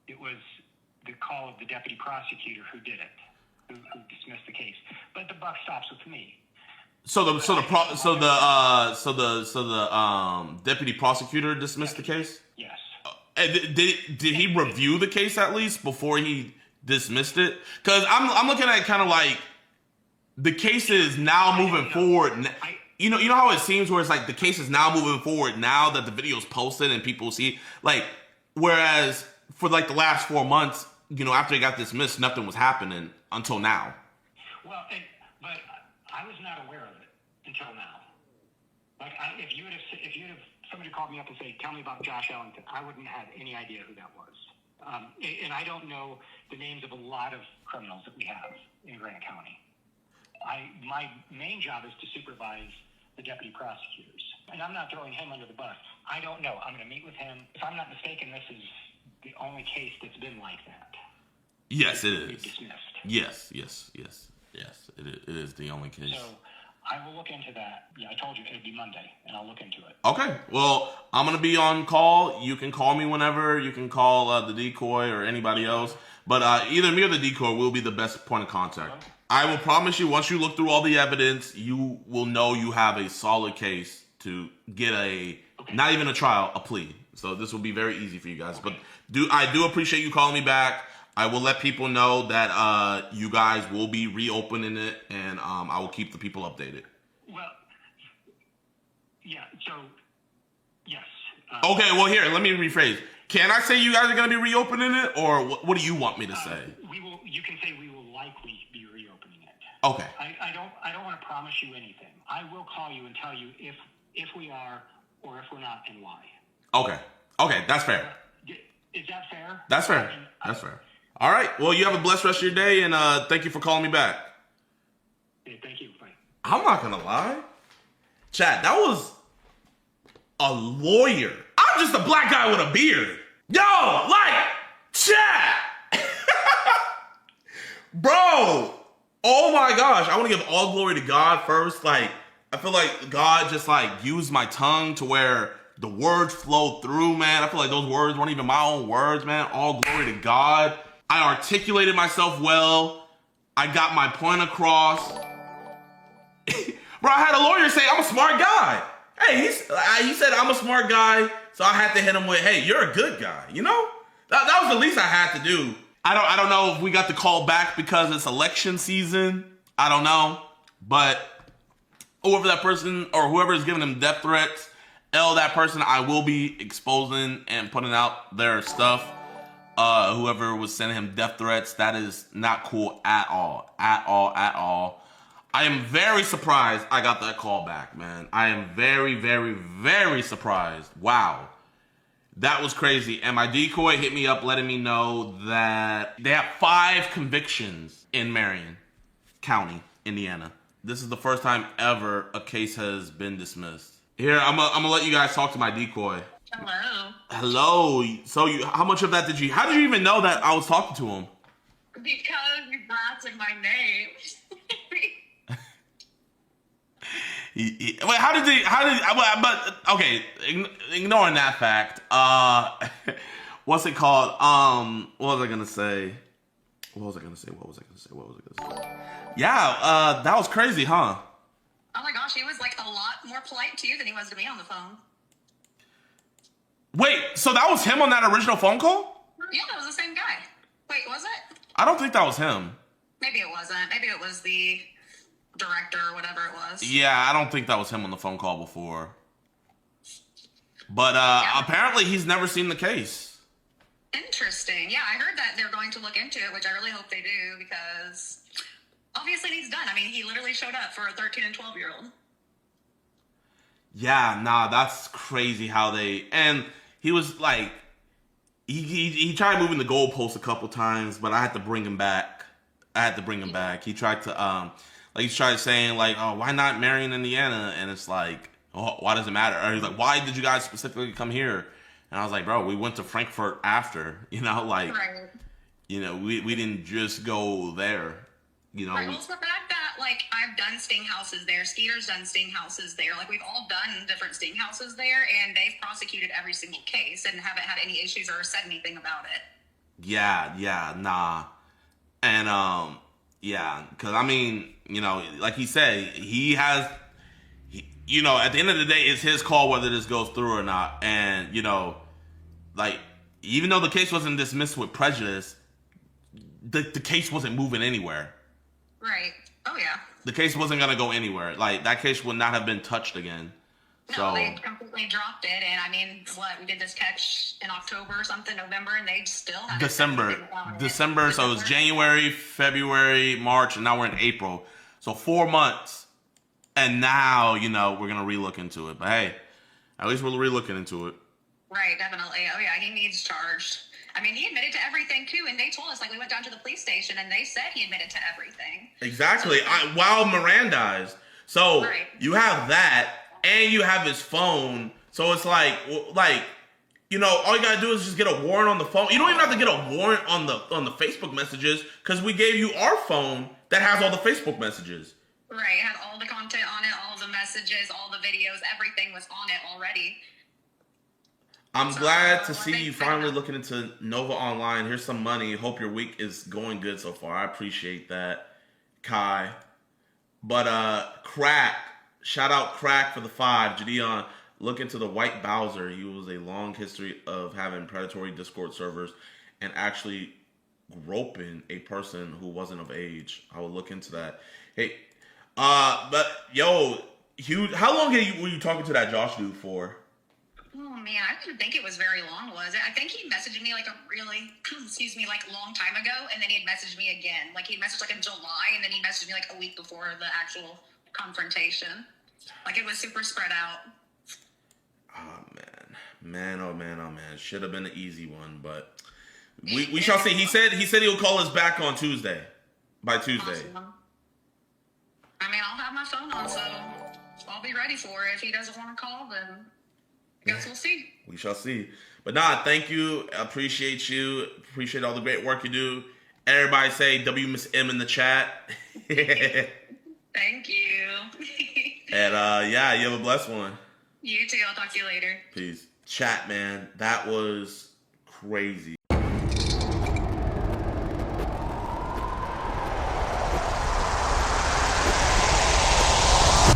Speaker 20: It was the call of the deputy prosecutor who did it, who dismissed the case. But the buck stops with me.
Speaker 3: So the deputy prosecutor dismissed the case?
Speaker 20: Yes.
Speaker 3: Did he review the case at least before he dismissed it? Because I'm looking at it kind of like the case is now moving forward. You know how it seems where it's like the case is now moving forward now that the video's posted and people see, like, whereas for like the last 4 months, after it got dismissed, nothing was happening until now.
Speaker 20: Well, but I was not aware of it until now. Like, if you would have somebody called me up and say, "Tell me about Josh Ellington," I wouldn't have any idea who that was. And I don't know the names of a lot of criminals that we have in Grant County. My main job is to supervise the deputy prosecutors. And I'm not throwing him under the bus. I don't know. I'm going to meet with him. If I'm not mistaken, this is the only case that's been like that.
Speaker 3: Yes, it is.
Speaker 20: Dismissed.
Speaker 3: Yes. It is the only case.
Speaker 20: So I will look into that. Yeah, I told you it'd be Monday, and I'll look into it.
Speaker 3: Okay. Well, I'm going to be on call. You can call me whenever. You can call the decoy or anybody else. But either me or the decoy will be the best point of contact. Okay. I will promise you, once you look through all the evidence, you will know you have a solid case to get not even a trial, a plea. So this will be very easy for you guys. Okay. But I do appreciate you calling me back. I will let people know that you guys will be reopening it, and I will keep the people updated.
Speaker 20: Well, yeah, so, yes.
Speaker 3: Okay, well, here, let me rephrase. Can I say you guys are going to be reopening it, or what do you want me to say?
Speaker 20: You can say we will likely be reopening it.
Speaker 3: Okay.
Speaker 20: I don't want to promise you anything. I will call you and tell you if we are or if we're not and why.
Speaker 3: Okay, that's fair.
Speaker 20: Is that fair?
Speaker 3: That's fair. That's fair. All right. Well, you have a blessed rest of your day, and thank you for calling me back.
Speaker 20: Yeah, thank you. Bye.
Speaker 3: I'm not gonna lie, chat. That was a lawyer. I'm just a black guy with a beard. Yo, like, chat, bro. Oh my gosh, I want to give all glory to God first. Like, I feel like God just like used my tongue to where the words flowed through, man. I feel like those words weren't even my own words, man. All glory to God. I articulated myself well. I got my point across. Bro, I had a lawyer say I'm a smart guy. Hey, he said I'm a smart guy, so I had to hit him with, hey, you're a good guy, you know? That was the least I had to do. I don't know if we got the call back because it's election season. I don't know. But whoever that person or whoever is giving them death threats, that person, I will be exposing and putting out their stuff. Whoever was sending him death threats, that is not cool at all. At all. I am very surprised I got that call back, man. I am very, very, very surprised. Wow. That was crazy. And my decoy hit me up letting me know that they have 5 convictions in Marion County, Indiana. This is the first time ever a case has been dismissed. Here, I'm gonna let you guys talk to my decoy. Hello. So how much of that how did you even know that I was talking to him?
Speaker 19: Because you blasted my name.
Speaker 3: Wait, how did but okay, ignoring that fact, what's it called? What was I gonna say? Yeah, that was crazy, huh?
Speaker 21: Oh my gosh, he was like a lot more polite to you than he was to me on the phone.
Speaker 3: Wait, so that was him on that original phone call?
Speaker 21: Yeah, that was the same guy. Wait, was it?
Speaker 3: I don't think that was him.
Speaker 21: Maybe it wasn't. Maybe it was the director or whatever it was.
Speaker 3: Yeah, I don't think that was him on the phone call before. But apparently he's never seen the case.
Speaker 21: Interesting. Yeah, I heard that they're going to look into it, which I really hope they do because obviously he's done. I mean, he literally showed up for a 13 and 12-year-old.
Speaker 3: Yeah, nah, that's crazy how they... And he was like... He tried moving the goalpost a couple times, but I had to bring him back. He tried to... he tried saying, like, oh, why not Marion, Indiana? And it's like, oh, why does it matter? Or he's like, why did you guys specifically come here? And I was like, bro, we went to Frankfurt after, right. We didn't just go there,
Speaker 21: Right, well, it's the fact that, like, I've done sting houses there, Skeeter's done sting houses there, like, we've all done different sting houses there, and they've prosecuted every single case and haven't had any issues or said anything about it.
Speaker 3: Yeah, nah. And, because, I mean, like he said, he has... at the end of the day, it's his call whether this goes through or not. And, even though the case wasn't dismissed with prejudice, the case wasn't moving anywhere.
Speaker 21: Right. Oh, yeah.
Speaker 3: The case wasn't going to go anywhere. Like, that case would not have been touched again.
Speaker 21: No, they completely dropped it. And, I mean, we did this catch in October or something, November, and they still haven't
Speaker 3: December, so it was January, February, March, and now we're in April. So 4 months. And now, we're going to relook into it. But hey, at least we're relooking into it.
Speaker 21: Right, definitely. Oh, yeah, he needs charged. I mean, he admitted to everything, too. And they told us, we went down to the police station, and they said he admitted to everything.
Speaker 3: Exactly. While Mirandized. So you have that, and you have his phone. So it's all you got to do is just get a warrant on the phone. You don't even have to get a warrant on the Facebook messages because we gave you our phone that has all the Facebook messages.
Speaker 21: Right, it had all the content on it, all the messages, all the videos, everything was on it already.
Speaker 3: I'm glad to see you finally looking into Nova Online. Here's some money. Hope your week is going good so far. I appreciate that, Kai. But Crack, shout out Crack for the 5. JiDion, look into the White Bowser. He was a long history of having predatory Discord servers and actually groping a person who wasn't of age. I will look into that. Hey, but yo, Hugh, how long were you talking to that Josh dude for?
Speaker 21: Oh man, I didn't think it was very long, was it? I think he messaged me a really, long time ago, and then he had messaged me again. He messaged in July, and then he messaged me a week before the actual confrontation. It was super spread out.
Speaker 3: Oh man. Should have been an easy one, but we shall see. He said he'll call us back on Tuesday. By Tuesday.
Speaker 21: Awesome. I mean, I'll have my phone on, so I'll be ready for it. If he doesn't want to call, then I guess we'll see.
Speaker 3: We shall see. But nah, thank you. I appreciate you. Appreciate all the great work you do. Everybody say W Miss M in the chat.
Speaker 21: Thank you.
Speaker 3: And you have a blessed one.
Speaker 21: You too. I'll talk to you later.
Speaker 3: Peace. Chat, man. That was crazy.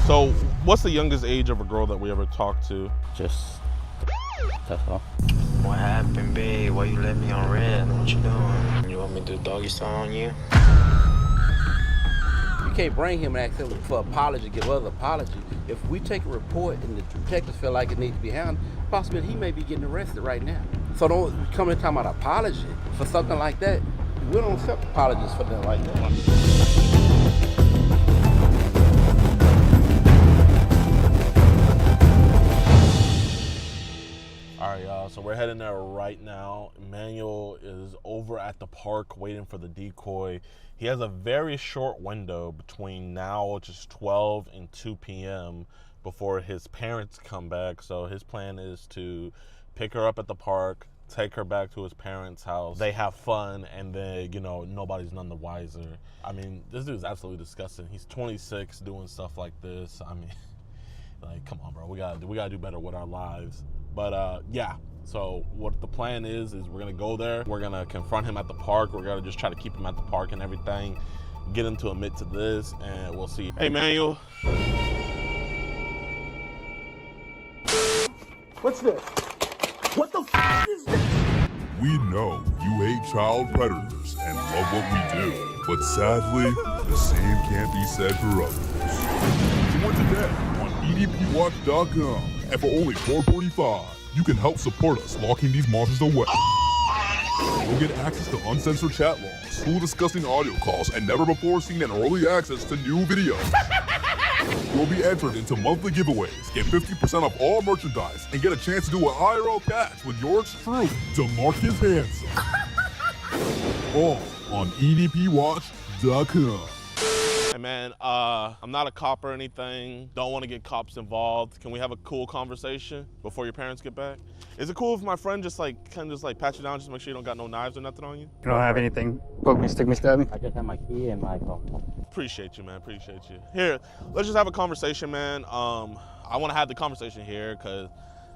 Speaker 3: So, what's the youngest age of a girl that we ever talked to?
Speaker 22: That's all. What happened, babe? Why you let me on red? What you doing? You want me to do doggy style on you?
Speaker 23: You can't bring him and ask him for apology, give us apology. If we take a report and the detectives feel like it needs to be handled, possibly he may be getting arrested right now. So don't come and talk about apology for something like that. We don't accept apologies for that like that.
Speaker 7: All right, y'all, so we're heading there right now. Emmanuel is over at the park waiting for the decoy. He has a very short window between now, which is 12 and 2 p.m. before his parents come back. So his plan is to pick her up at the park, take her back to his parents' house. They have fun, and then, nobody's none the wiser. I mean, this dude's absolutely disgusting. He's 26 doing stuff like this. I mean, Like, come on, bro. We gotta do better with our lives. But yeah. So what the plan is we're gonna go there. We're gonna confront him at the park. We're gonna just try to keep him at the park and everything. Get him to admit to this, and we'll see. Hey, Manuel.
Speaker 2: What's this? What the f is this?
Speaker 4: We know you hate child predators and love what we do, but sadly, the same can't be said for others. Join today on EDPWatch.com, and for only $4.45, you can help support us locking these monsters away. You'll get access to uncensored chat logs, cool disgusting audio calls, and never before seen and early access to new videos. You'll be entered into monthly giveaways, get 50% off all merchandise, and get a chance to do an IRL catch with yours truly, DeMarcus Hanson. All on EDPWatch.com.
Speaker 7: Hey man, I'm not a cop or anything. Don't want to get cops involved. Can we have a cool conversation before your parents get back? Is it cool if my friend just like pat you down, just make sure you don't got no knives or nothing on you?
Speaker 10: You don't have anything? Poke me, stick me, stab me?
Speaker 23: I just have my key and my phone.
Speaker 7: Appreciate you, man. Appreciate you. Here, let's just have a conversation, man. I want to have the conversation here because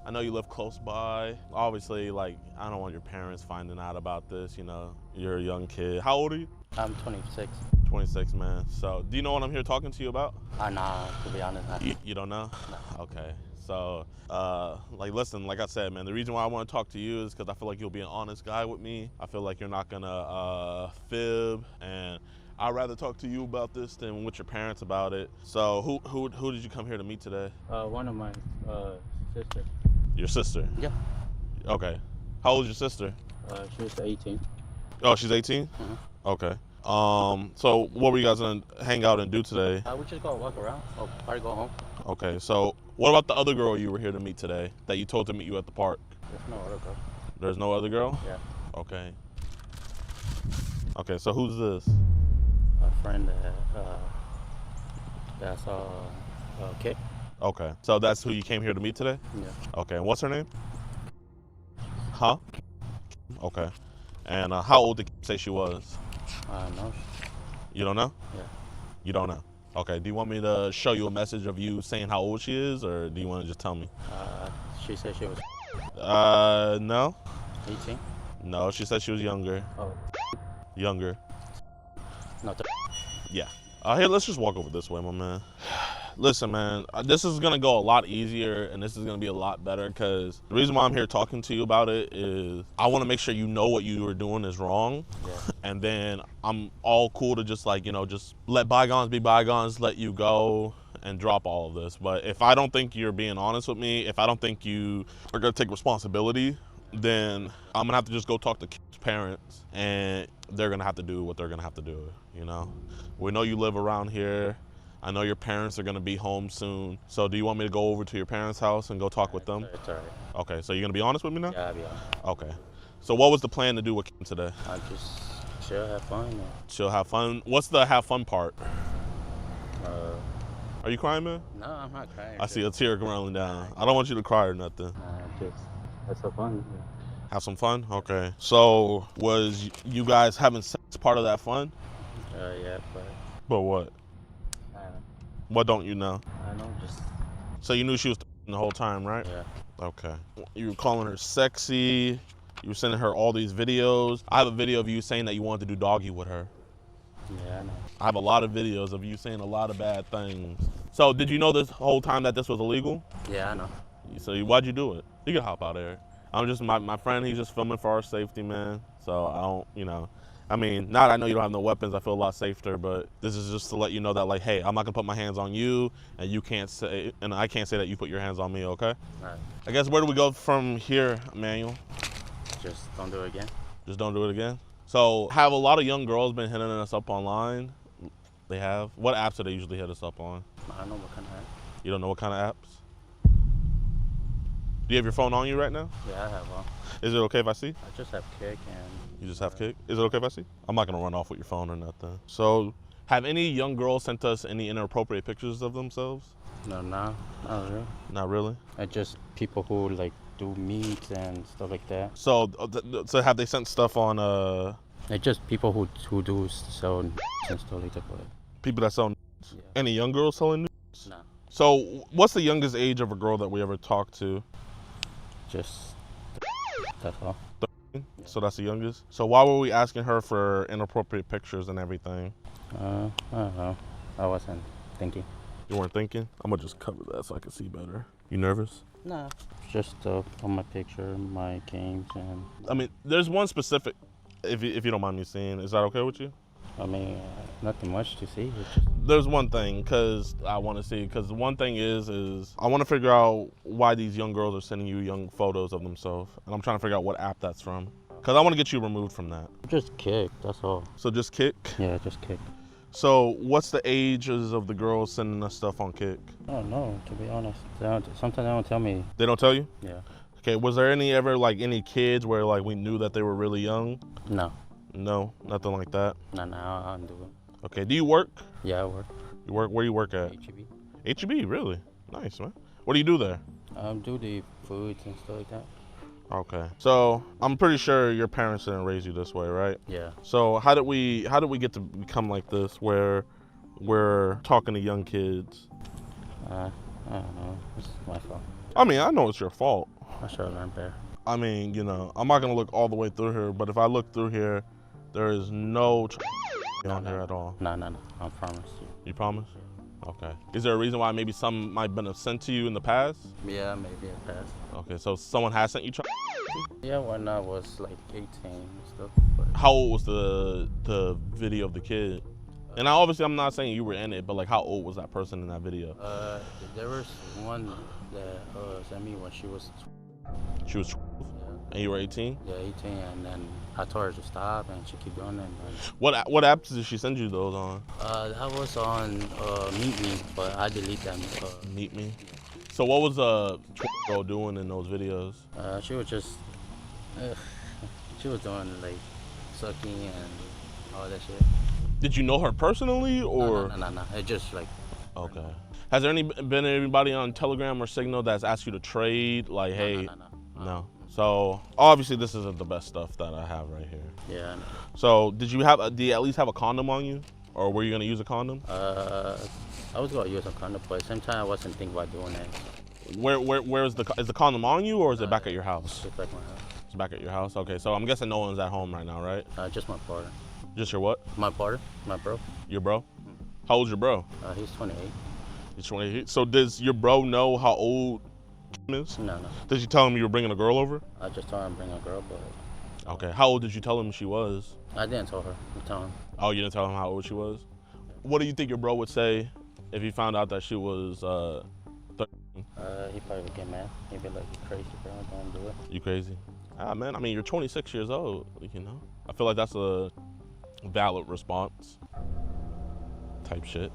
Speaker 7: I know you live close by. Obviously, like, I don't want your parents finding out about this. You know, you're a young kid. How old are you?
Speaker 23: I'm 26.
Speaker 7: 26, man. So, do you know what I'm here talking to you about?
Speaker 23: Nah, to be honest.
Speaker 7: You don't know?
Speaker 23: No.
Speaker 7: Okay. So, like, listen, like I said, man, the reason why I want to talk to you is because I feel like you'll be an honest guy with me. I feel like you're not gonna fib, and I'd rather talk to you about this than with your parents about it. So, who did you come here to meet today?
Speaker 23: One of my sister.
Speaker 7: Your sister?
Speaker 23: Yeah.
Speaker 7: Okay. How old is your sister?
Speaker 23: She's 18.
Speaker 7: Oh, she's 18?
Speaker 23: Mm-hmm.
Speaker 7: Okay. So what were you guys gonna hang out and do today?
Speaker 23: We just go walk around. Or probably go home.
Speaker 7: Okay. So what about the other girl you were here to meet today that you told to meet you at the park?
Speaker 23: There's no other girl.
Speaker 7: There's no other girl?
Speaker 23: Yeah.
Speaker 7: Okay. Okay. So who's this?
Speaker 23: A friend that's Kit.
Speaker 7: Okay. So that's who you came here to meet today?
Speaker 23: Yeah.
Speaker 7: Okay. And what's her name? Huh? Okay. And how old did Kit say she was?
Speaker 23: No.
Speaker 7: You don't know?
Speaker 23: Yeah.
Speaker 7: You don't know? Okay. Do you want me to show you a message of you saying how old she is, or do you want to just tell me?
Speaker 23: She said she was.
Speaker 7: No.
Speaker 23: 18?
Speaker 7: No, she said she was younger.
Speaker 23: Oh.
Speaker 7: Younger.
Speaker 23: Not the.
Speaker 7: Yeah. Here, let's just walk over this way, my man. Listen, man, this is going to go a lot easier, and this is going to be a lot better, because the reason why I'm here talking to you about it is I want to make sure you know what you are doing is wrong. Yeah. And then I'm all cool to just, like, you know, just let bygones be bygones, let you go and drop all of this. But if I don't think you're being honest with me, if I don't think you are going to take responsibility, then I'm going to have to just go talk to Kid's parents, and they're going to have to do what they're going to have to do, you know? We know you live around here. I know your parents are going to be home soon. So do you want me to go over to your parents' house and go talk with them?
Speaker 23: It's all right.
Speaker 7: Okay, so you're going to be honest with me now?
Speaker 23: Yeah, I'll be honest.
Speaker 7: Okay. So what was the plan to do with Kim today?
Speaker 23: I just chill, have fun. Man.
Speaker 7: Chill, have fun. What's the have fun part? Are you crying, man?
Speaker 23: No, I'm not crying.
Speaker 7: I see a tear rolling down. I don't want you to cry or nothing.
Speaker 23: Just have some fun. Yeah.
Speaker 7: Have some fun? Okay. So was you guys having sex part of that fun?
Speaker 23: Yeah, but.
Speaker 7: But what?
Speaker 23: I don't know.
Speaker 7: What don't you know?
Speaker 23: I know, just.
Speaker 7: So you knew she was the whole time, right?
Speaker 23: Yeah.
Speaker 7: Okay. You were calling her sexy. You were sending her all these videos. I have a video of you saying that you wanted to do doggy with her.
Speaker 23: Yeah, I know.
Speaker 7: I have a lot of videos of you saying a lot of bad things. So did you know this whole time that this was illegal?
Speaker 23: Yeah, I know.
Speaker 7: So why'd you do it? You can hop out of there. I'm just, my friend, he's just filming for our safety, man. So I don't, you know, I mean, now that I know you don't have no weapons, I feel a lot safer, but this is just to let you know that, like, hey, I'm not gonna put my hands on you, and you can't say, and I can't say that you put your hands on me, okay?
Speaker 23: All right.
Speaker 7: I guess where do we go from here, Emmanuel?
Speaker 23: Just don't do it again.
Speaker 7: Just don't do it again? So have a lot of young girls been hitting us up online? They have? What apps do they usually hit us up on?
Speaker 23: I don't know what kind of app.
Speaker 7: You don't know what kind of apps? Do you have your phone on you right now?
Speaker 23: Yeah, I have one.
Speaker 7: Is it okay if I see?
Speaker 23: I just have Kick and...
Speaker 7: You just have Kick? Is it okay if I see? I'm not going to run off with your phone or nothing. So have any young girls sent us any inappropriate pictures of themselves?
Speaker 23: No, not really.
Speaker 7: Not really?
Speaker 23: It's just people who, like, do meets and stuff like that.
Speaker 7: So have they sent stuff on...
Speaker 23: It's just people who do sell and stuff like that.
Speaker 7: People that sell nudes? Yeah. Any young girls selling nudes?
Speaker 23: No.
Speaker 3: So, what's the youngest age of a girl that we ever talked to?
Speaker 22: Just that's all.
Speaker 3: 13? So that's the youngest. So why were we asking her for inappropriate pictures and everything?
Speaker 22: I don't know. I wasn't thinking.
Speaker 3: You weren't thinking? I'm gonna just cover that so I can see better. You nervous?
Speaker 22: No. Just on my picture, my games, and.
Speaker 3: I mean, there's one specific. If you don't mind me seeing, is that okay with you?
Speaker 22: I mean, nothing much to see.
Speaker 3: There's one thing, because I want to see, because the one thing is I want to figure out why these young girls are sending you young photos of themselves. And I'm trying to figure out what app that's from. Because I want to get you removed from that.
Speaker 22: Just Kick, that's all.
Speaker 3: So just Kick?
Speaker 22: Yeah, just Kick.
Speaker 3: So what's the ages of the girls sending us stuff on Kick?
Speaker 22: I don't know, to be honest. Sometimes they don't tell me.
Speaker 3: They don't tell you?
Speaker 22: Yeah.
Speaker 3: Okay, was there any kids where like we knew that they were really young?
Speaker 22: No.
Speaker 3: No, nothing like that?
Speaker 22: No, I don't do it.
Speaker 3: Okay, do you work?
Speaker 22: Yeah, I work.
Speaker 3: You work? Where do you work at?
Speaker 22: HEB.
Speaker 3: HEB, really? Nice, man. What do you do there?
Speaker 22: Do the foods and stuff like that.
Speaker 3: Okay, so I'm pretty sure your parents didn't raise you this way, right?
Speaker 22: Yeah.
Speaker 3: So how did we get to become like this, where we're talking to young kids?
Speaker 22: I don't know. It's my fault.
Speaker 3: I mean, I know it's your fault.
Speaker 22: I should have learned better.
Speaker 3: I mean, you know, I'm not gonna look all the way through here, but if I look through here, there is no on here at all.
Speaker 22: No. I promise you.
Speaker 3: You promise? Okay. Is there a reason why maybe some might have been sent to you in the past?
Speaker 22: Yeah, maybe in the past.
Speaker 3: Okay, so someone has sent you
Speaker 22: Yeah, when I was like 18 and stuff. But...
Speaker 3: How old was the video of the kid? And I'm not saying you were in it, but like how old was that person in that video?
Speaker 22: There was one that sent me when she was 12.
Speaker 3: She was 12? Yeah. And you were 18?
Speaker 22: Yeah, 18, and then I told her to stop, and she kept doing it.
Speaker 3: What apps did she send you those on?
Speaker 22: That was on Meet Me, but I deleted them.
Speaker 3: Meet Me? So what was a girl doing in those videos?
Speaker 22: She was just, she was doing like sucking and all that shit.
Speaker 3: Did you know her personally, or?
Speaker 22: No. It just like.
Speaker 3: Okay. Has there been anybody on Telegram or Signal that's asked you to trade? Like, hey. No. So obviously this isn't the best stuff that I have right here.
Speaker 22: Yeah, I know.
Speaker 3: So do you at least have a condom on you, or were you gonna use a condom?
Speaker 22: I was gonna use a condom, but at the same time I wasn't thinking about doing that.
Speaker 3: Where is the condom on you, or is it back at your house?
Speaker 22: It's back at my house.
Speaker 3: It's back at your house. Okay, so I'm guessing no one's at home right now, right?
Speaker 22: Just my partner.
Speaker 3: Just your what?
Speaker 22: My partner, my bro.
Speaker 3: Your bro? How old's your bro?
Speaker 22: He's 28.
Speaker 3: He's 28. So does your bro know how old is?
Speaker 22: No.
Speaker 3: Did you tell him you were bringing a girl over?
Speaker 22: I just told him to bring a girl, but...
Speaker 3: Okay, how old did you tell him she was?
Speaker 22: I didn't tell her. I told him.
Speaker 3: Oh, you didn't tell him how old she was? What do you think your bro would say if he found out that she was 13?
Speaker 22: He probably would get mad. He'd be like, you crazy, bro, don't do it.
Speaker 3: You crazy? Man, I mean, you're 26 years old, you know? I feel like that's a valid response type shit.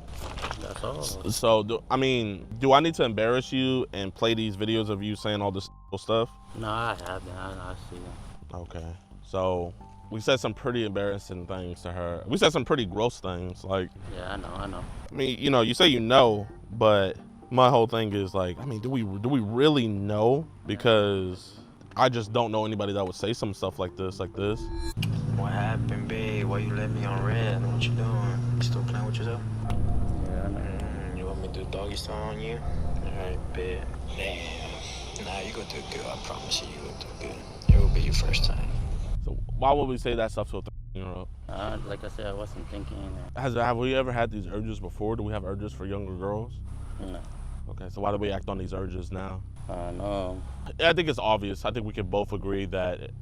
Speaker 22: That's all.
Speaker 3: So, do I need to embarrass you and play these videos of you saying all this stuff?
Speaker 22: No, I haven't. I see them.
Speaker 3: Okay. So, we said some pretty embarrassing things to her. We said some pretty gross things, like...
Speaker 22: Yeah, I know.
Speaker 3: I mean, you know, you say you know, but my whole thing is like, I mean, do we really know? Because I just don't know anybody that would say some stuff like this.
Speaker 22: What happened, babe? Why you let me on red? What you doing? You still playing with yourself? Yeah, I know. You want me to do doggy style on you? Alright, babe. Damn. Nah, you gonna do good. I promise you, gonna do good. It will be your first time.
Speaker 3: So why would we say that stuff to a 13-year-old?
Speaker 22: Like I said, I wasn't thinking.
Speaker 3: Have we ever had these urges before? Do we have urges for younger girls?
Speaker 22: No.
Speaker 3: Okay, so why do we act on these urges now?
Speaker 22: No.
Speaker 3: I think it's obvious. I think we can both agree that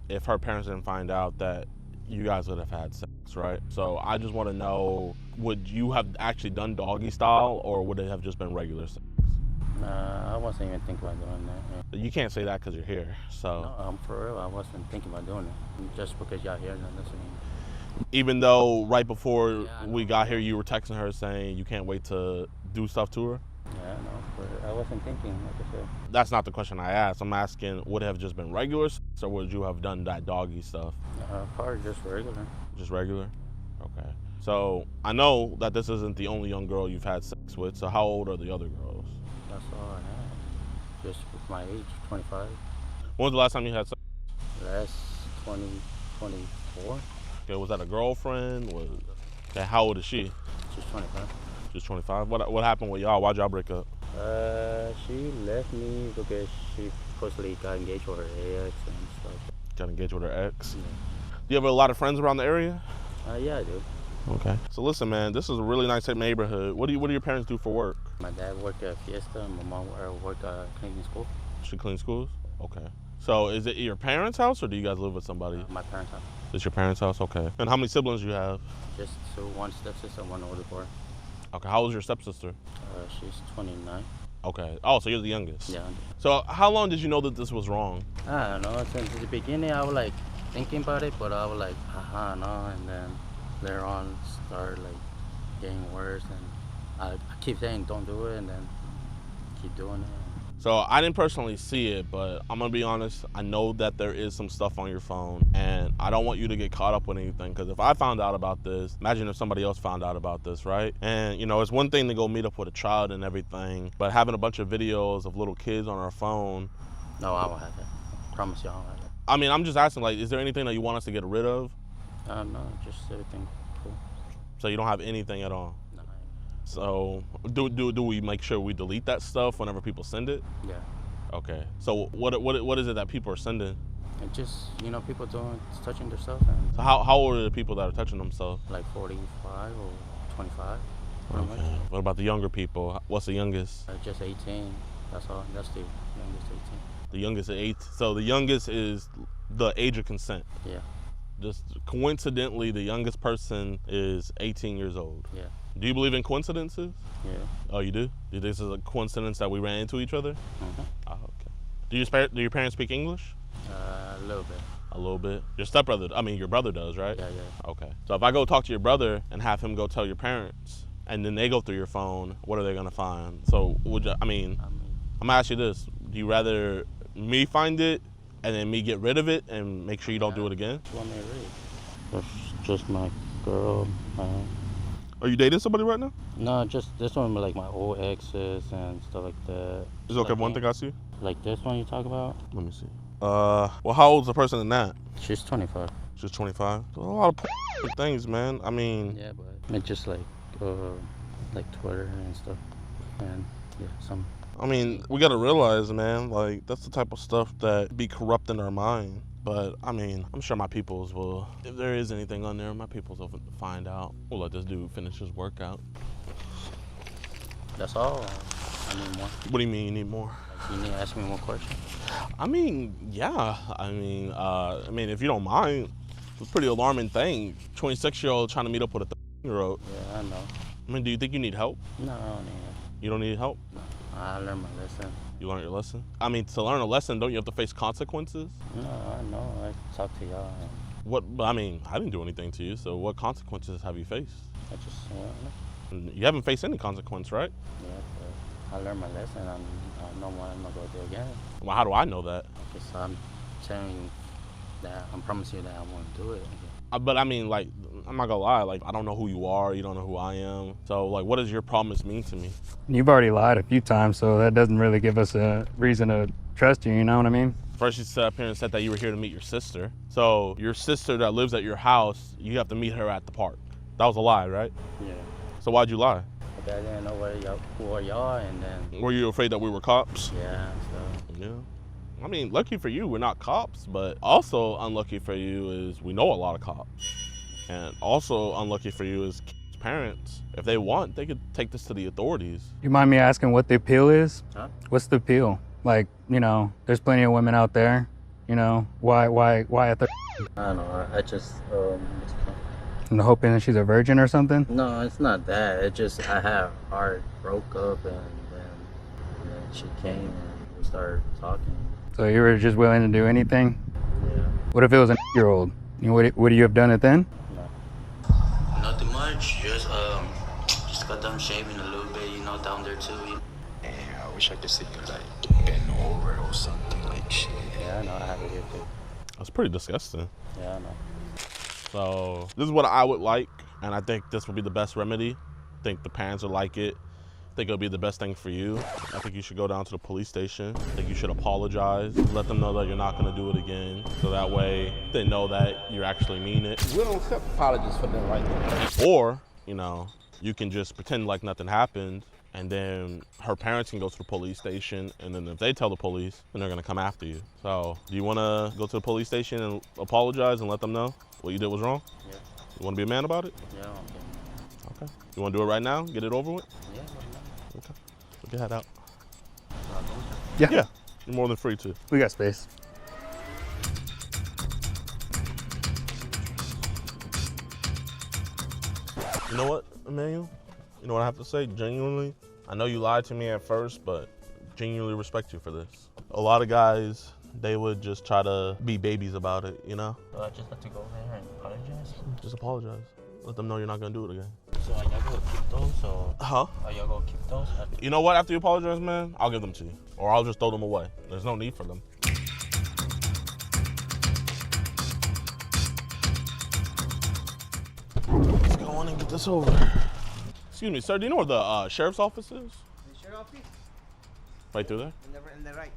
Speaker 3: if her parents didn't find out, that you guys would have had sex, right? So I just want to know, would you have actually done doggy style, or would it have just been regular sex?
Speaker 22: I wasn't even thinking about doing that. Yeah.
Speaker 3: You can't say that because you're here, so.
Speaker 22: No, for real, I wasn't thinking about doing it. Just because y'all here, not listening.
Speaker 3: Even though right before we got here, you were texting her saying you can't wait to do stuff to her?
Speaker 22: Yeah, I know, but I wasn't thinking, like I said.
Speaker 3: That's not the question I asked. I'm asking, would it have just been regular sex, or would you have done that doggy stuff?
Speaker 22: Probably just regular.
Speaker 3: Just regular? Okay. So I know that this isn't the only young girl you've had sex with, so how old are the other girls?
Speaker 22: That's all I had. Just with my age, 25.
Speaker 3: When was the last time you had sex?
Speaker 22: Last 2024.
Speaker 3: Okay, was that a girlfriend? Okay, how old is she?
Speaker 22: She's 25.
Speaker 3: She's 25. What happened with y'all? Why'd y'all break up?
Speaker 1: She left me because she supposedly got engaged with her ex and stuff.
Speaker 3: Got engaged with her ex? Yeah. Do you have a lot of friends around the area?
Speaker 1: Yeah, I do.
Speaker 3: Okay. So listen, man, this is a really nice neighborhood. What do your parents do for work?
Speaker 1: My dad worked at Fiesta and my mom worked at cleaning school.
Speaker 3: She cleans schools? Okay. So is it your parents' house or do you guys live with somebody?
Speaker 1: My parents' house.
Speaker 3: It's your parents' house? Okay. And how many siblings do you have?
Speaker 1: Just two, one stepsister, one older boy.
Speaker 3: Okay. How old is your stepsister?
Speaker 1: She's 29.
Speaker 3: Okay. Oh, so you're the youngest?
Speaker 1: Yeah.
Speaker 3: So how long did you know that this was wrong?
Speaker 1: I don't know. Since the beginning, I was like thinking about it, but I was like, no. And then later on, started like getting worse, and I keep saying don't do it, and then keep doing it.
Speaker 3: So I didn't personally see it, but I'm gonna be honest, I know that there is some stuff on your phone, and I don't want you to get caught up with anything, because if I found out about this, imagine if somebody else found out about this, right? And you know, it's one thing to go meet up with a child and everything, but having a bunch of videos of little kids on our phone.
Speaker 1: No, I won't have that. I promise you I won't have that.
Speaker 3: I mean, I'm just asking, like, is there anything that you want us to get rid of?
Speaker 1: No, just everything cool.
Speaker 3: So you don't have anything at all? So do we make sure we delete that stuff whenever people send it?
Speaker 1: Yeah.
Speaker 3: Okay. So what is it that people are sending?
Speaker 1: And just, you know, people touching themselves. And
Speaker 3: so how old are the people that are touching themselves?
Speaker 1: Like 45 or 25.
Speaker 3: Okay. What about the younger people? What's the youngest?
Speaker 1: Just 18. That's all. That's the youngest 18.
Speaker 3: The youngest is 8. So the youngest is the age of consent.
Speaker 1: Yeah.
Speaker 3: Just coincidentally, the youngest person is 18 years old.
Speaker 1: Yeah.
Speaker 3: Do you believe in coincidences?
Speaker 1: Yeah.
Speaker 3: Oh, you do? Do you think this is a coincidence that we ran into each other?
Speaker 1: Mm-hmm.
Speaker 3: Oh, okay. Do your parents speak English?
Speaker 1: A little bit.
Speaker 3: A little bit? Your brother does, right?
Speaker 1: Yeah, yeah.
Speaker 3: Okay. So if I go talk to your brother and have him go tell your parents, and then they go through your phone, what are they gonna find? So I'm gonna ask you this. Do you rather me find it and then me get rid of it and make sure you don't do it again?
Speaker 1: What do you want me to read? That's just my girl.
Speaker 3: Are you dating somebody right now?
Speaker 1: No, just this one with like my old exes and stuff like that.
Speaker 3: Is it okay, one thing I see?
Speaker 1: Like this one you talk about?
Speaker 3: Let me see. Well, how old's the person in that?
Speaker 1: She's 25.
Speaker 3: She's 25? A lot of things, man. I mean...
Speaker 1: Yeah, but it's just like Twitter and stuff. And yeah, some...
Speaker 3: I mean, we gotta realize, man, like, that's the type of stuff that be corrupting our mind. But, I mean, I'm sure my peoples will, if there is anything on there, my peoples will find out. We'll let this dude finish his workout.
Speaker 1: That's all? I need more.
Speaker 3: What do you mean you need more?
Speaker 1: You need to ask me more questions?
Speaker 3: I mean, yeah. I mean, if you don't mind, it's a pretty alarming thing. 26-year-old trying to meet up with a 30-year-old.
Speaker 1: Yeah, I know.
Speaker 3: I mean, do you think you need help?
Speaker 1: No, I don't need help.
Speaker 3: You don't need help?
Speaker 1: No, I learned my lesson.
Speaker 3: You learned your lesson? I mean, to learn a lesson, don't you have to face consequences?
Speaker 1: No, I know. I talk to y'all.
Speaker 3: I mean, I didn't do anything to you, so what consequences have you faced?
Speaker 1: I just,
Speaker 3: You haven't faced any consequence, right?
Speaker 1: Yeah, but I learned my lesson. I know what I'm not going to do again.
Speaker 3: Well, how do I know that?
Speaker 1: Okay, so I'm telling you that, I'm promising you that I won't do it again.
Speaker 3: But I mean, like, I'm not gonna lie, like, I don't know who you are, you don't know who I am. So, like, what does your promise mean to me?
Speaker 10: You've already lied a few times, so that doesn't really give us a reason to trust you know what I mean?
Speaker 3: First you sat up here and said that you were here to meet your sister. So, your sister that lives at your house, you have to meet her at the park. That was a lie, right?
Speaker 1: Yeah.
Speaker 3: So why'd you lie?
Speaker 1: But I didn't know who y'all, and then...
Speaker 3: Were you afraid that we were cops?
Speaker 1: Yeah, so...
Speaker 3: Yeah. I mean, lucky for you, we're not cops, but also unlucky for you is we know a lot of cops. And also unlucky for you is parents. If they want, they could take this to the authorities.
Speaker 10: You mind me asking what the appeal is?
Speaker 1: Huh?
Speaker 10: What's the appeal? Like, you know, there's plenty of women out there, you know, why at the...
Speaker 1: I don't know, I just,
Speaker 10: I'm hoping that she's a virgin or something?
Speaker 1: No, it's not that. It's just I had heart broke up, and then she came and we started talking.
Speaker 10: So you were just willing to do anything?
Speaker 1: Yeah.
Speaker 10: What if it was a year-old? You know, would you have done it then?
Speaker 1: No. Nothing much. Just got done shaving a little bit, you know, down there too.
Speaker 22: Man, I wish I could see you like bend over or something like shit.
Speaker 1: Yeah, I know. I have it here too.
Speaker 3: That's pretty disgusting.
Speaker 1: Yeah, I know.
Speaker 3: So this is what I would like, and I think this would be the best remedy. I think the parents would like it. I think it'll be the best thing for you. I think you should go down to the police station. I think you should apologize. Let them know that you're not gonna do it again. So that way they know that you actually mean it.
Speaker 23: We don't accept apologies for them like that.
Speaker 3: Or, you know,
Speaker 7: you can just pretend like nothing happened, and then her parents can go to the police station, and then if they tell the police, then they're gonna come after you. So, do you wanna go to the police station and apologize and let them know what you did was wrong?
Speaker 1: Yeah.
Speaker 7: You wanna be a man about it?
Speaker 1: Yeah, okay.
Speaker 7: Okay. You wanna do it right now? Get it over with?
Speaker 1: Yeah.
Speaker 7: Okay. Put your head out.
Speaker 10: Yeah.
Speaker 7: Yeah. You're more than free to.
Speaker 10: We got space.
Speaker 7: You know what, Emmanuel? You know what I have to say? Genuinely, I know you lied to me at first, but genuinely respect you for this. A lot of guys, they would just try to be babies about it, you know?
Speaker 1: So I just have to go there and apologize?
Speaker 7: Just apologize. Let them know you're not gonna do it again.
Speaker 1: So are y'all gonna keep those, or?
Speaker 7: Huh?
Speaker 1: Are y'all gonna keep those?
Speaker 7: You know what, after you apologize, man, I'll give them to you. Or I'll just throw them away. There's no need for them. Let's go on and get this over. Excuse me, sir, do you know where the sheriff's office is?
Speaker 11: The sheriff office?
Speaker 7: Right through there?
Speaker 11: In the right.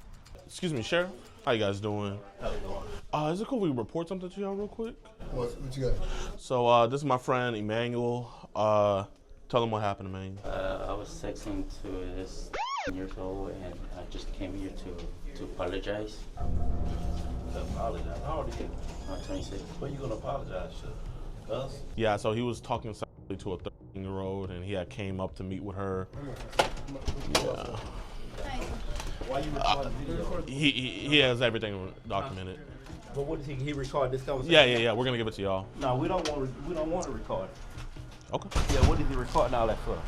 Speaker 7: Excuse me, Sheriff. How you guys doing? Is it cool if we report something to y'all real quick?
Speaker 5: What you got?
Speaker 7: So this is my friend Emmanuel. Tell him what happened, Emmanuel.
Speaker 1: I was texting to this years old, and I just came here to apologize.
Speaker 23: To apologize? How old are you?
Speaker 1: I'm 26.
Speaker 23: What are you gonna apologize to? Us?
Speaker 7: Yeah, so he was talking sexually to a 13-year-old, and he had came up to meet with her. Yeah.
Speaker 23: Why you recording video?
Speaker 7: He has everything documented.
Speaker 23: But what is he record this conversation?
Speaker 7: Yeah. We're gonna give it to y'all.
Speaker 23: No, we don't want to record it.
Speaker 7: Okay.
Speaker 23: Yeah, what is he recording all that for?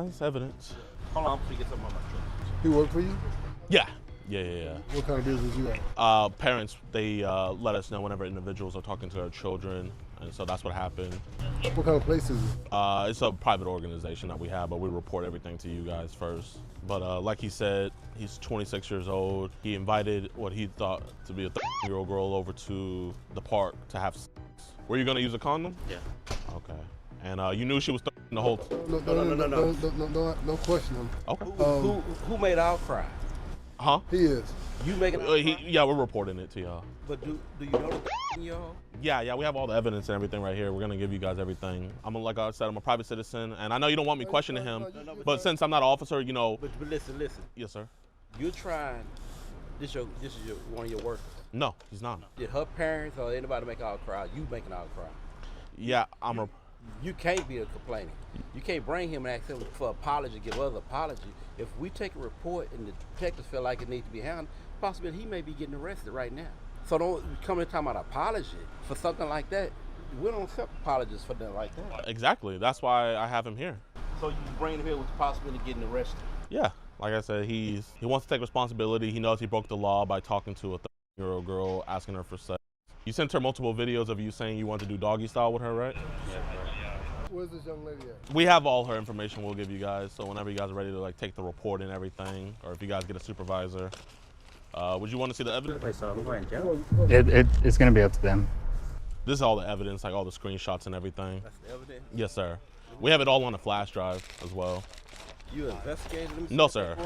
Speaker 7: It's evidence.
Speaker 23: Hold on, I'm gonna get something on my truck.
Speaker 5: He work for you?
Speaker 7: Yeah.
Speaker 5: What kind of business you got?
Speaker 7: Parents, they let us know whenever individuals are talking to their children, and so that's what happened.
Speaker 5: What kind of place is it?
Speaker 7: It's a private organization that we have, but we report everything to you guys first. But like he said, he's 26 years old. He invited what he thought to be a 13-year-old girl over to the park to have sex. Were you gonna use a condom?
Speaker 1: Yeah.
Speaker 7: Okay. And you knew she was the whole
Speaker 5: No question him.
Speaker 7: Okay.
Speaker 23: Who made our cry?
Speaker 7: Huh?
Speaker 5: He is.
Speaker 23: You making
Speaker 7: yeah, we're reporting it to y'all.
Speaker 23: But do you know the y'all?
Speaker 7: Yeah, we have all the evidence and everything right here. We're gonna give you guys everything. Like I said, I'm a private citizen, and I know you don't want me questioning him, but since I'm not an officer, you know.
Speaker 23: But listen.
Speaker 7: Yes, sir.
Speaker 23: You're trying. This is one of your workers.
Speaker 7: No, he's not.
Speaker 23: Did her parents or anybody make our cry? You making our cry?
Speaker 7: Yeah,
Speaker 23: You can't be a complaining. You can't bring him and ask him for apology, give us apology. If we take a report and the detectives feel like it needs to be handled, possibly he may be getting arrested right now. So don't come and talk about apology for something like that. We don't accept apologies for that like that.
Speaker 7: Exactly. That's why I have him here.
Speaker 23: So you bring him here with the possibility of getting arrested?
Speaker 7: Yeah. Like I said, he wants to take responsibility. He knows he broke the law by talking to a 13-year-old girl, asking her for sex. You sent her multiple videos of you saying you want to do doggy style with her, right?
Speaker 1: Yeah.
Speaker 5: Where's this young lady at?
Speaker 7: We have all her information we'll give you guys, so whenever you guys are ready to take the report and everything, or if you guys get a supervisor, would you want to see the evidence?
Speaker 1: Wait, so I'm going to jail?
Speaker 10: It's going to be up to them.
Speaker 7: This is all the evidence, like all the screenshots and everything.
Speaker 23: That's the evidence?
Speaker 7: Yes, sir. We have it all on a flash drive as well.
Speaker 23: You investigated them?
Speaker 7: No, sir.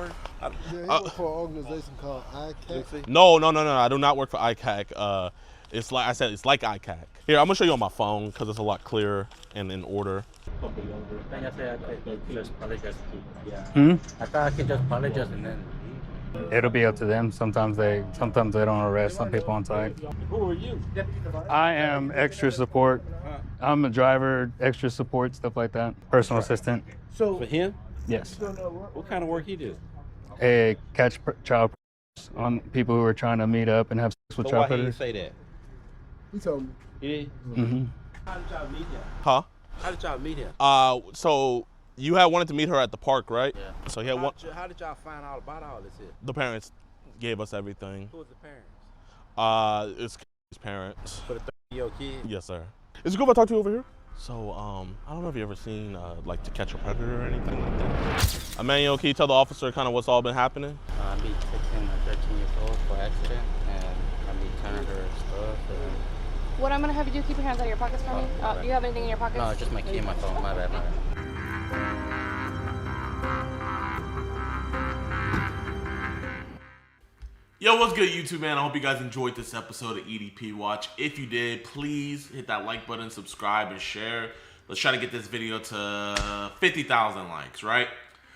Speaker 5: Yeah, he works for an organization called ICAC.
Speaker 7: No. I do not work for ICAC. It's like I said, it's like ICAC. Here, I'm gonna show you on my phone because it's a lot clearer and in order.
Speaker 1: I just apologize.
Speaker 10: Hmm?
Speaker 1: I thought I could just apologize and then.
Speaker 10: It'll be up to them. Sometimes they don't arrest some people on site.
Speaker 23: Who are you?
Speaker 10: I am extra support. I'm a driver, extra support, stuff like that. Personal assistant.
Speaker 23: So for him?
Speaker 10: Yes.
Speaker 23: What kind of work he do?
Speaker 10: Catch child predators on people who are trying to meet up and have sex with
Speaker 23: So
Speaker 10: child
Speaker 23: why he
Speaker 10: predators.
Speaker 23: didn't say that?
Speaker 5: He told me.
Speaker 23: He did?
Speaker 10: Mm-hmm.
Speaker 23: How did y'all meet him?
Speaker 7: Huh?
Speaker 23: How did y'all meet him?
Speaker 7: So you had wanted to meet her at the park, right?
Speaker 1: Yeah.
Speaker 7: So he had
Speaker 23: How did y'all find out about all this here?
Speaker 7: The parents gave us everything.
Speaker 23: Who was the parents?
Speaker 7: It's his parents.
Speaker 23: For the 30-year-old kid?
Speaker 7: Yes, sir. Is it cool if I talk to you over here? So, I don't know if you ever seen, To Catch a Predator or anything like that. Emmanuel, can you tell the officer kind of what's all been happening?
Speaker 1: I be taking a 13-year-old for accident, and I be telling her stuff.
Speaker 6: What I'm gonna have you do, keep your hands out of your pockets for me. Do you have anything in your pockets?
Speaker 1: No, just my key and my phone. My bad.
Speaker 3: Yo, what's good, YouTube, man? I hope you guys enjoyed this episode of EDP Watch. If you did, please hit that like button, subscribe, and share. Let's try to get this video to 50,000 likes, right?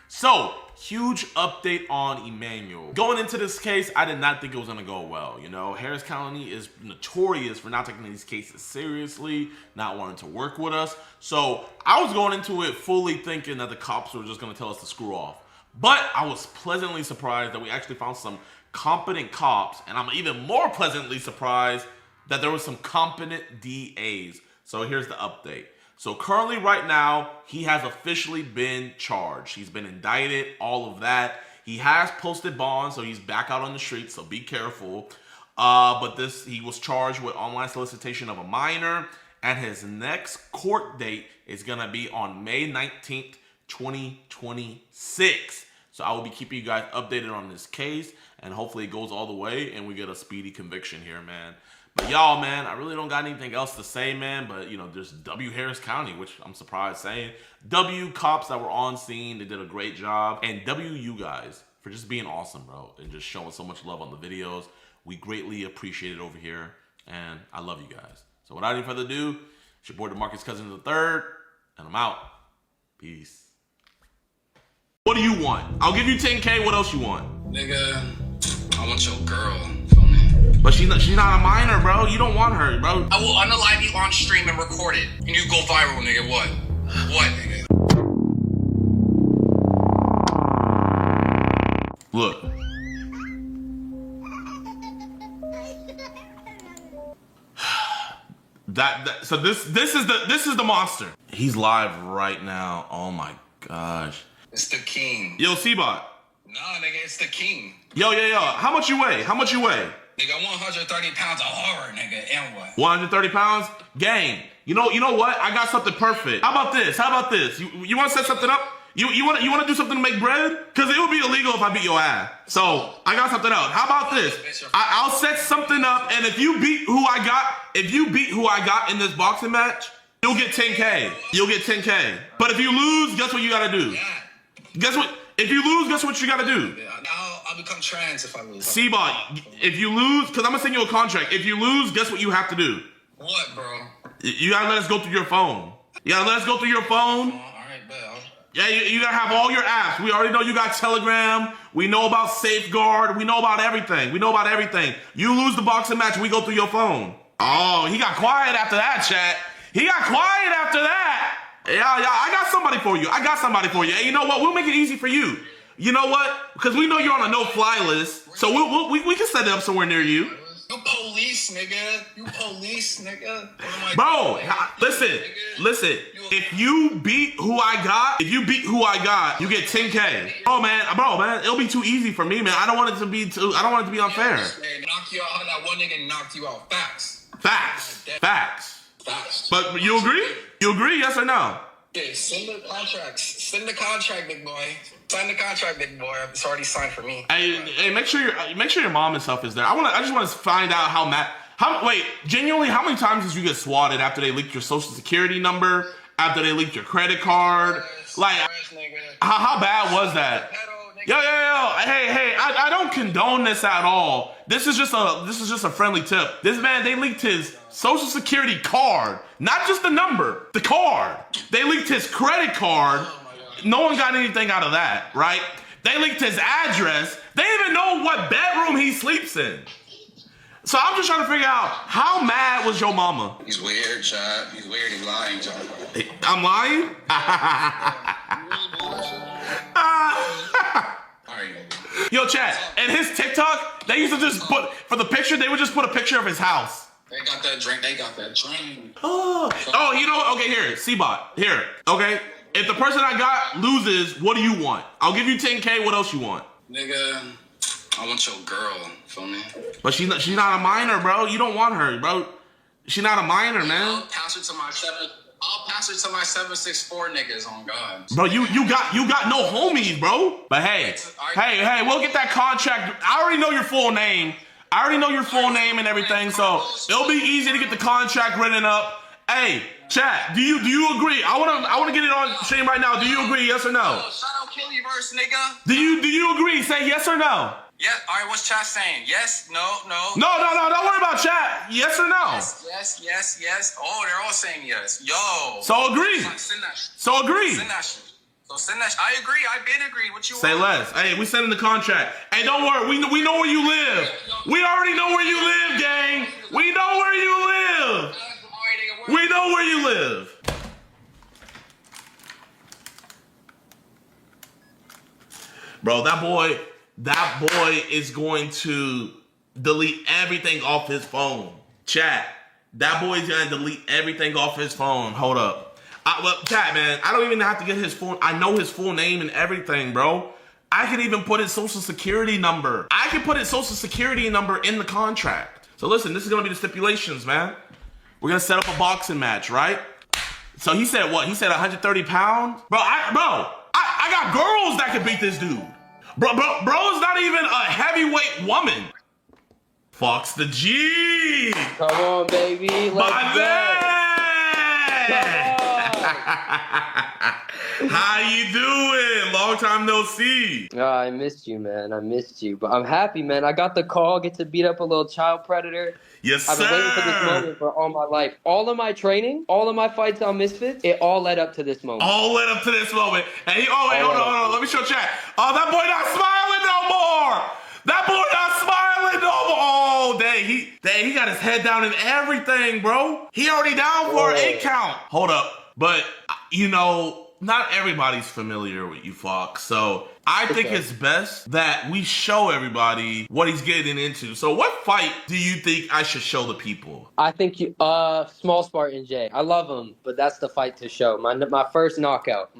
Speaker 3: So, huge update on Emmanuel. Going into this case, I did not think it was gonna go well. You know, Harris County is notorious for not taking these cases seriously, not wanting to work with us. So, I was going into it fully thinking that the cops were just gonna tell us to screw off. But I was pleasantly surprised that we actually found some competent cops, and I'm even more pleasantly surprised that there was some competent DAs. So here's the update. So currently right now, he has officially been charged. He's been indicted, all of that. He has posted bond, so he's back out on the streets, so be careful. But he was charged with online solicitation of a minor, and his next court date is gonna be on May 19th, 2026. So I will be keeping you guys updated on this case, and hopefully it goes all the way and we get a speedy conviction here, man. But y'all, man, I really don't got anything else to say, man. But, you know, there's W Harris County, which I'm surprised saying. W cops that were on scene, they did a great job. And W you guys for just being awesome, bro, and just showing so much love on the videos. We greatly appreciate it over here, and I love you guys. So without any further ado, it's your boy DeMarcus Cousins III, and I'm out. Peace. What do you want? I'll give you 10K. What else you want?
Speaker 8: Nigga, I want your girl.
Speaker 3: But she's not a minor, bro. You don't want her, bro.
Speaker 8: I will unalive you on stream and record it. And you go viral, nigga. What? What, nigga?
Speaker 3: Look. So this is the monster. He's live right now. Oh my gosh.
Speaker 8: It's the king.
Speaker 3: Yo, C-Bot.
Speaker 8: Nah, nigga, it's the king.
Speaker 3: Yo. How much you weigh? How much you weigh?
Speaker 8: Nigga, 130 pounds of horror, nigga, and what?
Speaker 3: 130 pounds? Gang. You know what? I got something perfect. How about this? You want to set something up? You want to do something to make bread? Because it would be illegal if I beat your ass. So I got something else. How about this? I'll set something up, and if you beat who I got in this boxing match, you'll get 10K. You'll get 10K. But if you lose, guess what you gotta do? Guess what? If you lose, guess what you gotta do?
Speaker 8: I'll become trans if I lose.
Speaker 3: C-Bot, if you lose, because I'm gonna send you a contract. If you lose, guess what you have to do?
Speaker 8: What, bro?
Speaker 3: You gotta let us go through your phone. You gotta let us go through your phone.
Speaker 8: Alright, bro.
Speaker 3: Yeah, you gotta have all your apps. We already know you got Telegram. We know about Safeguard. We know about everything. You lose the boxing match, we go through your phone. Oh, he got quiet after that, chat. He got quiet after that. Yeah, I got somebody for you. Hey, you know what? We'll make it easy for you. You know what? Because we know you're on a no-fly list, so we can set it up somewhere near you.
Speaker 8: You police, nigga.
Speaker 3: Bro, listen. If you beat who I got, you get 10K. Bro, man, it'll be too easy for me, man. I don't want it to be unfair.
Speaker 8: Knock you out how that one nigga knocked you out.
Speaker 3: Facts. But you agree? Yes or no?
Speaker 8: Yeah, send the contract. Send the contract, big boy. Sign the contract, big boy. It's already signed for me.
Speaker 3: Hey, make sure your mom and stuff is there. I just want to find out genuinely, how many times did you get swatted after they leaked your social security number? After they leaked your credit card? Like, how bad was that? Yo. Hey, I don't condone this at all. This is just a friendly tip. This man, they leaked his social security card. Not just the number, the card. They leaked his credit card. No one got anything out of that, right? They leaked his address. They even know what bedroom he sleeps in. So I'm just trying to figure out, how mad was your mama?
Speaker 8: He's weird, Chad. He's weird. He's lying, Chad.
Speaker 3: I'm lying? Yo, Chad, and his TikTok, they used to just put, for the picture, they would just put a picture of his house.
Speaker 8: They got that drink.
Speaker 3: Oh, you know what? Okay, here, C-Bot. Here, okay? If the person I got loses, what do you want? I'll give you 10K. What else you want?
Speaker 8: Nigga, I want your girl. Feel me?
Speaker 3: But she's not a minor, bro. You don't want her, bro. She's not a minor, man.
Speaker 8: I'll pass her to my 764 niggas on God.
Speaker 3: Bro, you got no homies, bro. But hey, we'll get that contract. I already know your full name. And everything, so it'll be easy to get the contract written up. Hey, chat, do you agree? I wanna get it on stream right now. Do you agree? Yes or no?
Speaker 8: Shout out Killyverse, nigga.
Speaker 3: Do you agree? Say yes or no.
Speaker 8: Yeah. All right. What's chat saying? Yes. No. No.
Speaker 3: No. Don't worry about chat. Yes or no?
Speaker 8: Yes. Oh, they're all saying yes. Yo.
Speaker 3: So agree.
Speaker 8: Send that shit.
Speaker 3: So agree.
Speaker 8: Send that shit. So send that. I agree. I did agree. What you
Speaker 3: Say
Speaker 8: want?
Speaker 3: less. Hey, we send in the contract. Hey, don't worry. We know where you live. We already know where you live, gang. We know where you live. We know where you live. Bro, that boy is going to delete everything off his phone. Chat, that boy's gonna delete everything off his phone. Hold up. Well, chat, man, I don't even have to get his full, I know his full name and everything, bro. I could even put his social security number. I can put his social security number in the contract. So listen, this is gonna be the stipulations, man. We're gonna set up a boxing match, right? So he said what? He said 130 pounds? Bro, I got girls that can beat this dude. Bro's not even a heavyweight woman. Fox the G.
Speaker 12: Come on, baby. Let's go.
Speaker 3: How you doing? Long time no see.
Speaker 12: Oh, I missed you, man. I missed you. But I'm happy, man. I got the call, get to beat up a little child predator.
Speaker 3: Yes,
Speaker 12: I've been waiting for this moment for all my life. All of my training, all of my fights on Misfits, it all led up to this moment.
Speaker 3: All led up to this moment. And hold on. Let me show chat. Oh, that boy not smiling no more. That boy not smiling no more. Oh, dang, he got his head down and everything, bro. He already down for an 8 count. Hold up. But, you know, not everybody's familiar with you, Fox. So I think it's best that we show everybody what he's getting into. So what fight do you think I should show the people?
Speaker 12: I think Small Spartan J. I love him, but that's the fight to show. My first knockout.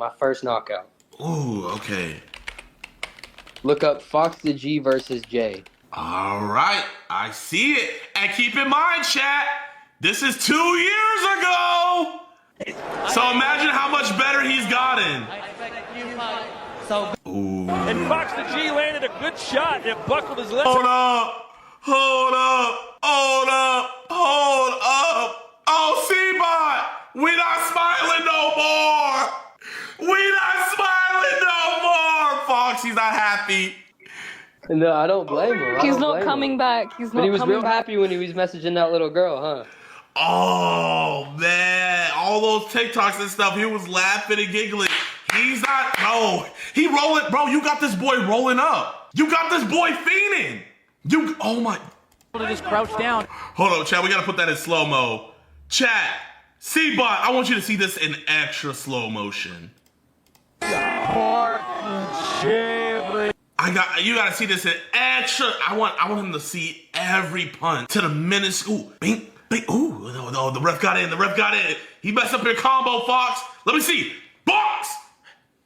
Speaker 3: Ooh, okay.
Speaker 12: Look up Fox the G versus J.
Speaker 3: All right, I see it. And keep in mind, chat, this is 2 years ago. So imagine how much better he's gotten. Ooh.
Speaker 2: And Fox the G landed a good shot. It buckled his left.
Speaker 3: Hold up. Oh, C-Bot, we not smiling no more. Fox, he's not happy.
Speaker 12: No, I don't blame him.
Speaker 6: He's not coming back.
Speaker 12: But he was real happy when he was messaging that little girl, huh?
Speaker 3: Oh, man. All those TikToks and stuff, he was laughing and giggling. He's not, bro. He rolling, bro, you got this boy rolling up. You got this boy fiending. Oh my.
Speaker 2: Just crouch down.
Speaker 3: Hold on, chat, we gotta put that in slow-mo. Chat, C-Bot, I want you to see this in extra slow motion. You gotta see this in extra. I want him to see every punch to the minuscule. Bing. Ooh, no, the ref got in. He messed up your combo, Fox. Let me see. Box.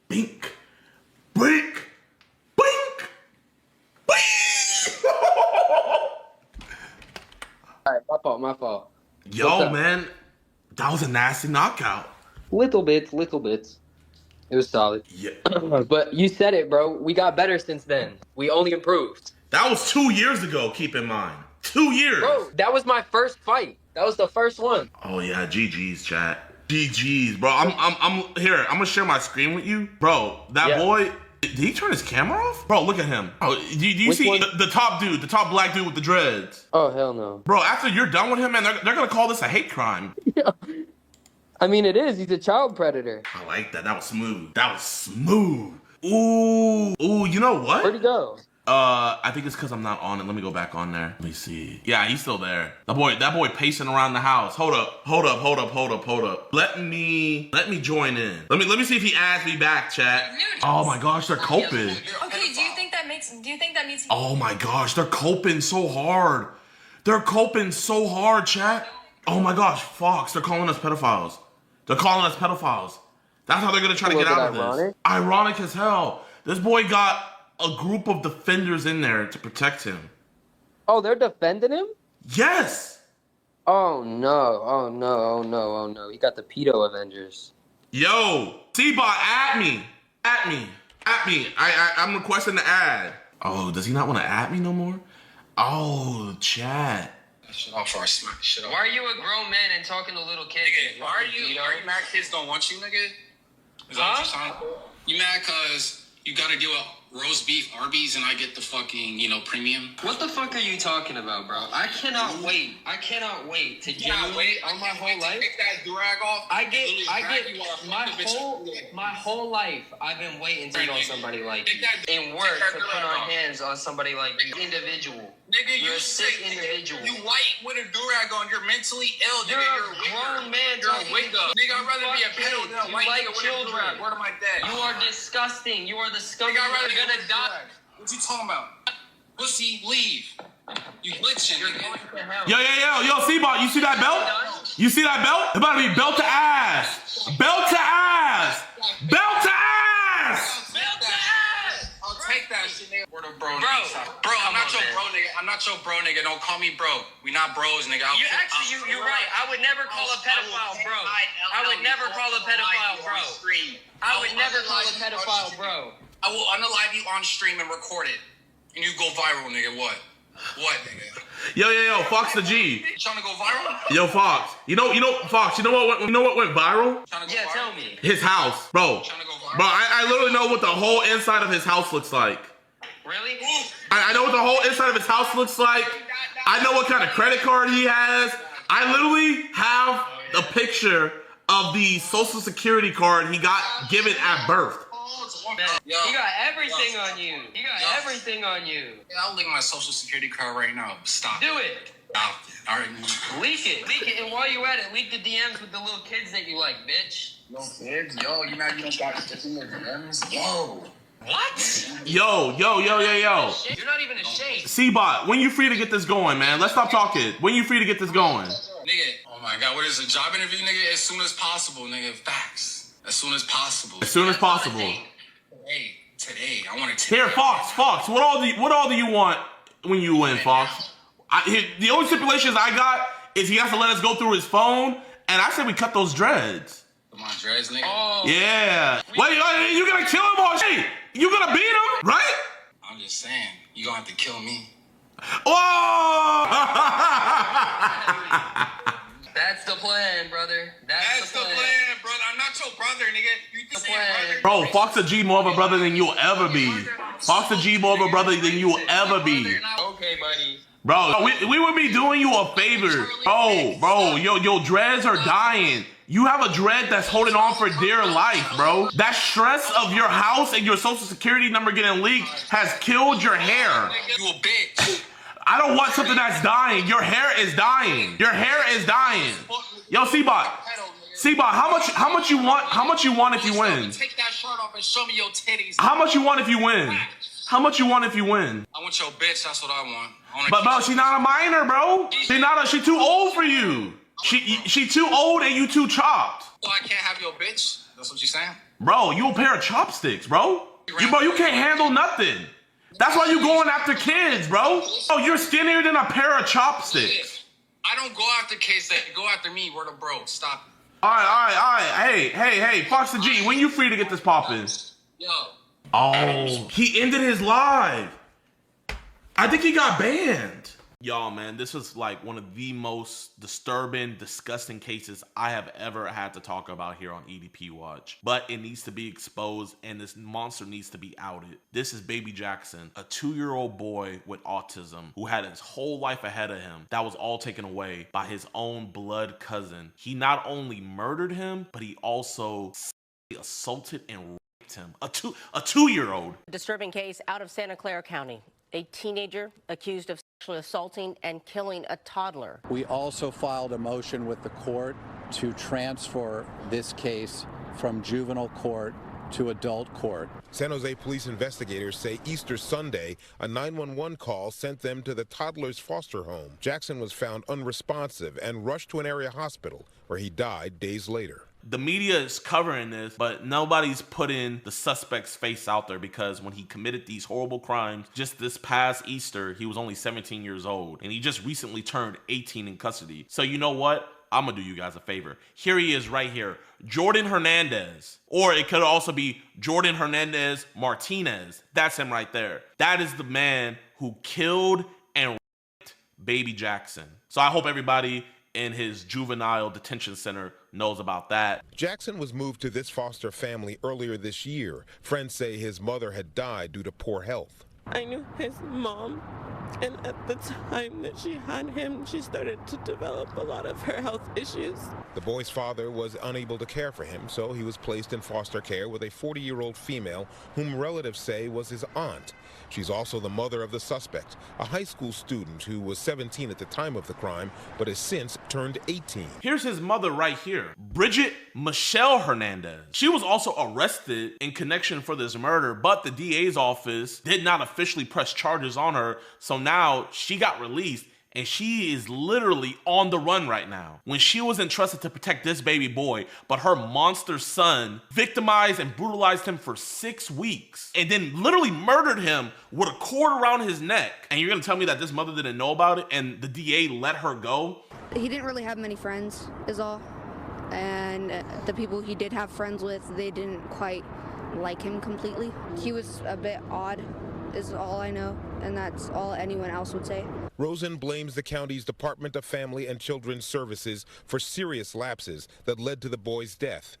Speaker 3: Bink. Blink. Blink. Blink.
Speaker 12: All right, my fault.
Speaker 3: Yo, man, that was a nasty knockout.
Speaker 12: Little bits. It was solid.
Speaker 3: Yeah.
Speaker 12: But you said it, bro. We got better since then. We only improved.
Speaker 3: That was 2 years ago, keep in mind. 2 years.
Speaker 12: Bro, that was my first fight. That was the first one.
Speaker 3: Oh yeah, GG's, chat. GG's, bro. I'm here. I'm gonna share my screen with you, bro. That boy. Did he turn his camera off? Bro, look at him. Oh, do you see the top dude, the top black dude with the dreads?
Speaker 12: Oh hell no.
Speaker 3: Bro, after you're done with him, man, they're gonna call this a hate crime.
Speaker 12: Yeah. I mean, it is. He's a child predator.
Speaker 3: I like that. That was smooth. Ooh, you know what?
Speaker 12: Where'd he go?
Speaker 3: I think it's because I'm not on it. Let me go back on there. Let me see. Yeah, he's still there. That boy pacing around the house. Hold up. Let me join in. Let me see if he adds me back, chat. Oh my gosh, they're coping.
Speaker 21: Okay, do you think that means?
Speaker 3: Oh my gosh, they're coping so hard. Chat. Oh my gosh, Fox, they're calling us pedophiles. That's how they're gonna try to get out of this. Ironic as hell. This boy got a group of defenders in there to protect him.
Speaker 12: Oh, they're defending him?
Speaker 3: Yes.
Speaker 12: Oh no. He got the pedo Avengers.
Speaker 3: Yo, T-Bot, at me. I'm requesting the ad. Oh, does he not want to add me no more? Oh, chat.
Speaker 8: Why
Speaker 12: are you a grown man and talking to little kids?
Speaker 8: Nigga, are you mad kids don't want you, nigga? Is that what you're saying? You mad cause you gotta deal with roast beef Arby's and I get the fucking, premium.
Speaker 12: What the fuck are you talking about, bro? I cannot wait. I cannot wait to genuinely on my whole life.
Speaker 8: Take that durag off.
Speaker 12: I get my whole life. I've been waiting to on somebody like you. In work to put our hands on somebody like you. Individual.
Speaker 8: Nigga,
Speaker 12: you're a sick individual.
Speaker 8: You white with a durag on. You're mentally ill. Nigga,
Speaker 12: you're a grown man.
Speaker 8: You're a wake up. Nigga, I'd rather be a pedo than a white nigga with a durag. Word of my dad.
Speaker 12: You are disgusting. You are the scum. You're gonna die.
Speaker 8: What you talking about? Pussy, leave. You glitching.
Speaker 3: Yo, C-Bot, you see that belt? You see that belt? It's about to be belt to ass. Belt to ass. Belt to ass.
Speaker 8: I'll take that shit, nigga. Word of bro, I'm not your bro, nigga. I'm not your bro, nigga. Don't call me bro. We not bros, nigga.
Speaker 12: You're right. I would never call a pedophile bro. I would never call a pedophile bro. I would never call a pedophile bro.
Speaker 8: I will unalive you on stream and record it. And you go viral, nigga. What? What, nigga?
Speaker 3: Yo, Fox the G.
Speaker 8: You trying to go viral?
Speaker 3: Yo, Fox. Fox, you know what went viral?
Speaker 12: Yeah, tell me.
Speaker 3: His house, bro. Bro, I literally know what the whole inside of his house looks like.
Speaker 12: Really?
Speaker 3: I know what the whole inside of his house looks like. I know what kind of credit card he has. I literally have a picture of the Social Security card he got given at birth.
Speaker 12: He got everything on you. He got everything on you.
Speaker 8: Yeah, I'll link my Social Security card right now. Stop.
Speaker 12: Do it.
Speaker 8: Stop. All right.
Speaker 12: Leak it. And while you at it, leak the DMs with the little kids that you like, bitch.
Speaker 8: No kids? Yo, you mad you don't got kids in your DMs? Yo.
Speaker 12: What?
Speaker 3: Yo.
Speaker 12: You're not even ashamed.
Speaker 3: C-Bot, when you free to get this going, man? Let's stop talking. When you free to get this going?
Speaker 8: Nigga, oh my God, what is a job interview, nigga? As soon as possible, nigga. Facts. As soon as possible.
Speaker 3: As soon as possible.
Speaker 8: Today. I want to.
Speaker 3: Here, Fox. What all do you want when you win, Fox? The only stipulations I got is he has to let us go through his phone, and I said we cut those dreads.
Speaker 8: My dreads, nigga.
Speaker 12: Oh.
Speaker 3: Yeah. Wait, you gonna kill him or shit? You gonna beat him, right?
Speaker 8: I'm just saying, you gonna have to kill me.
Speaker 3: Oh!
Speaker 12: That's the plan, brother. That's the plan,
Speaker 8: brother. I'm not your brother, nigga. You think brother?
Speaker 3: Bro, Fox the G more of a brother than you'll ever be. Fox the G more of a brother than you'll ever be.
Speaker 12: Okay, buddy.
Speaker 3: Bro, we would be doing you a favor. Bro, your dreads are dying. You have a dread that's holding on for dear life, bro. That stress of your house and your Social Security number getting leaked has killed your hair.
Speaker 8: You a bitch.
Speaker 3: I don't want something that's dying. Your hair is dying. Your hair is dying. Yo, C-Bot, how much you want? How much you want if you win?
Speaker 8: Take that shirt off and show me your titties.
Speaker 3: How much you want if you win? How much you want if you win?
Speaker 8: I want your bitch. That's what I want.
Speaker 3: But bro, she's not a minor, bro. She too old for you. She too old and you too chopped.
Speaker 8: So I can't have your bitch? That's what you saying?
Speaker 3: Bro, you a pair of chopsticks, bro. You can't handle nothing. That's why you going after kids, bro. Oh, you're skinnier than a pair of chopsticks.
Speaker 8: I don't go after kids that go after me. We're the bro. Stop it.
Speaker 3: All right. Hey, Fox the G, when you free to get this poppin'?
Speaker 8: Yo.
Speaker 3: Oh, he ended his live. I think he got banned. Y'all, man, this was like one of the most disturbing, disgusting cases I have ever had to talk about here on EDP Watch. But it needs to be exposed and this monster needs to be outed. This is Baby Jackson, a 2-year-old boy with autism who had his whole life ahead of him that was all taken away by his own blood cousin. He not only murdered him, but he also assaulted and raped him. A 2-year-old.
Speaker 13: Disturbing case out of Santa Clara County. A teenager accused of sexually assaulting and killing a toddler.
Speaker 14: We also filed a motion with the court to transfer this case from juvenile court to adult court.
Speaker 15: San Jose police investigators say Easter Sunday, a 911 call sent them to the toddler's foster home. Jackson was found unresponsive and rushed to an area hospital where he died days later.
Speaker 3: The media is covering this, but nobody's putting the suspect's face out there because when he committed these horrible crimes just this past Easter, he was only 17 years old and he just recently turned 18 in custody. So you know what? I'm gonna do you guys a favor. Here he is right here, Jordan Hernandez, or it could also be Jordan Hernandez Martinez. That's him right there. That is the man who killed and raped Baby Jackson. So I hope everybody
Speaker 7: in his juvenile detention center knows about that.
Speaker 15: Jackson was moved to this foster family earlier this year. Friends say his mother had died due to poor health.
Speaker 9: I knew his mom, and at the time that she had him, she started to develop a lot of her health issues.
Speaker 15: The boy's father was unable to care for him, so he was placed in foster care with a 40-year-old female whom relatives say was his aunt. She's also the mother of the suspect, a high school student who was 17 at the time of the crime, but has since turned 18.
Speaker 7: Here's his mother right here, Bridget Michelle Hernandez. She was also arrested in connection for this murder, but the DA's office did not officially press charges on her, so now she got released and she is literally on the run right now. When she was entrusted to protect this baby boy, but her monster son victimized and brutalized him for 6 weeks and then literally murdered him with a cord around his neck. And you're gonna tell me that this mother didn't know about it and the DA let her go?
Speaker 16: He didn't really have many friends, is all. And the people he did have friends with, they didn't quite like him completely. He was a bit odd, is all I know, and that's all anyone else would say.
Speaker 15: Rosen blames the county's Department of Family and Children's Services for serious lapses that led to the boy's death.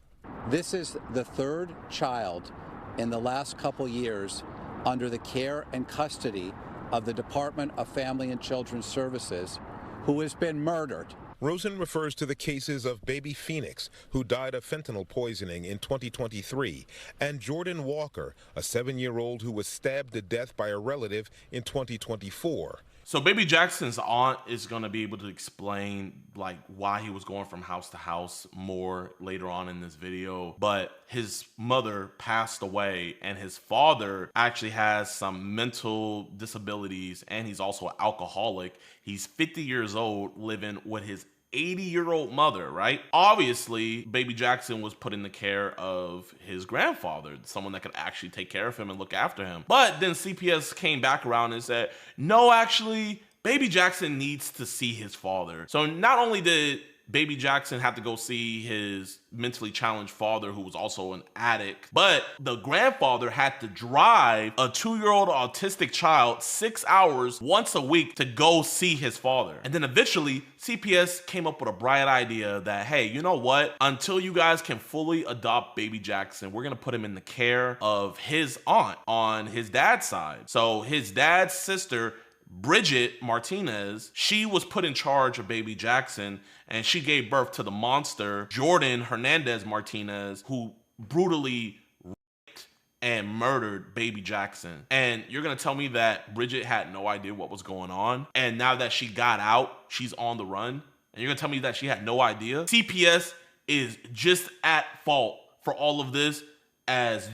Speaker 14: This is the third child in the last couple years under the care and custody of the Department of Family and Children's Services who has been murdered.
Speaker 15: Rosen refers to the cases of baby Phoenix, who died of fentanyl poisoning in 2023, and Jordan Walker, a 7-year-old who was stabbed to death by a relative in 2024.
Speaker 7: So baby Jackson's aunt is going to be able to explain like why he was going from house to house more later on in this video. But his mother passed away and his father actually has some mental disabilities and he's also an alcoholic. He's 50 years old living with his 80-year-old mother, right? Obviously, baby Jackson was put in the care of his grandfather, someone that could actually take care of him and look after him. But then CPS came back around and said, no, actually, baby Jackson needs to see his father. So not only did baby Jackson have to go see his mentally challenged father who was also an addict, but the grandfather had to drive a 2-year-old autistic child 6 hours once a week to go see his father. And then eventually CPS came up with a bright idea that, hey, you know what? Until you guys can fully adopt baby Jackson, we're gonna put him in the care of his aunt on his dad's side. So his dad's sister, Bridget Martinez, she was put in charge of baby Jackson and she gave birth to the monster, Jordan Hernandez Martinez, who brutally raped and murdered baby Jackson. And you're gonna tell me that Bridget had no idea what was going on? And now that she got out, she's on the run? And you're gonna tell me that she had no idea? CPS is just at fault for all of this as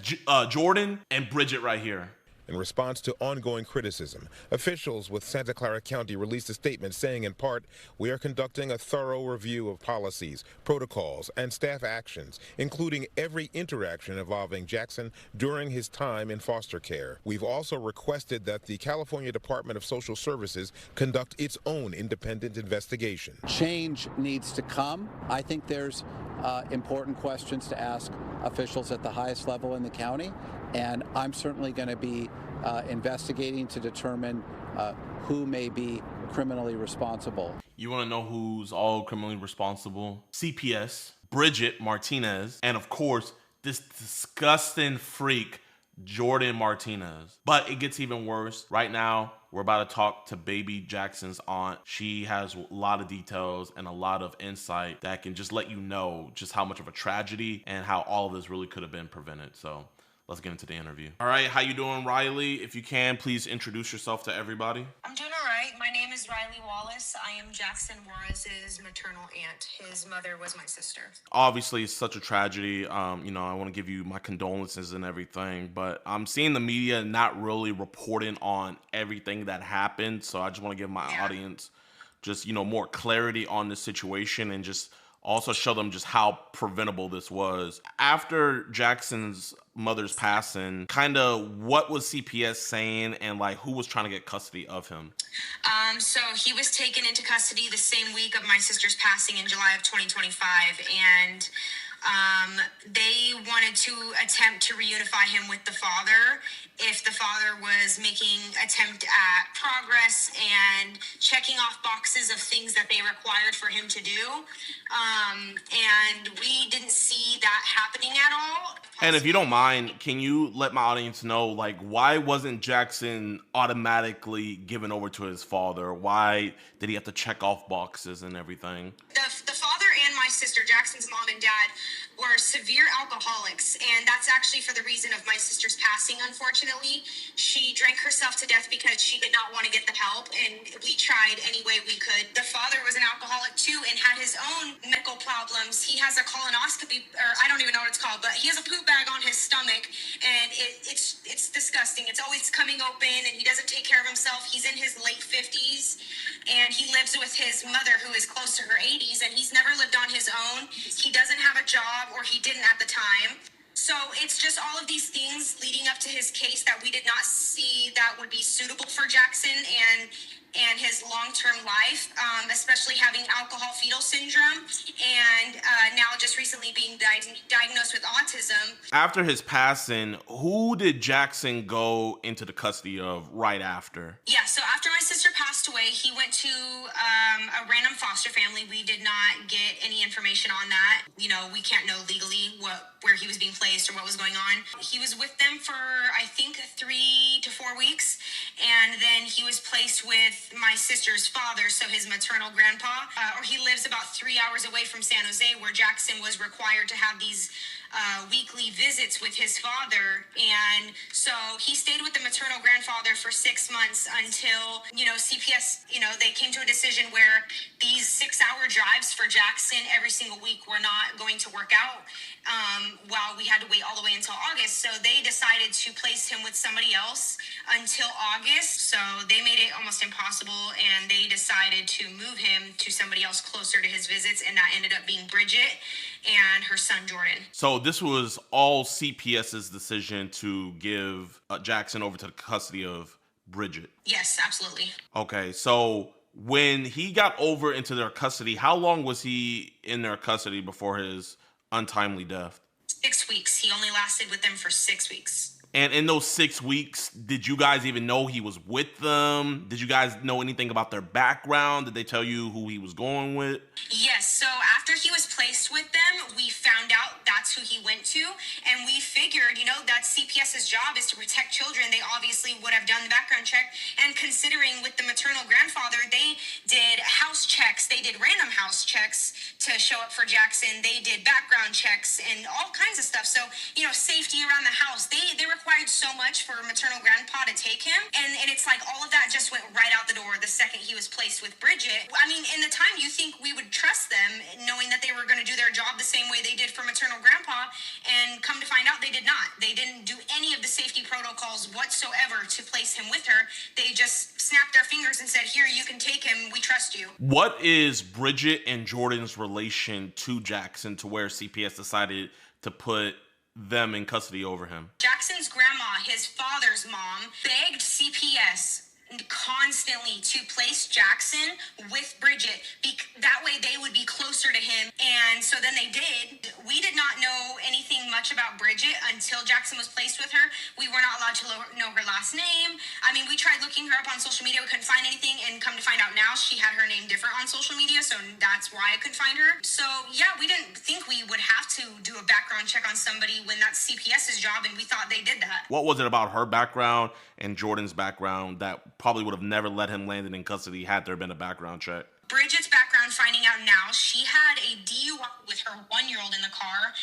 Speaker 7: Jordan and Bridget right here.
Speaker 15: In response to ongoing criticism, officials with Santa Clara County released a statement saying, in part, we are conducting a thorough review of policies, protocols, and staff actions, including every interaction involving Jackson during his time in foster care. We've also requested that the California Department of Social Services conduct its own independent investigation.
Speaker 14: Change needs to come. I think there's important questions to ask officials at the highest level in the county, and I'm certainly going to be investigating to determine who may be criminally responsible.
Speaker 7: You want to know who's all criminally responsible? CPS, Bridget Martinez, and of course, this disgusting freak, Jordan Martinez. But it gets even worse. Right now, we're about to talk to baby Jackson's aunt. She has a lot of details and a lot of insight that can just let you know just how much of a tragedy and how all of this really could have been prevented. So let's get into the interview. All right, how you doing, Riley? If you can, please introduce yourself to everybody.
Speaker 21: I'm doing all right. My name is Riley Wallace. I am Jackson Juarez's maternal aunt. His mother was my sister.
Speaker 7: Obviously, it's such a tragedy. You know, I want to give you my condolences and everything, but I'm seeing the media not really reporting on everything that happened. So I just want to give my audience just, you know, more clarity on the situation and just also show them just how preventable this was. After Jackson's mother's passing, kind of what was CPS saying and like who was trying to get custody of him?
Speaker 21: So he was taken into custody the same week of my sister's passing in July of 2025. And They wanted to attempt to reunify him with the father if the father was making attempt at progress and checking off boxes of things that they required for him to do. And we didn't see that happening at all.
Speaker 7: And if you don't mind, can you let my audience know, like, why wasn't Jackson automatically given over to his father? Why did he have to check off boxes and everything?
Speaker 21: The father and my sister, Jackson's mom and dad, were severe alcoholics, and that's actually for the reason of my sister's passing, unfortunately. She drank herself to death because she did not want to get the help, and we tried any way we could. The father was an alcoholic too and had his own medical problems. He has a colonoscopy, or I don't even know what it's called, but he has a poop bag on his stomach, and it's disgusting. It's always coming open, and he doesn't take care of himself. He's in his late 50s, and he lives with his mother, who is close to her 80s, and he's never lived on his own. He doesn't have a job, or he didn't at the time. So it's just all of these things leading up to his case that we did not see that would be suitable for Jackson and his long-term life, especially having alcohol fetal syndrome, and now just recently being diagnosed with autism.
Speaker 7: After his passing, who did Jackson go into the custody of right after?
Speaker 21: Yeah, so after my sister passed away, he went to a random foster family. We did not get any information on that. You know, we can't know legally where he was being placed or what was going on. He was with them for, I think, 3 to 4 weeks, and then he was placed with my sister's father, so his maternal grandpa, or he lives about 3 hours away from San Jose, where Jackson was required to have these weekly visits with his father. And so he stayed with the maternal grandfather for 6 months until, CPS, they came to a decision where these 6-hour drives for Jackson every single week were not going to work out, while we had to wait all the way until August. So they decided to place him with somebody else until August. So they made it almost impossible, and they decided to move him to somebody else closer to his visits, and that ended up being Bridget and her son Jordan.
Speaker 7: So this was all CPS's decision to give Jackson over to the custody of Bridget.
Speaker 21: Yes, absolutely.
Speaker 7: Okay, so when he got over into their custody, how long was he in their custody before his untimely death?
Speaker 21: 6 weeks. He only lasted with them for 6 weeks.
Speaker 7: And in those 6 weeks, did you guys even know he was with them? Did you guys know anything about their background? Did they tell you who he was going with?
Speaker 21: Yes, so after he was placed with them, we found out that's who he went to, and we figured, that CPS's job is to protect children. They obviously would have done the background check, and considering with the maternal grandfather, they did house checks, they did random house checks to show up for Jackson, they did background checks and all kinds of stuff. So, safety around the house, they required so much for maternal grandpa to take him, and it's like all of that just went right out the door the second he was placed with Bridget. I mean, in the time you think we would trust them, knowing that they were going to do their job the same way they did for maternal grandpa, and come to find out they did not. They didn't do any of the safety protocols whatsoever to place him with her. They just snapped their fingers and said, here, you can take him, we trust you.
Speaker 7: What is Bridget and Jordan's relation to Jackson to where CPS decided to put them in custody over him?
Speaker 21: Jackson's grandma, his father's mom, begged CPS constantly to place Jackson with Bridget. That way they would be closer to him. And so then they did. We did not know anything much about Bridget until Jackson was placed with her. We were not allowed to know her last name. I mean, we tried looking her up on social media. We couldn't find anything. And come to find out now, she had her name different on social media. So that's why I couldn't find her. So yeah, we didn't think we would have to do a background check on somebody when that's CPS's job. And we thought they did that.
Speaker 7: What was it about her background and Jordan's background that probably would have never let him land in custody had there been a background check?
Speaker 21: Bridget's background, finding out now, she had a DUI with her 1-year-old in the car.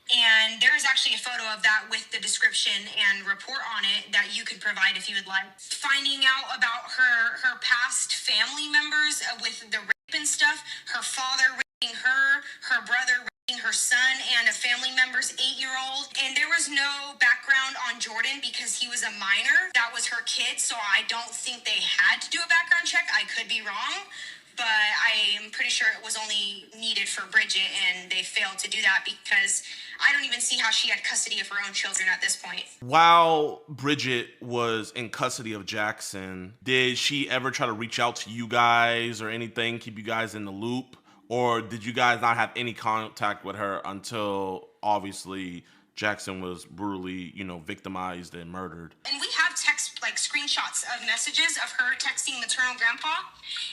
Speaker 21: And there is actually a photo of that with the description and report on it that you could provide if you would like. Finding out about her past family members with the rape and stuff, her father raping her, her brother raping her son, and a family member's 8-year-old. And there was no background on Jordan because he was a minor. That was her kid, so I don't think they had to do a background check. I could be wrong, but I am pretty sure it was only needed for Bridget, and they failed to do that because I don't even see how she had custody of her own children at this point.
Speaker 7: While Bridget was in custody of Jackson, did she ever try to reach out to you guys or anything, keep you guys in the loop? Or did you guys not have any contact with her until obviously Jackson was brutally, you know, victimized and murdered?
Speaker 21: And we have text, like, screenshots of messages of her texting maternal grandpa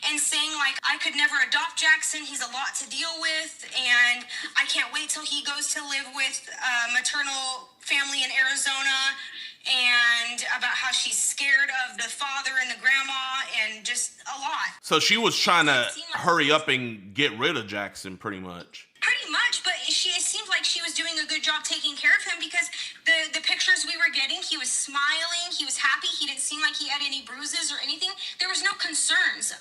Speaker 21: and saying, like, I could never adopt Jackson. He's a lot to deal with, and I can't wait till he goes to live with maternal family in Arizona, and about how she's scared of the father and the grandma, and just a lot.
Speaker 7: So she was trying to hurry up and get rid of Jackson, pretty much.
Speaker 21: Pretty much, but it seemed like she was doing a good job taking care of him, because the pictures we were getting, he was smiling, he was happy, he didn't seem like he had any bruises or anything. There was no concerns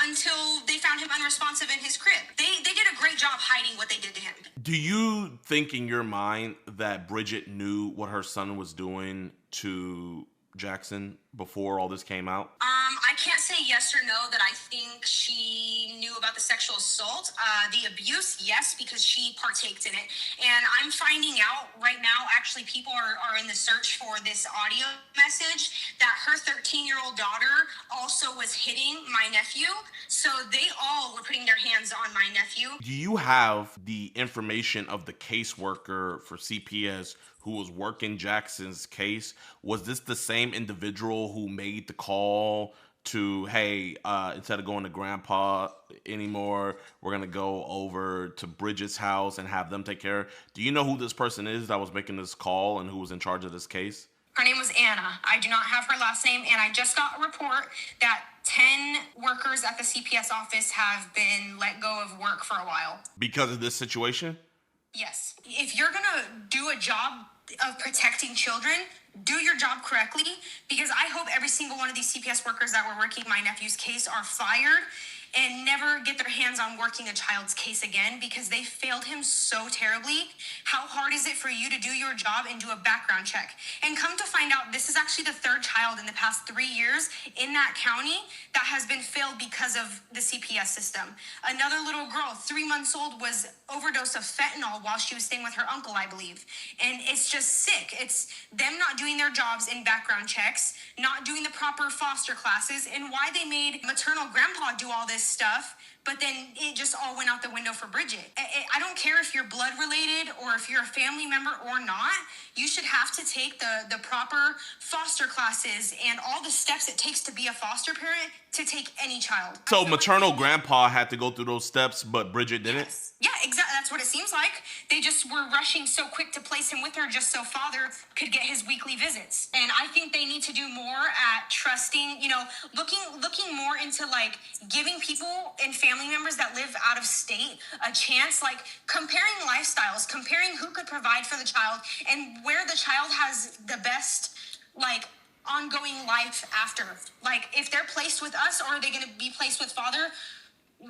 Speaker 21: until they found him unresponsive in his crib. They did a great job hiding what they did to him.
Speaker 7: Do you think in your mind that Bridget knew what her son was doing to Jackson before all this came out?
Speaker 21: I can't say yes or no that I think she knew about the sexual assault. The abuse, yes, because she partaked in it. And I'm finding out right now, actually, people are in the search for this audio message that her 13-year-old daughter also was hitting my nephew. So they all were putting their hands on my nephew.
Speaker 7: Do you have the information of the caseworker for CPS who was working Jackson's case? Was this the same individual who made the call to, hey, instead of going to grandpa anymore, we're going to go over to Bridget's house and have them take care? Do you know who this person is that was making this call and who was in charge of this case?
Speaker 21: Her name was Anna. I do not have her last name, and I just got a report that 10 workers at the CPS office have been let go of work for a while.
Speaker 7: Because of this situation?
Speaker 21: Yes. If you're going to do a job of protecting children, do your job correctly, because I hope every single one of these CPS workers that were working my nephew's case are fired and never get their hands on working a child's case again, because they failed him so terribly. How hard is it for you to do your job and do a background check? And come to find out, this is actually the third child in the past 3 years in that county that has been failed because of the CPS system. Another little girl, 3 months old, was overdosed of fentanyl while she was staying with her uncle, I believe. And it's just sick. It's them not doing their jobs in background checks, not doing the proper foster classes, and why they made maternal grandpa do all this stuff, but then it just all went out the window for Bridget. I don't care if you're blood related or if you're a family member or not. You should have to take the proper foster classes and all the steps it takes to be a foster parent to take any child.
Speaker 7: So maternal grandpa had to go through those steps, but Bridget didn't?
Speaker 21: Yeah, exactly. That's what it seems like. They just were rushing so quick to place him with her just so father could get his weekly visits. And I think they need to do more at trusting, you know, looking more into, like, giving people and family members that live out of state a chance, like comparing lifestyles, comparing who could provide for the child and where the child has the best, like, ongoing life after. Like, if they're placed with us, or are they going to be placed with father?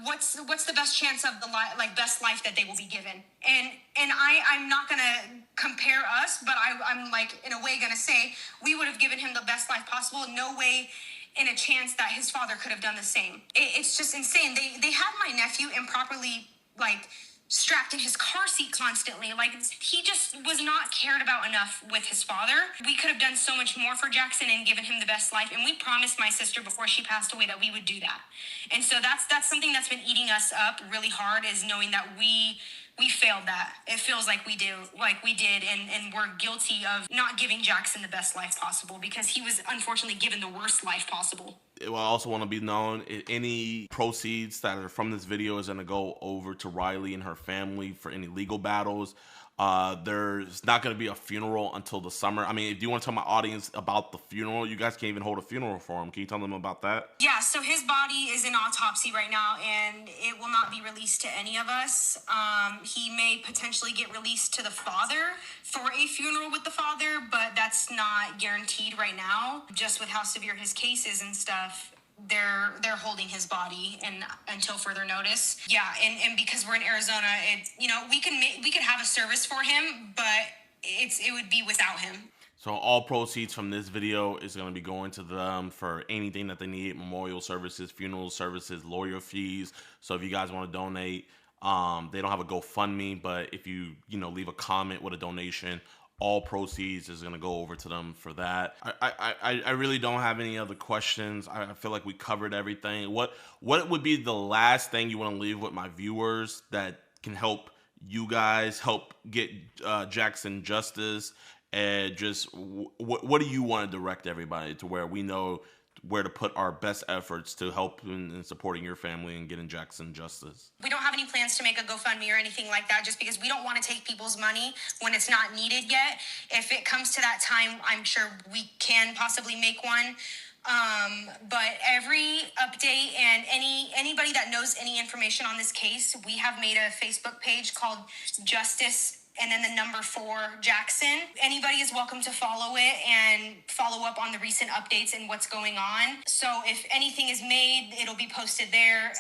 Speaker 21: What's the best chance of the best life that they will be given? And I'm not gonna compare us, but I'm like, in a way, gonna say we would have given him the best life possible. No way in a chance that his father could have done the same. It's just insane. They had my nephew improperly, like, strapped in his car seat constantly. Like, he just was not cared about enough with his father. We could have done so much more for Jackson and given him the best life, and we promised my sister before she passed away that we would do that. And so that's something that's been eating us up really hard, is knowing that we failed that. It feels like we did, and we're guilty of not giving Jackson the best life possible, because he was unfortunately given the worst life possible.
Speaker 7: I also want to be known, any proceeds that are from this video is going to go over to Riley and her family for any legal battles. There's not going to be a funeral until the summer. I mean, if you want to tell my audience about the funeral, you guys can't even hold a funeral for him. Can you tell them about that?
Speaker 21: Yeah, so his body is in autopsy right now, and it will not be released to any of us. He may potentially get released to the father for a funeral with the father, but that's not guaranteed right now. Just with how severe his case is and stuff, they're holding his body and until further notice. Yeah, and because we're in Arizona, we could have a service for him, but it would be without him.
Speaker 7: So all proceeds from this video is going to be going to them for anything that they need: memorial services, funeral services, lawyer fees. So if you guys want to donate, they don't have a GoFundMe, but if you leave a comment with a donation, all proceeds is gonna go over to them for that. I really don't have any other questions. I feel like we covered everything. What would be the last thing you want to leave with my viewers that can help you guys help get Jackson justice? And just what do you want to direct everybody to where we know where to put our best efforts to help in supporting your family and getting Jackson justice?
Speaker 21: We don't have any plans to make a GoFundMe or anything like that, just because we don't want to take people's money when it's not needed yet. If it comes to that time, I'm sure we can possibly make one. But every update and anybody that knows any information on this case, we have made a Facebook page called Justice and then the number 4 Jackson. Anybody is welcome to follow it and follow up on the recent updates and what's going on. So if anything is made, it'll be posted there.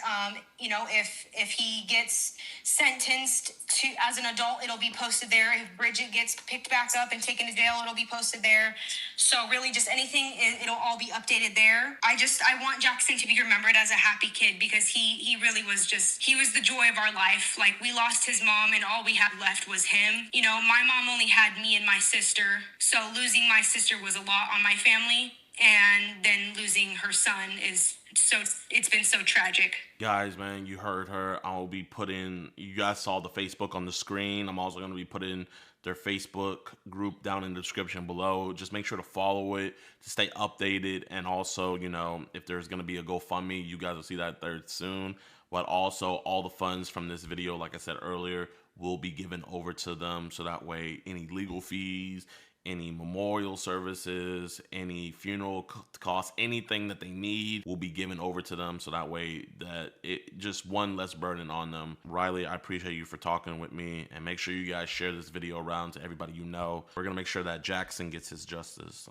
Speaker 21: You know, if he gets sentenced to as an adult, it'll be posted there. If Bridget gets picked back up and taken to jail, it'll be posted there. So really just anything, it'll all be updated there. I want Jackson to be remembered as a happy kid, because he really was he was the joy of our life. Like, we lost his mom and all we had left was him. You know, my mom only had me and my sister, so losing my sister was a lot on my family, and then losing her son it's been so tragic.
Speaker 7: Guys, man, you heard her. I'll be putting, you guys saw the Facebook on the screen. I'm also going to be putting their Facebook group down in the description below. Just make sure to follow it to stay updated. And also, you know, if there's going to be a GoFundMe, you guys will see that there soon. But also, all the funds from this video, like I said earlier, will be given over to them. So that way, any legal fees, any memorial services, any funeral costs, anything that they need will be given over to them. So that way that it just one less burden on them. Riley, I appreciate you for talking with me, and make sure you guys share this video around to everybody you know. We're gonna make sure that Jackson gets his justice.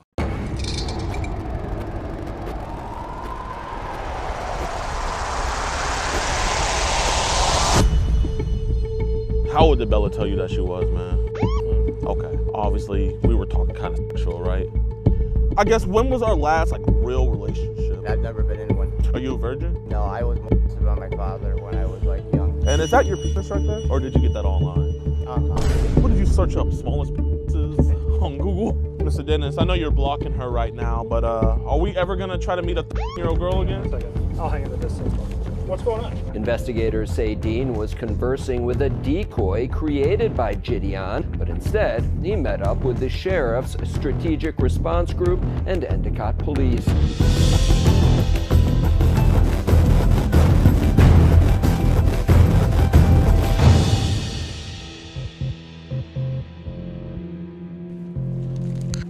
Speaker 7: How old did Bella tell you that she was, man? Okay, obviously we were talking kind of sexual, right? I guess, when was our last real relationship?
Speaker 11: I've never been in one.
Speaker 7: Are you a virgin?
Speaker 11: No, I was molested by my father when I was young.
Speaker 7: And is that your penis right there? Or did you get that online? What did you search up? Smallest penises on Google? Mr. Dennis, I know you're blocking her right now, but are we ever gonna try to meet a 13-year-old girl again?
Speaker 17: I'll hang in the distance. What's going on?
Speaker 18: Investigators say Dean was conversing with a decoy created by JiDion, but instead, he met up with the sheriff's strategic response group and Endicott police.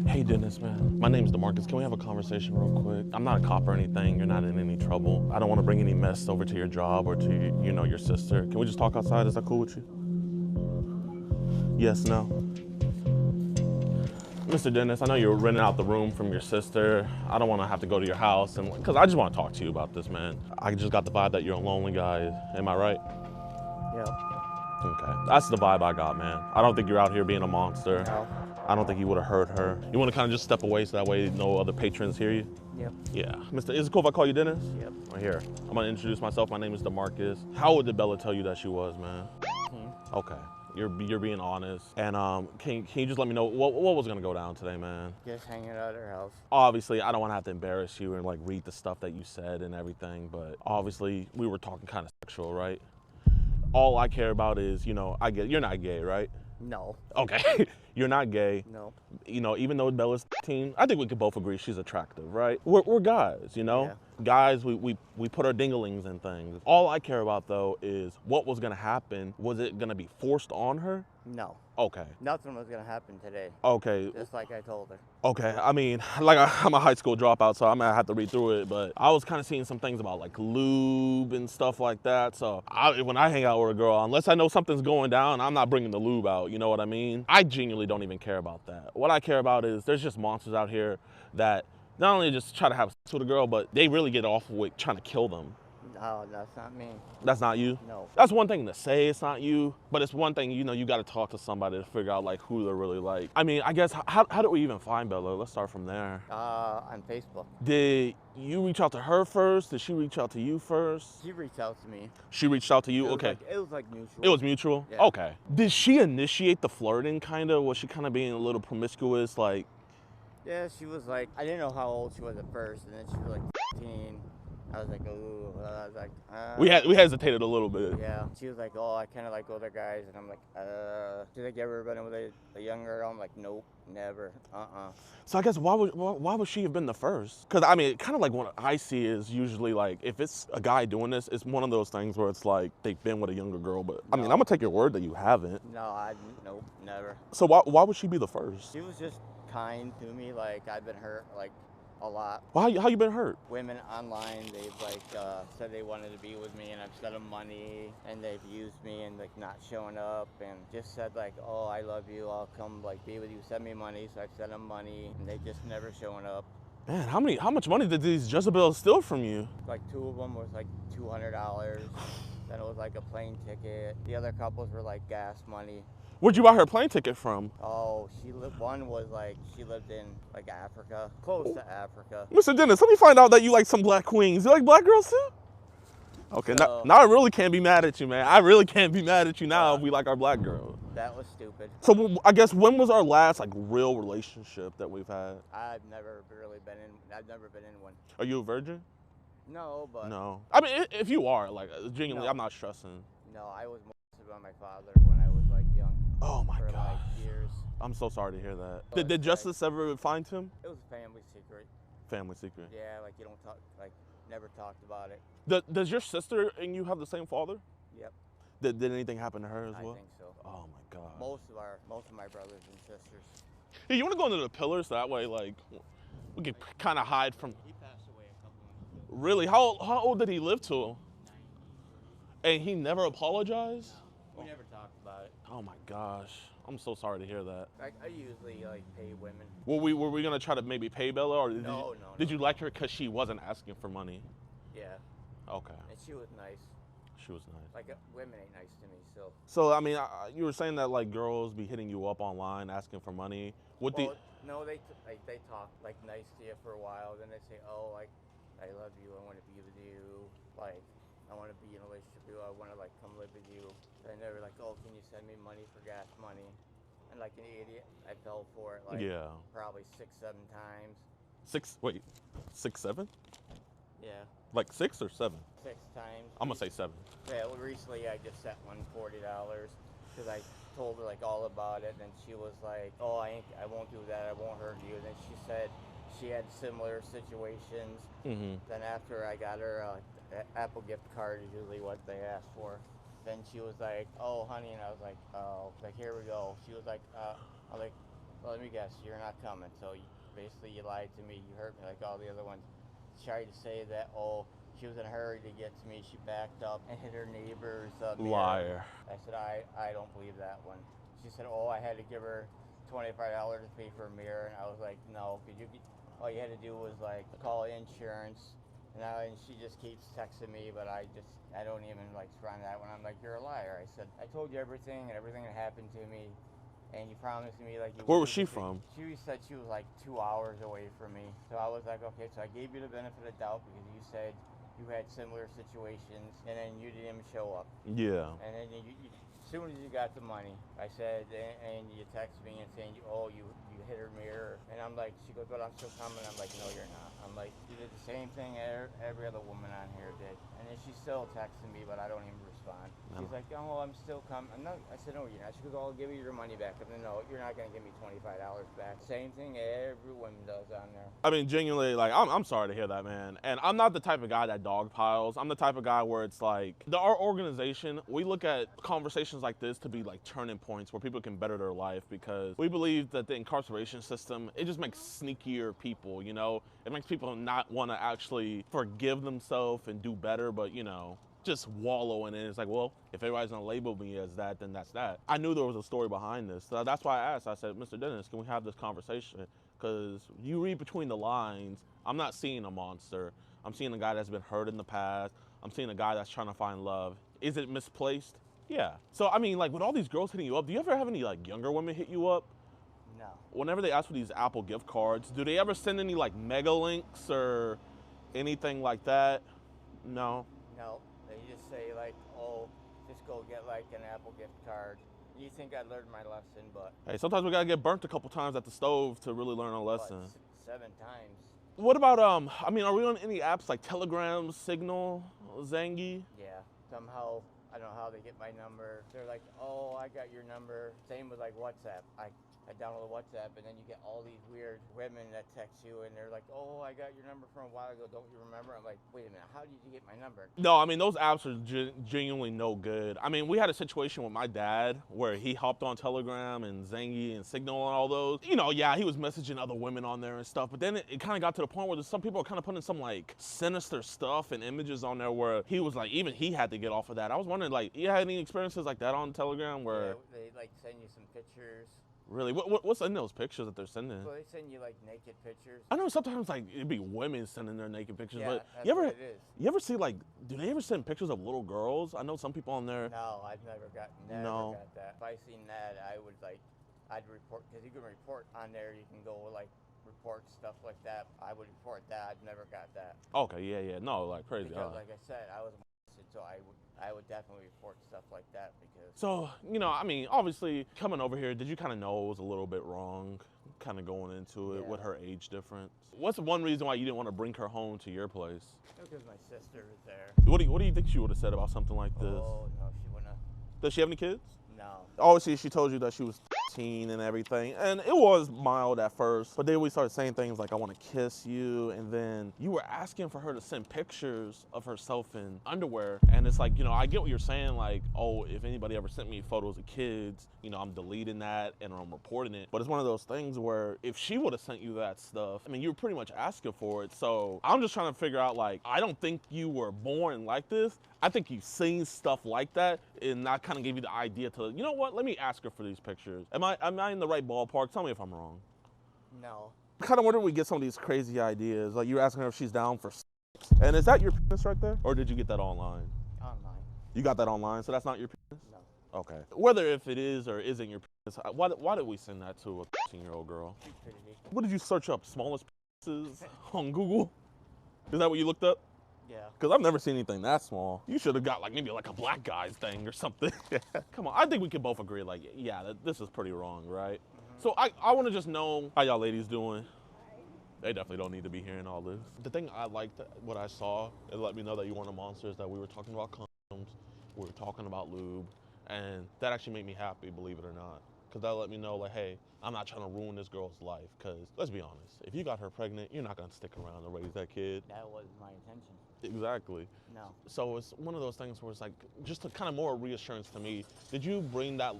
Speaker 7: Hey Dennis, man. My name's DeMarcus. Can we have a conversation real quick? I'm not a cop or anything. You're not in any trouble. I don't want to bring any mess over to your job or to, you know, your sister. Can we just talk outside? Is that cool with you? Yes, no? Mr. Dennis, I know you're renting out the room from your sister. I don't want to have to go to your house, and because I just want to talk to you about this, man. I just got the vibe that you're a lonely guy. Am I right?
Speaker 11: Yeah.
Speaker 7: Okay. That's the vibe I got, man. I don't think you're out here being a monster.
Speaker 11: No.
Speaker 7: I don't think you would have hurt her. You want to kind of just step away so that way no other patrons hear you?
Speaker 11: Yep.
Speaker 7: Yeah. Mr. Is it cool if I call you Dennis?
Speaker 11: Yep.
Speaker 7: Right here. I'm going to introduce myself. My name is DeMarcus. How old did Bella tell you that she was, man? Okay. You're being honest. And can you just let me know what was going to go down today, man?
Speaker 11: Just hanging out at her house.
Speaker 7: Obviously, I don't want to have to embarrass you and read the stuff that you said and everything, but obviously we were talking kind of sexual, right? All I care about is, you know, you're not gay, right?
Speaker 11: No.
Speaker 7: Okay. You're not gay.
Speaker 11: No.
Speaker 7: You know, even though Bella's 13, I think we could both agree she's attractive, right? We're guys, you know?
Speaker 11: Yeah.
Speaker 7: Guys, we put our dinglings in things. All I care about, though, is what was going to happen. Was it going to be forced on her?
Speaker 11: No.
Speaker 7: Okay.
Speaker 11: Nothing was going to happen today.
Speaker 7: Okay.
Speaker 11: Just like I told her.
Speaker 7: Okay, I mean, I'm a high school dropout, so I'm gonna have to read through it, but I was kind of seeing some things about lube and stuff like that, so when I hang out with a girl, unless I know something's going down, I'm not bringing the lube out, you know what I mean? I genuinely don't even care about that. What I care about is there's just monsters out here that not only just try to have sex with a girl, but they really get off with trying to kill them.
Speaker 4: No, that's not me.
Speaker 7: That's not you?
Speaker 4: No.
Speaker 7: That's one thing to say it's not you, but it's one thing, you know, you got to talk to somebody to figure out like who they're really like. I mean, I guess, how did we even find Bella? Let's start from there.
Speaker 4: On Facebook.
Speaker 7: Did you reach out to her first? Did she reach out to you first?
Speaker 4: She reached out to me.
Speaker 7: She reached out to you? Okay.
Speaker 4: It was like mutual.
Speaker 7: It was mutual?
Speaker 4: Yeah.
Speaker 7: Okay. Did she initiate the flirting kind of? Was she kind of being a little promiscuous? Like,
Speaker 4: yeah, she was like, I didn't know how old she was at first, and then she was like 15. I was like, ooh, I was like,
Speaker 7: we hesitated a little bit.
Speaker 4: Yeah. She was like, oh, I kind of like older guys, and I'm like, she's like, you ever been with a young girl? I'm like, nope, never,
Speaker 7: So I guess why would she have been the first? Because I mean, kind of like what I see is usually like, if it's a guy doing this, it's one of those things where it's like they've been with a younger girl, but I mean, I'm gonna take your word that you haven't.
Speaker 4: No, nope, never.
Speaker 7: So why would she be the first?
Speaker 4: She was just kind to me, like I've been hurt, like, a lot.
Speaker 7: Well, how you been hurt?
Speaker 4: Women online, they've like said they wanted to be with me, and I've sent them money, and they've used me and like not showing up, and just said like, oh, I love you, I'll come like be with you, send me money. So I've sent them money, and they just never showing up.
Speaker 7: Man, how much money did these Jezebels steal from you?
Speaker 4: Like 2 of them was like $200. Then it was like a plane ticket. The other couples were like gas money.
Speaker 7: Where'd you buy her plane ticket from?
Speaker 4: Oh, one was like, she lived in like Africa, close to Africa.
Speaker 7: Mr. Dennis, let me find out that you like some black queens. You like black girls too? Okay,
Speaker 4: So,
Speaker 7: now I really can't be mad at you, man. I really can't be mad at you now if we like our black girls.
Speaker 4: That was stupid.
Speaker 7: So I guess when was our last like real relationship that we've had?
Speaker 4: I've never been in one.
Speaker 7: Are you a virgin?
Speaker 4: No, but.
Speaker 7: No. I mean, if you are, like, genuinely,
Speaker 4: No.
Speaker 7: I'm not stressing.
Speaker 4: No, I was molested by my father when I was like young.
Speaker 7: Oh my
Speaker 4: for,
Speaker 7: gosh.
Speaker 4: like, years.
Speaker 7: I'm so sorry to hear that.
Speaker 4: So
Speaker 7: Did justice ever find him?
Speaker 4: It was a family secret.
Speaker 7: Family secret.
Speaker 4: Yeah, like you don't talk, like never talked about it.
Speaker 7: Does your sister and you have the same father?
Speaker 4: Yep.
Speaker 7: Did anything happen to her as well?
Speaker 4: I think so.
Speaker 7: Oh my God.
Speaker 4: Most of my brothers and sisters.
Speaker 7: Hey, you want to go into the pillars so that way, like, we can kind of hide from.
Speaker 4: He passed away a couple months ago.
Speaker 7: Really? How old did he live to? And he never apologized?
Speaker 4: We never talked about it.
Speaker 7: Oh my gosh. I'm so sorry to hear that.
Speaker 4: I usually like pay women.
Speaker 7: Were we gonna try to maybe pay Bella, or did you like her because she wasn't asking for money?
Speaker 4: Yeah.
Speaker 7: Okay.
Speaker 4: And she was nice.
Speaker 7: She was nice.
Speaker 4: Like women ain't nice to me, so.
Speaker 7: So I mean, you were saying that like girls be hitting you up online asking for money.
Speaker 4: No, they talk like nice to you for a while, then they say, oh, like, I love you, I want to be with you, like, I want to be in a relationship with you, I want to like come live with you. And they were like, oh, can you send me money for gas money? And like an idiot, I fell for it like probably 6, 7 times.
Speaker 7: 6, 7?
Speaker 4: Yeah.
Speaker 7: Like 6 or 7?
Speaker 4: 6 times.
Speaker 7: I'm gonna say 7.
Speaker 4: Yeah, well, recently I just sent one $40 because I told her like all about it, and she was like, oh, I won't do that, I won't hurt you. And then she said she had similar situations.
Speaker 7: Mm-hmm.
Speaker 4: Then after I got her Apple gift card is usually what they ask for. Then she was like, oh, honey, and I was like, oh, like, here we go. She was like, I'm like, well, let me guess, you're not coming. So basically you lied to me, you hurt me like all the other ones. She tried to say that, oh, she was in a hurry to get to me. She backed up and hit her neighbor's mirror.
Speaker 7: Liar.
Speaker 4: I said, I don't believe that one. She said, oh, I had to give her $25 to pay for a mirror. And I was like, no, all you had to do was like call insurance. And she just keeps texting me, but I don't even like respond to that one. I'm like, you're a liar. I said, I told you everything and everything that happened to me, and you promised me like you.
Speaker 7: Where was she from?
Speaker 4: She said she was like 2 hours away from me. So I was like, okay, so I gave you the benefit of the doubt because you said you had similar situations, and then you didn't even show up.
Speaker 7: Yeah.
Speaker 4: And then as soon as you got the money, I said, and you text me and saying, oh, you hit her mirror. And I'm like, she goes, but I'm still coming. I'm like, no, you're not. I'm like, you did the same thing every other woman on here did. And then she's still texting me, but I don't even respond. She's like, oh, I'm still coming. I said, no, you're not. She goes, I'll give you your money back. I said, no, you're not going to give me $25 back. Same thing every woman does on there.
Speaker 7: I mean, genuinely, like, I'm sorry to hear that, man. And I'm not the type of guy that dog piles. I'm the type of guy where it's like, our organization, we look at conversations like this to be like turning points where people can better their life, because we believe that the incarceration system, it just makes sneakier people, you know? It makes people not want to actually forgive themselves and do better, but, you know, just wallow in it. It's like, well, if everybody's gonna label me as that, then that's that. I knew there was a story behind this. So that's why I asked. I said, Mr. Dennis, can we have this conversation? Because you read between the lines, I'm not seeing a monster. I'm seeing a guy that's been hurt in the past. I'm seeing a guy that's trying to find love. Is it misplaced? Yeah. So, I mean, like, with all these girls hitting you up, do you ever have any, like, younger women hit you up?
Speaker 4: No.
Speaker 7: Whenever they ask for these Apple gift cards, do they ever send any, like, mega links or anything like that? No?
Speaker 4: No. They just say, like, oh, just go get, like, an Apple gift card. You think I learned my lesson, but...
Speaker 7: Hey, sometimes we gotta get burnt a couple times at the stove to really learn a lesson.
Speaker 4: 7 times.
Speaker 7: What about, I mean, are we on any apps like Telegram, Signal, Zangy?
Speaker 4: Yeah. Somehow, I don't know how they get my number. They're like, oh, I got your number. Same with, like, WhatsApp. I download WhatsApp, and then you get all these weird women that text you, and they're like, oh, I got your number from a while ago. Don't you remember? I'm like, wait a minute. How did you get my number?
Speaker 7: No, I mean, those apps are genuinely no good. I mean, we had a situation with my dad where he hopped on Telegram and Zangy and Signal and all those. You know, yeah, he was messaging other women on there and stuff, but then it kind of got to the point where some people are kind of putting some, like, sinister stuff and images on there where he was like, even he had to get off of that. I was wondering, like, you had any experiences like that on Telegram where...
Speaker 4: Yeah, they, like, send you some pictures.
Speaker 7: Really? What's in those pictures that they're sending?
Speaker 4: Well, they send you, like, naked pictures.
Speaker 7: I know sometimes, like, it'd be women sending their naked pictures,
Speaker 4: Yeah,
Speaker 7: but
Speaker 4: that's
Speaker 7: you ever
Speaker 4: what it is.
Speaker 7: you ever see, like, do they ever send pictures of little girls? I know some people on there.
Speaker 4: No, I've never got that. If I seen that, I would, like, I'd report, because you can report on there. You can go, like, report stuff like that. I would report that. I've never got that.
Speaker 7: Okay, yeah. No, like, crazy.
Speaker 4: Because, like I said, I was molested, so I would definitely report stuff like that because...
Speaker 7: So, you know, I mean, obviously, coming over here, did you kind of know it was a little bit wrong, kind of going into it with her age difference? What's one reason why you didn't want to bring her home to your place?
Speaker 4: Because my sister was there.
Speaker 7: What do you think she would have said about something like this?
Speaker 4: Oh, no, she wouldn't have.
Speaker 7: Does she have any kids?
Speaker 4: No.
Speaker 7: Obviously, she told you that she was 13 and everything, and it was mild at first, but then we started saying things like, I want to kiss you, and then you were asking for her to send pictures of herself in underwear, and it's like, you know, I get what you're saying, like, oh, if anybody ever sent me photos of kids, you know, I'm deleting that and I'm reporting it, but it's one of those things where if she would have sent you that stuff, I mean, you were pretty much asking for it, so I'm just trying to figure out, like, I don't think you were born like this. I think you've seen stuff like that, and that kind of gave you the idea to, you know what, let me ask her for these pictures. Am I in the right ballpark? Tell me if I'm wrong.
Speaker 4: No.
Speaker 7: I kind of wonder where we get some of these crazy ideas. Like, you're asking her if she's down for sex. And is that your penis right there? Or did you get that online?
Speaker 4: Online.
Speaker 7: You got that online, so that's not your penis?
Speaker 4: No.
Speaker 7: Okay. Whether if it is or isn't your penis, why did we send that to a 13-year-old girl? What did you search up? Smallest penises on Google? Is that what you looked up?
Speaker 4: Yeah.
Speaker 7: Because I've never seen anything that small. You should have got like maybe like a black guy's thing or something. Come on, I think we can both agree like, yeah, this is pretty wrong, right? So I want to just know how y'all ladies doing. They definitely don't need to be hearing all this. The thing I liked, what I saw, it let me know that you weren't a monster, is that we were talking about condoms, we were talking about lube, and that actually made me happy, believe it or not. Because that let me know, like, hey, I'm not trying to ruin this girl's life. Because let's be honest, if you got her pregnant, you're not going to stick around to raise that kid.
Speaker 4: That wasn't my intention.
Speaker 7: Exactly.
Speaker 4: No.
Speaker 7: So it's one of those things where it's like, just a kind of more reassurance to me. Did you bring that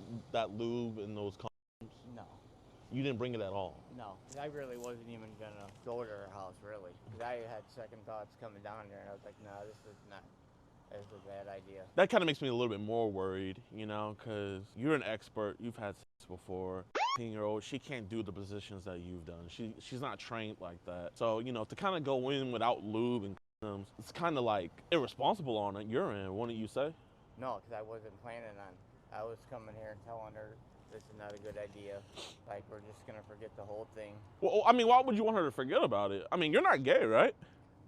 Speaker 7: lube and those condoms?
Speaker 4: No.
Speaker 7: You didn't bring it at all?
Speaker 4: No. I really wasn't even going to go to her house, really. Because I had second thoughts coming down there, and I was like, no, this is a bad idea.
Speaker 7: That kind of makes me a little bit more worried, you know, because you're an expert. You've had sex before. 18-year-old, she can't do the positions that you've done. She's not trained like that. So, you know, to kind of go in without lube and condoms, it's kind of like irresponsible on your end, wouldn't you say?
Speaker 4: No, because I wasn't planning on. I was coming here and telling her this is not a good idea. Like, we're just going to forget the whole thing.
Speaker 7: Well, I mean, why would you want her to forget about it? I mean, you're not gay, right?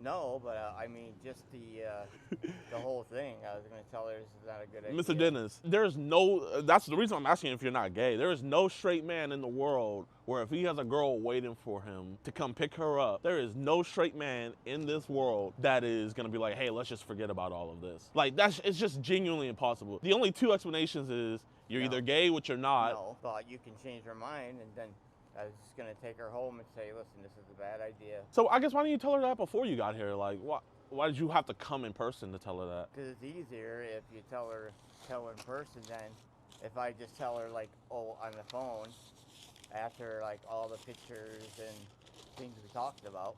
Speaker 4: No, but I mean, just the whole thing. I was going to tell her this is not a good idea.
Speaker 7: Mr. Dennis, there's no, that's the reason I'm asking if you're not gay. There is no straight man in the world where if he has a girl waiting for him to come pick her up, there is no straight man in this world that is going to be like, hey, let's just forget about all of this. Like, it's just genuinely impossible. The only two explanations is you're either gay, which you're not.
Speaker 4: No, but you can change her mind, and then I was just going to take her home and say, listen, this is a bad idea.
Speaker 7: So I guess why didn't you tell her that before you got here? Like, why did you have to come in person to tell her that?
Speaker 4: Because it's easier if you tell her in person than if I just tell her, like, oh, on the phone after, like, all the pictures and things we talked about.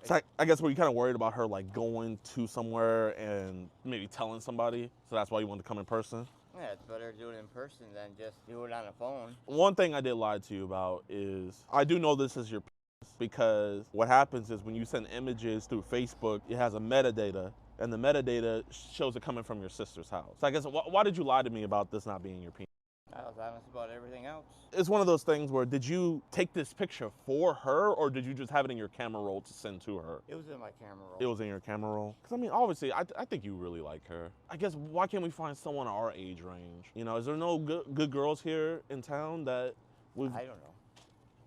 Speaker 7: So I guess were you kind of worried about her, like, going to somewhere and maybe telling somebody? So that's why you wanted to come in person?
Speaker 4: Yeah, it's better to do it in person than just do it on the phone.
Speaker 7: One thing I did lie to you about is I do know this is your penis, because what happens is when you send images through Facebook, it has a metadata, and the metadata shows it coming from your sister's house. So I guess, why did you lie to me about this not being your penis?
Speaker 4: I was honest about everything else.
Speaker 7: It's one of those things where, did you take this picture for her, or did you just have it in your camera roll to send to her?
Speaker 4: It was in my camera roll.
Speaker 7: It was in your camera roll? Because, I mean, obviously, I think you really like her. I guess, why can't we find someone our age range? You know, is there no good girls here in town that we've...
Speaker 4: I don't know.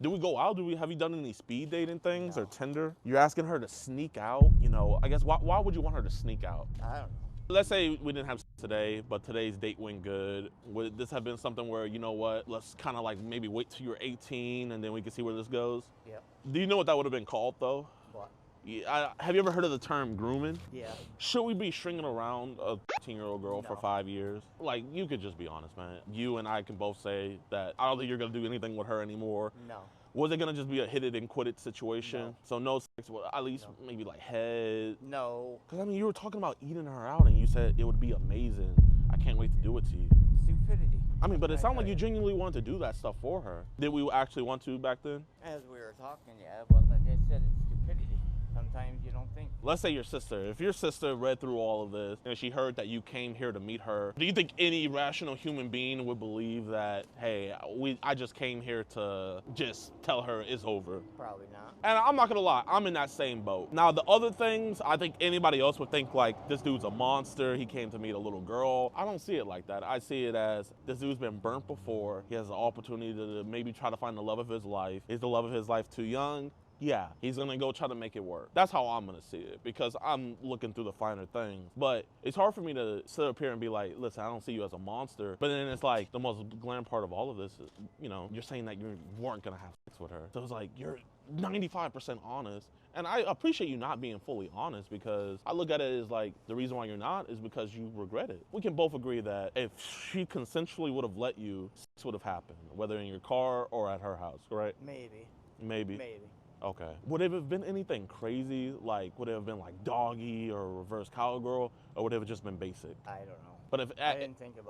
Speaker 7: Do we go out? Have you done any speed dating things or Tinder? You're asking her to sneak out? You know, I guess, why would you want her to sneak out?
Speaker 4: I don't know.
Speaker 7: Let's say we didn't have sex today, but today's date went good. Would this have been something where, you know what, let's kind of like maybe wait till you're 18 and then we can see where this goes?
Speaker 4: Yeah.
Speaker 7: Do you know what that would have been called, though?
Speaker 4: What?
Speaker 7: Yeah, have you ever heard of the term grooming?
Speaker 4: Yeah.
Speaker 7: Should we be stringing around a 13-year-old girl for 5 years? Like, you could just be honest, man. You and I can both say that I don't think you're going to do anything with her anymore.
Speaker 4: No.
Speaker 7: Was it gonna just be a hit it and quit it situation?
Speaker 4: No.
Speaker 7: So no sex, well, at least maybe like head?
Speaker 4: No.
Speaker 7: Because I mean, you were talking about eating her out and you said it would be amazing. I can't wait to do it to you.
Speaker 4: Stupidity.
Speaker 7: I mean, but it sounded like you genuinely wanted to do that stuff for her. Did we actually want to back then?
Speaker 4: As we were talking, yeah, but like I said, it's stupidity. Sometimes you don't think.
Speaker 7: Let's say your sister. If your sister read through all of this and she heard that you came here to meet her, do you think any rational human being would believe that, hey, I just came here to just tell her it's over?
Speaker 4: Probably not.
Speaker 7: And I'm not gonna lie, I'm in that same boat. Now, the other things, I think anybody else would think like, this dude's a monster, he came to meet a little girl. I don't see it like that. I see it as, this dude's been burnt before. He has an opportunity to maybe try to find the love of his life. Is the love of his life too young? Yeah, he's gonna go try to make it work. That's how I'm gonna see it, because I'm looking through the finer things. But it's hard for me to sit up here and be like, listen, I don't see you as a monster. But then it's like, the most glam part of all of this is, you know, you're saying that you weren't gonna have sex with her. So it's like, you're 95% honest. And I appreciate you not being fully honest, because I look at it as like, the reason why you're not is because you regret it. We can both agree that if she consensually would have let you, sex would have happened, whether in your car or at her house, right?
Speaker 4: Maybe.
Speaker 7: Maybe.
Speaker 4: Maybe.
Speaker 7: Okay. Would it have been anything crazy? Like, would it have been like doggy or reverse cowgirl, or would it have just been basic?
Speaker 4: I don't know.
Speaker 7: But if
Speaker 4: I didn't think it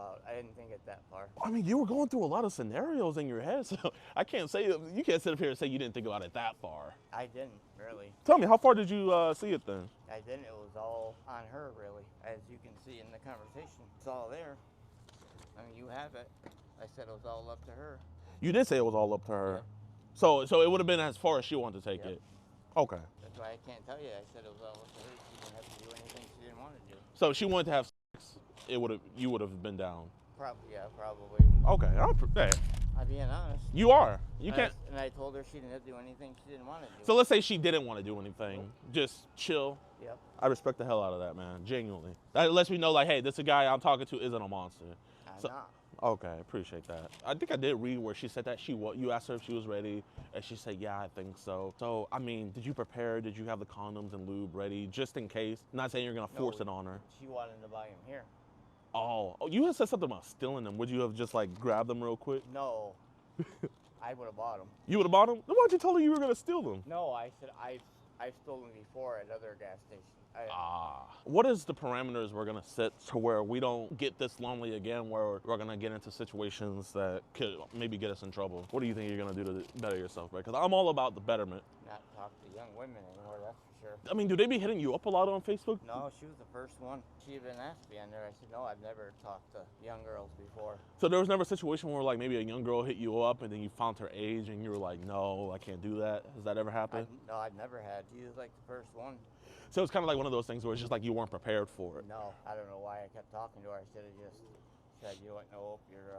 Speaker 4: that far.
Speaker 7: I mean, you were going through a lot of scenarios in your head, so I can't say, you can't sit up here and say you didn't think about it that far.
Speaker 4: I didn't, really.
Speaker 7: Tell me, how far did you see it then?
Speaker 4: I didn't. It was all on her, really. As you can see in the conversation, it's all there. I mean, you have it. I said it was all up to her.
Speaker 7: You did say it was all up to her.
Speaker 4: Yeah.
Speaker 7: So it would have been as far as she wanted to take it. Okay.
Speaker 4: That's why I can't tell you. I said it was all up to her. She didn't have to do anything she didn't want to do.
Speaker 7: So if she wanted to have sex, you would have been down.
Speaker 4: Yeah, probably.
Speaker 7: Okay.
Speaker 4: I'm being honest.
Speaker 7: You are. You can't.
Speaker 4: And I told her she didn't have to do anything she didn't want to do.
Speaker 7: So let's say she didn't want to do anything. Just chill.
Speaker 4: Yep.
Speaker 7: I respect the hell out of that, man. Genuinely. That lets me know, like, hey, this guy I'm talking to isn't a monster.
Speaker 4: I'm not.
Speaker 7: Okay, appreciate that. I think I did read where she said that you asked her if she was ready, and she said, yeah, I think so. So, I mean, did you prepare? Did you have the condoms and lube ready just in case? Not saying you're going to force it on her.
Speaker 4: She wanted to buy them here.
Speaker 7: Oh, you had said something about stealing them. Would you have just, like, grabbed them real quick?
Speaker 4: No. I would have bought them.
Speaker 7: You would have bought them? Then why'd you tell her you were going to steal them?
Speaker 4: No, I said I've stolen before at other gas stations.
Speaker 7: What is the parameters we're gonna set to where we don't get this lonely again, where we're gonna get into situations that could maybe get us in trouble? What do you think you're gonna do to better yourself, right? Because I'm all about the betterment.
Speaker 4: Not talk to young women anymore, that's for sure.
Speaker 7: I mean, do they be hitting you up a lot on Facebook?
Speaker 4: No, she was the first one. She even asked me on there. I said, no, I've never talked to young girls before.
Speaker 7: So there was never a situation where like maybe a young girl hit you up and then you found her age and you were like, no, I can't do that. Has that ever happened?
Speaker 4: No, I've never had. She was like the first one.
Speaker 7: So it's kind of like one of those things where it's just like you weren't prepared for it.
Speaker 4: No, I don't know why I kept talking to her. I should have just said, you don't know if you're,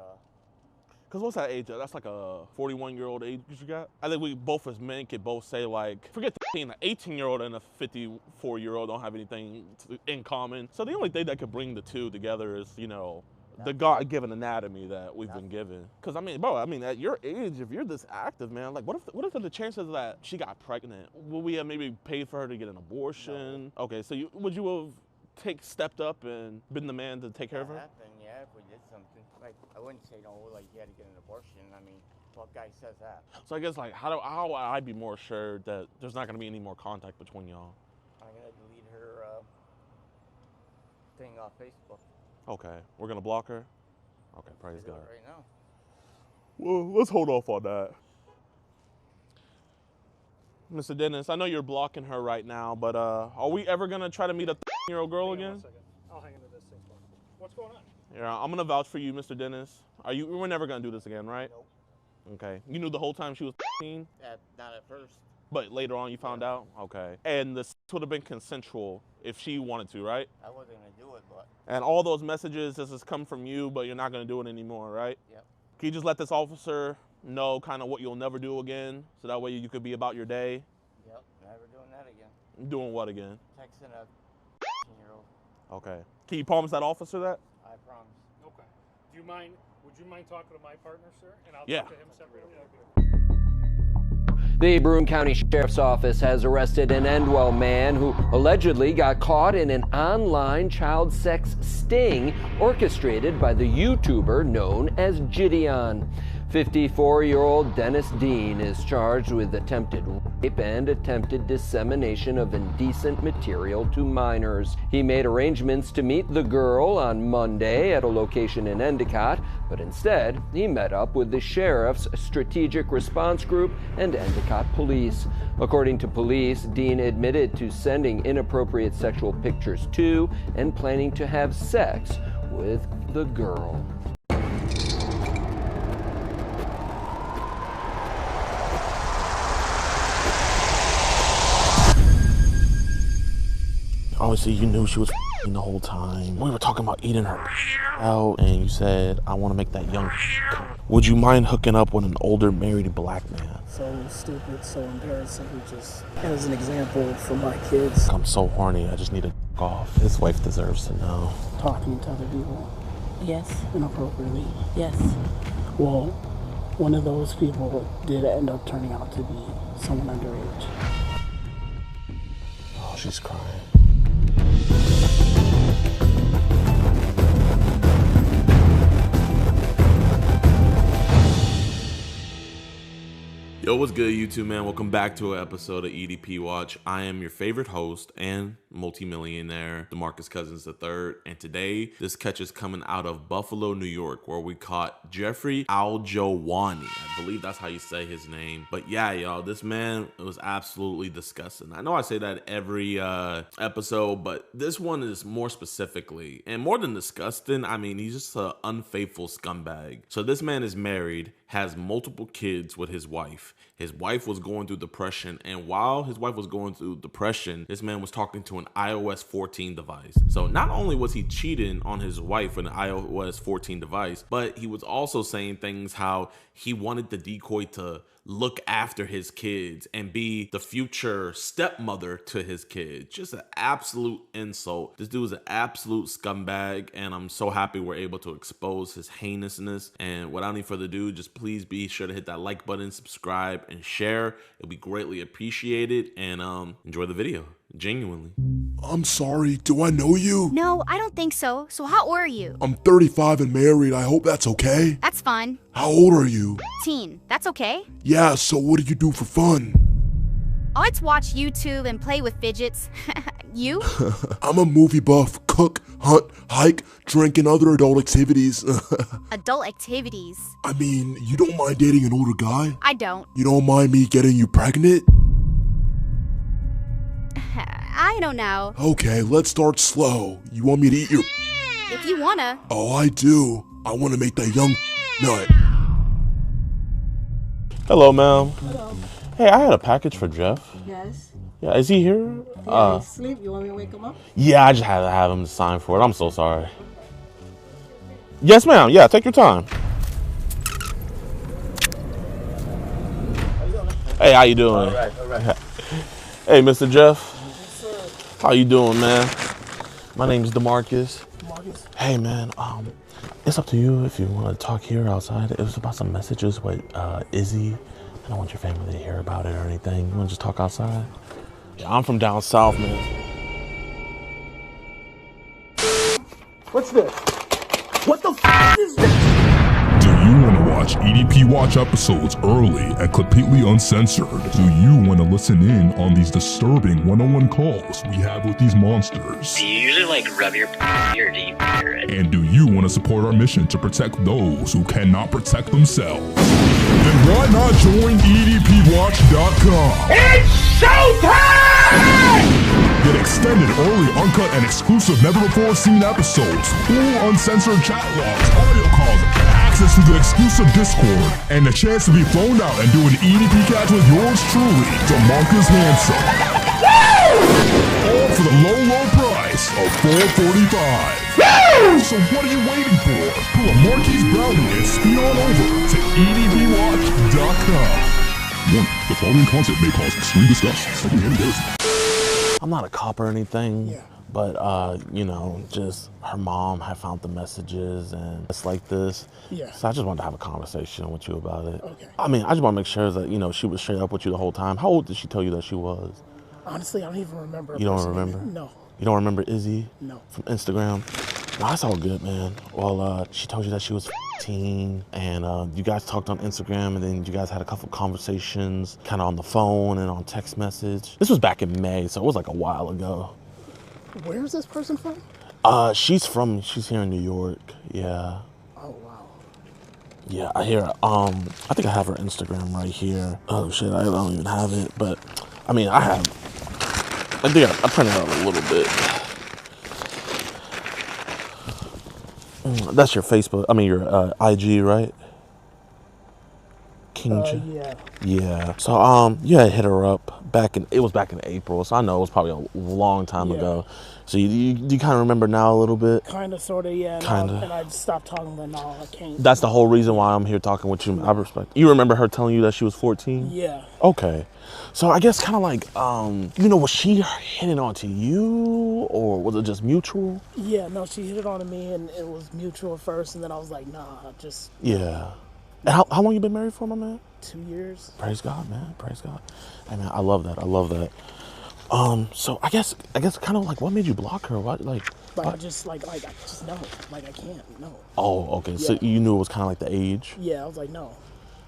Speaker 7: Because what's that age? That's like a 41-year-old age you got? I think we both as men could both say like, forget an 18-year-old and a 54-year-old don't have anything in common. So the only thing that could bring the two together is, you know, the God-given anatomy that we've been given. Because I mean, bro, at your age, if you're this active, man, like what if the chances that she got pregnant? Would we have maybe paid for her to get an abortion? No. Okay, so would you have stepped up and been the man to take care of her?
Speaker 4: Happen, yeah, if we did something. Like, I wouldn't say no, like you had to get an abortion. I mean, what guy says that?
Speaker 7: So I guess like, how would I be more assured that there's not gonna be any more contact between y'all?
Speaker 4: I'm gonna delete her thing off Facebook.
Speaker 7: Okay, we're gonna block her? Okay, praise God.
Speaker 4: Right now.
Speaker 7: Well, let's hold off on that. Mr. Dennis, I know you're blocking her right now, but are we ever gonna try to meet up
Speaker 3: year-old girl again?
Speaker 17: I'll hang into this thing. What's going on?
Speaker 3: Yeah, I'm gonna vouch for you, Mr. Dennis. We're never gonna do this again, right? Nope. Okay. You knew the whole time she was 15?
Speaker 4: Not at first.
Speaker 3: But later on you found out? Okay. And the would have been consensual if she wanted to, right?
Speaker 4: I wasn't gonna do it, but.
Speaker 3: And all those messages, this has come from you, but you're not gonna do it anymore, right?
Speaker 4: Yep.
Speaker 3: Can you just let this officer know kind of what you'll never do again, so that way you could be about your day?
Speaker 4: Yep, never doing that again.
Speaker 3: Doing what again?
Speaker 4: Texting a 15-year-old.
Speaker 3: Okay. Can you promise that officer that?
Speaker 4: I promise.
Speaker 17: Okay. Would you mind talking to my partner, sir? And I'll
Speaker 3: Yeah.
Speaker 17: talk to him separately.
Speaker 18: The Broome County Sheriff's Office has arrested an Endwell man who allegedly got caught in an online child sex sting orchestrated by the YouTuber known as JiDion. 54-year-old Dennis Dean is charged with attempted rape and attempted dissemination of indecent material to minors. He made arrangements to meet the girl on Monday at a location in Endicott, but instead he met up with the sheriff's strategic response group and Endicott police. According to police, Dean admitted to sending inappropriate sexual pictures to and planning to have sex with the girl.
Speaker 3: Obviously, you knew she was the whole time. We were talking about eating her out, and you said, I want to make that young. Would you mind hooking up with an older married black man?
Speaker 19: So stupid, so embarrassing. Just as an example for my kids.
Speaker 3: I'm so horny, I just need to off. His wife deserves to know.
Speaker 19: Talking to other people.
Speaker 9: Yes.
Speaker 19: Inappropriately.
Speaker 9: Yes.
Speaker 19: Well, one of those people did end up turning out to be someone underage.
Speaker 3: Oh, she's crying. Yo, what's good, YouTube, man? Welcome back to an episode of EDP Watch. I am your favorite host and multimillionaire, DeMarcus Cousins III, and today this catch is coming out of Buffalo, New York, where we caught Jeffrey Aljowani. I believe that's how you say his name. But yeah, y'all, this man was absolutely disgusting. I know I say that every episode, but this one is more specifically, and more than disgusting, I mean, he's just an unfaithful scumbag. So this man is married, has multiple kids with his wife. His wife was going through depression, and while his wife was going through depression, this man was talking to an iOS 14 device. So not only was he cheating on his wife with an iOS 14 device, but he was also saying things how he wanted the decoy to look after his kids and be the future stepmother to his kids. Just an absolute insult. This dude is an absolute scumbag, and I'm so happy we're able to expose his heinousness. And without any further ado, just please be sure to hit that like button, subscribe, and share. It'll be greatly appreciated, and enjoy the video. Genuinely.
Speaker 20: I'm sorry, do I know you?
Speaker 22: No, I don't think so. So how old are you?
Speaker 20: I'm 35 and married, I hope that's okay.
Speaker 22: That's fine.
Speaker 20: How old are you?
Speaker 22: Teen. That's okay.
Speaker 20: Yeah, so what do you do for fun?
Speaker 22: I like to watch YouTube and play with fidgets. You?
Speaker 20: I'm a movie buff, cook, hunt, hike, drink, and other adult activities.
Speaker 22: Adult activities?
Speaker 20: I mean, you don't mind dating an older guy?
Speaker 22: I don't.
Speaker 20: You don't mind me getting you pregnant?
Speaker 22: I don't know.
Speaker 20: Okay, let's start slow. You want me to eat your...
Speaker 22: If you wanna.
Speaker 20: Oh, I do. I want to make that young nut.
Speaker 3: Hello, ma'am.
Speaker 24: Hello.
Speaker 3: Hey, I had a package for Jeff.
Speaker 24: Yes.
Speaker 3: Yeah, is he here?
Speaker 24: Yeah, he's asleep. You want me to wake him up?
Speaker 3: Yeah, I just had to have him sign for it. I'm so sorry. Yes, ma'am. Yeah, take your time. Hey, how you doing?
Speaker 24: All right.
Speaker 3: Hey, Mr. Jeff. How you doing, man? My name's DeMarcus.
Speaker 24: DeMarcus?
Speaker 3: Hey, man. It's up to you if you want to talk here or outside. It was about some messages with Izzy. I don't want your family to hear about it or anything. You want to just talk outside? Yeah, I'm from down south, man.
Speaker 24: What's this? What the f is this?
Speaker 25: Do you want to watch EDP Watch episodes early and completely uncensored? Do you want to listen in on these disturbing one-on-one calls we have with these monsters?
Speaker 26: Do you usually rub your or do you hear it?
Speaker 25: And do you want to support our mission to protect those who cannot protect themselves? Then why not join EDPWatch.com?
Speaker 24: It's showtime!
Speaker 25: Get extended early uncut and and exclusive never-before-seen episodes, full uncensored chat logs, audio calls, access to the exclusive Discord, and the chance to be flown out and do an EDP catch with yours truly, DeMarcus Handsome. All for the low, low price of $4.45. So what are you waiting for? Pull a Marquise Brownie and speed on over to EDPWatch.com. Warning, the following content may cause extreme disgust, secondhand embarrassment.
Speaker 7: I'm not a cop or anything, but you know, just her mom had found the messages and it's like this.
Speaker 19: Yeah.
Speaker 7: So I just wanted to have a conversation with you about it.
Speaker 19: Okay.
Speaker 7: I mean, I just want to make sure that, you know, she was straight up with you the whole time. How old did she tell you that she was?
Speaker 19: Honestly, I don't even remember.
Speaker 7: You don't remember?
Speaker 19: No.
Speaker 7: You don't remember Izzy?
Speaker 19: No.
Speaker 7: From Instagram? No, that's all good, man. Well, she told you that she was 15 and you guys talked on Instagram and then you guys had a couple conversations kind of on the phone and on text message. This was back in May, so it was like a while ago.
Speaker 19: Where is this person from?
Speaker 7: She's here in New York. Yeah.
Speaker 19: Oh, wow.
Speaker 7: Yeah, I hear, I think I have her Instagram right here. Oh shit, I don't even have it, but I mean, I think I printed out a little bit. That's your Facebook, I mean your IG, right?
Speaker 19: Yeah.
Speaker 7: Yeah. So you had hit her up it was back in April, so I know it was probably a long time ago. So you kind of remember now a little bit?
Speaker 19: Kind of, sort of, yeah.
Speaker 7: Kinda.
Speaker 19: And I stopped talking, but no, I can't.
Speaker 7: That's the whole reason why I'm here talking with you. I respect. You remember her telling you that she was 14?
Speaker 19: Yeah.
Speaker 7: Okay. So I guess kind of like, you know, was she hitting on to you or was it just mutual?
Speaker 19: Yeah, no, she hit it on to me and it was mutual at first, and then I was like, nah, just.
Speaker 7: Yeah. And how long you been married for, my man?
Speaker 19: 2 years.
Speaker 7: Praise God, man. Praise God. Hey, man, I love that. I love that. So I guess kind of like what made you block her? What
Speaker 19: I just know. Like I can't, no.
Speaker 7: Oh, okay. Yeah. So you knew it was kind of like the age?
Speaker 19: Yeah, I was like, no.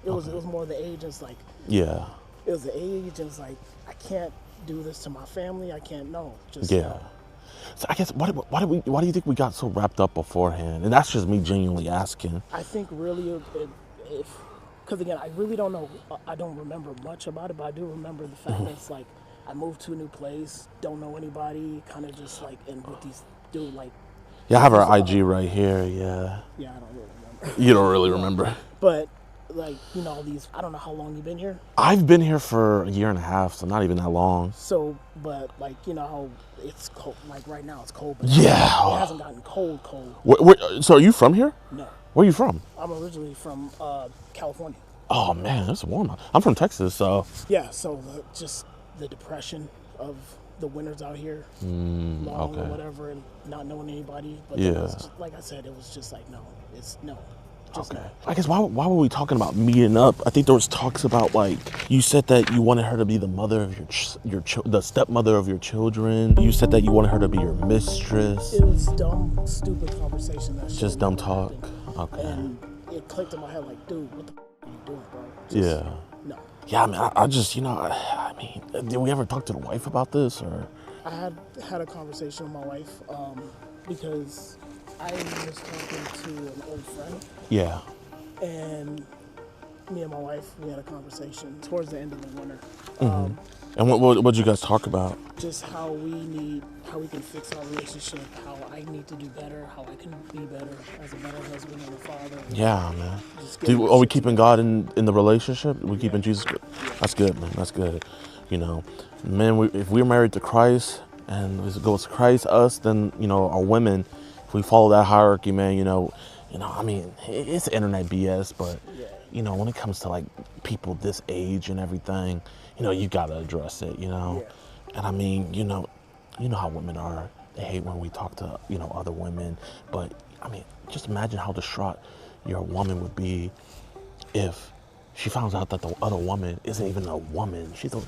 Speaker 19: It was more the age. It's like.
Speaker 7: Yeah.
Speaker 19: It was the age. It was like, I can't do this to my family. I can't, no. Just.
Speaker 7: Yeah. No. So I guess why do you think we got so wrapped up beforehand? And that's just me genuinely asking.
Speaker 19: I think really because again, I really don't know. I don't remember much about it, but I do remember the fact that it's like I moved to a new place, don't know anybody, kind of just like, and with these dude like.
Speaker 7: Yeah, I have her IG right here. Yeah.
Speaker 19: Yeah, I don't really remember.
Speaker 7: You don't really remember.
Speaker 19: But like, you know, I don't know how long you've been here.
Speaker 7: I've been here for a year and a half, so not even that long.
Speaker 19: So, but like, you know how it's cold. Like right now, it's cold. But
Speaker 7: yeah.
Speaker 19: It hasn't gotten cold.
Speaker 7: So are you from here?
Speaker 19: No.
Speaker 7: Where are you from?
Speaker 19: I'm originally from California.
Speaker 7: Oh man, it's warm. I'm from Texas, so.
Speaker 19: Yeah, so just the depression of the winters out here, long or whatever, and not knowing anybody. But yeah, just, like I said, it was just like no. Just no.
Speaker 7: I guess why were we talking about meeting up? I think there was talks about like you said that you wanted her to be the mother of the stepmother of your children. You said that you wanted her to be your mistress.
Speaker 19: It was dumb, stupid conversation.
Speaker 7: Just dumb talk. Okay.
Speaker 19: And it clicked in my head like, dude, what the are you doing, bro?
Speaker 7: Yeah.
Speaker 19: No.
Speaker 7: Yeah, I mean, I just, you know, I mean, did we ever talk to the wife about this or?
Speaker 19: I had a conversation with my wife because I was talking to an old friend.
Speaker 7: Yeah.
Speaker 19: And me and my wife, we had a conversation towards the end of the winter.
Speaker 7: And what'd you guys talk about?
Speaker 19: Just how we can fix our relationship, how I need to do better, how I can be better as a better husband and a father.
Speaker 7: Yeah, man. Are we keeping God in the relationship? Are we keeping Jesus? Yeah. That's good, man. That's good. You know, man, if we're married to Christ and it goes Christ, us, then, you know, our women, if we follow that hierarchy, man, you know, I mean, it's internet BS, but, you know, when it comes to like people this age and everything, you know, you gotta address it, you know. Yeah. And I mean, you know how women are. They hate when we talk to, you know, other women. But I mean, just imagine how distraught your woman would be if she finds out that the other woman isn't even a woman. She's a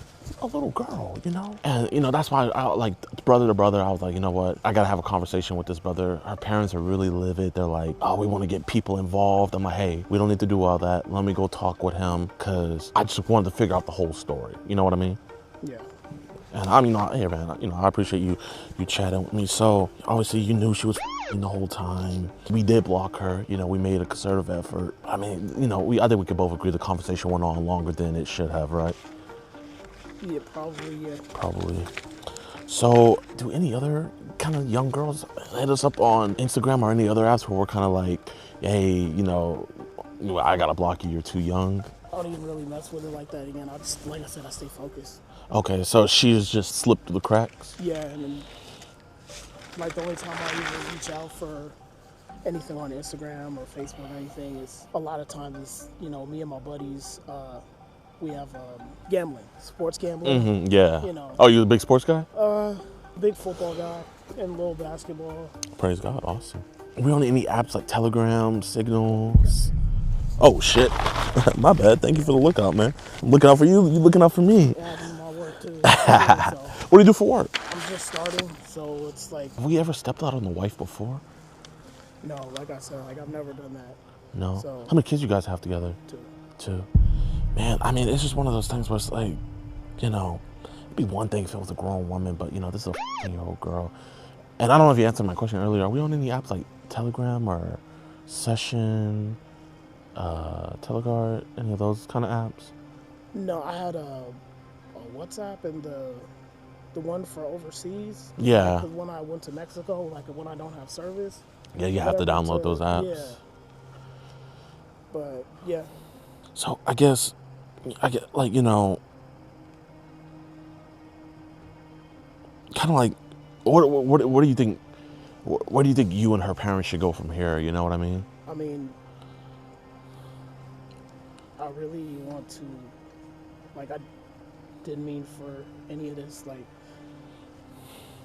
Speaker 7: little girl, you know? And, you know, that's why I like brother to brother, I was like, you know what? I gotta have a conversation with this brother. Her parents are really livid. They're like, oh, we wanna get people involved. I'm like, hey, we don't need to do all that. Let me go talk with him because I just wanted to figure out the whole story. You know what I mean?
Speaker 19: Yeah.
Speaker 7: And I mean, hey man, you know, I appreciate you chatting with me. So obviously you knew she was the whole time. We did block her. You know, we made a concerted effort. I mean, you know, I think we could both agree the conversation went on longer than it should have, right?
Speaker 19: Yeah, probably, yeah.
Speaker 7: Probably. So, do any other kind of young girls hit us up on Instagram or any other apps where we're kind of like, hey, you know, I gotta block you, you're too young?
Speaker 19: I don't even really mess with it like that. Again, I just, like I said, I stay focused.
Speaker 7: Okay, so she's just slipped through the cracks?
Speaker 19: Yeah, and then, like, the only time I even reach out for anything on Instagram or Facebook or anything is a lot of times, you know, me and my buddies, we have gambling, sports gambling.
Speaker 7: Yeah.
Speaker 19: You know.
Speaker 7: Oh, you a big sports guy?
Speaker 19: Big football guy and a little basketball.
Speaker 7: Praise God, awesome. Are we on any apps like Telegram, Signals? Oh shit, my bad. Thank you for the lookout, man. I'm looking out for you. You looking out for me.
Speaker 19: Yeah, I do my work too.
Speaker 7: What do you do for work?
Speaker 19: I'm just starting, so it's like.
Speaker 7: Have we ever stepped out on the wife before?
Speaker 19: No, like I said, like I've never done that.
Speaker 7: No.
Speaker 19: So,
Speaker 7: how many kids you guys have together? Two. Man, I mean, it's just one of those things where it's like, you know, it'd be one thing if it was a grown woman, but you know, this is a 15-year-old girl. And I don't know if you answered my question earlier. Are we on any apps like Telegram or Session, Teleguard, any of those kind of apps?
Speaker 19: No, I had a WhatsApp and the one for overseas.
Speaker 7: Yeah.
Speaker 19: Because when I went to Mexico, like when I don't have service.
Speaker 7: Yeah, you have to download those apps.
Speaker 19: Yeah. But yeah.
Speaker 7: So I get like, you know, kind of like, what do you think? Where do you think you and her parents should go from here? You know what I mean?
Speaker 19: I mean, I really want to, like, I didn't mean for any of this. Like,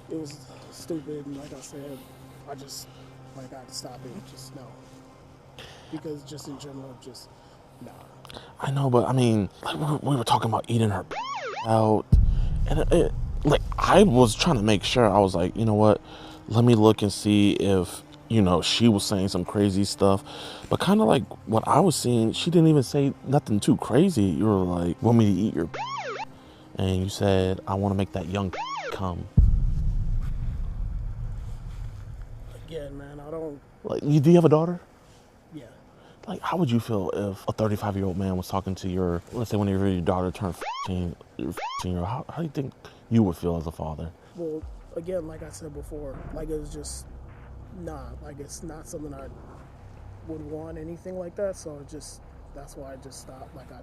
Speaker 19: it was stupid. And like I said, I just, like, I had to stop it. Just no. Because just in general, just, nah.
Speaker 7: I know, but I mean, like we were talking about eating her out. And like, I was trying to make sure. I was like, you know what? Let me look and see if, you know, she was saying some crazy stuff. But kind of like what I was seeing, she didn't even say nothing too crazy. You were like, want me to eat your and you said, I want to make that young come.
Speaker 19: Again, man, I don't.
Speaker 7: Like, do you have a daughter?
Speaker 19: Yeah.
Speaker 7: Like, how would you feel if a 35-year-old man was talking to your, let's say when your daughter turned 15, how do you think you would feel as a father?
Speaker 19: Well, again, like I said before, like it was just, nah, like it's not something I would want, anything like that. So it just, that's why I just stopped. Like I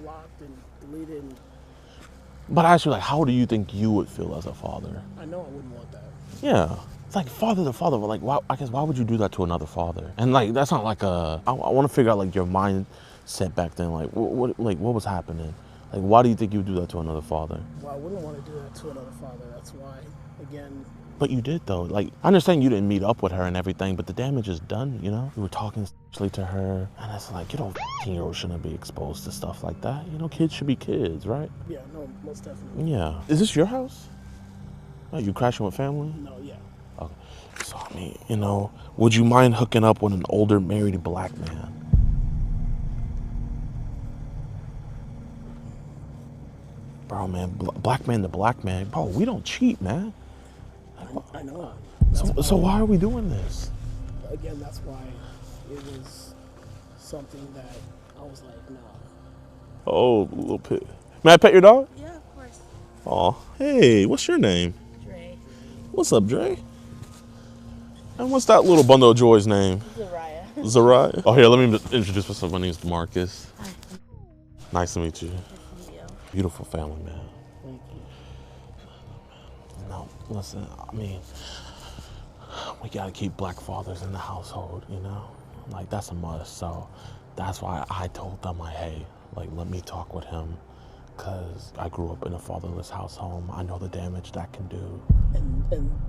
Speaker 19: blocked and deleted. And
Speaker 7: but I asked you, like, how do you think you would feel as a father?
Speaker 19: I know I wouldn't want that.
Speaker 7: Yeah. It's like father to father, but like, why, I guess, why would you do that to another father? And like, that's not like I want to figure out like your mindset back then. Like, what was happening? Like, why do you think you would do that to another father?
Speaker 19: Well, I wouldn't want to do that to another father. That's why, again.
Speaker 7: But you did though. Like, I understand you didn't meet up with her and everything, but the damage is done, you know? You were talking sexually to her, and it's like, you know, 15-year-olds shouldn't be exposed to stuff like that. You know, kids should be kids, right?
Speaker 19: Yeah, no, most definitely.
Speaker 7: Yeah. Is this your house? Are you crashing with family?
Speaker 19: No, yeah.
Speaker 7: Okay. So, I mean, you know, would you mind hooking up with an older married black man? Bro, man, black man to black man. Bro, we don't cheat, man.
Speaker 19: I know.
Speaker 7: So why are we doing this?
Speaker 19: Again, that's why it was something that I was like, nah.
Speaker 7: Oh, little pet. May I pet your dog?
Speaker 22: Yeah, of course.
Speaker 7: Oh, hey, what's your name?
Speaker 22: Dre.
Speaker 7: What's up, Dre? And what's that little bundle of joy's name?
Speaker 22: Zariah.
Speaker 7: Zariah? Oh, here, let me introduce myself. My name's Marcus.
Speaker 22: Hi.
Speaker 7: Nice to meet you.
Speaker 22: Nice to meet you.
Speaker 7: Beautiful family, man.
Speaker 19: Thank you.
Speaker 7: No, listen, I mean, we gotta keep black fathers in the household, you know? Like, that's a must. So that's why I told them, like, hey, like, let me talk with him. Because I grew up in a fatherless household. I know the damage that can do.
Speaker 19: And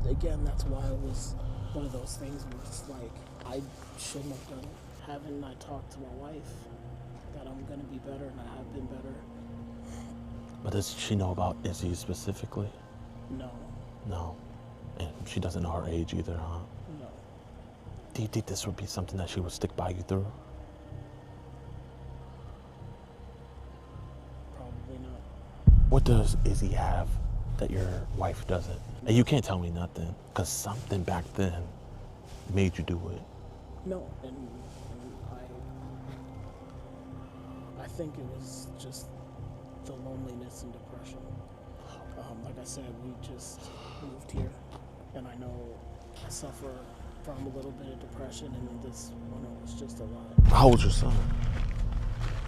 Speaker 19: again, that's why it was one of those things where it's like, I shouldn't have done it. Haven't I talked to my wife that I'm going to be better and I have been better?
Speaker 7: But does she know about Izzy specifically?
Speaker 19: No.
Speaker 7: No. And she doesn't know her age either, huh?
Speaker 19: No.
Speaker 7: Do you think this would be something that she would stick by you through?
Speaker 19: Probably not.
Speaker 7: What does Izzy have that your wife doesn't? And you can't tell me nothing, because something back then made you do it.
Speaker 19: No, and I think it was just the loneliness and depression. Like I said, we just moved here, and I know I suffer from a little bit of depression, and this winter was just a lot.
Speaker 7: How old's your son?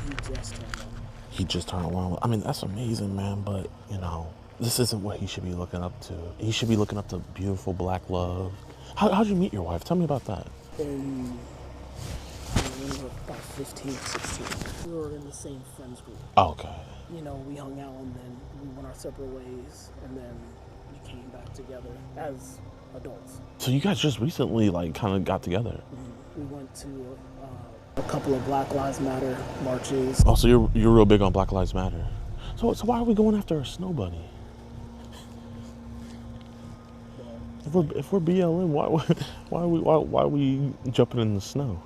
Speaker 19: He just turned 1.
Speaker 7: He just turned 1. I mean, that's amazing, man, but, you know, this isn't what he should be looking up to. He should be looking up to beautiful black love. How'd you meet your wife? Tell me about that.
Speaker 19: And we were about 15, 16. We were in the same friends group.
Speaker 7: Oh, okay.
Speaker 19: You know, we hung out and then we went our separate ways, and then we came back together as adults.
Speaker 7: So you guys just recently, like, kind of got together?
Speaker 19: We went to a couple of Black Lives Matter marches.
Speaker 7: Oh, so you're real big on Black Lives Matter. So why are we going after a snow bunny? If we're BLM, why are we jumping in the snow?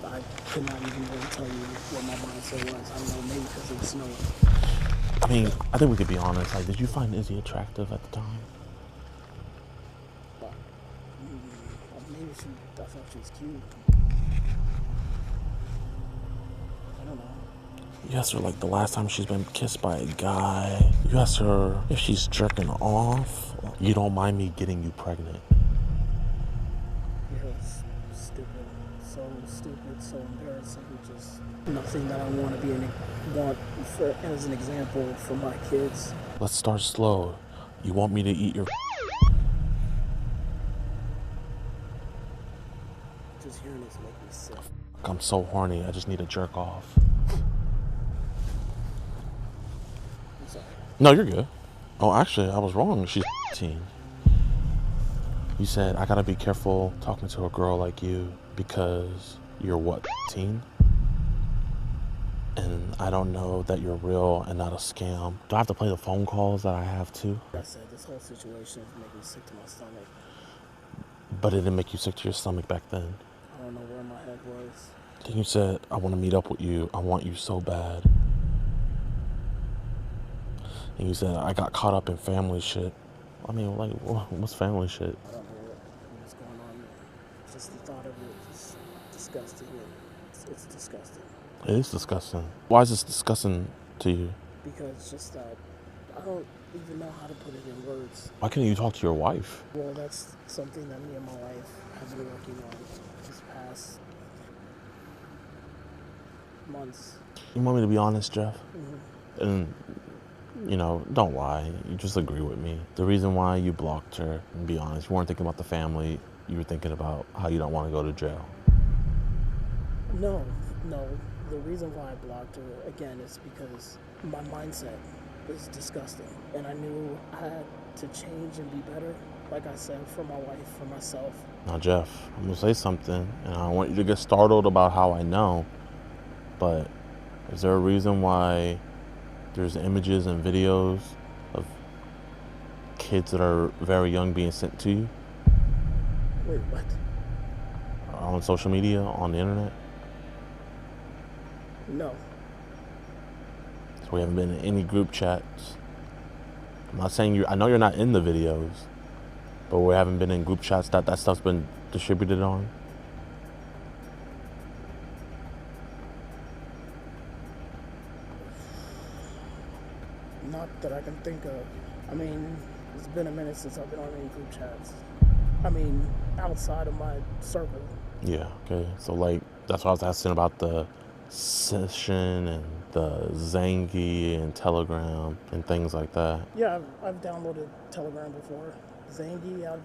Speaker 19: I could not even really tell you what my mindset was. I don't know, maybe because it was snowing.
Speaker 7: I mean, I think we could be honest. Like, did you find Izzy attractive at the time?
Speaker 19: Maybe I thought she was cute. I don't know.
Speaker 7: You asked her, like, the last time she's been kissed by a guy. You asked her if she's jerking off. You don't mind me getting you pregnant.
Speaker 19: Yeah, it's stupid. So embarrassing. Just nothing that I want to be as an example for my kids.
Speaker 7: Let's start slow. You want me to eat your...
Speaker 19: Just hearing this make me sick.
Speaker 7: I'm so horny. I just need to jerk off.
Speaker 19: I'm sorry.
Speaker 7: No, you're good. Oh, actually, I was wrong. She's 18. You said, I gotta be careful talking to a girl like you because you're what, 18? And I don't know that you're real and not a scam. Do I have to play the phone calls that I have to?
Speaker 19: I said, this whole situation is making me sick to my stomach.
Speaker 7: But it didn't make you sick to your stomach back then.
Speaker 19: I don't know where my head was.
Speaker 7: Then you said, I want to meet up with you. I want you so bad. And you said, I got caught up in family shit. I mean, like, what's family shit?
Speaker 19: I don't know what's going on there. Just the thought of it is disgusting. It's disgusting.
Speaker 7: It is disgusting. Why is this disgusting to you?
Speaker 19: Because just that I don't even know how to put it in words.
Speaker 7: Why can't you talk to your wife?
Speaker 19: Well, that's something that me and my wife have been working on this past months.
Speaker 7: You want me to be honest, Jeff?
Speaker 19: Mm-hmm.
Speaker 7: And, you know, don't lie. You just agree with me. The reason why you blocked her, and be honest, you weren't thinking about the family. You were thinking about how you don't want to go to jail.
Speaker 19: No. The reason why I blocked her, again, is because my mindset is disgusting. And I knew I had to change and be better, like I said, for my wife, for myself.
Speaker 7: Now, Jeff, I'm going to say something, and I don't want you to get startled about how I know, but is there a reason why there's images and videos of kids that are very young being sent to you?
Speaker 19: Wait, what?
Speaker 7: On social media, on the internet?
Speaker 19: No.
Speaker 7: So we haven't been in any group chats. I'm not saying I know you're not in the videos, but we haven't been in group chats that stuff's been distributed on.
Speaker 19: Not that I can think of. I mean, it's been a minute since I've been on any group chats. I mean, outside of my circle.
Speaker 7: Yeah, okay. So, like, that's why I was asking about the Session and the Zangi and Telegram and things like that.
Speaker 19: Yeah, I've downloaded Telegram before. Zangi,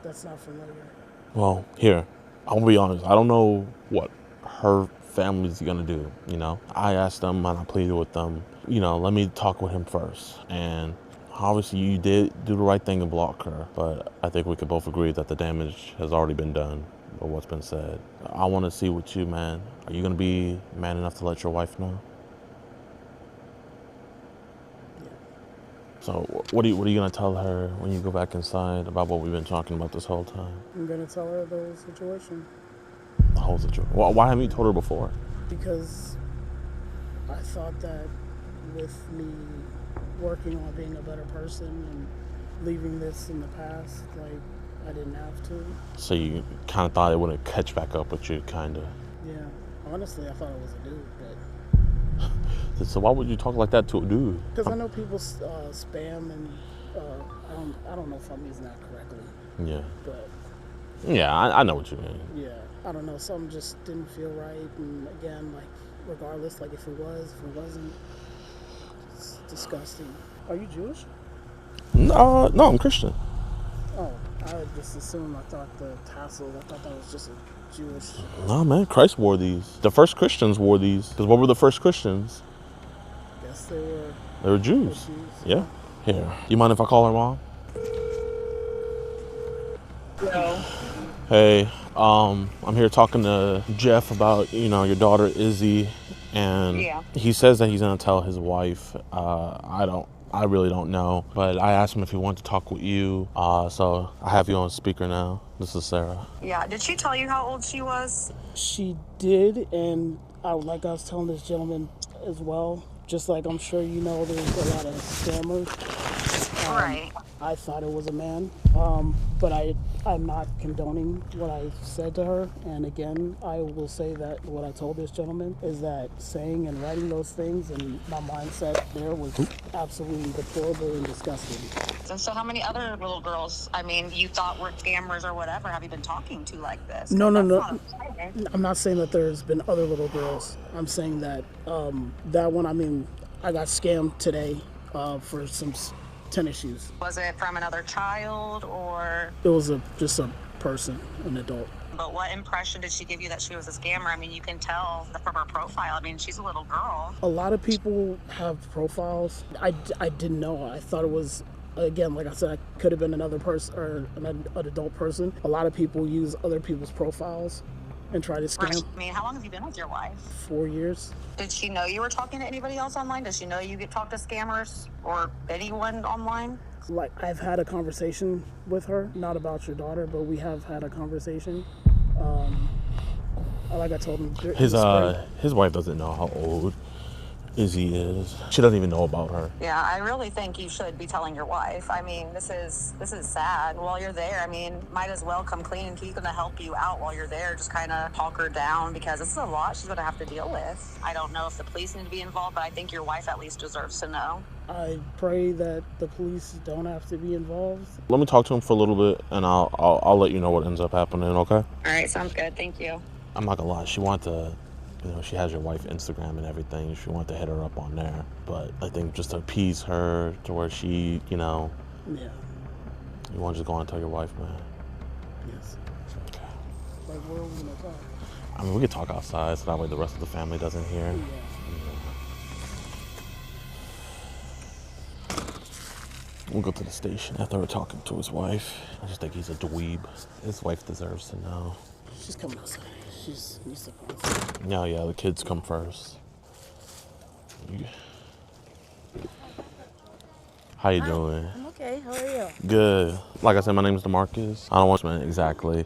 Speaker 19: that's not familiar.
Speaker 7: Well, here, I'll be honest. I don't know what her family's gonna do, you know? I asked them and I pleaded with them, you know, let me talk with him first. And obviously you did do the right thing and block her, but I think we could both agree that the damage has already been done or what's been said. I want to see with you, man. Are you going to be man enough to let your wife know?
Speaker 19: Yeah.
Speaker 7: So what are you going to tell her when you go back inside about what we've been talking about this whole time?
Speaker 19: I'm going to tell her the situation.
Speaker 7: The whole situation? Well, why haven't you told her before?
Speaker 19: Because I thought that with me working on being a better person and leaving this in the past, like, I didn't have to.
Speaker 7: So you kind of thought it wouldn't catch back up with you, kind of?
Speaker 19: Yeah. Honestly, I thought it was a dude, but...
Speaker 7: So why would you talk like that to a dude?
Speaker 19: Because I know people spam and I don't know if I'm using that correctly.
Speaker 7: Yeah.
Speaker 19: But
Speaker 7: yeah, I know what you mean.
Speaker 19: Yeah, I don't know. Something just didn't feel right. And again, like regardless, like if it wasn't, it's disgusting. Are you Jewish?
Speaker 7: No, I'm Christian.
Speaker 19: Oh, I just assumed. I thought the tassels. I thought that was just a Jewish.
Speaker 7: No, man, Christ wore these. The first Christians wore these. Because what were the first Christians?
Speaker 19: I guess they were.
Speaker 7: They were Jews. Yeah. Here. You mind if I call her mom?
Speaker 1: No.
Speaker 7: Hey, I'm here talking to Jeff about, your daughter Izzy, and he says that he's gonna tell his wife. I really don't know, but I asked him if he wanted to talk with you, so I have you on speaker now. This is Sarah.
Speaker 1: Yeah, did she tell you how old she was?
Speaker 19: She did, and like I was telling this gentleman as well, just like I'm sure you know, there's a lot of scammers.
Speaker 1: Right.
Speaker 19: I thought it was a man, but I'm not condoning what I said to her. And again, I will say that what I told this gentleman is that saying and writing those things and my mindset there was absolutely deplorable and disgusting.
Speaker 1: And so how many other little girls, you thought were scammers or whatever, have you been talking to like this?
Speaker 19: No. I'm not saying that there's been other little girls. I'm saying that that one, I got scammed today for some tennis shoes.
Speaker 1: Was it from another child or?
Speaker 19: It was just a person, an adult.
Speaker 1: But what impression did she give you that she was a scammer? You can tell from her profile. She's a little girl.
Speaker 19: A lot of people have profiles. I didn't know. I thought it was, again, like I said, it could have been another person or an adult person. A lot of people use other people's profiles and try to scam.
Speaker 1: How long have you been with your wife?
Speaker 19: 4 years.
Speaker 1: Did she know you were talking to anybody else online? Does she know you get talked to scammers or anyone online?
Speaker 19: Like, I've had a conversation with her, not about your daughter, but we have had a conversation. Like I told him,
Speaker 7: his wife doesn't know how old Izzy is. She doesn't even know about her.
Speaker 1: Yeah, I really think you should be telling your wife. This is sad. While you're there, might as well come clean, and he's going to help you out while you're there. Just kind of talk her down, because this is a lot she's going to have to deal with. I don't know if the police need to be involved, but I think your wife at least deserves to know.
Speaker 19: I pray that the police don't have to be involved.
Speaker 7: Let me talk to him for a little bit, and I'll let you know what ends up happening, okay?
Speaker 1: All right, sounds good. Thank you.
Speaker 7: I'm not gonna lie, she wanted to, she has your wife's Instagram and everything. She wanted to hit her up on there, but I think just to appease her to where she,
Speaker 19: Yeah.
Speaker 7: You want to just go on and tell your wife, man?
Speaker 19: Yes. Okay. Like, where are we gonna talk?
Speaker 7: We could talk outside, so that way the rest of the family doesn't hear. We'll go to the station after we're talking to his wife. I just think he's a dweeb. His wife deserves to know.
Speaker 19: She's coming outside. She's surprised.
Speaker 7: Yeah, the kids come first. How you doing?
Speaker 2: I'm okay. How are you?
Speaker 7: Good. Like I said, my name is DeMarcus. I don't want to exactly.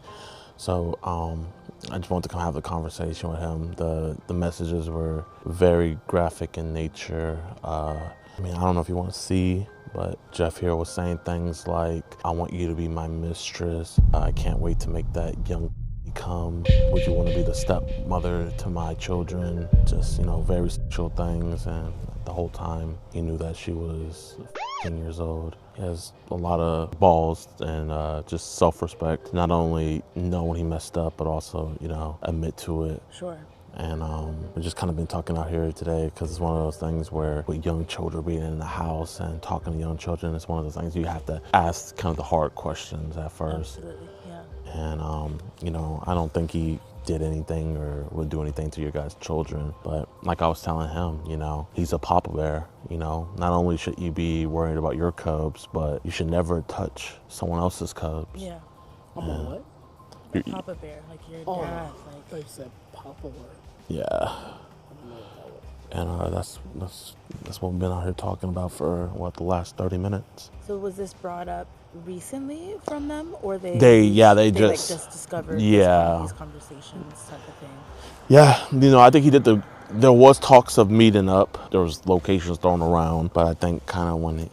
Speaker 7: So I just wanted to come have a conversation with him. The messages were very graphic in nature. I don't know if you want to see, but Jeff here was saying things like, I want you to be my mistress. I can't wait to make that young come. Would you want to be the stepmother to my children? Just, very sexual things. And the whole time he knew that she was 15 years old. He has a lot of balls and just self-respect. Not only know when he messed up, but also, admit to it.
Speaker 2: Sure.
Speaker 7: And we've just kind of been talking out here today because it's one of those things where with young children being in the house and talking to young children, it's one of those things you have to ask kind of the hard questions at first.
Speaker 2: Absolutely, yeah.
Speaker 7: And, I don't think he did anything or would do anything to your guys' children. But like I was telling him, he's a papa bear. Not only should you be worried about your cubs, but you should never touch someone else's cubs.
Speaker 2: Yeah.
Speaker 19: I'm a what?
Speaker 2: Like papa bear, like your dad.
Speaker 19: Like you said, papa bear.
Speaker 7: Yeah. And that's what we've been out here talking about for, the last 30 minutes.
Speaker 2: So was this brought up recently from them, or they just discovered these conversations type of thing?
Speaker 7: Yeah, I think there was talks of meeting up. There was locations thrown around, but I think kind of when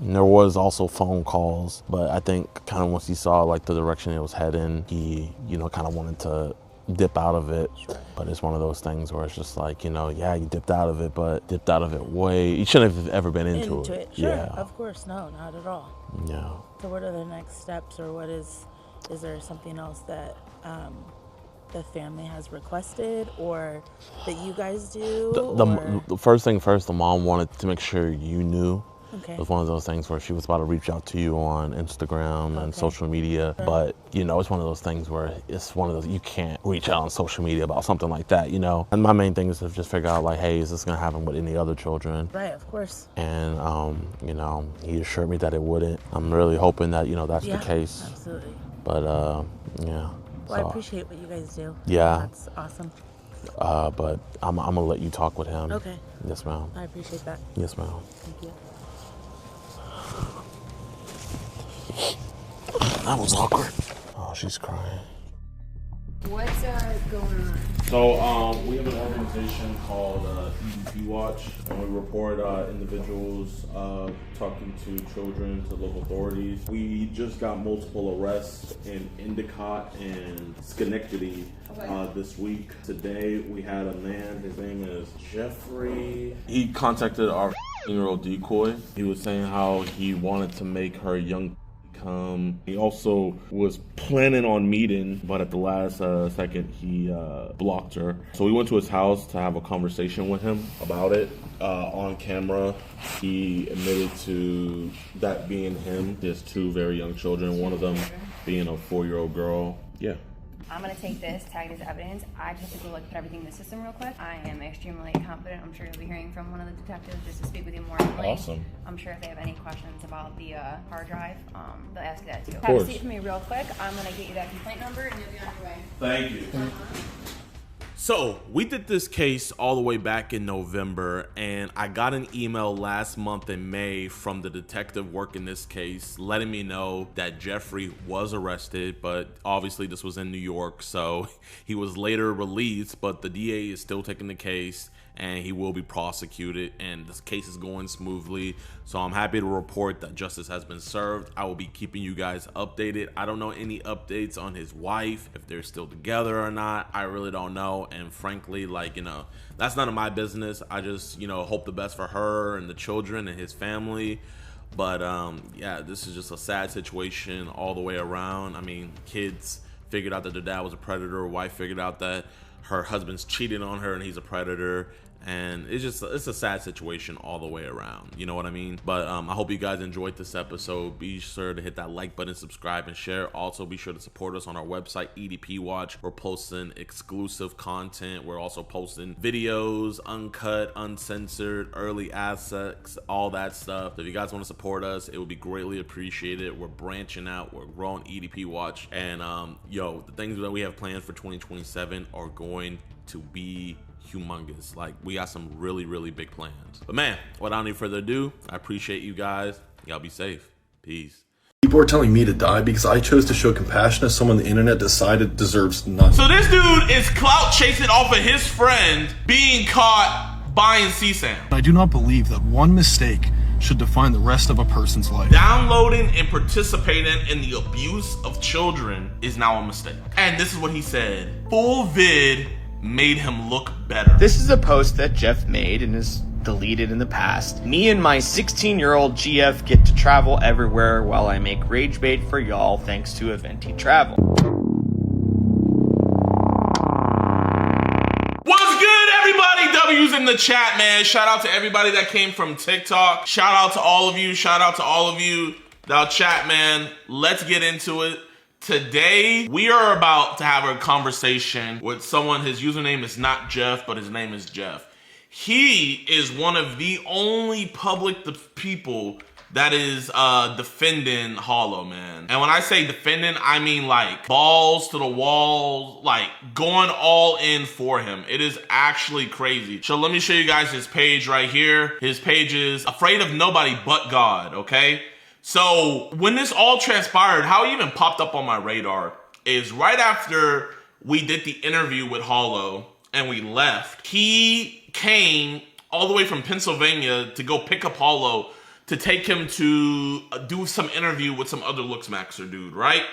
Speaker 7: there was also phone calls, but I think kind of once he saw the direction it was heading, he, kind of wanted to dip out of it. But it's one of those things where it's just like, you know, yeah, you dipped out of it, but dipped out of it you shouldn't have ever been into it.
Speaker 2: Sure,
Speaker 7: yeah.
Speaker 2: of course, no, not at all.
Speaker 7: Yeah.
Speaker 2: So what are the next steps, or is there something else that the family has requested or that you guys do?
Speaker 7: The first thing first, the mom wanted to make sure you knew.
Speaker 2: Okay.
Speaker 7: It was one of those things where she was about to reach out to you on Instagram and social media. But, you know, it's one of those things where you can't reach out on social media about something like that, you know? And my main thing is to just figure out, like, hey, is this going to happen with any other children?
Speaker 2: Right, of course.
Speaker 7: And, you know, he assured me that it wouldn't. I'm really hoping that, you know, that's the case.
Speaker 2: Absolutely.
Speaker 7: But, yeah.
Speaker 2: Well, I appreciate what you guys do.
Speaker 7: Yeah.
Speaker 2: That's awesome.
Speaker 7: But I'm going to let you talk with him.
Speaker 2: Okay.
Speaker 7: Yes, ma'am.
Speaker 2: I appreciate that.
Speaker 7: Yes, ma'am.
Speaker 2: Thank you.
Speaker 7: That was awkward. Oh, she's crying.
Speaker 5: What's going on?
Speaker 7: So we have an organization called EDP Watch, and we report individuals talking to children to local authorities. We just got multiple arrests in Endicott and Schenectady this week. Today we had a man, his name is Jeffrey. He contacted our 15-year-old decoy. He was saying how he wanted to make her young come. He also was planning on meeting, but at the last second he blocked her. So we went to his house to have a conversation with him about it. On camera, he admitted to that being him. He has two very young children, one of them being a 4-year-old girl. Yeah.
Speaker 5: I'm gonna take this, tag it as evidence. I just have to go put everything in the system real quick. I am extremely confident. I'm sure you'll be hearing from one of the detectives just to speak with you more.
Speaker 7: Awesome.
Speaker 5: I'm sure if they have any questions about the hard drive, they'll ask that too.
Speaker 7: Of
Speaker 5: Have
Speaker 7: course.
Speaker 5: a seat for me real quick. I'm gonna get you that complaint number and you'll be on your way.
Speaker 7: Thank you. So we did this case all the way back in November, and I got an email last month in May from the detective working this case letting me know that Jeffrey was arrested, but obviously this was in New York, so he was later released, but the DA is still taking the case and he will be prosecuted, and this case is going smoothly. So I'm happy to report that justice has been served. I will be keeping you guys updated. I don't know any updates on his wife, if they're still together or not. I really don't know, and frankly, like, you know, that's none of my business. I just, you know, hope the best for her and the children and his family. But yeah, this is just a sad situation all the way around. I mean, kids figured out that their dad was a predator, wife figured out that her husband's cheating on her and he's a predator, and it's a sad situation all the way around, you know what I mean? But I hope you guys enjoyed this episode. Be sure to hit that like button, subscribe, and share. Also be sure to support us on our website, EDP Watch. We're posting exclusive content. We're also posting videos, uncut, uncensored, early access, all that stuff. So if you guys want to support us, it would be greatly appreciated. We're branching out, we're growing EDP Watch, and the things that we have planned for 2027 are going to be humongous. Like, we got some really, really big plans. But man, without any further ado, I appreciate you guys. Y'all be safe. Peace.
Speaker 6: People are telling me to die because I chose to show compassion as someone the internet decided deserves nothing.
Speaker 3: So this dude is clout chasing off of his friend being caught buying CSAM.
Speaker 6: I do not believe that one mistake should define the rest of a person's life.
Speaker 3: Downloading and participating in the abuse of children is now a mistake. And this is what he said. Full vid made him look better.
Speaker 8: This is a post that Jeff made and is deleted in the past. Me and my 16-year-old GF get to travel everywhere while I make rage bait for y'all thanks to Eventi Travel.
Speaker 3: What's good, everybody? W's in the chat, man. Shout out to everybody that came from TikTok. Shout out to all of you. Shout out to all of you. Now, chat, man, let's get into it. Today, we are about to have a conversation with someone. His username is not Jeff, but his name is Jeff. He is one of the only public people that is defending Hollow, man. And when I say defending, I mean like balls to the wall, like going all in for him. It is actually crazy. So let me show you guys his page right here. His page is Afraid of Nobody But God, okay? So when this all transpired, how it even popped up on my radar is right after we did the interview with Hollow and we left, he came all the way from Pennsylvania to go pick up Hollow to take him to do some interview with some other Looks Maxer dude, right?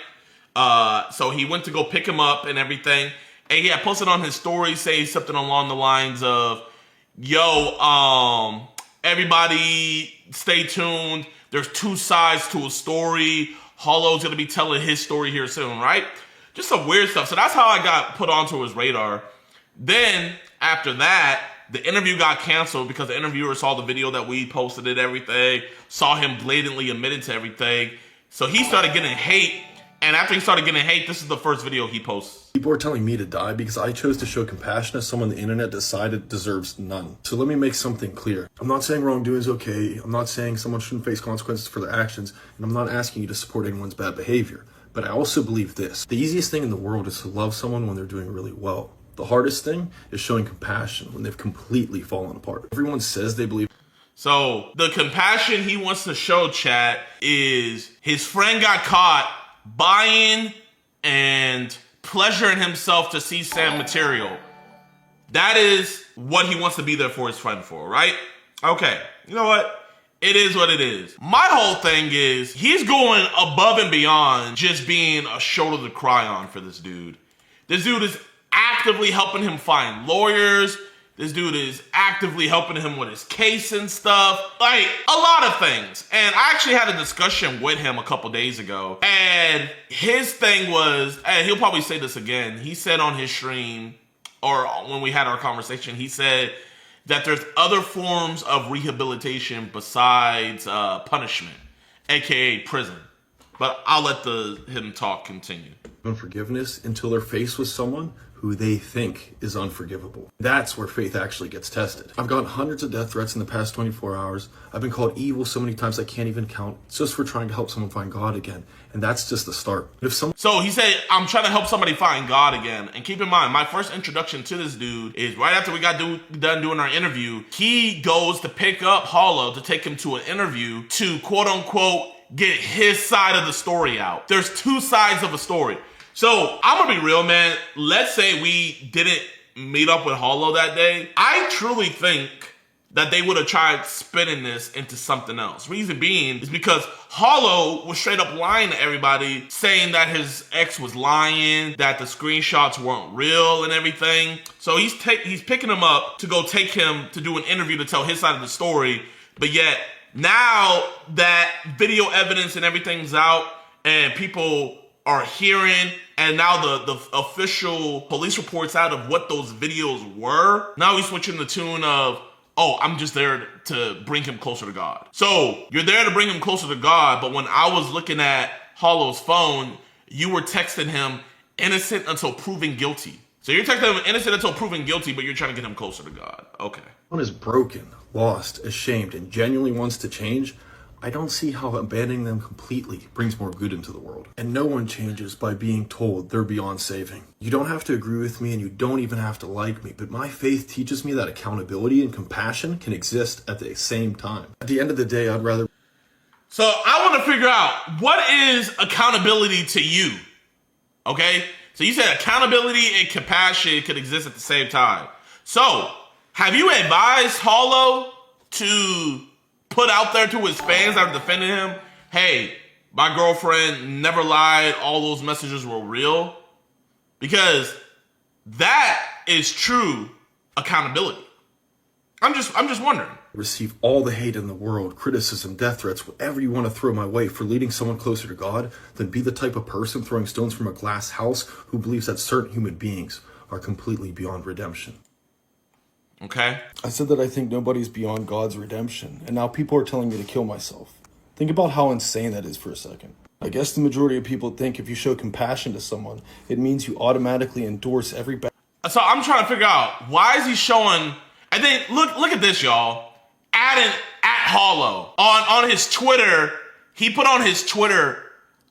Speaker 3: So he went to go pick him up and everything. And he had posted on his story saying something along the lines of, yo, everybody stay tuned. There's two sides to a story. Hollow's gonna be telling his story here soon, right? Just some weird stuff. So that's how I got put onto his radar. Then after that, the interview got canceled because the interviewer saw the video that we posted and everything, saw him blatantly admitting to everything. So he started getting hate. And after he started getting hate, this is the first video he posts.
Speaker 6: People are telling me to die because I chose to show compassion as someone the internet decided deserves none. So let me make something clear. I'm not saying wrongdoing is okay. I'm not saying someone shouldn't face consequences for their actions. And I'm not asking you to support anyone's bad behavior. But I also believe this. The easiest thing in the world is to love someone when they're doing really well. The hardest thing is showing compassion when they've completely fallen apart. Everyone says they believe.
Speaker 3: So the compassion he wants to show, chat, is his friend got caught buying and pleasuring himself to see Sam material. That is what he wants to be there for his friend for, right? Okay, you know what? It is what it is. My whole thing is he's going above and beyond just being a shoulder to cry on for this dude. This dude is actively helping him find lawyers. This dude is actively helping him with his case and stuff. Like, a lot of things. And I actually had a discussion with him a couple days ago. And his thing was, and he'll probably say this again, he said on his stream, or when we had our conversation, he said that there's other forms of rehabilitation besides punishment, aka prison. But I'll let him talk continue.
Speaker 6: Unforgiveness until they're faced with someone who they think is unforgivable. That's where faith actually gets tested. I've gotten hundreds of death threats in the past 24 hours. I've been called evil so many times I can't even count. It's just for trying to help someone find God again. And that's just the start.
Speaker 3: So he said, I'm trying to help somebody find God again. And keep in mind, my first introduction to this dude is right after we got done doing our interview, he goes to pick up Hollow to take him to an interview to quote unquote get his side of the story out. There's two sides of a story. So I'm gonna be real, man. Let's say we didn't meet up with Hollow that day. I truly think that they would have tried spinning this into something else. Reason being is because Hollow was straight up lying to everybody, saying that his ex was lying, that the screenshots weren't real and everything. So he's picking him up to go take him to do an interview to tell his side of the story. But yet now that video evidence and everything's out and people are hearing, and now the official police reports out of what those videos were, now he's switching the tune of, oh, I'm just there to bring him closer to God. So you're there to bring him closer to God, but when I was looking at Hollow's phone, you were texting him innocent until proven guilty. So you're texting him innocent until proven guilty, but you're trying to get him closer to God. Okay.
Speaker 6: One is broken, lost, ashamed, and genuinely wants to change. I don't see how abandoning them completely brings more good into the world. And no one changes by being told they're beyond saving. You don't have to agree with me and you don't even have to like me, but my faith teaches me that accountability and compassion can exist at the same time. At the end of the day, I'd rather...
Speaker 3: So I want to figure out, what is accountability to you? Okay? So you said accountability and compassion could exist at the same time. So, have you advised Hollow to put out there to his fans that are defending him, hey, my girlfriend never lied, all those messages were real? Because that is true accountability. I'm just wondering.
Speaker 6: Receive all the hate in the world, criticism, death threats, whatever you want to throw my way for leading someone closer to God, then be the type of person throwing stones from a glass house who believes that certain human beings are completely beyond redemption.
Speaker 3: Okay.
Speaker 6: I said that I think nobody's beyond God's redemption, and now people are telling me to kill myself. Think about how insane that is for a second. I guess the majority of people think if you show compassion to someone, it means you automatically endorse every bad...
Speaker 3: So I'm trying to figure out, why is he showing... And then, look at this, y'all. Adin at Hollow. On his Twitter, he put on his Twitter,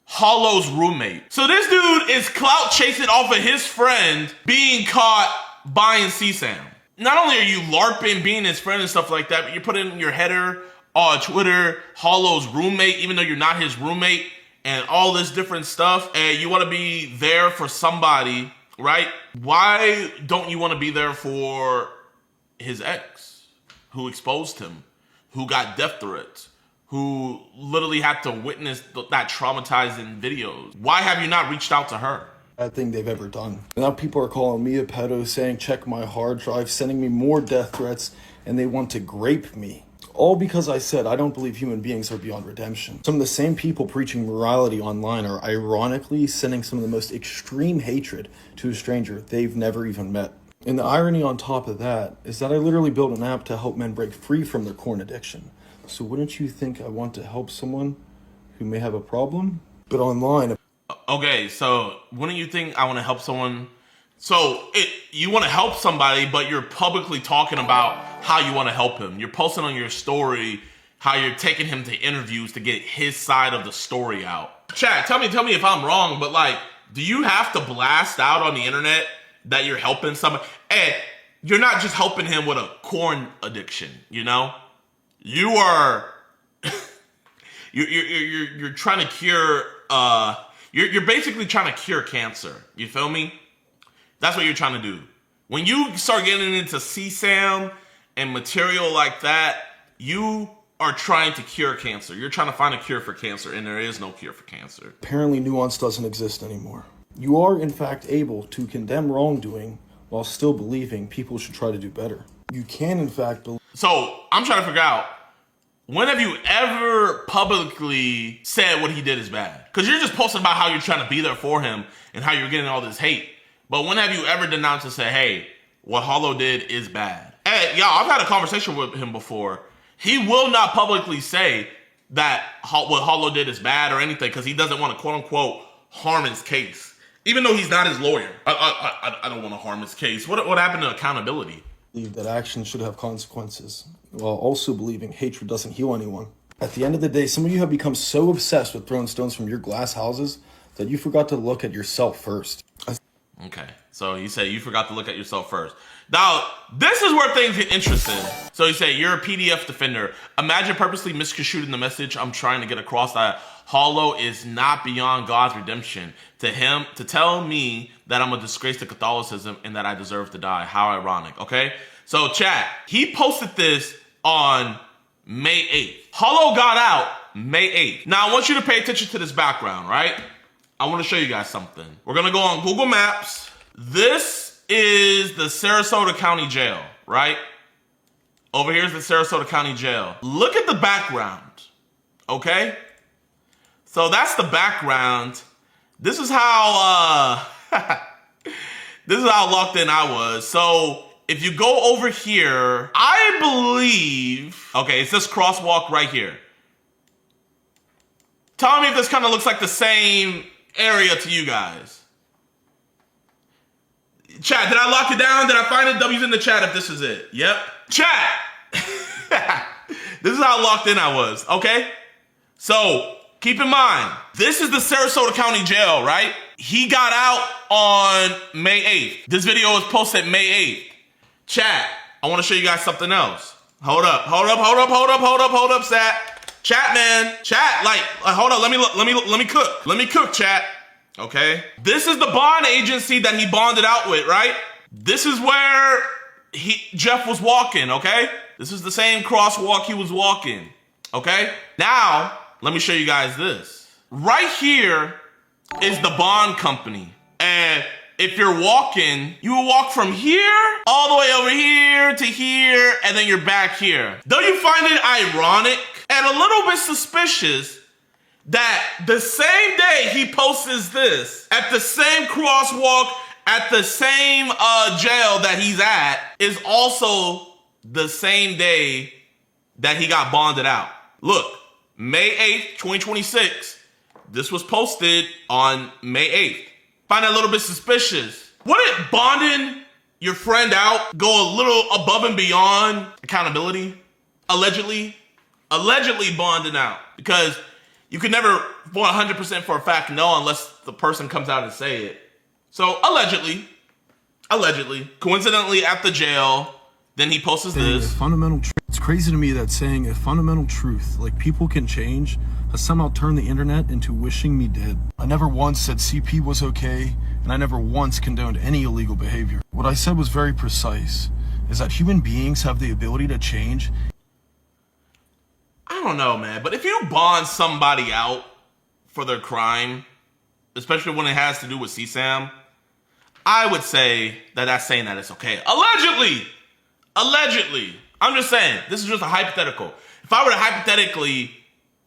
Speaker 3: Hollow's roommate. So this dude is clout chasing off of his friend being caught buying CSAM. Not only are you LARPing, being his friend and stuff like that, but you're putting your header on Twitter, Hollow's roommate, even though you're not his roommate, and all this different stuff, and you want to be there for somebody, right? Why don't you want to be there for his ex, who exposed him, who got death threats, who literally had to witness that traumatizing videos? Why have you not reached out to her?
Speaker 6: bad thing they've ever done. And now people are calling me a pedo, saying check my hard drive, sending me more death threats, and they want to grape me. All because I said I don't believe human beings are beyond redemption. Some of the same people preaching morality online are ironically sending some of the most extreme hatred to a stranger they've never even met. And the irony on top of that is that I literally built an app to help men break free from their corn addiction. So wouldn't you think I want to help someone who may have a problem? But online...
Speaker 3: Okay, so wouldn't you think I want to help someone? So you want to help somebody, but you're publicly talking about how you want to help him. You're posting on your story how you're taking him to interviews to get his side of the story out. Chat, tell me if I'm wrong, but like, do you have to blast out on the internet that you're helping somebody? And you're not just helping him with a corn addiction, you know? You are you're trying to cure you're basically trying to cure cancer. You feel me? That's what you're trying to do. When you start getting into CSAM and material like that, you are trying to cure cancer. You're trying to find a cure for cancer, and there is no cure for cancer.
Speaker 6: Apparently nuance doesn't exist anymore. You are, in fact, able to condemn wrongdoing while still believing people should try to do better. You can, in fact, believe...
Speaker 3: So, I'm trying to figure out, when have you ever publicly said what he did is bad? Because you're just posting about how you're trying to be there for him and how you're getting all this hate. But when have you ever denounced and said, hey, what Hollow did is bad? And y'all, I've had a conversation with him before. He will not publicly say that what Hollow did is bad or anything because he doesn't want to, quote unquote, harm his case. Even though he's not his lawyer. I don't want to harm his case. What happened to accountability?
Speaker 6: That action should have consequences, while also believing hatred doesn't heal anyone. At the end of the day, some of you have become so obsessed with throwing stones from your glass houses that you forgot to look at yourself first.
Speaker 3: Okay, so you say you forgot to look at yourself first. Now, this is where things get interesting. So you say, you're a PDF defender. Imagine purposely misconstruing the message I'm trying to get across that Hollow is not beyond God's redemption. To him, to tell me that I'm a disgrace to Catholicism and that I deserve to die. How ironic, okay? So chat, he posted this on May 8th. Hollow got out May 8th. Now, I want you to pay attention to this background, right? I want to show you guys something. We're going to go on Google Maps. This is the Sarasota County Jail, right? Over here is the Sarasota County Jail. Look at the background, okay? So that's the background. This is how this is how locked in I was. So if you go over here, I believe, okay, it's this crosswalk right here. Tell me if this kind of looks like the same area to you guys. Chat, did I lock it down? Did I find it? W's in the chat if this is it. Yep. Chat. This is how locked in I was, okay? So keep in mind, this is the Sarasota County Jail, right? He got out on May 8th. This video was posted May 8th. Chat, I want to show you guys something else. Hold up, Sat. Chat, man. Chat, like hold up, let me cook, chat. Okay? This is the bond agency that he bonded out with, right? This is where Jeff was walking, okay? This is the same crosswalk he was walking, okay? Now, let me show you guys this. Right here is the bond company. And if you're walking, you will walk from here all the way over here to here, and then you're back here. Don't you find it ironic and a little bit suspicious that the same day he posts this, at the same crosswalk, at the same jail that he's at, is also the same day that he got bonded out? Look, May 8th, 2026. This was posted on May 8th. Find that a little bit suspicious. Wouldn't bonding your friend out go a little above and beyond accountability? Allegedly bonding out. Because you could never 100% for a fact know unless the person comes out and say it. So allegedly, coincidentally at the jail, then he posts this.
Speaker 6: It's crazy to me that saying a fundamental truth, like people can change, has somehow turned the internet into wishing me dead. I never once said CP was okay, and I never once condoned any illegal behavior. What I said was very precise, is that human beings have the ability to change.
Speaker 3: I don't know, man, but if you bond somebody out for their crime, especially when it has to do with CSAM, I would say that that's saying that it's okay. Allegedly. I'm just saying, this is just a hypothetical. If I were to hypothetically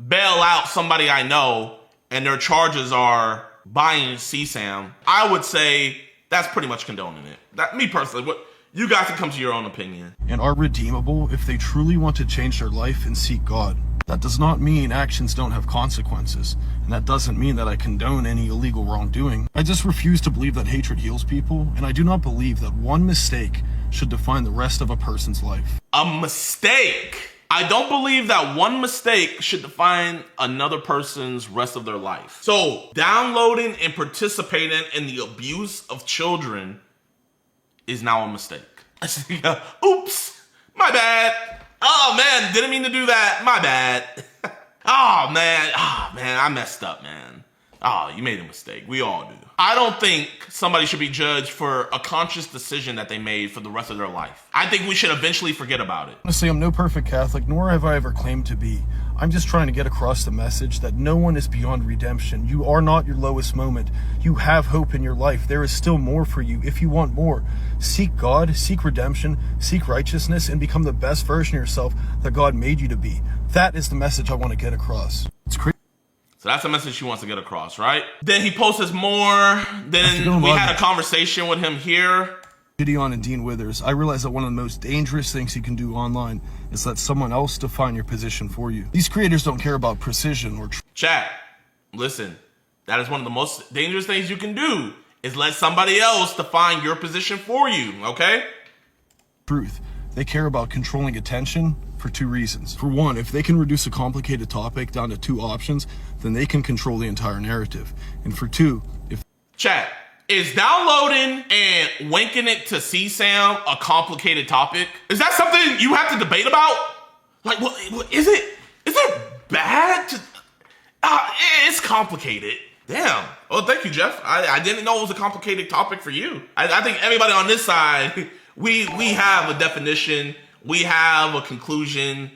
Speaker 3: bail out somebody I know and their charges are buying CSAM, I would say that's pretty much condoning it. That, me personally, what you guys can come to your own opinion.
Speaker 6: And are redeemable if they truly want to change their life and seek God. That does not mean actions don't have consequences, and that doesn't mean that I condone any illegal wrongdoing. I just refuse to believe that hatred heals people, and I do not believe that one mistake should define the rest of a person's life.
Speaker 3: A mistake? I don't believe that one mistake should define another person's rest of their life. So, downloading and participating in the abuse of children is now a mistake. Oops, my bad. Oh man, didn't mean to do that. My bad. Oh man, I messed up, man. Oh, you made a mistake. We all do. I don't think somebody should be judged for a conscious decision that they made for the rest of their life. I think we should eventually forget about it.
Speaker 6: Honestly, I'm no perfect Catholic, nor have I ever claimed to be. I'm just trying to get across the message that no one is beyond redemption. You are not your lowest moment. You have hope in your life. There is still more for you if you want more. Seek God, seek redemption, seek righteousness, and become the best version of yourself that God made you to be. That is the message I want to get across. It's crazy.
Speaker 3: So that's the message he wants to get across, right? Then he posts more. Then we had a conversation with him here.
Speaker 6: Jidionpremium'S and Dean Withers, I realize that one of the most dangerous things you can do online is let someone else define your position for you. These creators don't care about precision or
Speaker 3: chat. Listen, that is one of the most dangerous things you can do is let somebody else define your position for you, okay?
Speaker 6: Truth. They care about controlling attention for two reasons. For one, if they can reduce a complicated topic down to two options, then they can control the entire narrative. And for two, if
Speaker 3: chat, is downloading and winking it to CSAM a complicated topic? Is that something you have to debate about? Like, what is it? Is it bad to? It's complicated. Damn. Oh, thank you, Jeff. I didn't know it was a complicated topic for you. I think everybody on this side, we have a definition, we have a conclusion,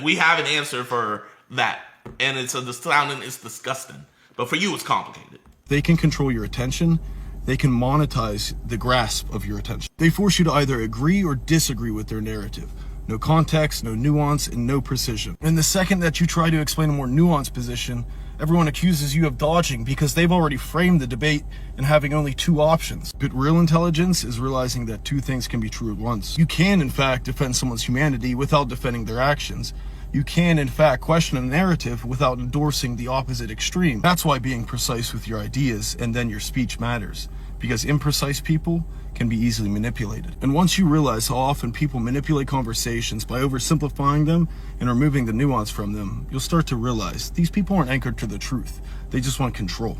Speaker 3: we have an answer for that, and it's disgusting. But for you, it's complicated.
Speaker 6: They can control your attention. They can monetize the grasp of your attention. They force you to either agree or disagree with their narrative. No context, no nuance, and no precision. And the second that you try to explain a more nuanced position, everyone accuses you of dodging because they've already framed the debate and having only two options. But real intelligence is realizing that two things can be true at once. You can, in fact, defend someone's humanity without defending their actions. You can, in fact, question a narrative without endorsing the opposite extreme. That's why being precise with your ideas and then your speech matters, because imprecise people can be easily manipulated. And once you realize how often people manipulate conversations by oversimplifying them and removing the nuance from them, you'll start to realize these people aren't anchored to the truth. They just want control.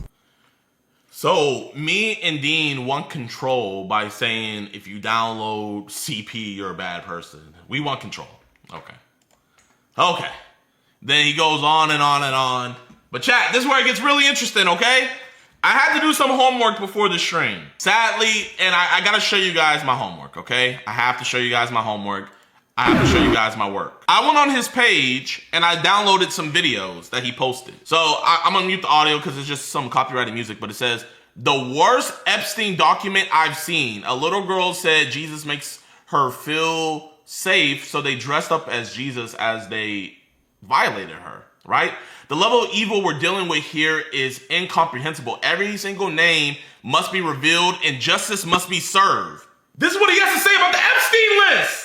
Speaker 3: So me and Dean want control by saying if you download CP, you're a bad person. We want control. Okay. Then he goes on and on and on. But chat, this is where it gets really interesting, okay? I had to do some homework before the stream. Sadly, and I gotta show you guys my homework, okay? I have to show you guys my homework. I have to show you guys my work. I went on his page and I downloaded some videos that he posted. So I'm gonna mute the audio because it's just some copyrighted music, but it says, the worst Epstein document I've seen. A little girl said Jesus makes her feel safe, so they dressed up as Jesus as they violated her, right? The level of evil we're dealing with here is incomprehensible. Every single name must be revealed and justice must be served. This is what he has to say about the Epstein list.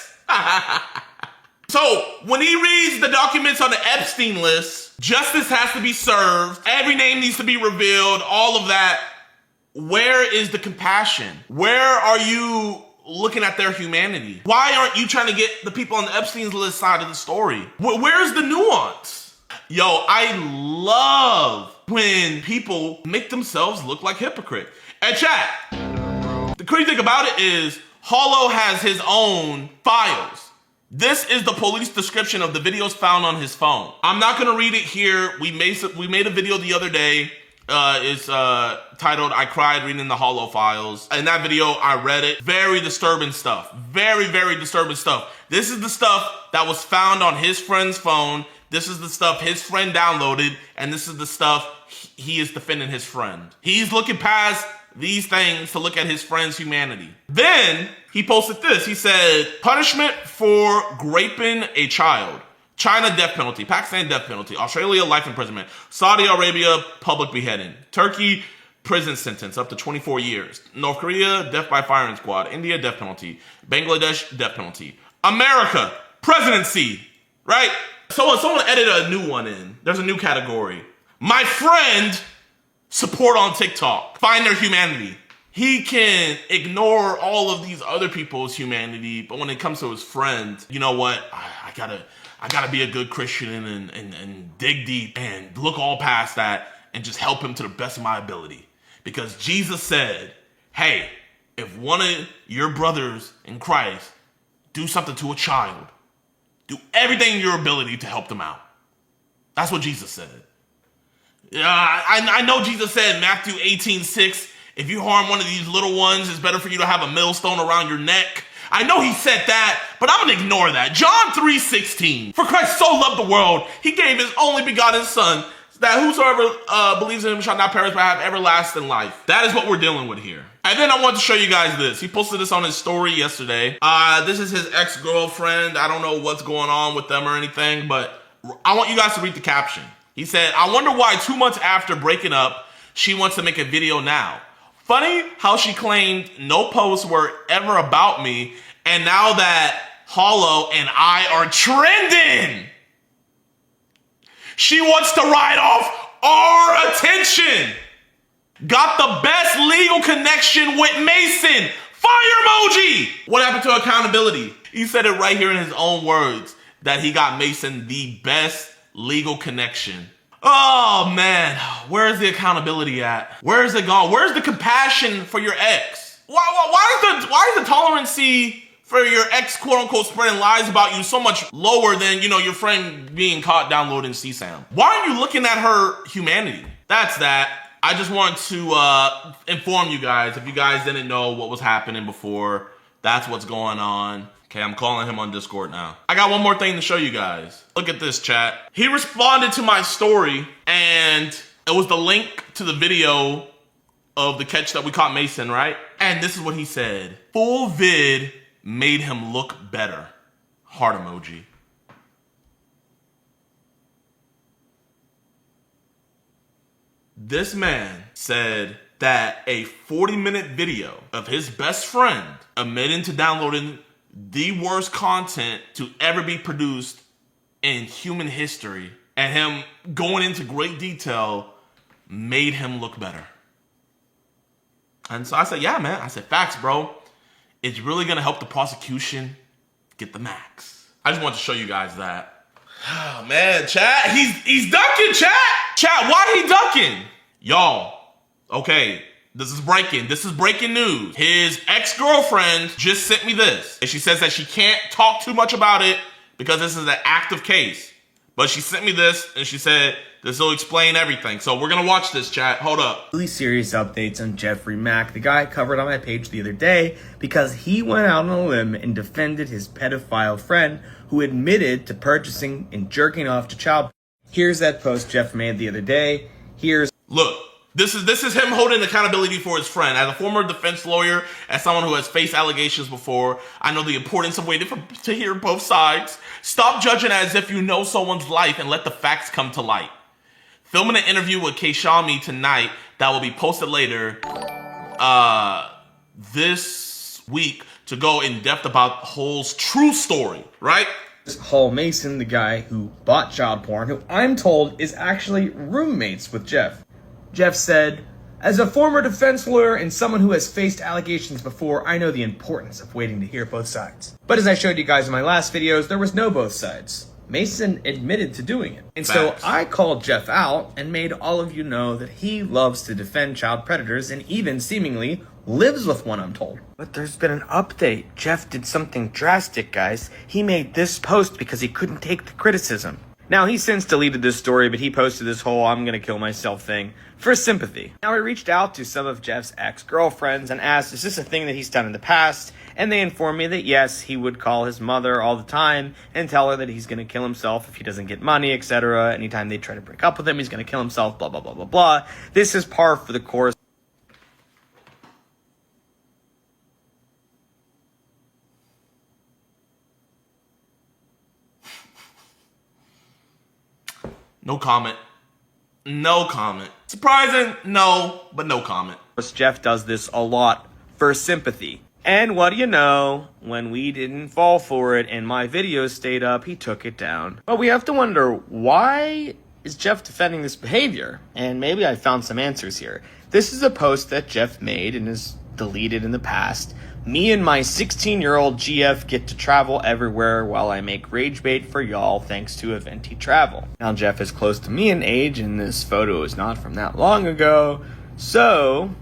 Speaker 3: So when he reads the documents on the Epstein list, justice has to be served. Every name needs to be revealed, all of that. Where is the compassion? Where are you looking at their humanity? Why aren't you trying to get the people on the Epstein's list side of the story? Where's the nuance? Yo, I love when people make themselves look like hypocrite. And chat, the crazy thing about it is Hollow has his own files. This is the police description of the videos found on his phone. I'm not gonna read it here. We made a video the other day. It's titled, I Cried Reading the Hollow Files. In that video, I read it. Very disturbing stuff. Very, very disturbing stuff. This is the stuff that was found on his friend's phone. This is the stuff his friend downloaded, and this is the stuff he is defending his friend. He's looking past these things to look at his friend's humanity. Then he posted this. He said, punishment for raping a child. China, death penalty. Pakistan, death penalty. Australia, life imprisonment. Saudi Arabia, public beheading. Turkey, prison sentence up to 24 years. North Korea, death by firing squad. India, death penalty. Bangladesh, death penalty. America, presidency, right? Someone edited a new one in. There's a new category. My friend, support on TikTok. Find their humanity. He can ignore all of these other people's humanity, but when it comes to his friend, you know what? I gotta be a good Christian and dig deep and look all past that and just help him to the best of my ability. Because Jesus said, hey, if one of your brothers in Christ do something to a child, do everything in your ability to help them out. That's what Jesus said. I know Jesus said in Matthew 18:6, if you harm one of these little ones, it's better for you to have a millstone around your neck. I know he said that, but I'm gonna ignore that. John 3:16, for Christ so loved the world, he gave his only begotten son, that whosoever believes in him shall not perish but have everlasting life. That is what we're dealing with here. And then I want to show you guys this. He posted this on his story yesterday. This is his ex-girlfriend. I don't know what's going on with them or anything, but I want you guys to read the caption. He said, I wonder why 2 months after breaking up, she wants to make a video now. Funny how she claimed no posts were ever about me, and now that Hollow and I are trending, she wants to ride off our attention. Got the best legal connection with Mason. Fire emoji. What happened to accountability? He said it right here in his own words that he got Mason the best legal connection. Oh man, where's the accountability at? Where's it gone? Where's the compassion for your ex? Why is the tolerancy for your ex, quote unquote, spreading lies about you so much lower than, your friend being caught downloading CSAM? Why aren't you looking at her humanity? That's that. I just want to inform you guys, if you guys didn't know what was happening before, that's what's going on. Okay, I'm calling him on Discord now. I got one more thing to show you guys. Look at this, chat. He responded to my story, and it was the link to the video of the catch that we caught Mason, right? And this is what he said. Full vid made him look better. Heart emoji. This man said that a 40-minute video of his best friend admitting to downloading the worst content to ever be produced in human history and him going into great detail made him look better. And so I said, yeah, man. I said, facts, bro. It's really going to help the prosecution get the max. I just wanted to show you guys that. Oh, man, chat. He's ducking, chat. Chat, why he ducking? Y'all, okay, this is breaking news. His ex-girlfriend just sent me this. And she says that she can't talk too much about it because this is an active case. But she sent me this and she said this will explain everything. So we're going to watch this, chat. Hold up.
Speaker 8: Really serious updates on Jeffrey Mack, the guy I covered on my page the other day, because he went out on a limb and defended his pedophile friend who admitted to purchasing and jerking off to child. Here's that post Jeff made the other day.
Speaker 3: Look, this is him holding accountability for his friend. As a former defense lawyer, as someone who has faced allegations before, I know the importance of waiting to hear both sides. Stop judging as if you know someone's life and let the facts come to light. Filming an interview with Keishami tonight that will be posted later this week to go in depth about Hull's true story, right?
Speaker 8: Hull Mason, the guy who bought child porn, who I'm told is actually roommates with Jeff. Jeff said, as a former defense lawyer and someone who has faced allegations before, I know the importance of waiting to hear both sides. But as I showed you guys in my last videos, there was no both sides. Mason admitted to doing it. And so I called Jeff out and made all of you know that he loves to defend child predators and even seemingly lives with one, I'm told. But there's been an update. Jeff did something drastic, guys. He made this post because he couldn't take the criticism. Now, he's since deleted this story, but he posted this whole I'm gonna kill myself thing for sympathy. Now, we reached out to some of Jeff's ex-girlfriends and asked, is this a thing that he's done in the past? And they informed me that yes, he would call his mother all the time and tell her that he's gonna kill himself if he doesn't get money, etc. Anytime they try to break up with him, he's gonna kill himself, blah, blah, blah, blah, blah. This is par for the course.
Speaker 3: No comment. No comment. Surprising? No, but no comment.
Speaker 8: Jeff does this a lot for sympathy. And what do you know? When we didn't fall for it and my videos stayed up, he took it down. But we have to wonder, why is Jeff defending this behavior? And maybe I found some answers here. This is a post that Jeff made and is deleted in the past. Me and my 16-year-old GF get to travel everywhere while I make rage bait for y'all thanks to Eventi Travel. Now, Jeff is close to me in age, and this photo is not from that long ago. So,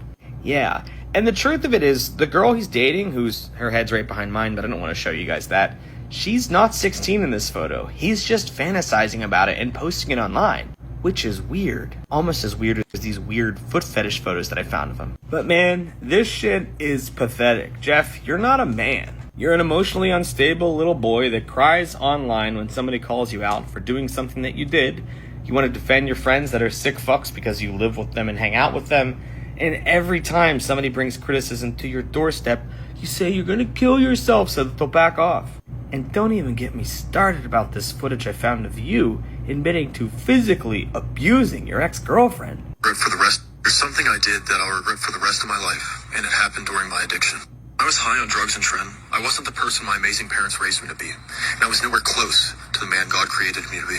Speaker 8: yeah. And the truth of it is, the girl he's dating, her head's right behind mine, but I don't want to show you guys that, she's not 16 in this photo. He's just fantasizing about it and posting it online. Which is weird. Almost as weird as these weird foot fetish photos that I found of him. But man, this shit is pathetic. Jeff, you're not a man. You're an emotionally unstable little boy that cries online when somebody calls you out for doing something that you did. You want to defend your friends that are sick fucks because you live with them and hang out with them. And every time somebody brings criticism to your doorstep, you say you're gonna kill yourself so that they'll back off. And don't even get me started about this footage I found of you admitting to physically abusing your ex-girlfriend.
Speaker 10: For the rest, there's something I did that I'll regret for the rest of my life, and it happened during my addiction. I was high on drugs and trend. I wasn't the person my amazing parents raised me to be, and I was nowhere close to the man God created me to be.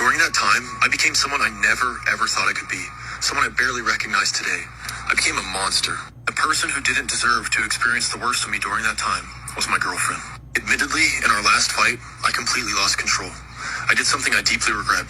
Speaker 10: During that time, I became someone I never ever thought I could be, someone I barely recognize today. I became a monster. The person who didn't deserve to experience the worst of me during that time was my girlfriend. Admittedly, in our last fight, I completely lost control. I did something I deeply regret.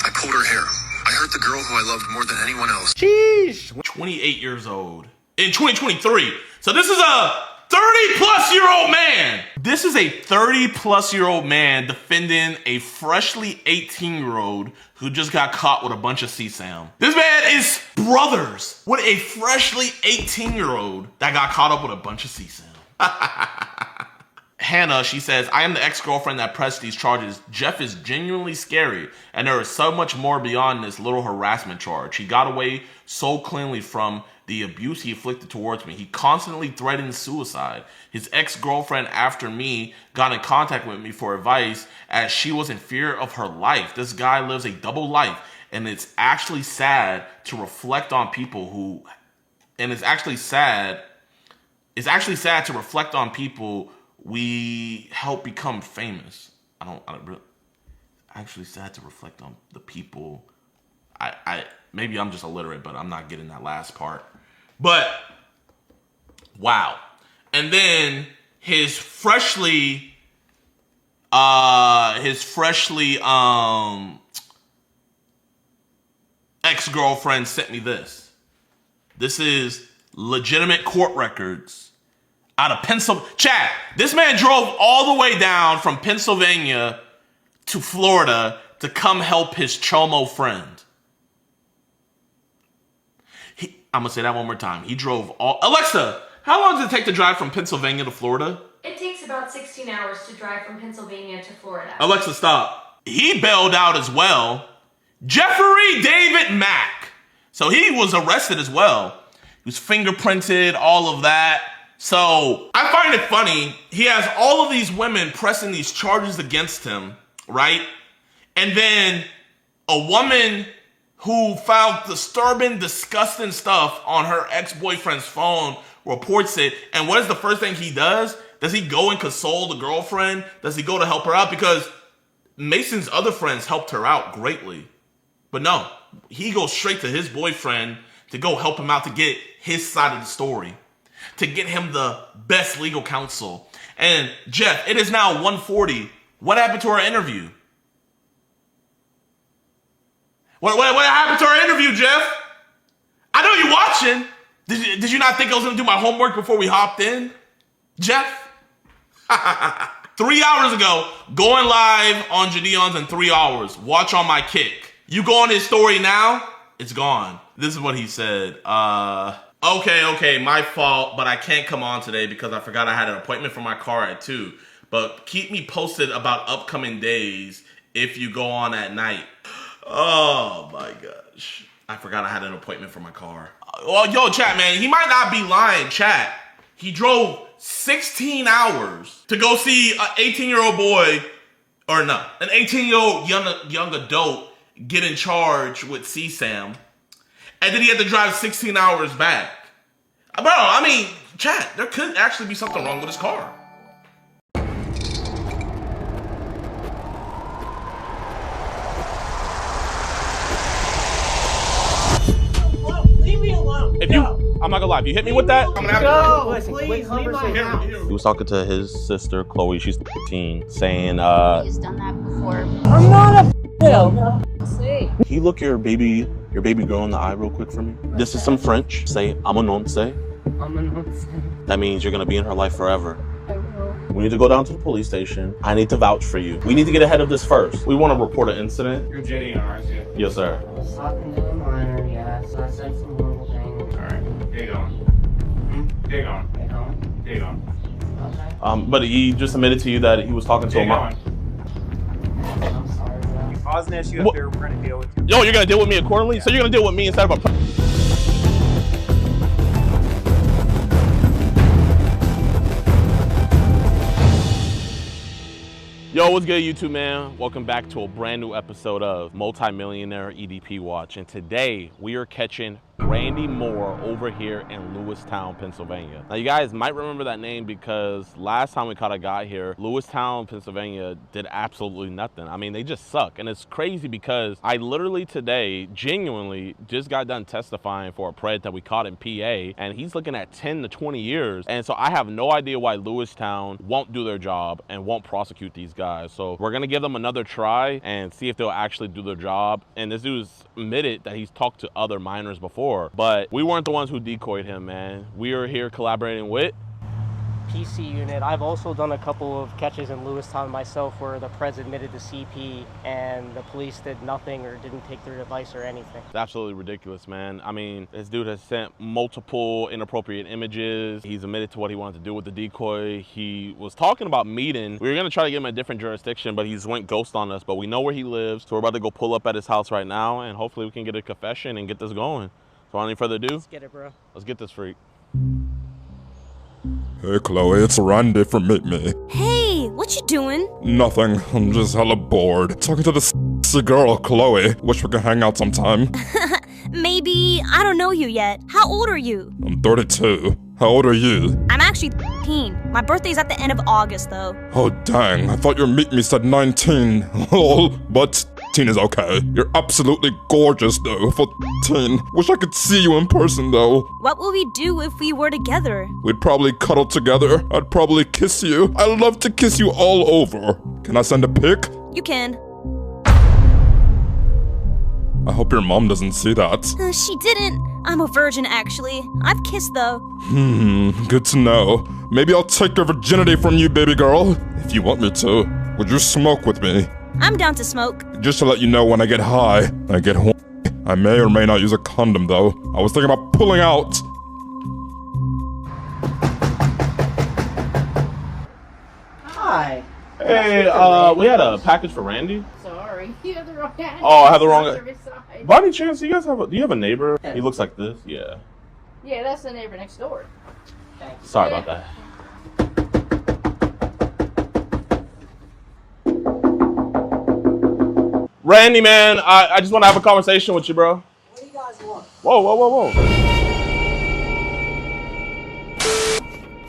Speaker 10: I pulled her hair. I hurt the girl who I loved more than anyone else.
Speaker 8: Sheesh.
Speaker 3: 28 years old. In 2023. So this is a 30-plus-year-old man. This is a 30-plus-year-old man defending a freshly 18-year-old who just got caught with a bunch of CSAM. This man is brothers with a freshly 18-year-old that got caught up with a bunch of CSAM. Hannah, she says, I am the ex-girlfriend that pressed these charges. Jeff is genuinely scary, and there is so much more beyond this little harassment charge. He got away so cleanly from the abuse he inflicted towards me. He constantly threatened suicide. His ex-girlfriend, after me, got in contact with me for advice as she was in fear of her life. This guy lives a double life, and it's actually sad to reflect on people who, and it's actually sad to reflect on people we help become famous. I don't really, actually sad to reflect on the people. Maybe I'm just illiterate, but I'm not getting that last part. But wow. And then his freshly ex-girlfriend sent me this. This is legitimate court records out of Pennsylvania. Chat, this man drove all the way down from Pennsylvania to Florida to come help his chomo friend. I'm going to say that one more time. He drove all... Alexa, how long does it take to drive from Pennsylvania to Florida?
Speaker 12: It takes about 16 hours to drive from Pennsylvania to Florida.
Speaker 3: Alexa, stop. He bailed out as well. Jeffrey David Mack. So he was arrested as well. He was fingerprinted, all of that. So I find it funny. He has all of these women pressing these charges against him, right? And then a woman who found disturbing, disgusting stuff on her ex-boyfriend's phone reports it. And what is the first thing he does? Does he go and console the girlfriend? Does he go to help her out? Because Mason's other friends helped her out greatly. But no, he goes straight to his boyfriend to go help him out to get his side of the story, to get him the best legal counsel. And Jeff, it is now 1:40. What happened to our interview? What happened to our interview, Jeff? I know you're watching. Did you not think I was going to do my homework before we hopped in? Jeff? 3 hours ago, going live on Jidion's in 3 hours. Watch on my kick. You go on his story now, it's gone. This is what he said. Okay, my fault, but I can't come on today because I forgot I had an appointment for my car at 2. But keep me posted about upcoming days if you go on at night. Oh my gosh. I forgot I had an appointment for my car. Well, yo, chat, man, he might not be lying, chat. He drove 16 hours to go see an 18-year-old boy, or no, an 18-year-old young adult get in charge with CSAM. And then he had to drive 16 hours back. Bro, I mean, chat, there could actually be something wrong with his car.
Speaker 17: Leave me alone.
Speaker 3: If you, I'm not gonna lie, if you hit me with that, I'm gonna have to.
Speaker 17: Listen, please leave my house.
Speaker 13: He was talking to his sister, Chloe, she's 13, saying,
Speaker 22: He's done that before.
Speaker 17: I'm not a
Speaker 13: can you look your baby girl in the eye real quick for me? This is some French. Say, amononse. That means you're gonna be in her life forever. We need to go down to the police station. I need to vouch for you. We need to get ahead of this first. We want to report an incident.
Speaker 14: You're JiDion, aren't you?
Speaker 13: Yes, sir.
Speaker 14: I was talking to a minor, yes. I said some horrible things. Alright, dig on. Dig on. Dig on.
Speaker 13: Okay. But he just admitted to you that he was talking to a mom.
Speaker 14: I'm sorry, bro.
Speaker 15: If I was an issue up there, we're gonna deal with you.
Speaker 3: Yo, you're gonna deal with me accordingly? Yeah. So you're gonna deal with me instead of a... Yo, what's good, YouTube, man? Welcome back to a brand new episode of Multi-Millionaire EDP Watch. And today, we are catching Randy Moore over here in Lewistown, Pennsylvania. Now, you guys might remember that name because last time we caught a guy here, Lewistown, Pennsylvania did absolutely nothing. I mean, they just suck. And it's crazy because I literally today, genuinely, just got done testifying for a pred that we caught in PA, and he's looking at 10 to 20 years. And so I have no idea why Lewistown won't do their job and won't prosecute these guys. So we're gonna give them another try and see if they'll actually do their job. And this dude's admitted that he's talked to other minors before, but we weren't the ones who decoyed him, man. We are here collaborating with
Speaker 15: PC unit. I've also done a couple of catches in Lewistown myself where the prez admitted to CP and the police did nothing or didn't take their advice or anything.
Speaker 3: It's absolutely ridiculous, man. I mean, this dude has sent multiple inappropriate images. He's admitted to what he wanted to do with the decoy. He was talking about meeting. We were gonna try to get him a different jurisdiction, but he's went ghost on us. But we know where he lives, so we're about to go pull up at his house right now, and hopefully we can get a confession and get this going. So without any further ado,
Speaker 15: let's get it, bro.
Speaker 3: Let's get this freak.
Speaker 20: Hey Chloe, it's Randy from Meet Me.
Speaker 22: Hey, what you doing?
Speaker 20: Nothing, I'm just hella bored. Talking to this girl, Chloe. Wish we could hang out sometime.
Speaker 22: Maybe, I don't know you yet. How old are you?
Speaker 20: I'm 32. How old are you?
Speaker 22: I'm actually 13. My birthday's at the end of August, though.
Speaker 20: Oh dang, I thought your Meet Me said 19. Lol, but 13 is okay. You're absolutely gorgeous though, for 13. Wish I could see you in person though.
Speaker 22: What would we do if we were together?
Speaker 20: We'd probably cuddle together. I'd probably kiss you. I'd love to kiss you all over. Can I send a pic?
Speaker 22: You can.
Speaker 20: I hope your mom doesn't see that.
Speaker 22: She didn't. I'm a virgin, actually. I've kissed, though.
Speaker 20: Good to know. Maybe I'll take your virginity from you, baby girl. If you want me to. Would you smoke with me?
Speaker 22: I'm down to smoke.
Speaker 20: Just to let you know, when I get high, I get horny. I may or may not use a condom, though. I was thinking about pulling out.
Speaker 15: Hi.
Speaker 3: Hey, we had a package for Randy.
Speaker 15: Sorry, you have the wrong address.
Speaker 3: Oh, I have the wrong. By any chance, do you have a neighbor?
Speaker 15: Yeah.
Speaker 3: He looks like this. Yeah.
Speaker 15: Yeah, that's the neighbor next door. Thanks.
Speaker 3: Sorry about that. Randy, man, I just want to have a conversation with you, bro.
Speaker 15: What do you guys want?
Speaker 3: Whoa, whoa, whoa, whoa.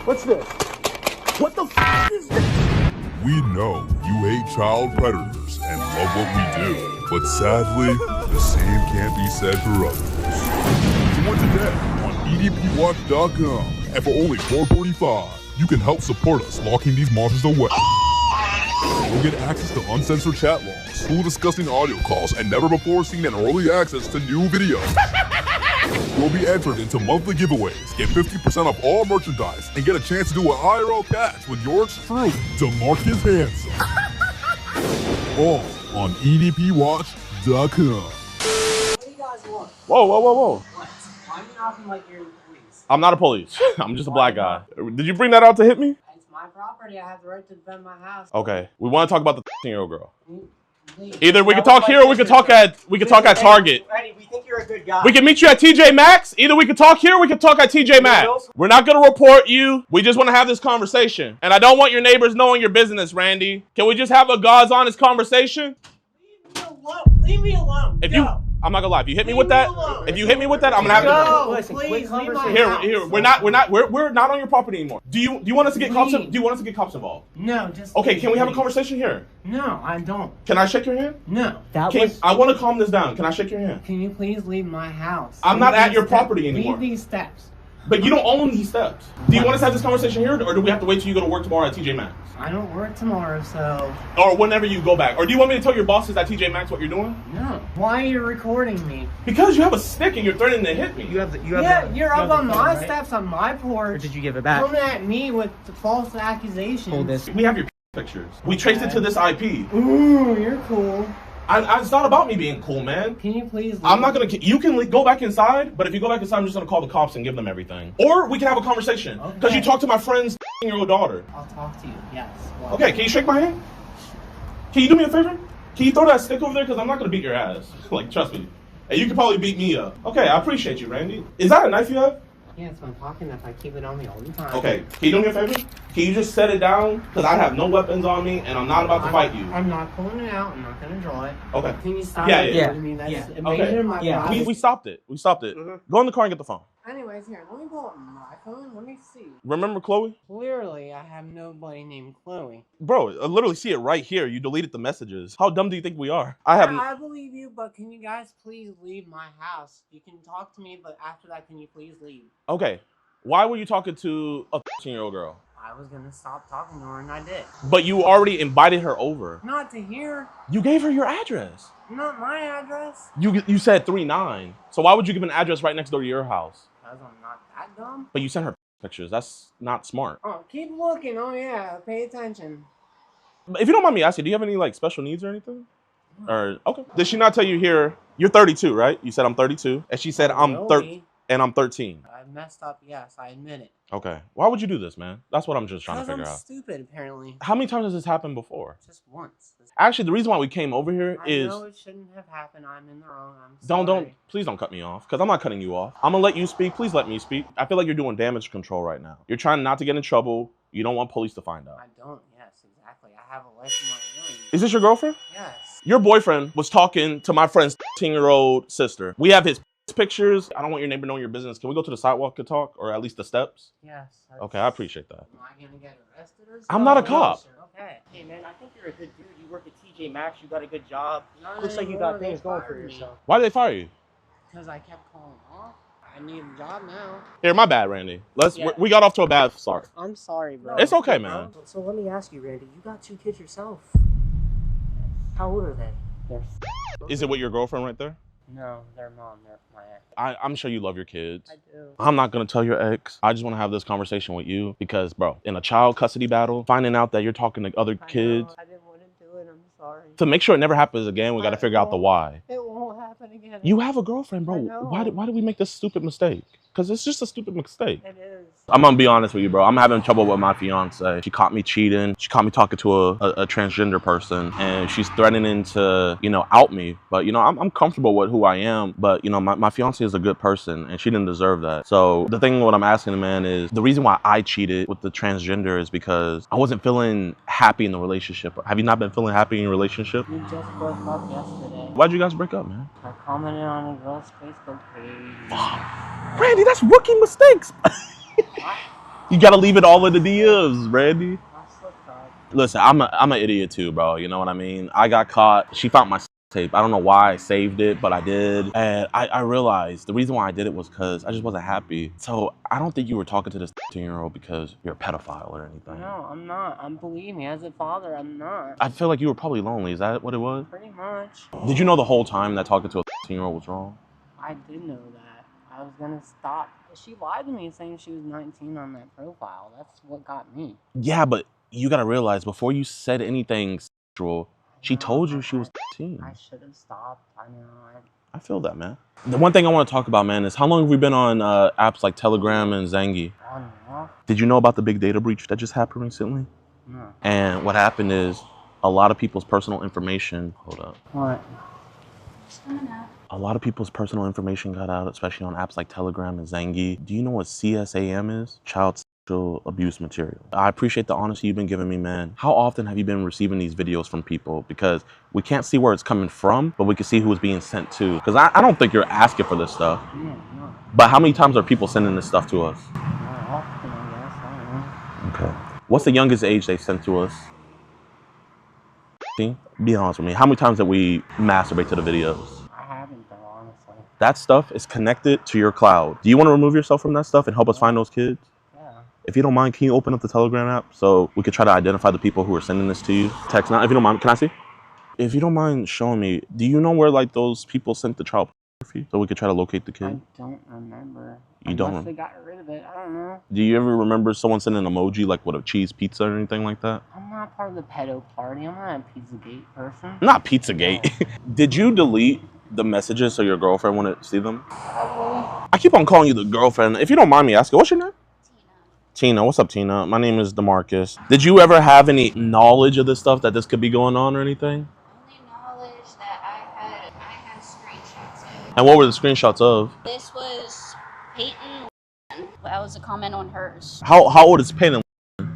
Speaker 24: What's this? What the f is this?
Speaker 25: We know you hate child predators and love what we do, but sadly, the same can't be said for others. Join today on EDPWatch.com, and for only $4.45, you can help support us locking these monsters away. You'll get access to uncensored chat logs, full disgusting audio calls, and never before seen an early access to new videos. You'll be entered into monthly giveaways, get 50% off all merchandise, and get a chance to do an IRL catch with yours truly, DeMarcus Hanson. All on EDPWatch.com.
Speaker 14: What do you guys want?
Speaker 13: Whoa, whoa, whoa, whoa.
Speaker 14: What? Why are you acting like you're the police?
Speaker 13: I'm not a police. I'm just a black guy. Did you bring that out to hit me?
Speaker 14: It's my property. I have the right to defend my house.
Speaker 13: Okay. We want to talk about the 13-year-old girl. Either we can talk here or we can talk at Target.
Speaker 15: Eddie, we think you're a good guy.
Speaker 13: We can meet you at TJ Maxx. Either we can talk here or we can talk at TJ Maxx. We're not going to report you. We just want to have this conversation. And I don't want your neighbors knowing your business, Randy. Can we just have a God's honest conversation?
Speaker 14: Leave me alone.
Speaker 13: I'm not gonna lie. If you hit me with that, I'm gonna have to.
Speaker 15: Listen, quick conversation.
Speaker 13: Here. We're not on your property anymore. Do you want us to get cops? Do you want us to get cops involved?
Speaker 14: No, just.
Speaker 13: Okay, can we have a conversation here?
Speaker 14: No, I don't.
Speaker 13: Can I shake your hand?
Speaker 14: No.
Speaker 13: I want to calm this down. Can I shake your hand?
Speaker 14: Can you please leave my house?
Speaker 13: I'm not at your property anymore.
Speaker 14: Leave these steps.
Speaker 13: But you don't own these steps. Do you want us to have this conversation here, or do we have to wait till you go to work tomorrow at TJ Maxx?
Speaker 14: I don't work tomorrow, so.
Speaker 13: Or whenever you go back. Or do you want me to tell your bosses at TJ Maxx what you're doing?
Speaker 14: No. Why are you recording me?
Speaker 13: Because you have a stick and you're threatening to hit me.
Speaker 14: You're up on my steps on my porch.
Speaker 15: Or did you give it back?
Speaker 14: Coming at me with false accusations.
Speaker 15: Hold this.
Speaker 13: We have your pictures. We traced it to this IP.
Speaker 14: Ooh, you're cool.
Speaker 13: It's not about me being cool, man.
Speaker 14: Can you please leave?
Speaker 13: I'm not gonna. You can go back inside, but if you go back inside, I'm just gonna call the cops and give them everything. Or we can have a conversation. Because you talked to my friend's 10-year-old daughter.
Speaker 14: I'll talk to you, yes.
Speaker 13: Okay, can you shake my hand? Can you do me a favor? Can you throw that stick over there? Because I'm not gonna beat your ass. Like, trust me. And you can probably beat me up. Okay, I appreciate you, Randy. Is that a knife you have?
Speaker 14: Yeah, it's my pocket knife. I keep it on me all the time.
Speaker 13: Okay, can you do me a favor? Can you just set it down? Because I have no weapons on me, and I'm not about to fight you.
Speaker 14: I'm not pulling it out. I'm not going to draw it.
Speaker 13: Okay.
Speaker 14: Can you stop
Speaker 13: Yeah.
Speaker 14: I mean, that's invasion of my privacy.
Speaker 13: We stopped it. Go in the car and get the phone.
Speaker 14: Anyways, here, let me pull up my phone. Let me see.
Speaker 13: Remember Chloe?
Speaker 14: Clearly, I have nobody named Chloe.
Speaker 13: Bro, I literally see it right here. You deleted the messages. How dumb do you think we are?
Speaker 14: I believe you, but can you guys please leave my house? You can talk to me, but after that, can you please leave?
Speaker 13: Okay. Why were you talking to a 13-year-old girl?
Speaker 14: I was going to stop talking to her, and I did.
Speaker 13: But you already invited her over.
Speaker 14: Not to here.
Speaker 13: You gave her your address.
Speaker 14: Not my address.
Speaker 13: You said 3-9. So why would you give an address right next door to your house?
Speaker 14: Because I'm not that dumb.
Speaker 13: But you sent her pictures. That's not smart.
Speaker 14: Oh, keep looking. Oh, yeah. Pay attention.
Speaker 13: If you don't mind me asking, do you have any like special needs or anything? Or okay. Did she not tell you here? You're 32, right? You said I'm 32. And she said I'm 13.
Speaker 14: I messed up, yes, I admit it.
Speaker 13: Okay. Why would you do this, man? That's what I'm just trying to figure out.
Speaker 14: I'm stupid, apparently.
Speaker 13: How many times has this happened before?
Speaker 14: Just once.
Speaker 13: Actually, the reason why we came over here is...
Speaker 14: I know it shouldn't have happened. I'm in the wrong. I'm sorry.
Speaker 13: Please don't cut me off, because I'm not cutting you off. I'm going to let you speak. Please let me speak. I feel like you're doing damage control right now. You're trying not to get in trouble. You don't want police to find out.
Speaker 14: I don't, yes, exactly. I have a life of my own.
Speaker 13: Is this your girlfriend?
Speaker 14: Yes.
Speaker 13: Your boyfriend was talking to my friend's 10-year-old sister. We have his pictures. I don't want your neighbor knowing your business. Can we go to the sidewalk to talk, or at least the steps?
Speaker 14: Yes.
Speaker 13: Okay, I appreciate that.
Speaker 14: Am I gonna get arrested or something?
Speaker 13: I'm not a cop.
Speaker 14: Okay.
Speaker 15: Hey man, I think you're a good dude. You work at TJ Maxx. You got a good job. Looks like you got things going for yourself.
Speaker 13: Why did they fire you?
Speaker 14: Because I kept calling off. I need a job now.
Speaker 13: Here, my bad, Randy. We got off to a bad start.
Speaker 14: I'm sorry, bro.
Speaker 13: It's okay, man.
Speaker 15: So let me ask you, Randy. You got 2 kids yourself. How old are they?
Speaker 13: Is it with your girlfriend right there?
Speaker 14: No, they're mom. They're my ex.
Speaker 13: I'm sure you love your kids.
Speaker 14: I do.
Speaker 13: I'm not going to tell your ex. I just want to have this conversation with you because, bro, in a child custody battle, finding out that you're talking to other kids.
Speaker 14: I didn't want to do it. I'm sorry.
Speaker 13: To make sure it never happens again, we got to figure out the why.
Speaker 14: It won't happen again.
Speaker 13: You have a girlfriend, bro. Why did we make this stupid mistake? Because it's just a stupid mistake.
Speaker 14: It is.
Speaker 13: I'm going to be honest with you, bro. I'm having trouble with my fiance. She caught me cheating. She caught me talking to a transgender person. And she's threatening to, out me. But, I'm comfortable with who I am. But, my fiance is a good person. And she didn't deserve that. So the thing what I'm asking the man is, the reason why I cheated with the transgender is because I wasn't feeling happy in the relationship. Have you not been feeling happy in your relationship?
Speaker 14: We just broke up yesterday.
Speaker 13: Why'd you guys break up, man?
Speaker 14: I commented on a girl's Facebook page.
Speaker 13: Randy, that's rookie mistakes. You gotta leave it all in the DMs, Randy. Listen, I'm an idiot too, bro. You know what I mean? I got caught. She found my tape. I don't know why I saved it, but I did. And I realized the reason why I did it was because I just wasn't happy. So I don't think you were talking to this 13-year-old because you're a pedophile or anything.
Speaker 14: No, I'm not. Believe me, as a father, I'm not.
Speaker 13: I feel like you were probably lonely. Is that what it was?
Speaker 14: Pretty much.
Speaker 13: Did you know the whole time that talking to a 13-year-old was wrong?
Speaker 14: I did know that. I was gonna stop. She lied to me saying she was 19 on that profile. That's what got me.
Speaker 13: Yeah, but you gotta realize, before you said anything sexual, she told you she was 13.
Speaker 14: I should have stopped. I know.
Speaker 13: I feel that, man. The one thing I want to talk about, man, is how long have we been on apps like Telegram and Zangi?
Speaker 14: On and off.
Speaker 13: Did you know about the big data breach that just happened recently?
Speaker 14: No.
Speaker 13: And what happened is a lot of people's personal information. Hold up.
Speaker 14: What?
Speaker 13: A lot of people's personal information got out, especially on apps like Telegram and Zangi. Do you know what CSAM is? Child sexual abuse material. I appreciate the honesty you've been giving me, man. How often have you been receiving these videos from people? Because we can't see where it's coming from, but we can see who it's being sent to. Because I don't think you're asking for this stuff.
Speaker 14: Yeah, no.
Speaker 13: But how many times are people sending this stuff to us?
Speaker 14: Not often, I guess. I don't know.
Speaker 13: Okay. What's the youngest age they sent to us? Be honest with me. How many times did we masturbate to the videos?
Speaker 14: I haven't, though, honestly.
Speaker 13: That stuff is connected to your cloud. Do you want to remove yourself from that stuff and help us find those kids?
Speaker 14: Yeah.
Speaker 13: If you don't mind, can you open up the Telegram app so we could try to identify the people who are sending this to you? Text now, if you don't mind. Can I see? If you don't mind showing me, do you know where like those people sent the child pornography so we could try to locate the kid?
Speaker 14: I don't remember.
Speaker 13: You don't
Speaker 14: Unless they got rid of it. I don't know.
Speaker 13: Do you ever remember someone sending an emoji like with a cheese pizza or anything like that?
Speaker 14: I'm not part of the pedo party. I'm not a Pizzagate person.
Speaker 13: Not Pizzagate. Did you delete the messages so your girlfriend wouldn't see them? I keep on calling you the girlfriend. If you don't mind me asking, what's your name? Tina. What's up, Tina? My name is DeMarcus. Did you ever have any knowledge of this stuff, that this could be going on or anything?
Speaker 4: Only knowledge that I had screenshots of.
Speaker 13: And what were the screenshots of?
Speaker 4: This was Peyton. That was a comment on hers.
Speaker 13: How old is Peyton?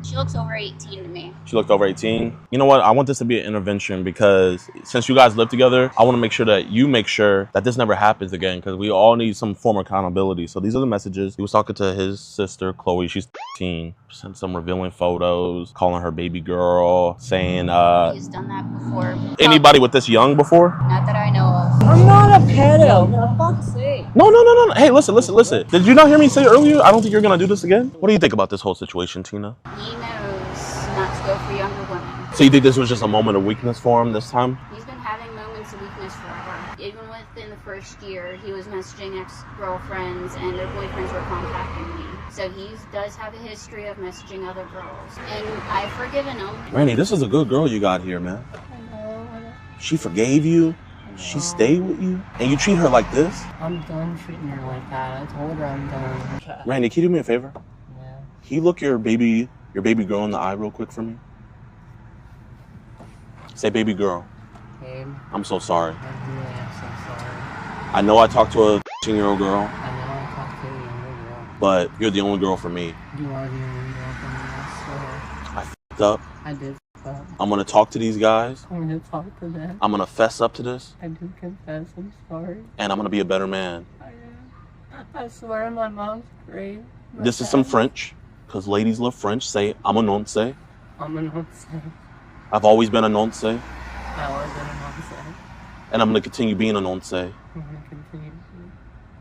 Speaker 4: She looks over 18 to me.
Speaker 13: She looked over 18. You know what? I want this to be an intervention because since you guys live together, I want to make sure that you make sure that this never happens again, because we all need some form of accountability. So these are the messages. He was talking to his sister, Chloe. She's 13. Sent some revealing photos, calling her baby girl, saying,
Speaker 4: He's done that before.
Speaker 13: Anybody with this young before?
Speaker 4: Not that I know of.
Speaker 19: I'm not a pedo. For fuck's sake.
Speaker 13: No. Hey, listen. Did you not hear me say earlier? I don't think you're going to do this again. What do you think about this whole situation, Tina?
Speaker 4: He knows not to go for younger women.
Speaker 13: So you think this was just a moment of weakness for him this time?
Speaker 4: He's been having moments of weakness forever. Even within the first year, he was messaging ex-girlfriends and their boyfriends were contacting me. So he does have a history of messaging other girls. And I've forgiven him.
Speaker 13: Randy, this is a good girl you got here, man.
Speaker 14: I know.
Speaker 13: She forgave you. She stayed with you. And you treat her like this?
Speaker 14: I'm done treating her like that. I told her I'm done.
Speaker 13: Randy, can you do me a favor?
Speaker 14: Yeah.
Speaker 13: Can you look your baby girl in the eye real quick for me? Say, baby girl.
Speaker 14: Babe.
Speaker 13: I'm so sorry.
Speaker 14: I really am so sorry.
Speaker 13: I know I talked to a 13-year-old girl,
Speaker 14: I know I talked to a younger girl.
Speaker 13: but you're the only girl for me.
Speaker 14: You are the only girl for me, I swear.
Speaker 13: I f***ed up.
Speaker 14: I did f*** up.
Speaker 13: I'm gonna talk to these guys.
Speaker 14: I'm gonna talk to them.
Speaker 13: I'm gonna fess up to this.
Speaker 14: I do confess, I'm sorry.
Speaker 13: And I'm gonna be a better man.
Speaker 14: I swear my mom's great.
Speaker 13: This is some French, because ladies love French. Say, I'm a nonce.
Speaker 14: I'm a nonce.
Speaker 13: I've always been a nonce.
Speaker 14: I've always been a nonce.
Speaker 13: And I'm gonna continue being a nonce.
Speaker 14: I'm gonna continue to be.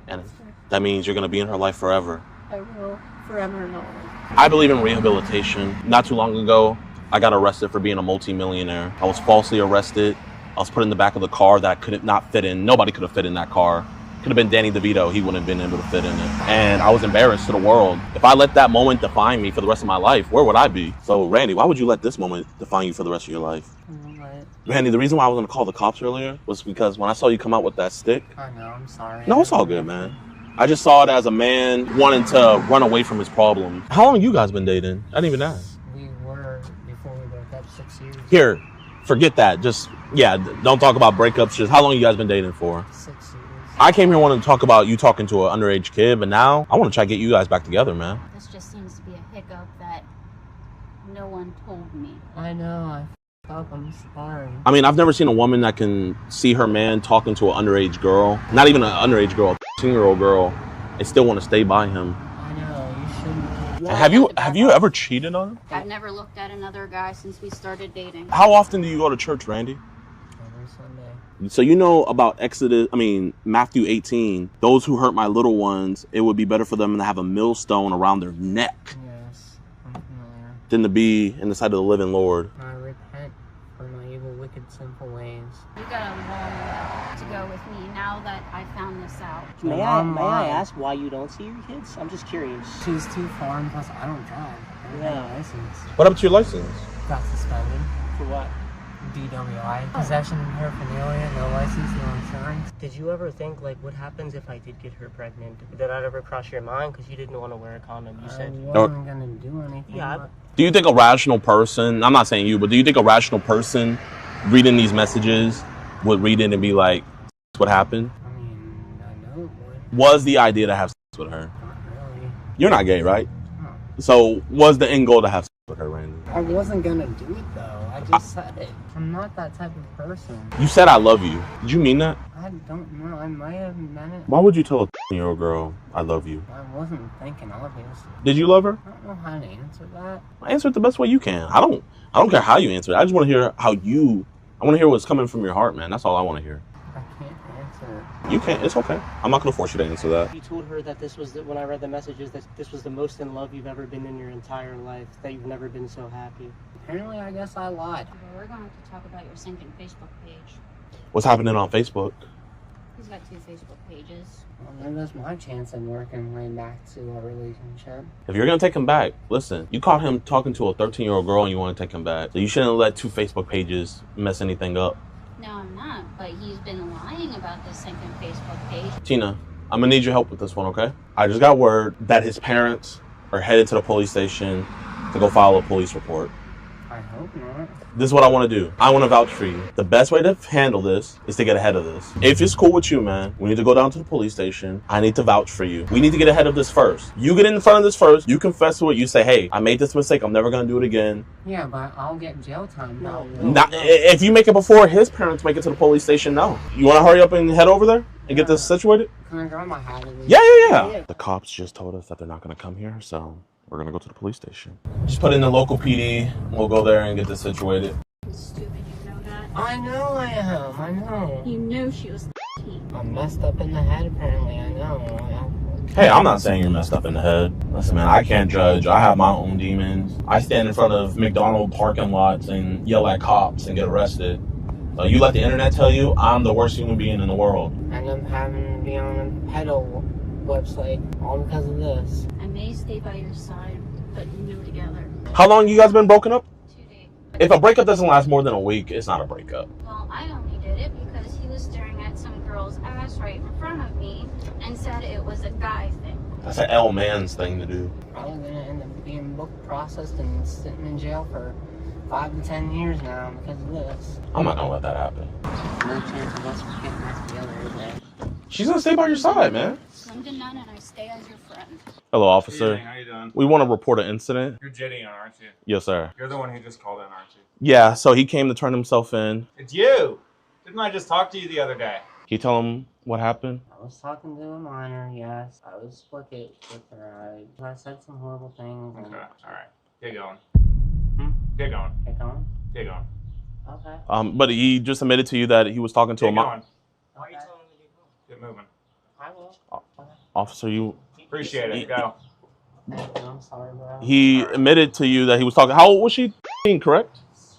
Speaker 13: And that means you're gonna be in her life forever.
Speaker 14: I will forever and always.
Speaker 13: I believe in rehabilitation. Not too long ago, I got arrested for being a multi-millionaire. I was falsely arrested. I was put in the back of the car that I could not fit in. Nobody could have fit in that car. Could have been Danny DeVito. He wouldn't have been able to fit in it. And I was embarrassed to the world. If I let that moment define me for the rest of my life, where would I be? So, Randy, why would you let this moment define you for the rest of your life? Randy, the reason why I was going to call the cops earlier was because when I saw you come out with that stick.
Speaker 14: I know, I'm sorry.
Speaker 13: No, it's all good, man. I just saw it as a man wanting to run away from his problem. How long you guys been dating? I didn't even ask.
Speaker 14: We were, before we broke up, 6 years.
Speaker 13: Here, forget that. Just, don't talk about breakups. Just how long you guys been dating for?
Speaker 14: 6 years.
Speaker 13: I came here wanting to talk about you talking to an underage kid, but now I want to try to get you guys back together, man.
Speaker 4: This just seems to be a hiccup that no one told me.
Speaker 14: I know, I f***ed up, I'm sorry.
Speaker 13: I mean, I've never seen a woman that can see her man talking to an underage girl, not even an underage girl, a 13-year-old girl, and still want to stay by him.
Speaker 14: I know, you shouldn't.
Speaker 13: Have you ever cheated on him?
Speaker 4: I've never looked at another guy since we started dating.
Speaker 13: How often do you go to church, Randy?
Speaker 14: Every Sunday.
Speaker 13: So you know about Matthew 18, those who hurt my little ones, it would be better for them to have a millstone around their neck
Speaker 14: Yes, I'm familiar.
Speaker 13: than to be in the sight of the living Lord.
Speaker 14: I repent for my evil, wicked, sinful ways.
Speaker 4: You got a long way to go with me now that that I found this out.
Speaker 15: May I ask why you don't see your kids? I'm just curious.
Speaker 14: She's too far, and plus I don't drive. I don't have a license.
Speaker 13: What happened to your license?
Speaker 14: Got suspended.
Speaker 15: For what?
Speaker 14: DWI. Possession of paraphernalia, no license, no insurance.
Speaker 15: Did you ever think, like, what happens if I did get her pregnant? Did that ever cross your mind? Because you didn't want to wear a condom. You said
Speaker 14: I wasn't going to do anything.
Speaker 15: Yeah.
Speaker 13: Do you think a rational person, I'm not saying you, but do you think a rational person reading these messages would read it and be like, that's what happened?
Speaker 14: I mean, I know it would.
Speaker 13: Was the idea to have sex with her?
Speaker 14: Not really.
Speaker 13: You're not gay, right?
Speaker 14: No.
Speaker 13: So was the end goal to have sex with her, Randy?
Speaker 14: I wasn't going to do it, though. I just said it. I'm not that type of person.
Speaker 13: You said I love you. Did you mean that?
Speaker 14: I don't know. I might have meant it.
Speaker 13: Why would you tell a 10-year-old girl I love you?
Speaker 14: I wasn't thinking obvious.
Speaker 13: Did you love her?
Speaker 14: I don't know how to answer that.
Speaker 13: Answer it the best way you can. I don't care how you answer it. I just want to hear I want to hear what's coming from your heart, man. That's all I want to hear.
Speaker 14: I can't answer it.
Speaker 13: You can't. It's okay. I'm not going to force you to answer that.
Speaker 15: You told her that this was, when I read the messages, that this was the most in love you've ever been in your entire life, that you've never been so happy.
Speaker 14: Apparently, I guess I lied.
Speaker 4: Well, we're going to have to talk about your sinking Facebook page.
Speaker 13: What's happening on Facebook?
Speaker 4: He's got 2 Facebook pages.
Speaker 14: Well, then that's my chance of working way back to our relationship.
Speaker 13: If you're going to take him back, listen, you caught him talking to a 13-year-old girl and you want to take him back. So you shouldn't let 2 Facebook pages mess anything up.
Speaker 4: No, I'm not, but he's been lying about this sinking Facebook page.
Speaker 13: Tina, I'm going to need your help with this one, okay? I just got word that his parents are headed to the police station to go file a police report.
Speaker 14: I hope not.
Speaker 13: This is what I want to do. I want to vouch for you. The best way to handle this is to get ahead of this. If it's cool with you, man, we need to go down to the police station. I need to vouch for you. We need to get ahead of this first. You get in front of this first. You confess to it. You say, hey, I made this mistake. I'm never going to do it again.
Speaker 14: Yeah, but I'll get jail time. No.
Speaker 13: If you make it before his parents make it to the police station, no. You want to hurry up and head over there and get this situated?
Speaker 14: Can I grab my hat?
Speaker 13: Yeah. The cops just told us that they're not going to come here, so we're going to go to the police station. Just put in the local PD. We'll go there and get this situated.
Speaker 4: Stupid, you know that?
Speaker 14: I know I am. I know.
Speaker 4: You knew she was
Speaker 14: I'm messed up in the head, apparently. I know.
Speaker 13: Hey, I'm not saying you're messed up in the head. Listen, man, I can't judge. I have my own demons. I stand in front of McDonald's parking lots and yell at cops and get arrested. So you let the internet tell you I'm the worst human being in the world.
Speaker 14: And I'm having to be on a pedo website all because of this.
Speaker 4: I may stay by your side, but you know together.
Speaker 13: How long you guys been broken up?
Speaker 4: 2 days.
Speaker 13: If a breakup doesn't last more than a week, it's not a breakup.
Speaker 4: Well, I only did it because he was staring at some girl's ass right in front of me and said it was a guy thing.
Speaker 13: That's an L man's thing to do.
Speaker 14: Probably gonna end up being booked, processed, and sitting in jail for 5 to 10 years now because of this.
Speaker 13: I'm not gonna let that happen.
Speaker 14: No chance of us getting back together, is there?
Speaker 13: She's gonna stay by your side, man.
Speaker 4: Slim to none, and I stay as your friend.
Speaker 13: Hello, officer.
Speaker 9: How you doing?
Speaker 13: We want to report an incident.
Speaker 9: You're JiDion, aren't you?
Speaker 13: Yes, sir.
Speaker 9: You're the one who just called in, aren't you?
Speaker 13: Yeah, so he came to turn himself in.
Speaker 9: It's you! Didn't I just talk to you the other day?
Speaker 13: Can you tell him what happened?
Speaker 14: I was talking to a minor, yes. I was wicked with her. I said some horrible things. And...
Speaker 9: Okay, alright. Get going. Get going.
Speaker 14: Get going?
Speaker 9: Get going.
Speaker 14: Okay.
Speaker 13: But he just admitted to you that he was talking to a
Speaker 9: Get
Speaker 13: minor.
Speaker 9: going. Why are you telling me to get moving?
Speaker 14: I will.
Speaker 13: Officer, you...
Speaker 9: Appreciate it. Go.
Speaker 14: I'm sorry, bro.
Speaker 13: He admitted to you that he was talking... How old was she? Correct?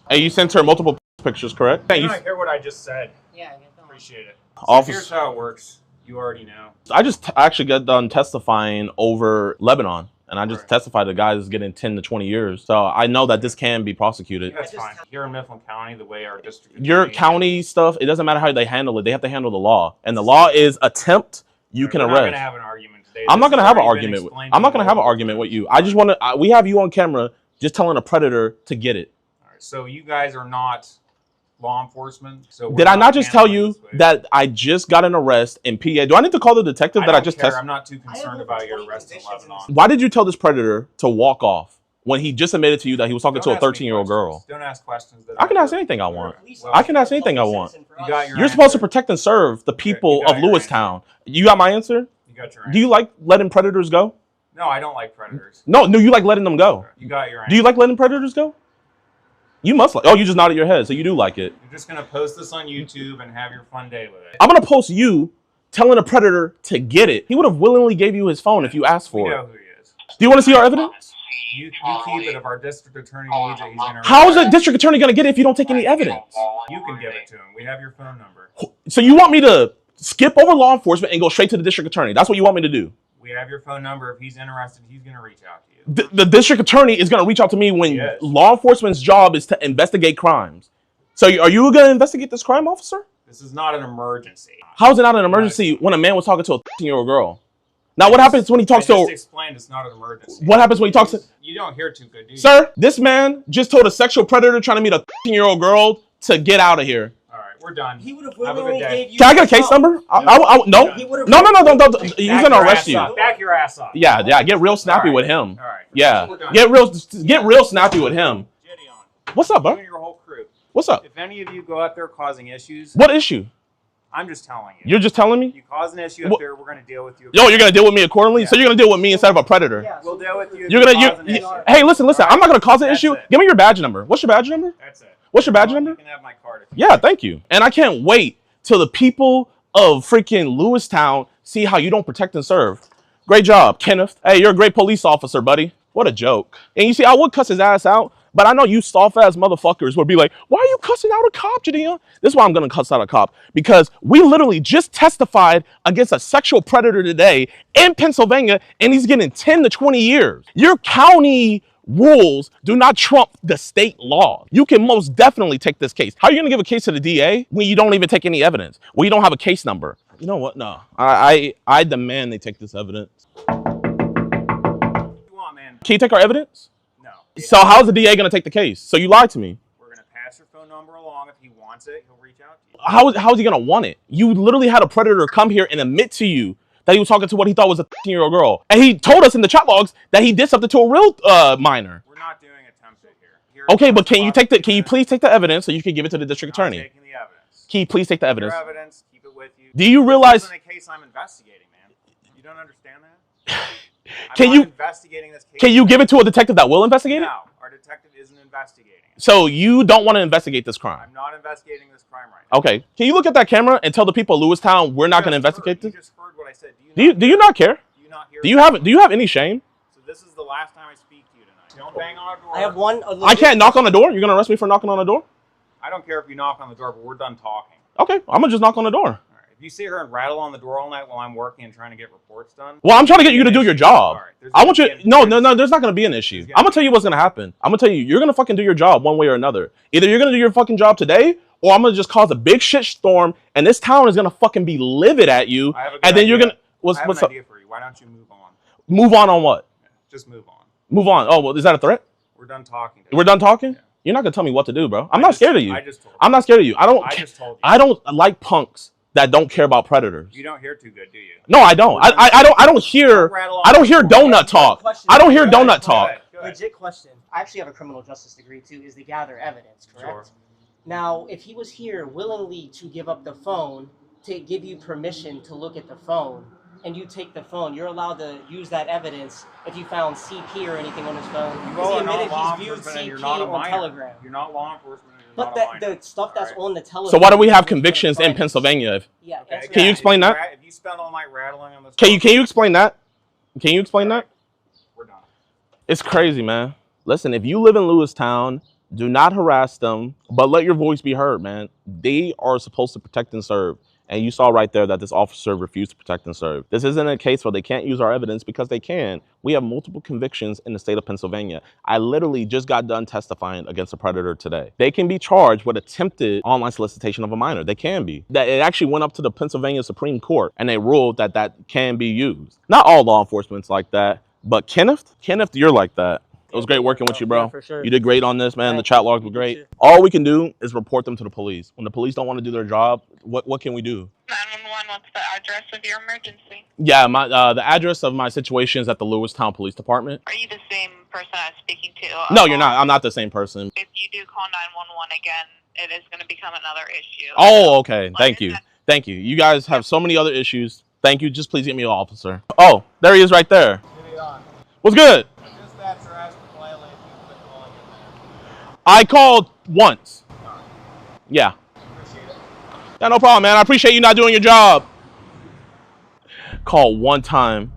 Speaker 13: And you sent her multiple pictures, correct?
Speaker 9: You don't hear what I just said.
Speaker 14: Yeah, get going.
Speaker 9: Appreciate it. So
Speaker 13: Officer-
Speaker 9: here's how it works. You already know.
Speaker 13: I just actually got done testifying over Lebanon. And I just testified the guy is getting 10 to 20 years. So I know that this can be prosecuted.
Speaker 9: That's fine. Here in Mifflin County, the way our district...
Speaker 13: Your county stuff, it doesn't matter how they handle it. They have to handle the law. And the law is attempt, you can
Speaker 9: We're not going
Speaker 13: arrest.
Speaker 9: to have an argument today.
Speaker 13: I'm not
Speaker 9: This
Speaker 13: going to
Speaker 9: has
Speaker 13: have an
Speaker 9: already been
Speaker 13: argument with
Speaker 9: explained
Speaker 13: I'm not
Speaker 9: to
Speaker 13: going
Speaker 9: you
Speaker 13: to have an
Speaker 9: multiple
Speaker 13: argument with you. I just want to we have you on camera just telling a predator to get it.
Speaker 9: All right, so you guys are not law enforcement. So
Speaker 13: Did I not just tell you that I just got an arrest in PA? Do I need to call the detective that I just tested?
Speaker 9: I'm not too concerned about your arrest in Lebanon.
Speaker 13: Why did you tell this predator to walk off when he just admitted to you that he was talking to a 13-year-old girl?
Speaker 9: Don't ask questions.
Speaker 13: I can ask anything I want. I can ask anything I want.
Speaker 9: You got your
Speaker 13: You're supposed to protect and serve the people of Lewistown. You got my answer?
Speaker 9: You got your
Speaker 13: Do you like letting predators go?
Speaker 9: No, I don't like predators.
Speaker 13: No, you like letting them go.
Speaker 9: You got your answer.
Speaker 13: Do you like letting predators go? You must like. Oh, you just nodded your head, so you do like it.
Speaker 9: You're just going to post this on YouTube and have your fun day with it.
Speaker 13: I'm going to post you telling a predator to get it. He would have willingly gave you his phone if you asked for
Speaker 9: We
Speaker 13: it.
Speaker 9: know who he is.
Speaker 13: Do you want to see our evidence?
Speaker 9: You keep it. If our district attorney needs it, he's going to...
Speaker 13: How is a district attorney going to get it if you don't take any evidence?
Speaker 9: You can give it to him. We have your phone number.
Speaker 13: So you want me to skip over law enforcement and go straight to the district attorney. That's what you want me to do.
Speaker 9: We have your phone number. If he's interested, he's going to reach out to you.
Speaker 13: The district attorney is going to reach out to me when law enforcement's job is to investigate crimes. So are you going to investigate this crime, officer?
Speaker 9: This is not an emergency.
Speaker 13: How is it not an emergency when a man was talking to a 13-year-old girl? Now, what happens when he talks to...
Speaker 9: I just explained it's not an emergency.
Speaker 13: What happens when he talks to...
Speaker 9: You don't hear too good, do you?
Speaker 13: Sir, this man just told a sexual predator trying to meet a 13-year-old girl to get out of here.
Speaker 9: All right, we're done.
Speaker 14: He would have
Speaker 9: Have a good day.
Speaker 13: Can I get a case number? No. No. He's going to arrest you.
Speaker 9: Back your ass up.
Speaker 13: Yeah. Get real snappy with him.
Speaker 9: All right.
Speaker 13: Yeah. Get real snappy with him. What's up, bro?
Speaker 9: You and your whole crew.
Speaker 13: What's up?
Speaker 9: If any of you go out there causing issues...
Speaker 13: What issue?
Speaker 9: I'm just telling you.
Speaker 13: You're just telling me?
Speaker 9: You cause an issue out there, we're going to deal with you.
Speaker 13: Yo, you're going to deal with me accordingly? Yeah. So you're going to deal with me instead of a predator?
Speaker 9: Yeah, we'll deal with you.
Speaker 13: Hey, listen. I'm not going to cause an issue. Give me your badge number. What's your badge number?
Speaker 9: That's it.
Speaker 13: What's your badge number?
Speaker 9: You can have my card if you
Speaker 13: Yeah, thank you. And I can't wait till the people of freaking Lewistown see how you don't protect and serve. Great job, Kenneth. Hey, you're a great police officer, buddy. What a joke. And you see, I would cuss his ass out, but I know you soft-ass motherfuckers would be like, why are you cussing out a cop, Jidionpremium'S? This is why I'm going to cuss out a cop. Because we literally just testified against a sexual predator today in Pennsylvania, and he's getting 10 to 20 years. Your county rules do not trump the state law. You can most definitely take this case. How are you going to give a case to the DA when you don't even take any evidence? Well, you don't have a case number. You know what? No. I demand they take this evidence. Can you take our evidence?
Speaker 9: No.
Speaker 13: So how's the DA going to take the case? So you lied to me.
Speaker 9: We're going to pass your phone number along. If he wants it, he'll reach out to you.
Speaker 13: How is he going to want it? You literally had a predator come here and admit to you that he was talking to what he thought was a 13-year-old girl. And he told us in the chat logs that he did something to a real minor.
Speaker 9: We're not doing attempted here.
Speaker 13: Okay, but can you please take the evidence so you can give it to the district attorney?
Speaker 9: Taking the evidence.
Speaker 13: Can you please take the evidence?
Speaker 9: Your evidence, keep it with you.
Speaker 13: Do you realize...
Speaker 9: This isn't a case I'm investigating, man. You don't understand that?
Speaker 13: Can you give it to a detective that will investigate it?
Speaker 9: No, our detective isn't investigating it.
Speaker 13: So you don't want to investigate this crime?
Speaker 9: I'm not investigating this crime right now.
Speaker 13: Okay. Can you look at that camera and tell the people of Lewistown we're not going to investigate this?
Speaker 9: You just heard what I said.
Speaker 13: Do you not care?
Speaker 9: Do you not hear
Speaker 13: Do you have any shame?
Speaker 9: So this is the last time I speak to you tonight. Don't bang on a door.
Speaker 14: I have one.
Speaker 13: I can't knock on the door? You're going to arrest me for knocking on the door?
Speaker 9: I don't care if you knock on the door, but we're done talking.
Speaker 13: Okay. I'm going to just knock on the door.
Speaker 9: If you sit here and rattle on the door all night while I'm working and trying to get reports done.
Speaker 13: Well, I'm trying to get you to do your job. I want you. No. There's not going to be an issue. I'm going to tell you what's going to happen. I'm going to tell you, you're going to fucking do your job one way or another. Either you're going to do your fucking job today, or I'm going to just cause a big shit storm, and this town is going to fucking be livid at you. And then you're going to.
Speaker 9: What's an idea for you? Why don't you move on?
Speaker 13: Move on what?
Speaker 9: Just move on.
Speaker 13: Move on. Oh, well, is that a threat?
Speaker 9: We're done talking.
Speaker 13: We're done talking? Yeah. You're not going to tell me what to do, bro. I'm not scared of you. I'm not scared of you. I don't like punks that don't care about predators.
Speaker 9: You don't hear too good, do you?
Speaker 13: No, I don't. I don't hear donut talk. I don't hear donut talk.
Speaker 15: Legit question. I actually have a criminal justice degree too. Is to gather evidence, correct? Sure. Now, if he was here willingly to give up the phone, to give you permission to look at the phone, and you take the phone, you're allowed to use that evidence if you found CP or anything on his phone. Because he admitted he's viewed CP on Telegram.
Speaker 9: You're not law enforcement.
Speaker 15: But the stuff that's on the telegram.
Speaker 13: So why do we have convictions in Pennsylvania?
Speaker 15: Yeah.
Speaker 13: Can you explain that?
Speaker 9: If you spend all night rattling on this.
Speaker 13: Can you explain that? Can you explain that?
Speaker 9: We're done.
Speaker 13: It's crazy, man. Listen, if you live in Lewistown, do not harass them, but let your voice be heard, man. They are supposed to protect and serve. And you saw right there that this officer refused to protect and serve. This isn't a case where they can't use our evidence because they can. We have multiple convictions in the state of Pennsylvania. I literally just got done testifying against a predator today. They can be charged with attempted online solicitation of a minor. They can be. That it actually went up to the Pennsylvania Supreme Court and they ruled that that can be used. Not all law enforcement's like that, but Kenneth, you're like that. It was great working with you, bro.
Speaker 15: Yeah, for sure.
Speaker 13: You did great on this, man. The chat logs were great. All we can do is report them to the police. When the police don't want to do their job, what can we do?
Speaker 11: 911, what's the address of your emergency?
Speaker 13: Yeah, the address of my situation is at the Lewistown Police Department.
Speaker 11: Are you the same person I was speaking to?
Speaker 13: No, you're not. I'm not the same person.
Speaker 11: If you do call 911 again, it is going to become another issue.
Speaker 13: Oh, okay. Thank you. Thank you. You guys have so many other issues. Thank you. Just please get me an officer. Oh, there he is right there. What's good? I called once. Yeah. Yeah, no problem, man. I appreciate you not doing your job. Called one time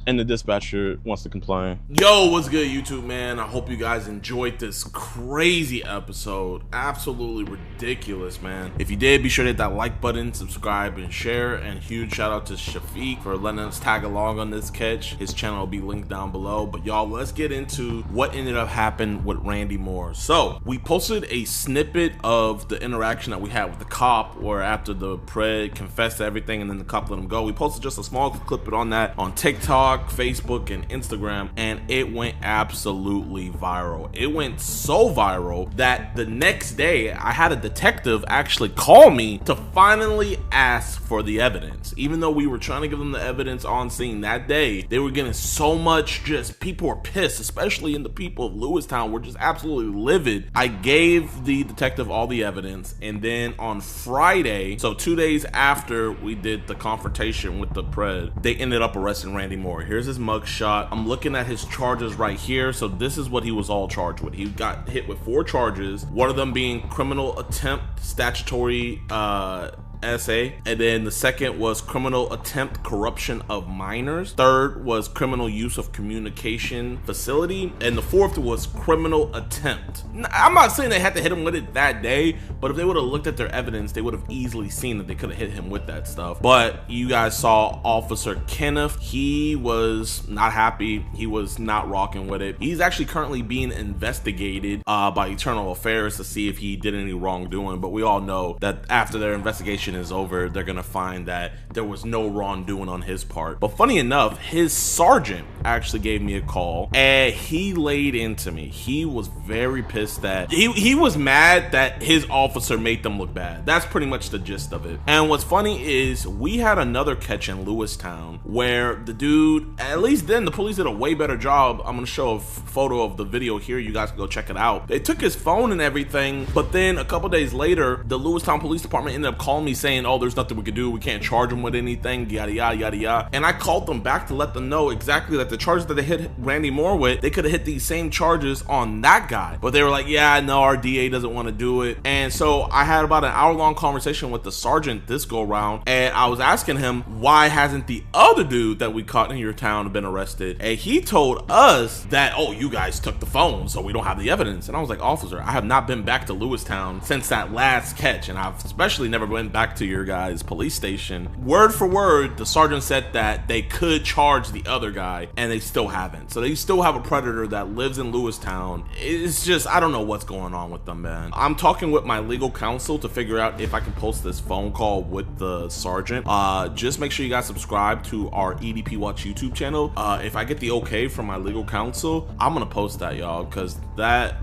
Speaker 13: and the dispatcher wants to complain.
Speaker 7: Yo, what's good, YouTube, man? I hope you guys enjoyed this crazy episode. Absolutely ridiculous, man. If you did, be sure to hit that like button, subscribe, and share. And huge shout out to Shafiq for letting us tag along on this catch. His channel will be linked down below. But y'all, let's get into what ended up happening with Randy Moore. So we posted a snippet of the interaction that we had with the cop, where after the pred confessed to everything and then the cop let him go. We posted just a small clip on that on TikTok, Facebook, and Instagram, and it went absolutely viral. It went so viral that the next day I had a detective actually call me to finally ask for the evidence. Even though we were trying to give them the evidence on scene that day, they were getting so much, just people were pissed, especially in the people of Lewistown were just absolutely livid. I gave the detective all the evidence, and then on Friday, so 2 days after we did the confrontation with the pred, they ended up arresting Randy Moore. Here's his mugshot. I'm looking at his charges right here. So this is what he was all charged with. He got hit with 4 charges, one of them being criminal attempt, statutory SA, and then the second was criminal attempt corruption of minors, third was criminal use of communication facility, and the fourth was criminal attempt. I'm not saying they had to hit him with it that day, but if they would have looked at their evidence, they would have easily seen that they could have hit him with that stuff. But you guys saw Officer Kenneth. He was not happy. He was not rocking with it. He's actually currently being investigated by Internal Affairs to see if he did any wrongdoing, but we all know that after their investigation is over, they're gonna find that there was no wrongdoing on his part. But funny enough, his sergeant actually gave me a call and he laid into me. He was very pissed that he was mad that his officer made them look bad. That's pretty much the gist of it. And what's funny is we had another catch in Lewistown where the dude, at least then the police did a way better job. I'm gonna show a photo of the video here. You guys can go check it out. They took his phone and everything, but then a couple days later, the Lewistown Police Department ended up calling me saying, oh, there's nothing we can do. We can't charge him with anything, yada, yada, yada, yada. And I called them back to let them know exactly that the charges that they hit Randy Moore with, they could have hit these same charges on that guy. But they were like, yeah, no, our DA doesn't want to do it. And so I had about an hour-long conversation with the sergeant this go around, and I was asking him, why hasn't the other dude that we caught in your town been arrested? And he told us that, oh, you guys took the phone, so we don't have the evidence. And I was like, officer, I have not been back to Lewistown since that last catch, and I've especially never been back to your guys' police station. Word for word, the sergeant said that they could charge the other guy, and they still haven't. So they still have a predator that lives in Lewistown. It's just, I don't know what's going on with them, man. I'm talking with my legal counsel to figure out if I can post this phone call with the sergeant. Just make sure you guys subscribe to our EDP Watch YouTube channel. If I get the okay from my legal counsel, I'm gonna post that, y'all, because that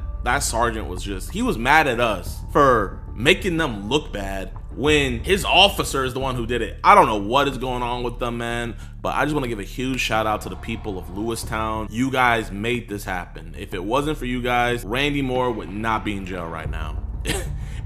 Speaker 7: sergeant was just, he was mad at us for making them look bad when his officer is the one who did it. I don't know what is going on with them, man, but I just want to give a huge shout out to the people of Lewistown. You guys made this happen. If it wasn't for you guys, Randy Moore would not be in jail right now.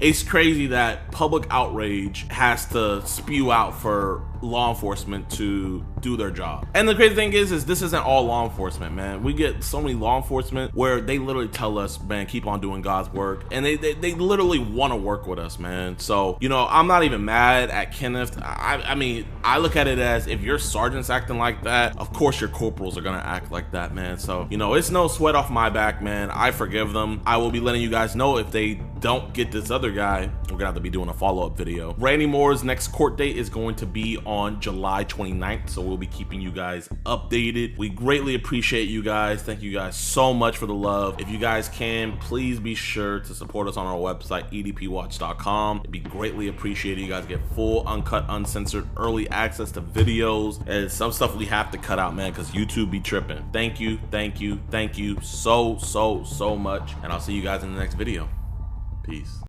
Speaker 7: It's crazy that public outrage has to spew out for law enforcement to do their job. And the crazy thing is this isn't all law enforcement, man. We get so many law enforcement where they literally tell us, man, keep on doing God's work, and they literally want to work with us, man. So, you know, I'm not even mad at Kenneth. I mean, I look at it as, if your sergeant's acting like that, of course your corporals are gonna act like that, man. So, you know, it's no sweat off my back, man. I forgive them. I will be letting you guys know if they don't get this other guy. We're gonna have to be doing a follow-up video. Randy Moore's next court date is going to be on July 29th, so we'll be keeping you guys updated. We greatly appreciate you guys. Thank you guys so much for the love. If you guys can, please be sure to support us on our website, edpwatch.com. It'd be greatly appreciated. You guys get full, uncut, uncensored, early access to videos, and some stuff we have to cut out, man, because YouTube be tripping. Thank you, thank you, thank you so much, and I'll see you guys in the next video. Peace.